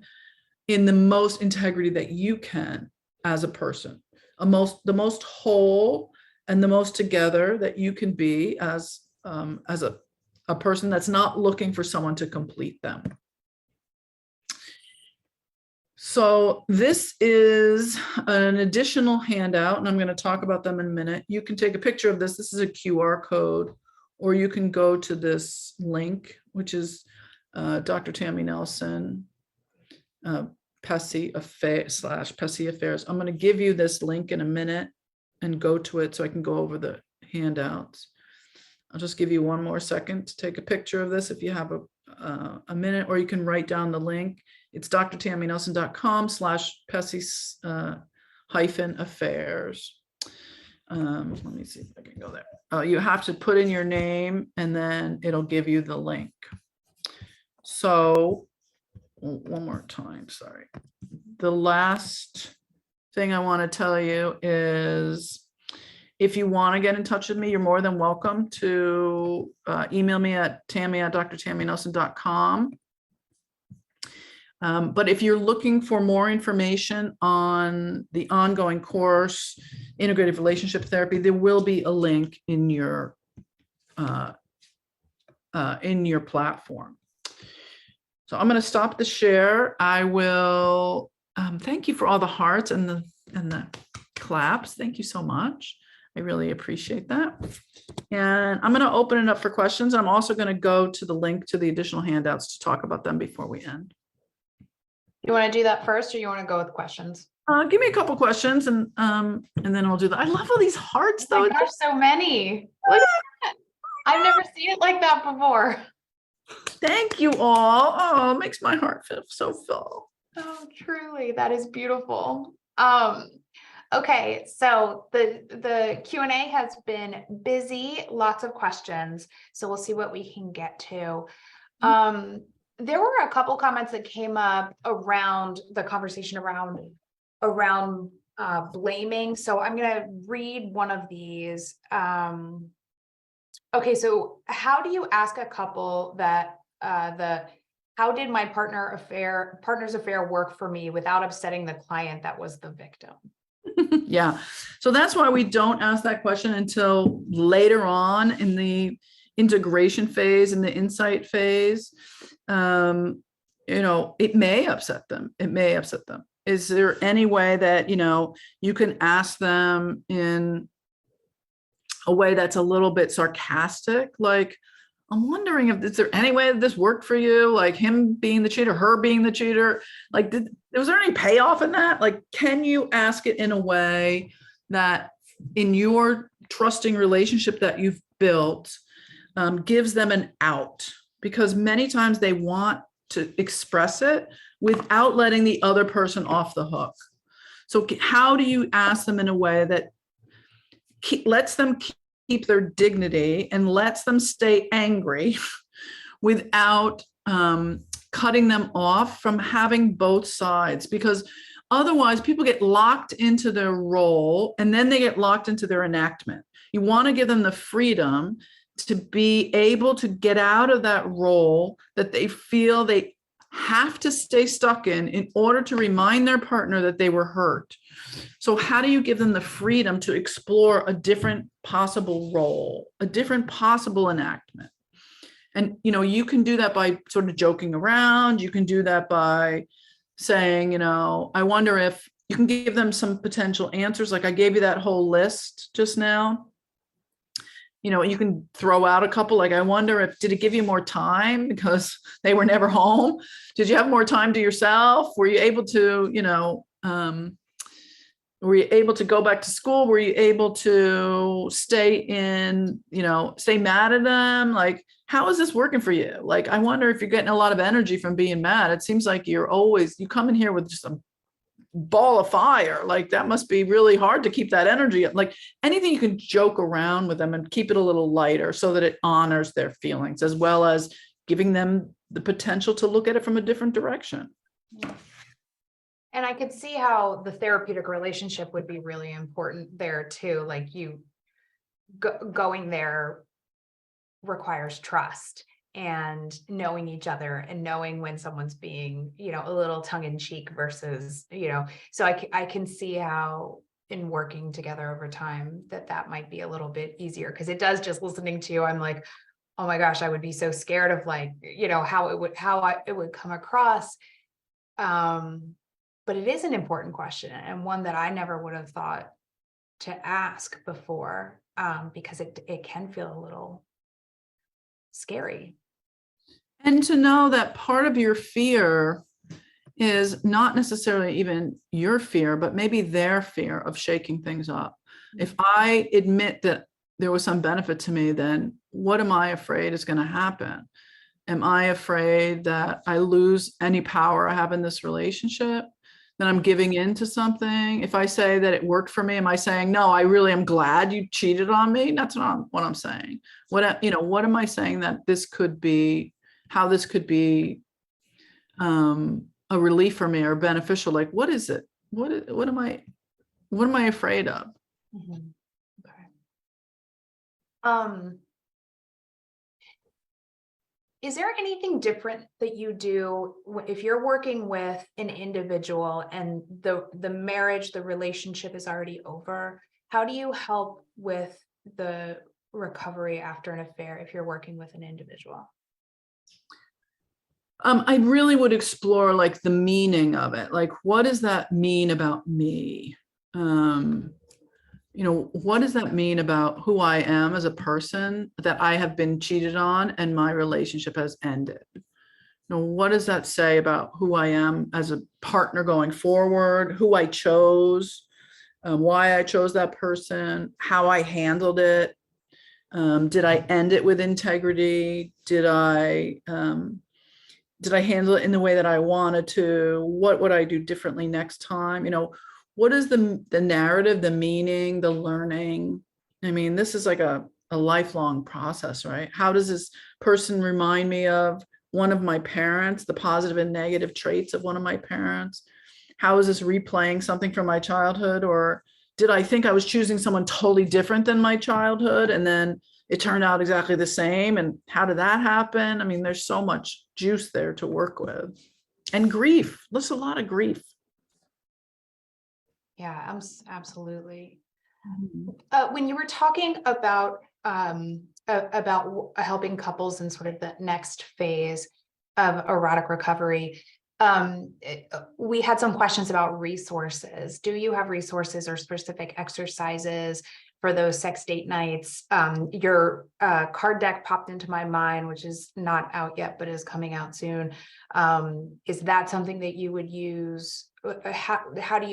in the most integrity that you can as a person, the most whole and the most together that you can be as a person that's not looking for someone to complete them. So this is an additional handout, and I'm going to talk about them in a minute. You can take a picture of this. This is a QR code, or you can go to this link, which is Dr. Tammy Nelson, Pessy Affairs /Pessy Affairs. I'm going to give you this link in a minute and go to it so I can go over the handouts. I'll just give you one more second to take a picture of this if you have a minute, or you can write down the link. It's drtammynelson.com/Pessy-affairs. Let me see if I can go there. You have to put in your name and then it'll give you the link. So one more time, sorry. The last thing I want to tell you is, if you want to get in touch with me, you're more than welcome to email me at tammy@drtammynelson.com. But if you're looking for more information on the ongoing course, Integrative Relationship Therapy, there will be a link in your platform. So I'm going to stop the share. I will thank you for all the hearts and the claps. Thank you so much. I really appreciate that. And I'm going to open it up for questions. I'm also going to go to the link to the additional handouts to talk about them before we end. You want to do that first, or you want to go with questions? Give me a couple questions and then I'll do that. I love all these hearts Oh though. my gosh, so many. Look at that. I've never seen it like that before. Thank you all. Oh, it makes my heart feel so full. Oh, truly, that is beautiful. Okay, so the Q&A has been busy, lots of questions. So we'll see what we can get to. There were a couple comments that came up around the conversation around blaming. So I'm gonna read one of these. Okay, so how do you ask a couple that how did my partner's affair work for me without upsetting the client that was the victim? Yeah. So that's why we don't ask that question until later on in the integration phase, in the insight phase. It may upset them. It may upset them. Is there any way that, you can ask them in a way that's a little bit sarcastic? Like, I'm wondering is there any way that this worked for you? Like him being the cheater, her being the cheater? Like, was there any payoff in that? Like, can you ask it in a way that in your trusting relationship that you've built gives them an out? Because many times they want to express it without letting the other person off the hook. So how do you ask them in a way that lets them keep their dignity and lets them stay angry without cutting them off from having both sides? Because otherwise people get locked into their role and then they get locked into their enactment. You want to give them the freedom to be able to get out of that role that they feel they have to stay stuck in order to remind their partner that they were hurt. So how do you give them the freedom to explore a different possible role, a different possible enactment? And, you can do that by sort of joking around. You can do that by saying, I wonder if you can give them some potential answers. Like I gave you that whole list just now. You can throw out a couple, like, I wonder did it give you more time because they were never home? Did you have more time to yourself? Were you able to, were you able to go back to school? Were you able to stay mad at them? Like, how is this working for you? Like, I wonder if you're getting a lot of energy from being mad. It seems like you come in here with just a ball of fire. Like, that must be really hard to keep that energy. Like, anything you can joke around with them and keep it a little lighter so that it honors their feelings, as well as giving them the potential to look at it from a different direction. And I could see how the therapeutic relationship would be really important there too. Like going there requires trust and knowing each other and knowing when someone's being, a little tongue in cheek versus, so I can see how in working together over time that might be a little bit easier, because it does, just listening to you, I'm like, oh my gosh, I would be so scared of like, how it would come across. But it is an important question, and one that I never would have thought to ask before, because it can feel a little scary. And to know that part of your fear is not necessarily even your fear, but maybe their fear of shaking things up. If I admit that there was some benefit to me, then what am I afraid is going to happen? Am I afraid that I lose any power I have in this relationship? That I'm giving in to something? If I say that it worked for me, am I saying, no, I really am glad you cheated on me? That's not what I'm saying. What am I saying that this could be, how this could be a relief for me or beneficial? Like, what is it? What am I afraid of? Mm-hmm. Okay. Is there anything different that you do if you're working with an individual and the marriage, the relationship is already over? How do you help with the recovery after an affair if you're working with an individual? I really would explore like the meaning of it. Like, what does that mean about me? What does that mean about who I am as a person, that I have been cheated on and my relationship has ended? What does that say about who I am as a partner going forward, who I chose, why I chose that person, how I handled it? Did I end it with integrity? Did I handle it in the way that I wanted to? What would I do differently next time? What is the narrative, the meaning, the learning? I mean, this is like a lifelong process, right? How does this person remind me of one of my parents, the positive and negative traits of one of my parents? How is this replaying something from my childhood? Or did I think I was choosing someone totally different than my childhood, and then it turned out exactly the same? And how did that happen? I mean, there's so much juice there to work with. And grief, there's a lot of grief. Yeah, absolutely. Mhm. When you were talking about helping couples in sort of the next phase of erotic recovery, we had some questions about resources. Do you have resources or specific exercises for those sex date nights? Your card deck popped into my mind, which is not out yet, but is coming out soon. Is that something that you would use? How do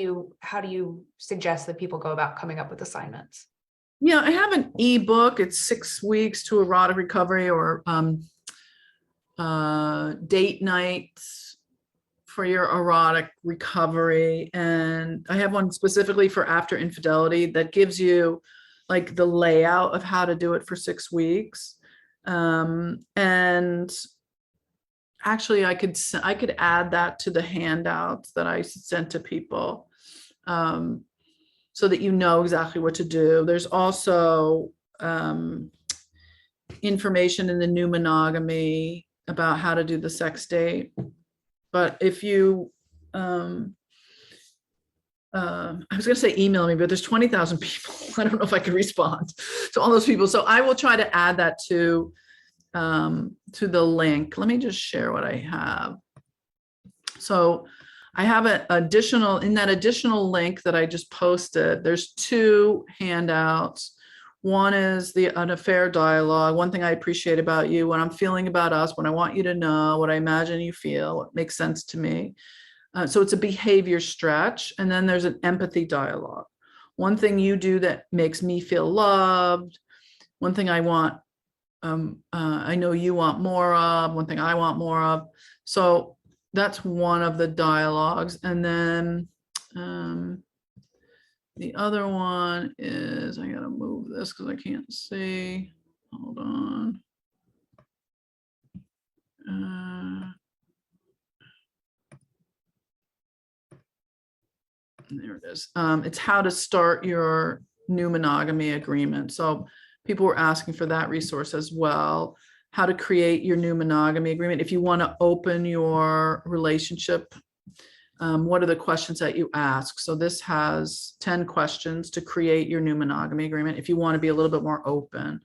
you suggest that people go about coming up with assignments? Yeah, I have an ebook. It's 6 weeks to erotic recovery, or date nights for your erotic recovery. And I have one specifically for after infidelity that gives you like the layout of how to do it for 6 weeks. And actually I could add that to the handouts that I sent to people, so that you know exactly what to do. There's also information in the New Monogamy about how to do the sex date. But if you, I was going to say email me, but there's 20,000 people. I don't know if I can respond to all those people. So I will try to add that to the link. Let me just share what I have. So I have an additional, in that additional link that I just posted, there's 2 handouts. One is an affair dialogue. One thing I appreciate about you, what I'm feeling about us, what I want you to know, what I imagine you feel, what makes sense to me. So it's a behavior stretch. And then there's an empathy dialogue. One thing you do that makes me feel loved. One thing I want, I know you want more of. One thing I want more of. So that's one of the dialogues. And then the other one is, I gotta move this because I can't see. Hold on. There it is. It's how to start your new monogamy agreement. So people were asking for that resource as well. How to create your new monogamy agreement. If you want to open your relationship, what are the questions that you ask? So this has 10 questions to create your new monogamy agreement if you want to be a little bit more open.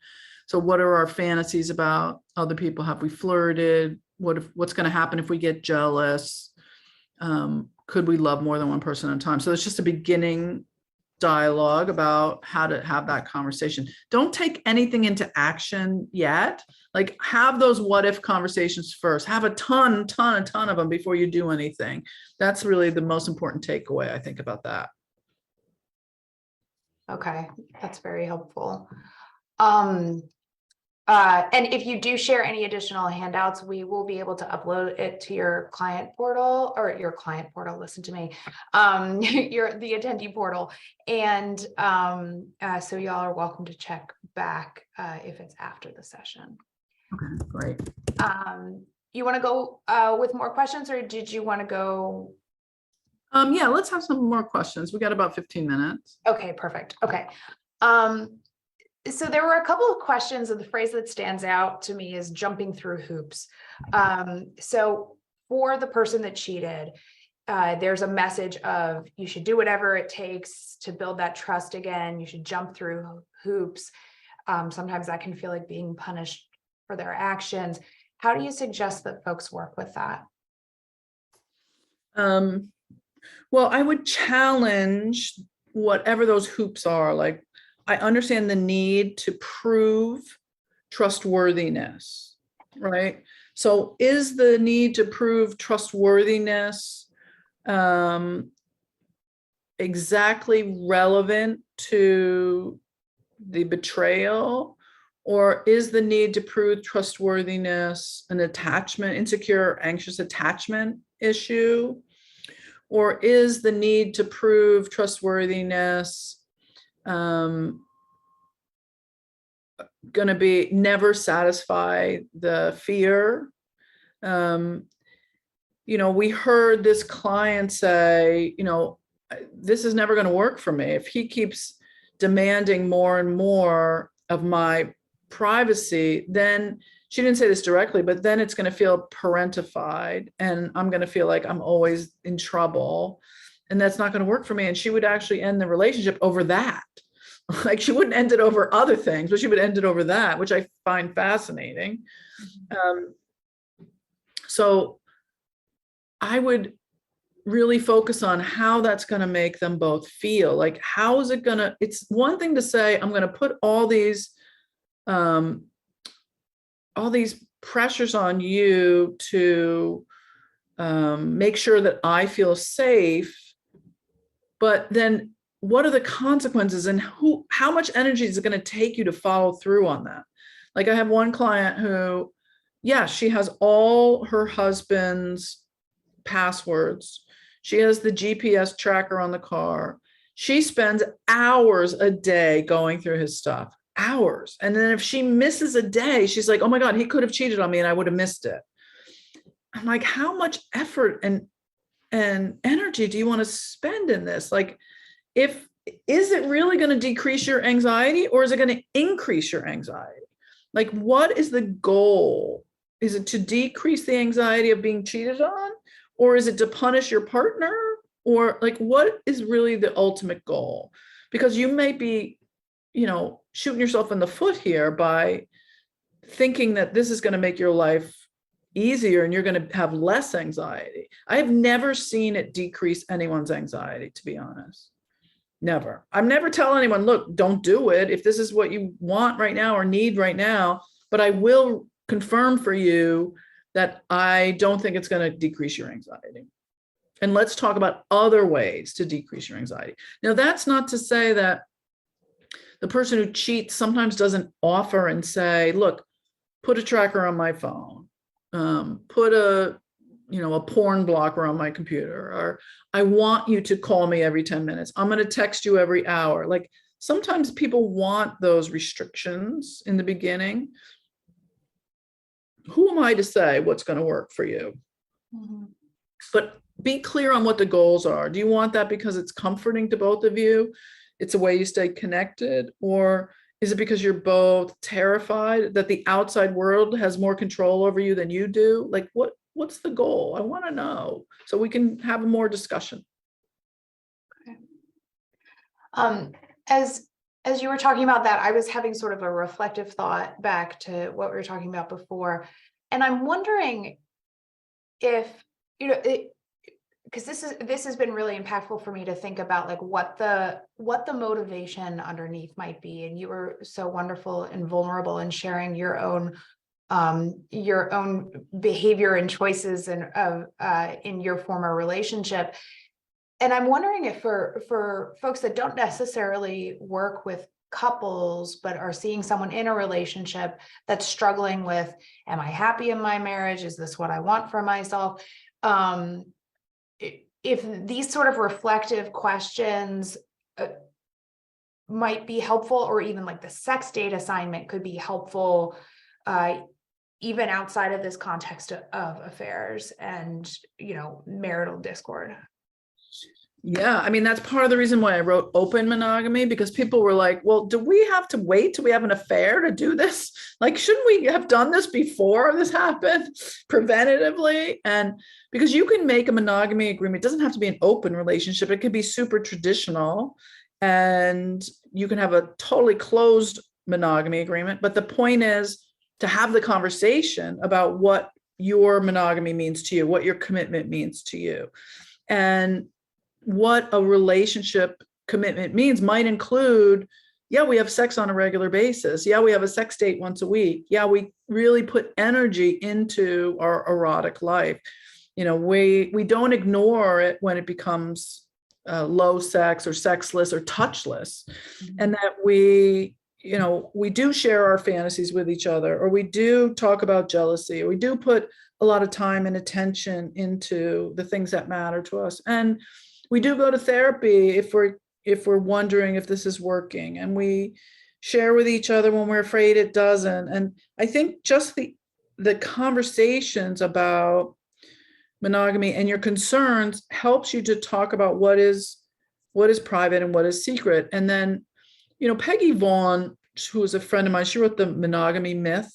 So what are our fantasies about other people? Have we flirted? What's going to happen if we get jealous? Could we love more than one person at a time? So it's just a beginning dialogue about how to have that conversation. Don't take anything into action yet. Like, have those what if conversations first. Have a ton of them before you do anything. That's really the most important takeaway, I think, about that. Okay, that's very helpful. And if you do share any additional handouts, we will be able to upload it to your client portal, listen to me, the attendee portal. And so y'all are welcome to check back if it's after the session. Okay, great. You want to go with more questions, or did you want to go? Yeah, let's have some more questions. We got about 15 minutes. Okay, perfect. Okay. So there were a couple of questions, and the phrase that stands out to me is jumping through hoops. So for the person that cheated, there's a message of you should do whatever it takes to build that trust again. You should jump through hoops. Sometimes that can feel like being punished for their actions. How do you suggest that folks work with that? Well, I would challenge whatever those hoops are. Like, I understand the need to prove trustworthiness, right? So is the need to prove trustworthiness exactly relevant to the betrayal? Or is the need to prove trustworthiness an attachment, insecure, anxious attachment issue? Or is the need to prove trustworthiness going to be never satisfy the fear We heard this client say, this is never going to work for me. If he keeps demanding more and more of my privacy, then she didn't say this directly, but then it's going to feel parentified and I'm going to feel like I'm always in trouble. And that's not going to work for me. And she would actually end the relationship over that. Like she wouldn't end it over other things, but she would end it over that, which I find fascinating. So I would really focus on how that's going to make them both feel. Like, how is it going to, it's one thing to say, I'm going to put all these pressures on you to make sure that I feel safe. But then what are the consequences and how much energy is it going to take you to follow through on that? Like I have one client who, yeah, she has all her husband's passwords. She has the GPS tracker on the car. She spends hours a day going through his stuff, hours. And then if she misses a day, she's like, oh my God, he could have cheated on me and I would have missed it. I'm like, how much effort and energy do you want to spend in this? Like, is it really going to decrease your anxiety or is it going to increase your anxiety? Like, what is the goal? Is it to decrease the anxiety of being cheated on? Or is it to punish your partner? Or like, what is really the ultimate goal? Because you may be, shooting yourself in the foot here by thinking that this is going to make your life easier and you're going to have less anxiety. I have never seen it decrease anyone's anxiety, to be honest. Never. I'm never telling anyone, look, don't do it if this is what you want right now or need right now, but I will confirm for you that I don't think it's going to decrease your anxiety. And let's talk about other ways to decrease your anxiety. Now, that's not to say that the person who cheats sometimes doesn't offer and say, look, put a tracker on my phone, put a porn blocker on my computer, or I want you to call me every 10 minutes. I'm going to text you every hour. Like sometimes people want those restrictions in the beginning. Who am I to say what's going to work for you? Mm-hmm. But be clear on what the goals are. Do you want that because it's comforting to both of you? It's a way you stay connected? Or is it because you're both terrified that the outside world has more control over you than you do? Like what's the goal? I want to know so we can have more discussion. Okay. As you were talking about that, I was having sort of a reflective thought back to what we were talking about before. And I'm wondering if, because this has been really impactful for me to think about like what the motivation underneath might be. And you were so wonderful and vulnerable in sharing your own behavior and choices in your former relationship. And I'm wondering if for folks that don't necessarily work with couples, but are seeing someone in a relationship that's struggling with, am I happy in my marriage? Is this what I want for myself? If these sort of reflective questions might be helpful, or even like the sex date assignment could be helpful, even outside of this context of affairs and, marital discord. Yeah, I mean, that's part of the reason why I wrote open monogamy, because people were like, well, do we have to wait till we have an affair to do this? Like, shouldn't we have done this before this happened preventatively? And because you can make a monogamy agreement, it doesn't have to be an open relationship. It could be super traditional and you can have a totally closed monogamy agreement. But the point is to have the conversation about what your monogamy means to you, what your commitment means to you. And what a relationship commitment means might include, yeah, we have sex on a regular basis. Yeah, we have a sex date once a week. Yeah, we really put energy into our erotic life. We don't ignore it when it becomes low sex or sexless or touchless. Mm-hmm. And that we do share our fantasies with each other, or we do talk about jealousy, or we do put a lot of time and attention into the things that matter to us. And we do go to therapy if we're wondering if this is working, and we share with each other when we're afraid it doesn't. And I think just the conversations about monogamy and your concerns helps you to talk about what is private and what is secret. And then, Peggy Vaughn, who is a friend of mine, she wrote the Monogamy Myth.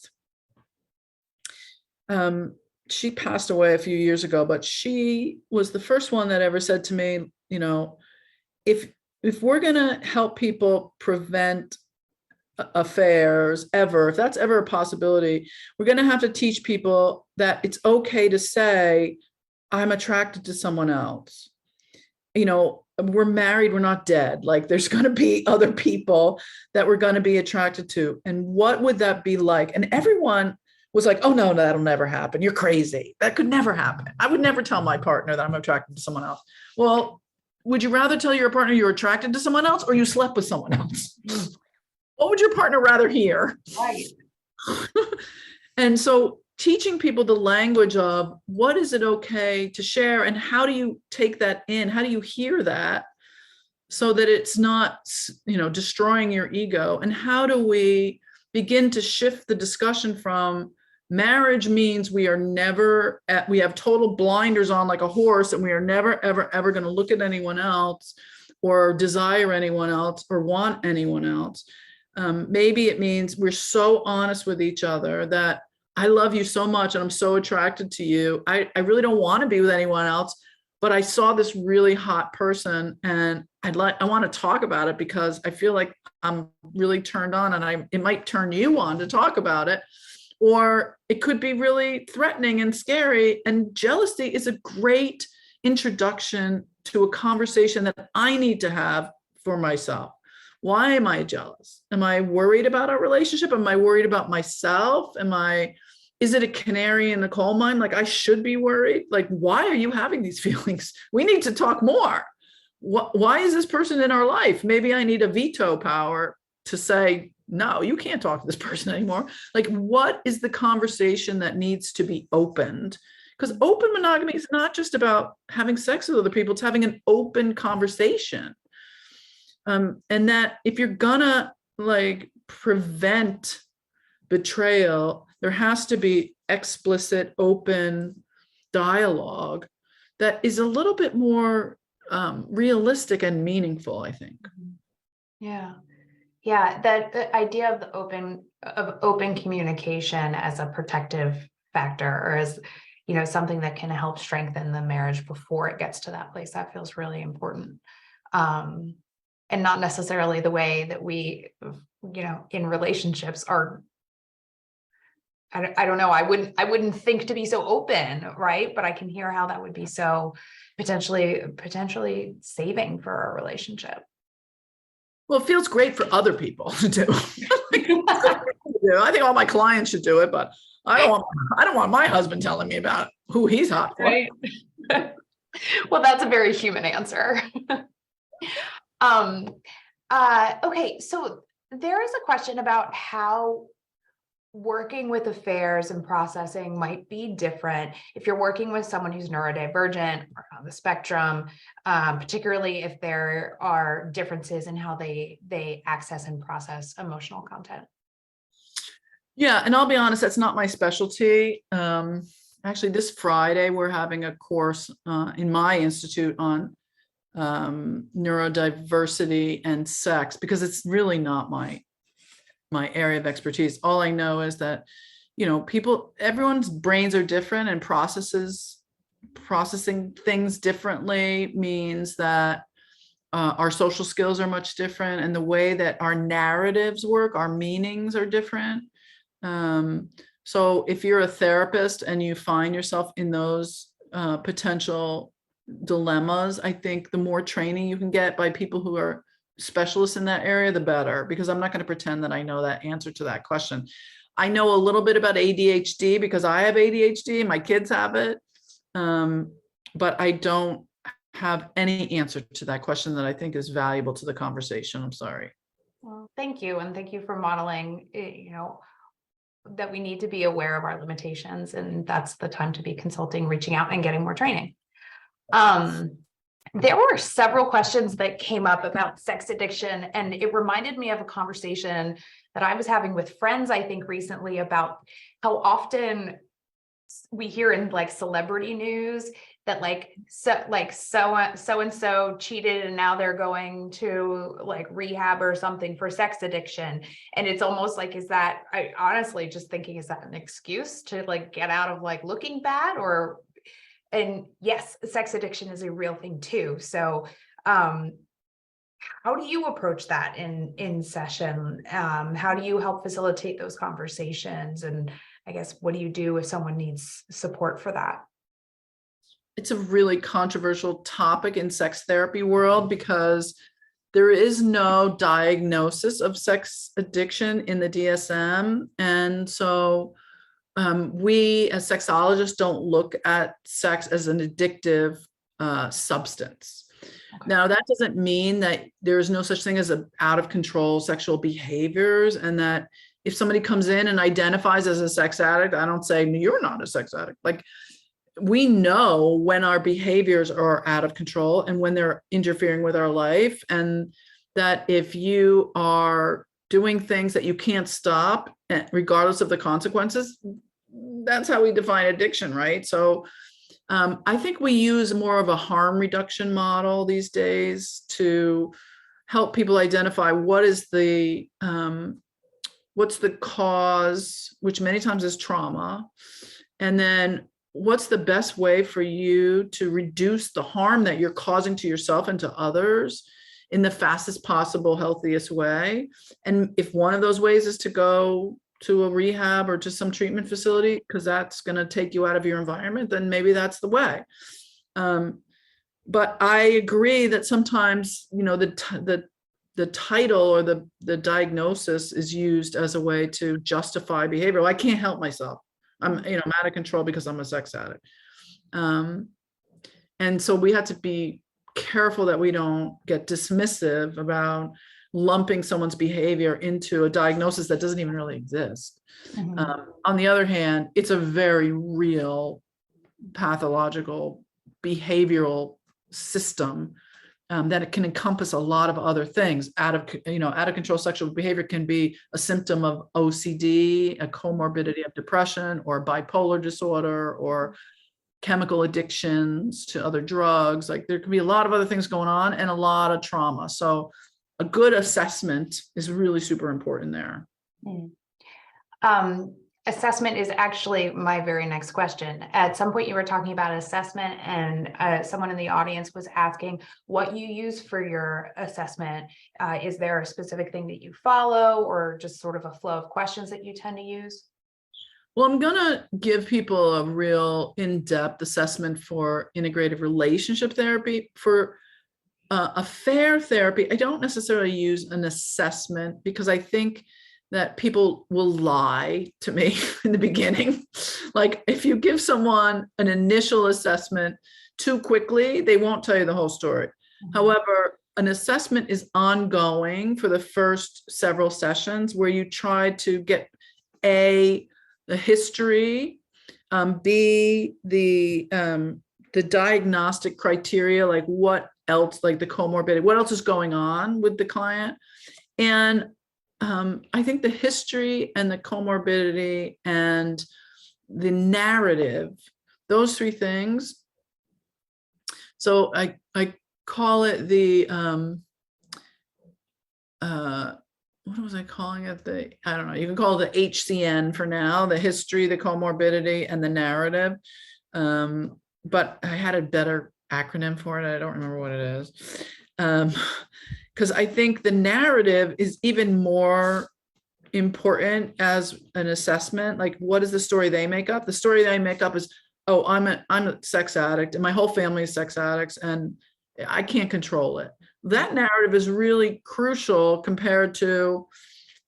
She passed away a few years ago, but she was the first one that ever said to me, if we're going to help people prevent affairs ever, if that's ever a possibility, we're going to have to teach people that it's okay to say, I'm attracted to someone else. We're married, we're not dead. Like, there's going to be other people that we're going to be attracted to. And what would that be like? And everyone was like, oh, no, that'll never happen. You're crazy. That could never happen. I would never tell my partner that I'm attracted to someone else. Well, would you rather tell your partner you're attracted to someone else or you slept with someone else? What would your partner rather hear? Right. And so teaching people the language of what is it okay to share and how do you take that in? How do you hear that so that it's not, destroying your ego? And how do we begin to shift the discussion from marriage means we have total blinders on like a horse and we are never, ever, ever going to look at anyone else or desire anyone else or want anyone else. Maybe it means we're so honest with each other that I love you so much and I'm so attracted to you. I really don't want to be with anyone else, but I saw this really hot person and I want to talk about it because I feel like I'm really turned on and it might turn you on to talk about it. Or it could be really threatening and scary. And jealousy is a great introduction to a conversation that I need to have for myself. Why am I jealous? Am I worried about our relationship? Am I worried about myself? Is it a canary in the coal mine? Like, I should be worried. Like, why are you having these feelings? We need to talk more. Why is this person in our life? Maybe I need a veto power to say, no, you can't talk to this person anymore. Like, what is the conversation that needs to be opened? Because open monogamy is not just about having sex with other people, it's having an open conversation. And that if you're gonna prevent betrayal, there has to be explicit, open dialogue that is a little bit more realistic and meaningful, I think. Yeah. Yeah. The idea of open communication as a protective factor or as, something that can help strengthen the marriage before it gets to that place, that feels really important. And not necessarily the way that we, in relationships are. I don't know. I wouldn't think to be so open, right? But I can hear how that would be so potentially saving for a relationship. Well, it feels great for other people to do. I think all my clients should do it, but I don't want my husband telling me about who he's hot for. Right. Well, that's a very human answer. Okay, so there is a question about how working with affairs and processing might be different if you're working with someone who's neurodivergent or on the spectrum, particularly if there are differences in how they access and process emotional content. Yeah, and I'll be honest, that's not my specialty. Actually, this Friday, we're having a course in my institute on neurodiversity and sex, because it's really not my area of expertise. All I know is that, everyone's brains are different and processing things differently means that our social skills are much different, and the way that our narratives work, our meanings are different. So if you're a therapist and you find yourself in those potential dilemmas, I think the more training you can get by people who are specialists in that area, the better, because I'm not going to pretend that I know that answer to that question. I know a little bit about ADHD because I have ADHD and my kids have it. But I don't have any answer to that question that I think is valuable to the conversation. I'm sorry. Well, thank you. And thank you for modeling, that we need to be aware of our limitations, and that's the time to be consulting, reaching out and getting more training. There were several questions that came up about sex addiction, and it reminded me of a conversation that I was having with friends, I think recently, about how often we hear in like celebrity news that so and so cheated and now they're going to like rehab or something for sex addiction. And it's almost like, is that, I honestly just thinking, is that an excuse to like get out of like looking bad? Or, and yes, sex addiction is a real thing too. So how do you approach that in session? How do you help facilitate those conversations? And I guess, what do you do if someone needs support for that? It's a really controversial topic in sex therapy world because there is no diagnosis of sex addiction in the DSM. And so we as sexologists don't look at sex as an addictive substance. Okay. Now, that doesn't mean that there is no such thing as a out of control sexual behaviors, and that if somebody comes in and identifies as a sex addict, I don't say, no, you're not a sex addict. Like, we know when our behaviors are out of control and when they're interfering with our life, and that if you are doing things that you can't stop, regardless of the consequences, that's how we define addiction, right? So I think we use more of a harm reduction model these days to help people identify what is the what's the cause, which many times is trauma, and then what's the best way for you to reduce the harm that you're causing to yourself and to others in the fastest possible, healthiest way. And if one of those ways is to go to a rehab or to some treatment facility, because that's going to take you out of your environment, then maybe that's the way. But I agree that sometimes, you know, the title or the diagnosis is used as a way to justify behavior. Well, I can't help myself. I'm out of control because I'm a sex addict. And so we have to be careful that we don't get dismissive about lumping someone's behavior into a diagnosis that doesn't even really exist. Mhm. On the other hand, it's a very real pathological behavioral system that it can encompass a lot of other things. Out of control sexual behavior can be a symptom of OCD, a comorbidity of depression, or bipolar disorder, or chemical addictions to other drugs. Like, there could be a lot of other things going on and a lot of trauma. So a good assessment is really super important there. Assessment is actually my very next question. At some point you were talking about assessment, and someone in the audience was asking what you use for your assessment. Is there a specific thing that you follow, or just sort of a flow of questions that you tend to use? Well, I'm going to give people a real in-depth assessment for integrative relationship therapy. For affair therapy, I don't necessarily use an assessment because I think that people will lie to me in the beginning. Like, if you give someone an initial assessment too quickly, they won't tell you the whole story. However, an assessment is ongoing for the first several sessions, where you try to get the history, B, the diagnostic criteria, like what else, like the comorbidity, what else is going on with the client. And I think the history and the comorbidity and the narrative, those three things. So I call it the, what was I calling it? I don't know, you can call it the HCN for now, the history, the comorbidity, and the narrative. But I had a better acronym for it. I don't remember what it is. Because I think the narrative is even more important as an assessment. Like, what is the story they make up? The story they make up is, oh, I'm a sex addict and my whole family is sex addicts and I can't control it. That narrative is really crucial compared to,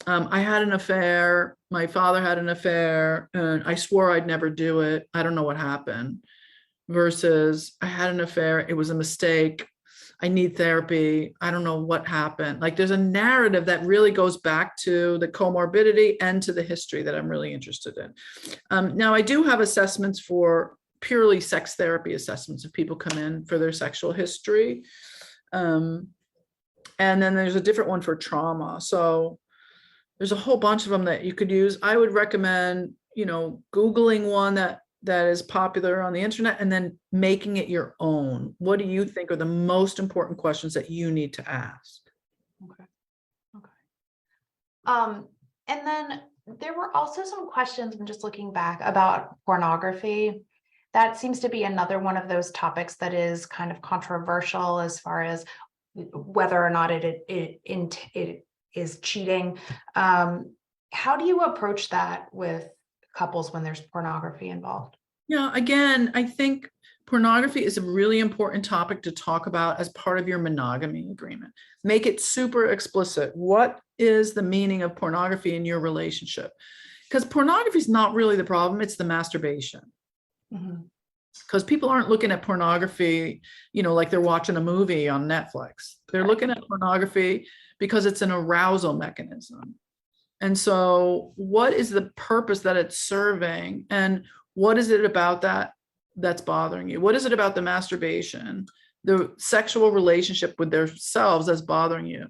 I had an affair, my father had an affair, and I swore I'd never do it. I don't know what happened. Versus, I had an affair, it was a mistake, I need therapy, I don't know what happened. Like, there's a narrative that really goes back to the comorbidity and to the history that I'm really interested in. Now, I do have assessments for purely sex therapy assessments if people come in for their sexual history. And then there's a different one for trauma. So there's a whole bunch of them that you could use. I would recommend, Googling one that is popular on the internet and then making it your own. What do you think are the most important questions that you need to ask? Okay. And then there were also some questions, I'm just looking back, about pornography. That seems to be another one of those topics that is kind of controversial as far as whether or not it is cheating. How do you approach that with couples when there's pornography involved? Yeah, again, I think pornography is a really important topic to talk about as part of your monogamy agreement. Make it super explicit. What is the meaning of pornography in your relationship? Because pornography is not really the problem, it's the masturbation. Because people aren't looking at pornography, like they're watching a movie on Netflix. They're looking at pornography because it's an arousal mechanism. And so what is the purpose that it's serving? And what is it about that's bothering you? What is it about the masturbation, the sexual relationship with themselves that's bothering you?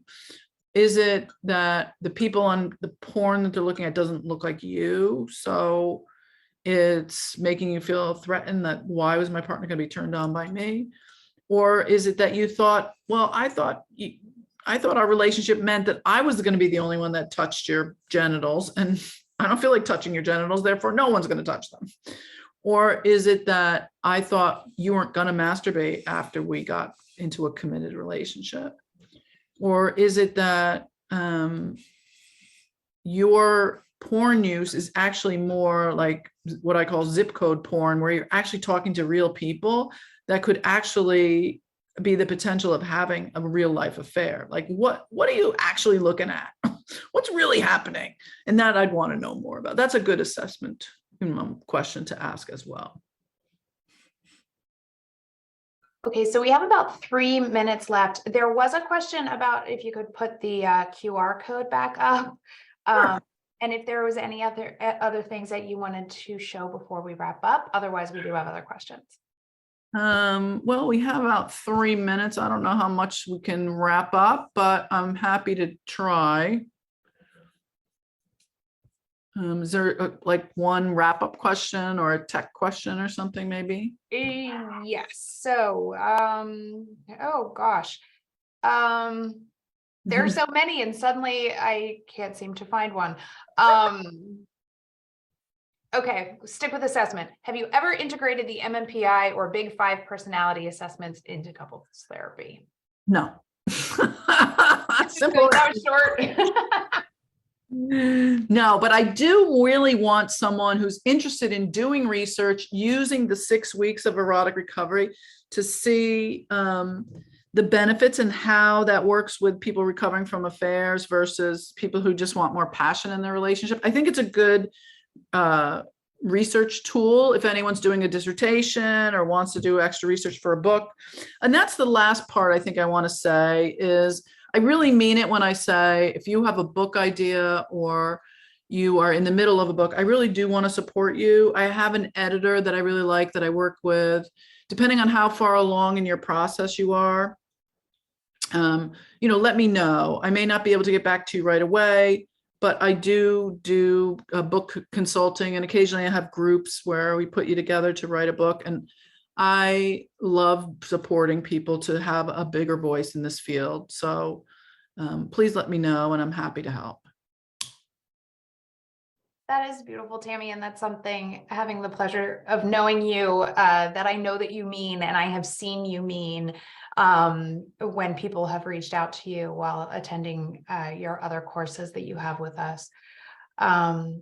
Is it that the people on the porn that they're looking at doesn't look like you? So it's making you feel threatened that why was my partner going to be turned on by me? Or is it that you thought, well, I thought our relationship meant that I was going to be the only one that touched your genitals, and I don't feel like touching your genitals, therefore no one's going to touch them. Or is it that I thought you weren't going to masturbate after we got into a committed relationship? Or is it that your porn use is actually more like what I call zip code porn, where you're actually talking to real people that could actually be the potential of having a real life affair? Like what are you actually looking at? What's really happening? And that I'd want to know more about. That's a good assessment question to ask as well. Okay, so we have about 3 minutes left. There was a question about if you could put the QR code back up. Sure. And if there was any other things that you wanted to show before we wrap up. Otherwise, we do have other questions. Well, we have about 3 minutes. I don't know how much we can wrap up, but I'm happy to try. Is there like one wrap-up question or a tech question or something maybe? Yes. So, oh gosh. There are so many, and suddenly I can't seem to find one. Okay, stick with assessment. Have you ever integrated the MMPI or Big Five personality assessments into couples therapy? No. Simple. Simple. That was short. No, but I do really want someone who's interested in doing research using the 6 weeks of erotic recovery to see the benefits and how that works with people recovering from affairs versus people who just want more passion in their relationship. I think it's a good research tool if anyone's doing a dissertation or wants to do extra research for a book. And that's the last part I think I want to say is I really mean it when I say if you have a book idea or you are in the middle of a book, I really do want to support you. I have an editor that I really like that I work with. Depending on how far along in your process you are, let me know. I may not be able to get back to you right away, but I do book consulting, and occasionally I have groups where we put you together to write a book. And I love supporting people to have a bigger voice in this field. So please let me know, and I'm happy to help. That is beautiful, Tammy. And that's something, having the pleasure of knowing you, that I know that you mean, and I have seen you mean when people have reached out to you while attending your other courses that you have with us.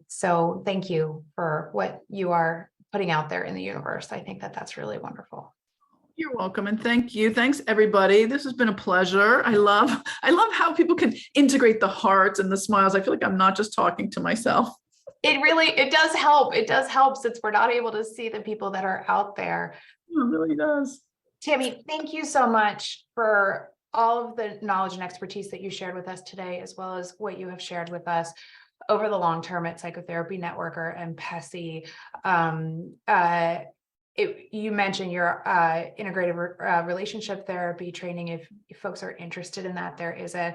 So thank you for what you are putting out there in the universe. I think that that's really wonderful. You're welcome. And thank you. Thanks, everybody. This has been a pleasure. I love how people can integrate the hearts and the smiles. I feel like I'm not just talking to myself. It does help. It does help since we're not able to see the people that are out there. It really does. Tammy, thank you so much for all of the knowledge and expertise that you shared with us today, as well as what you have shared with us over the long term at Psychotherapy Network and PESI. you mentioned your integrative relationship therapy training. If folks are interested in that, there is a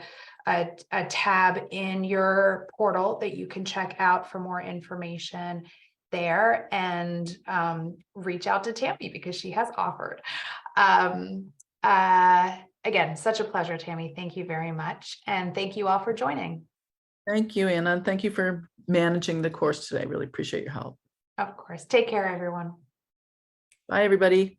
tab in your portal that you can check out for more information there, and reach out to Tammy because she has offered. Again, such a pleasure, Tammy. Thank you very much. And thank you all for joining. Thank you, Anna. Thank you for managing the course today. Really appreciate your help. Of course. Take care, everyone. Bye, everybody.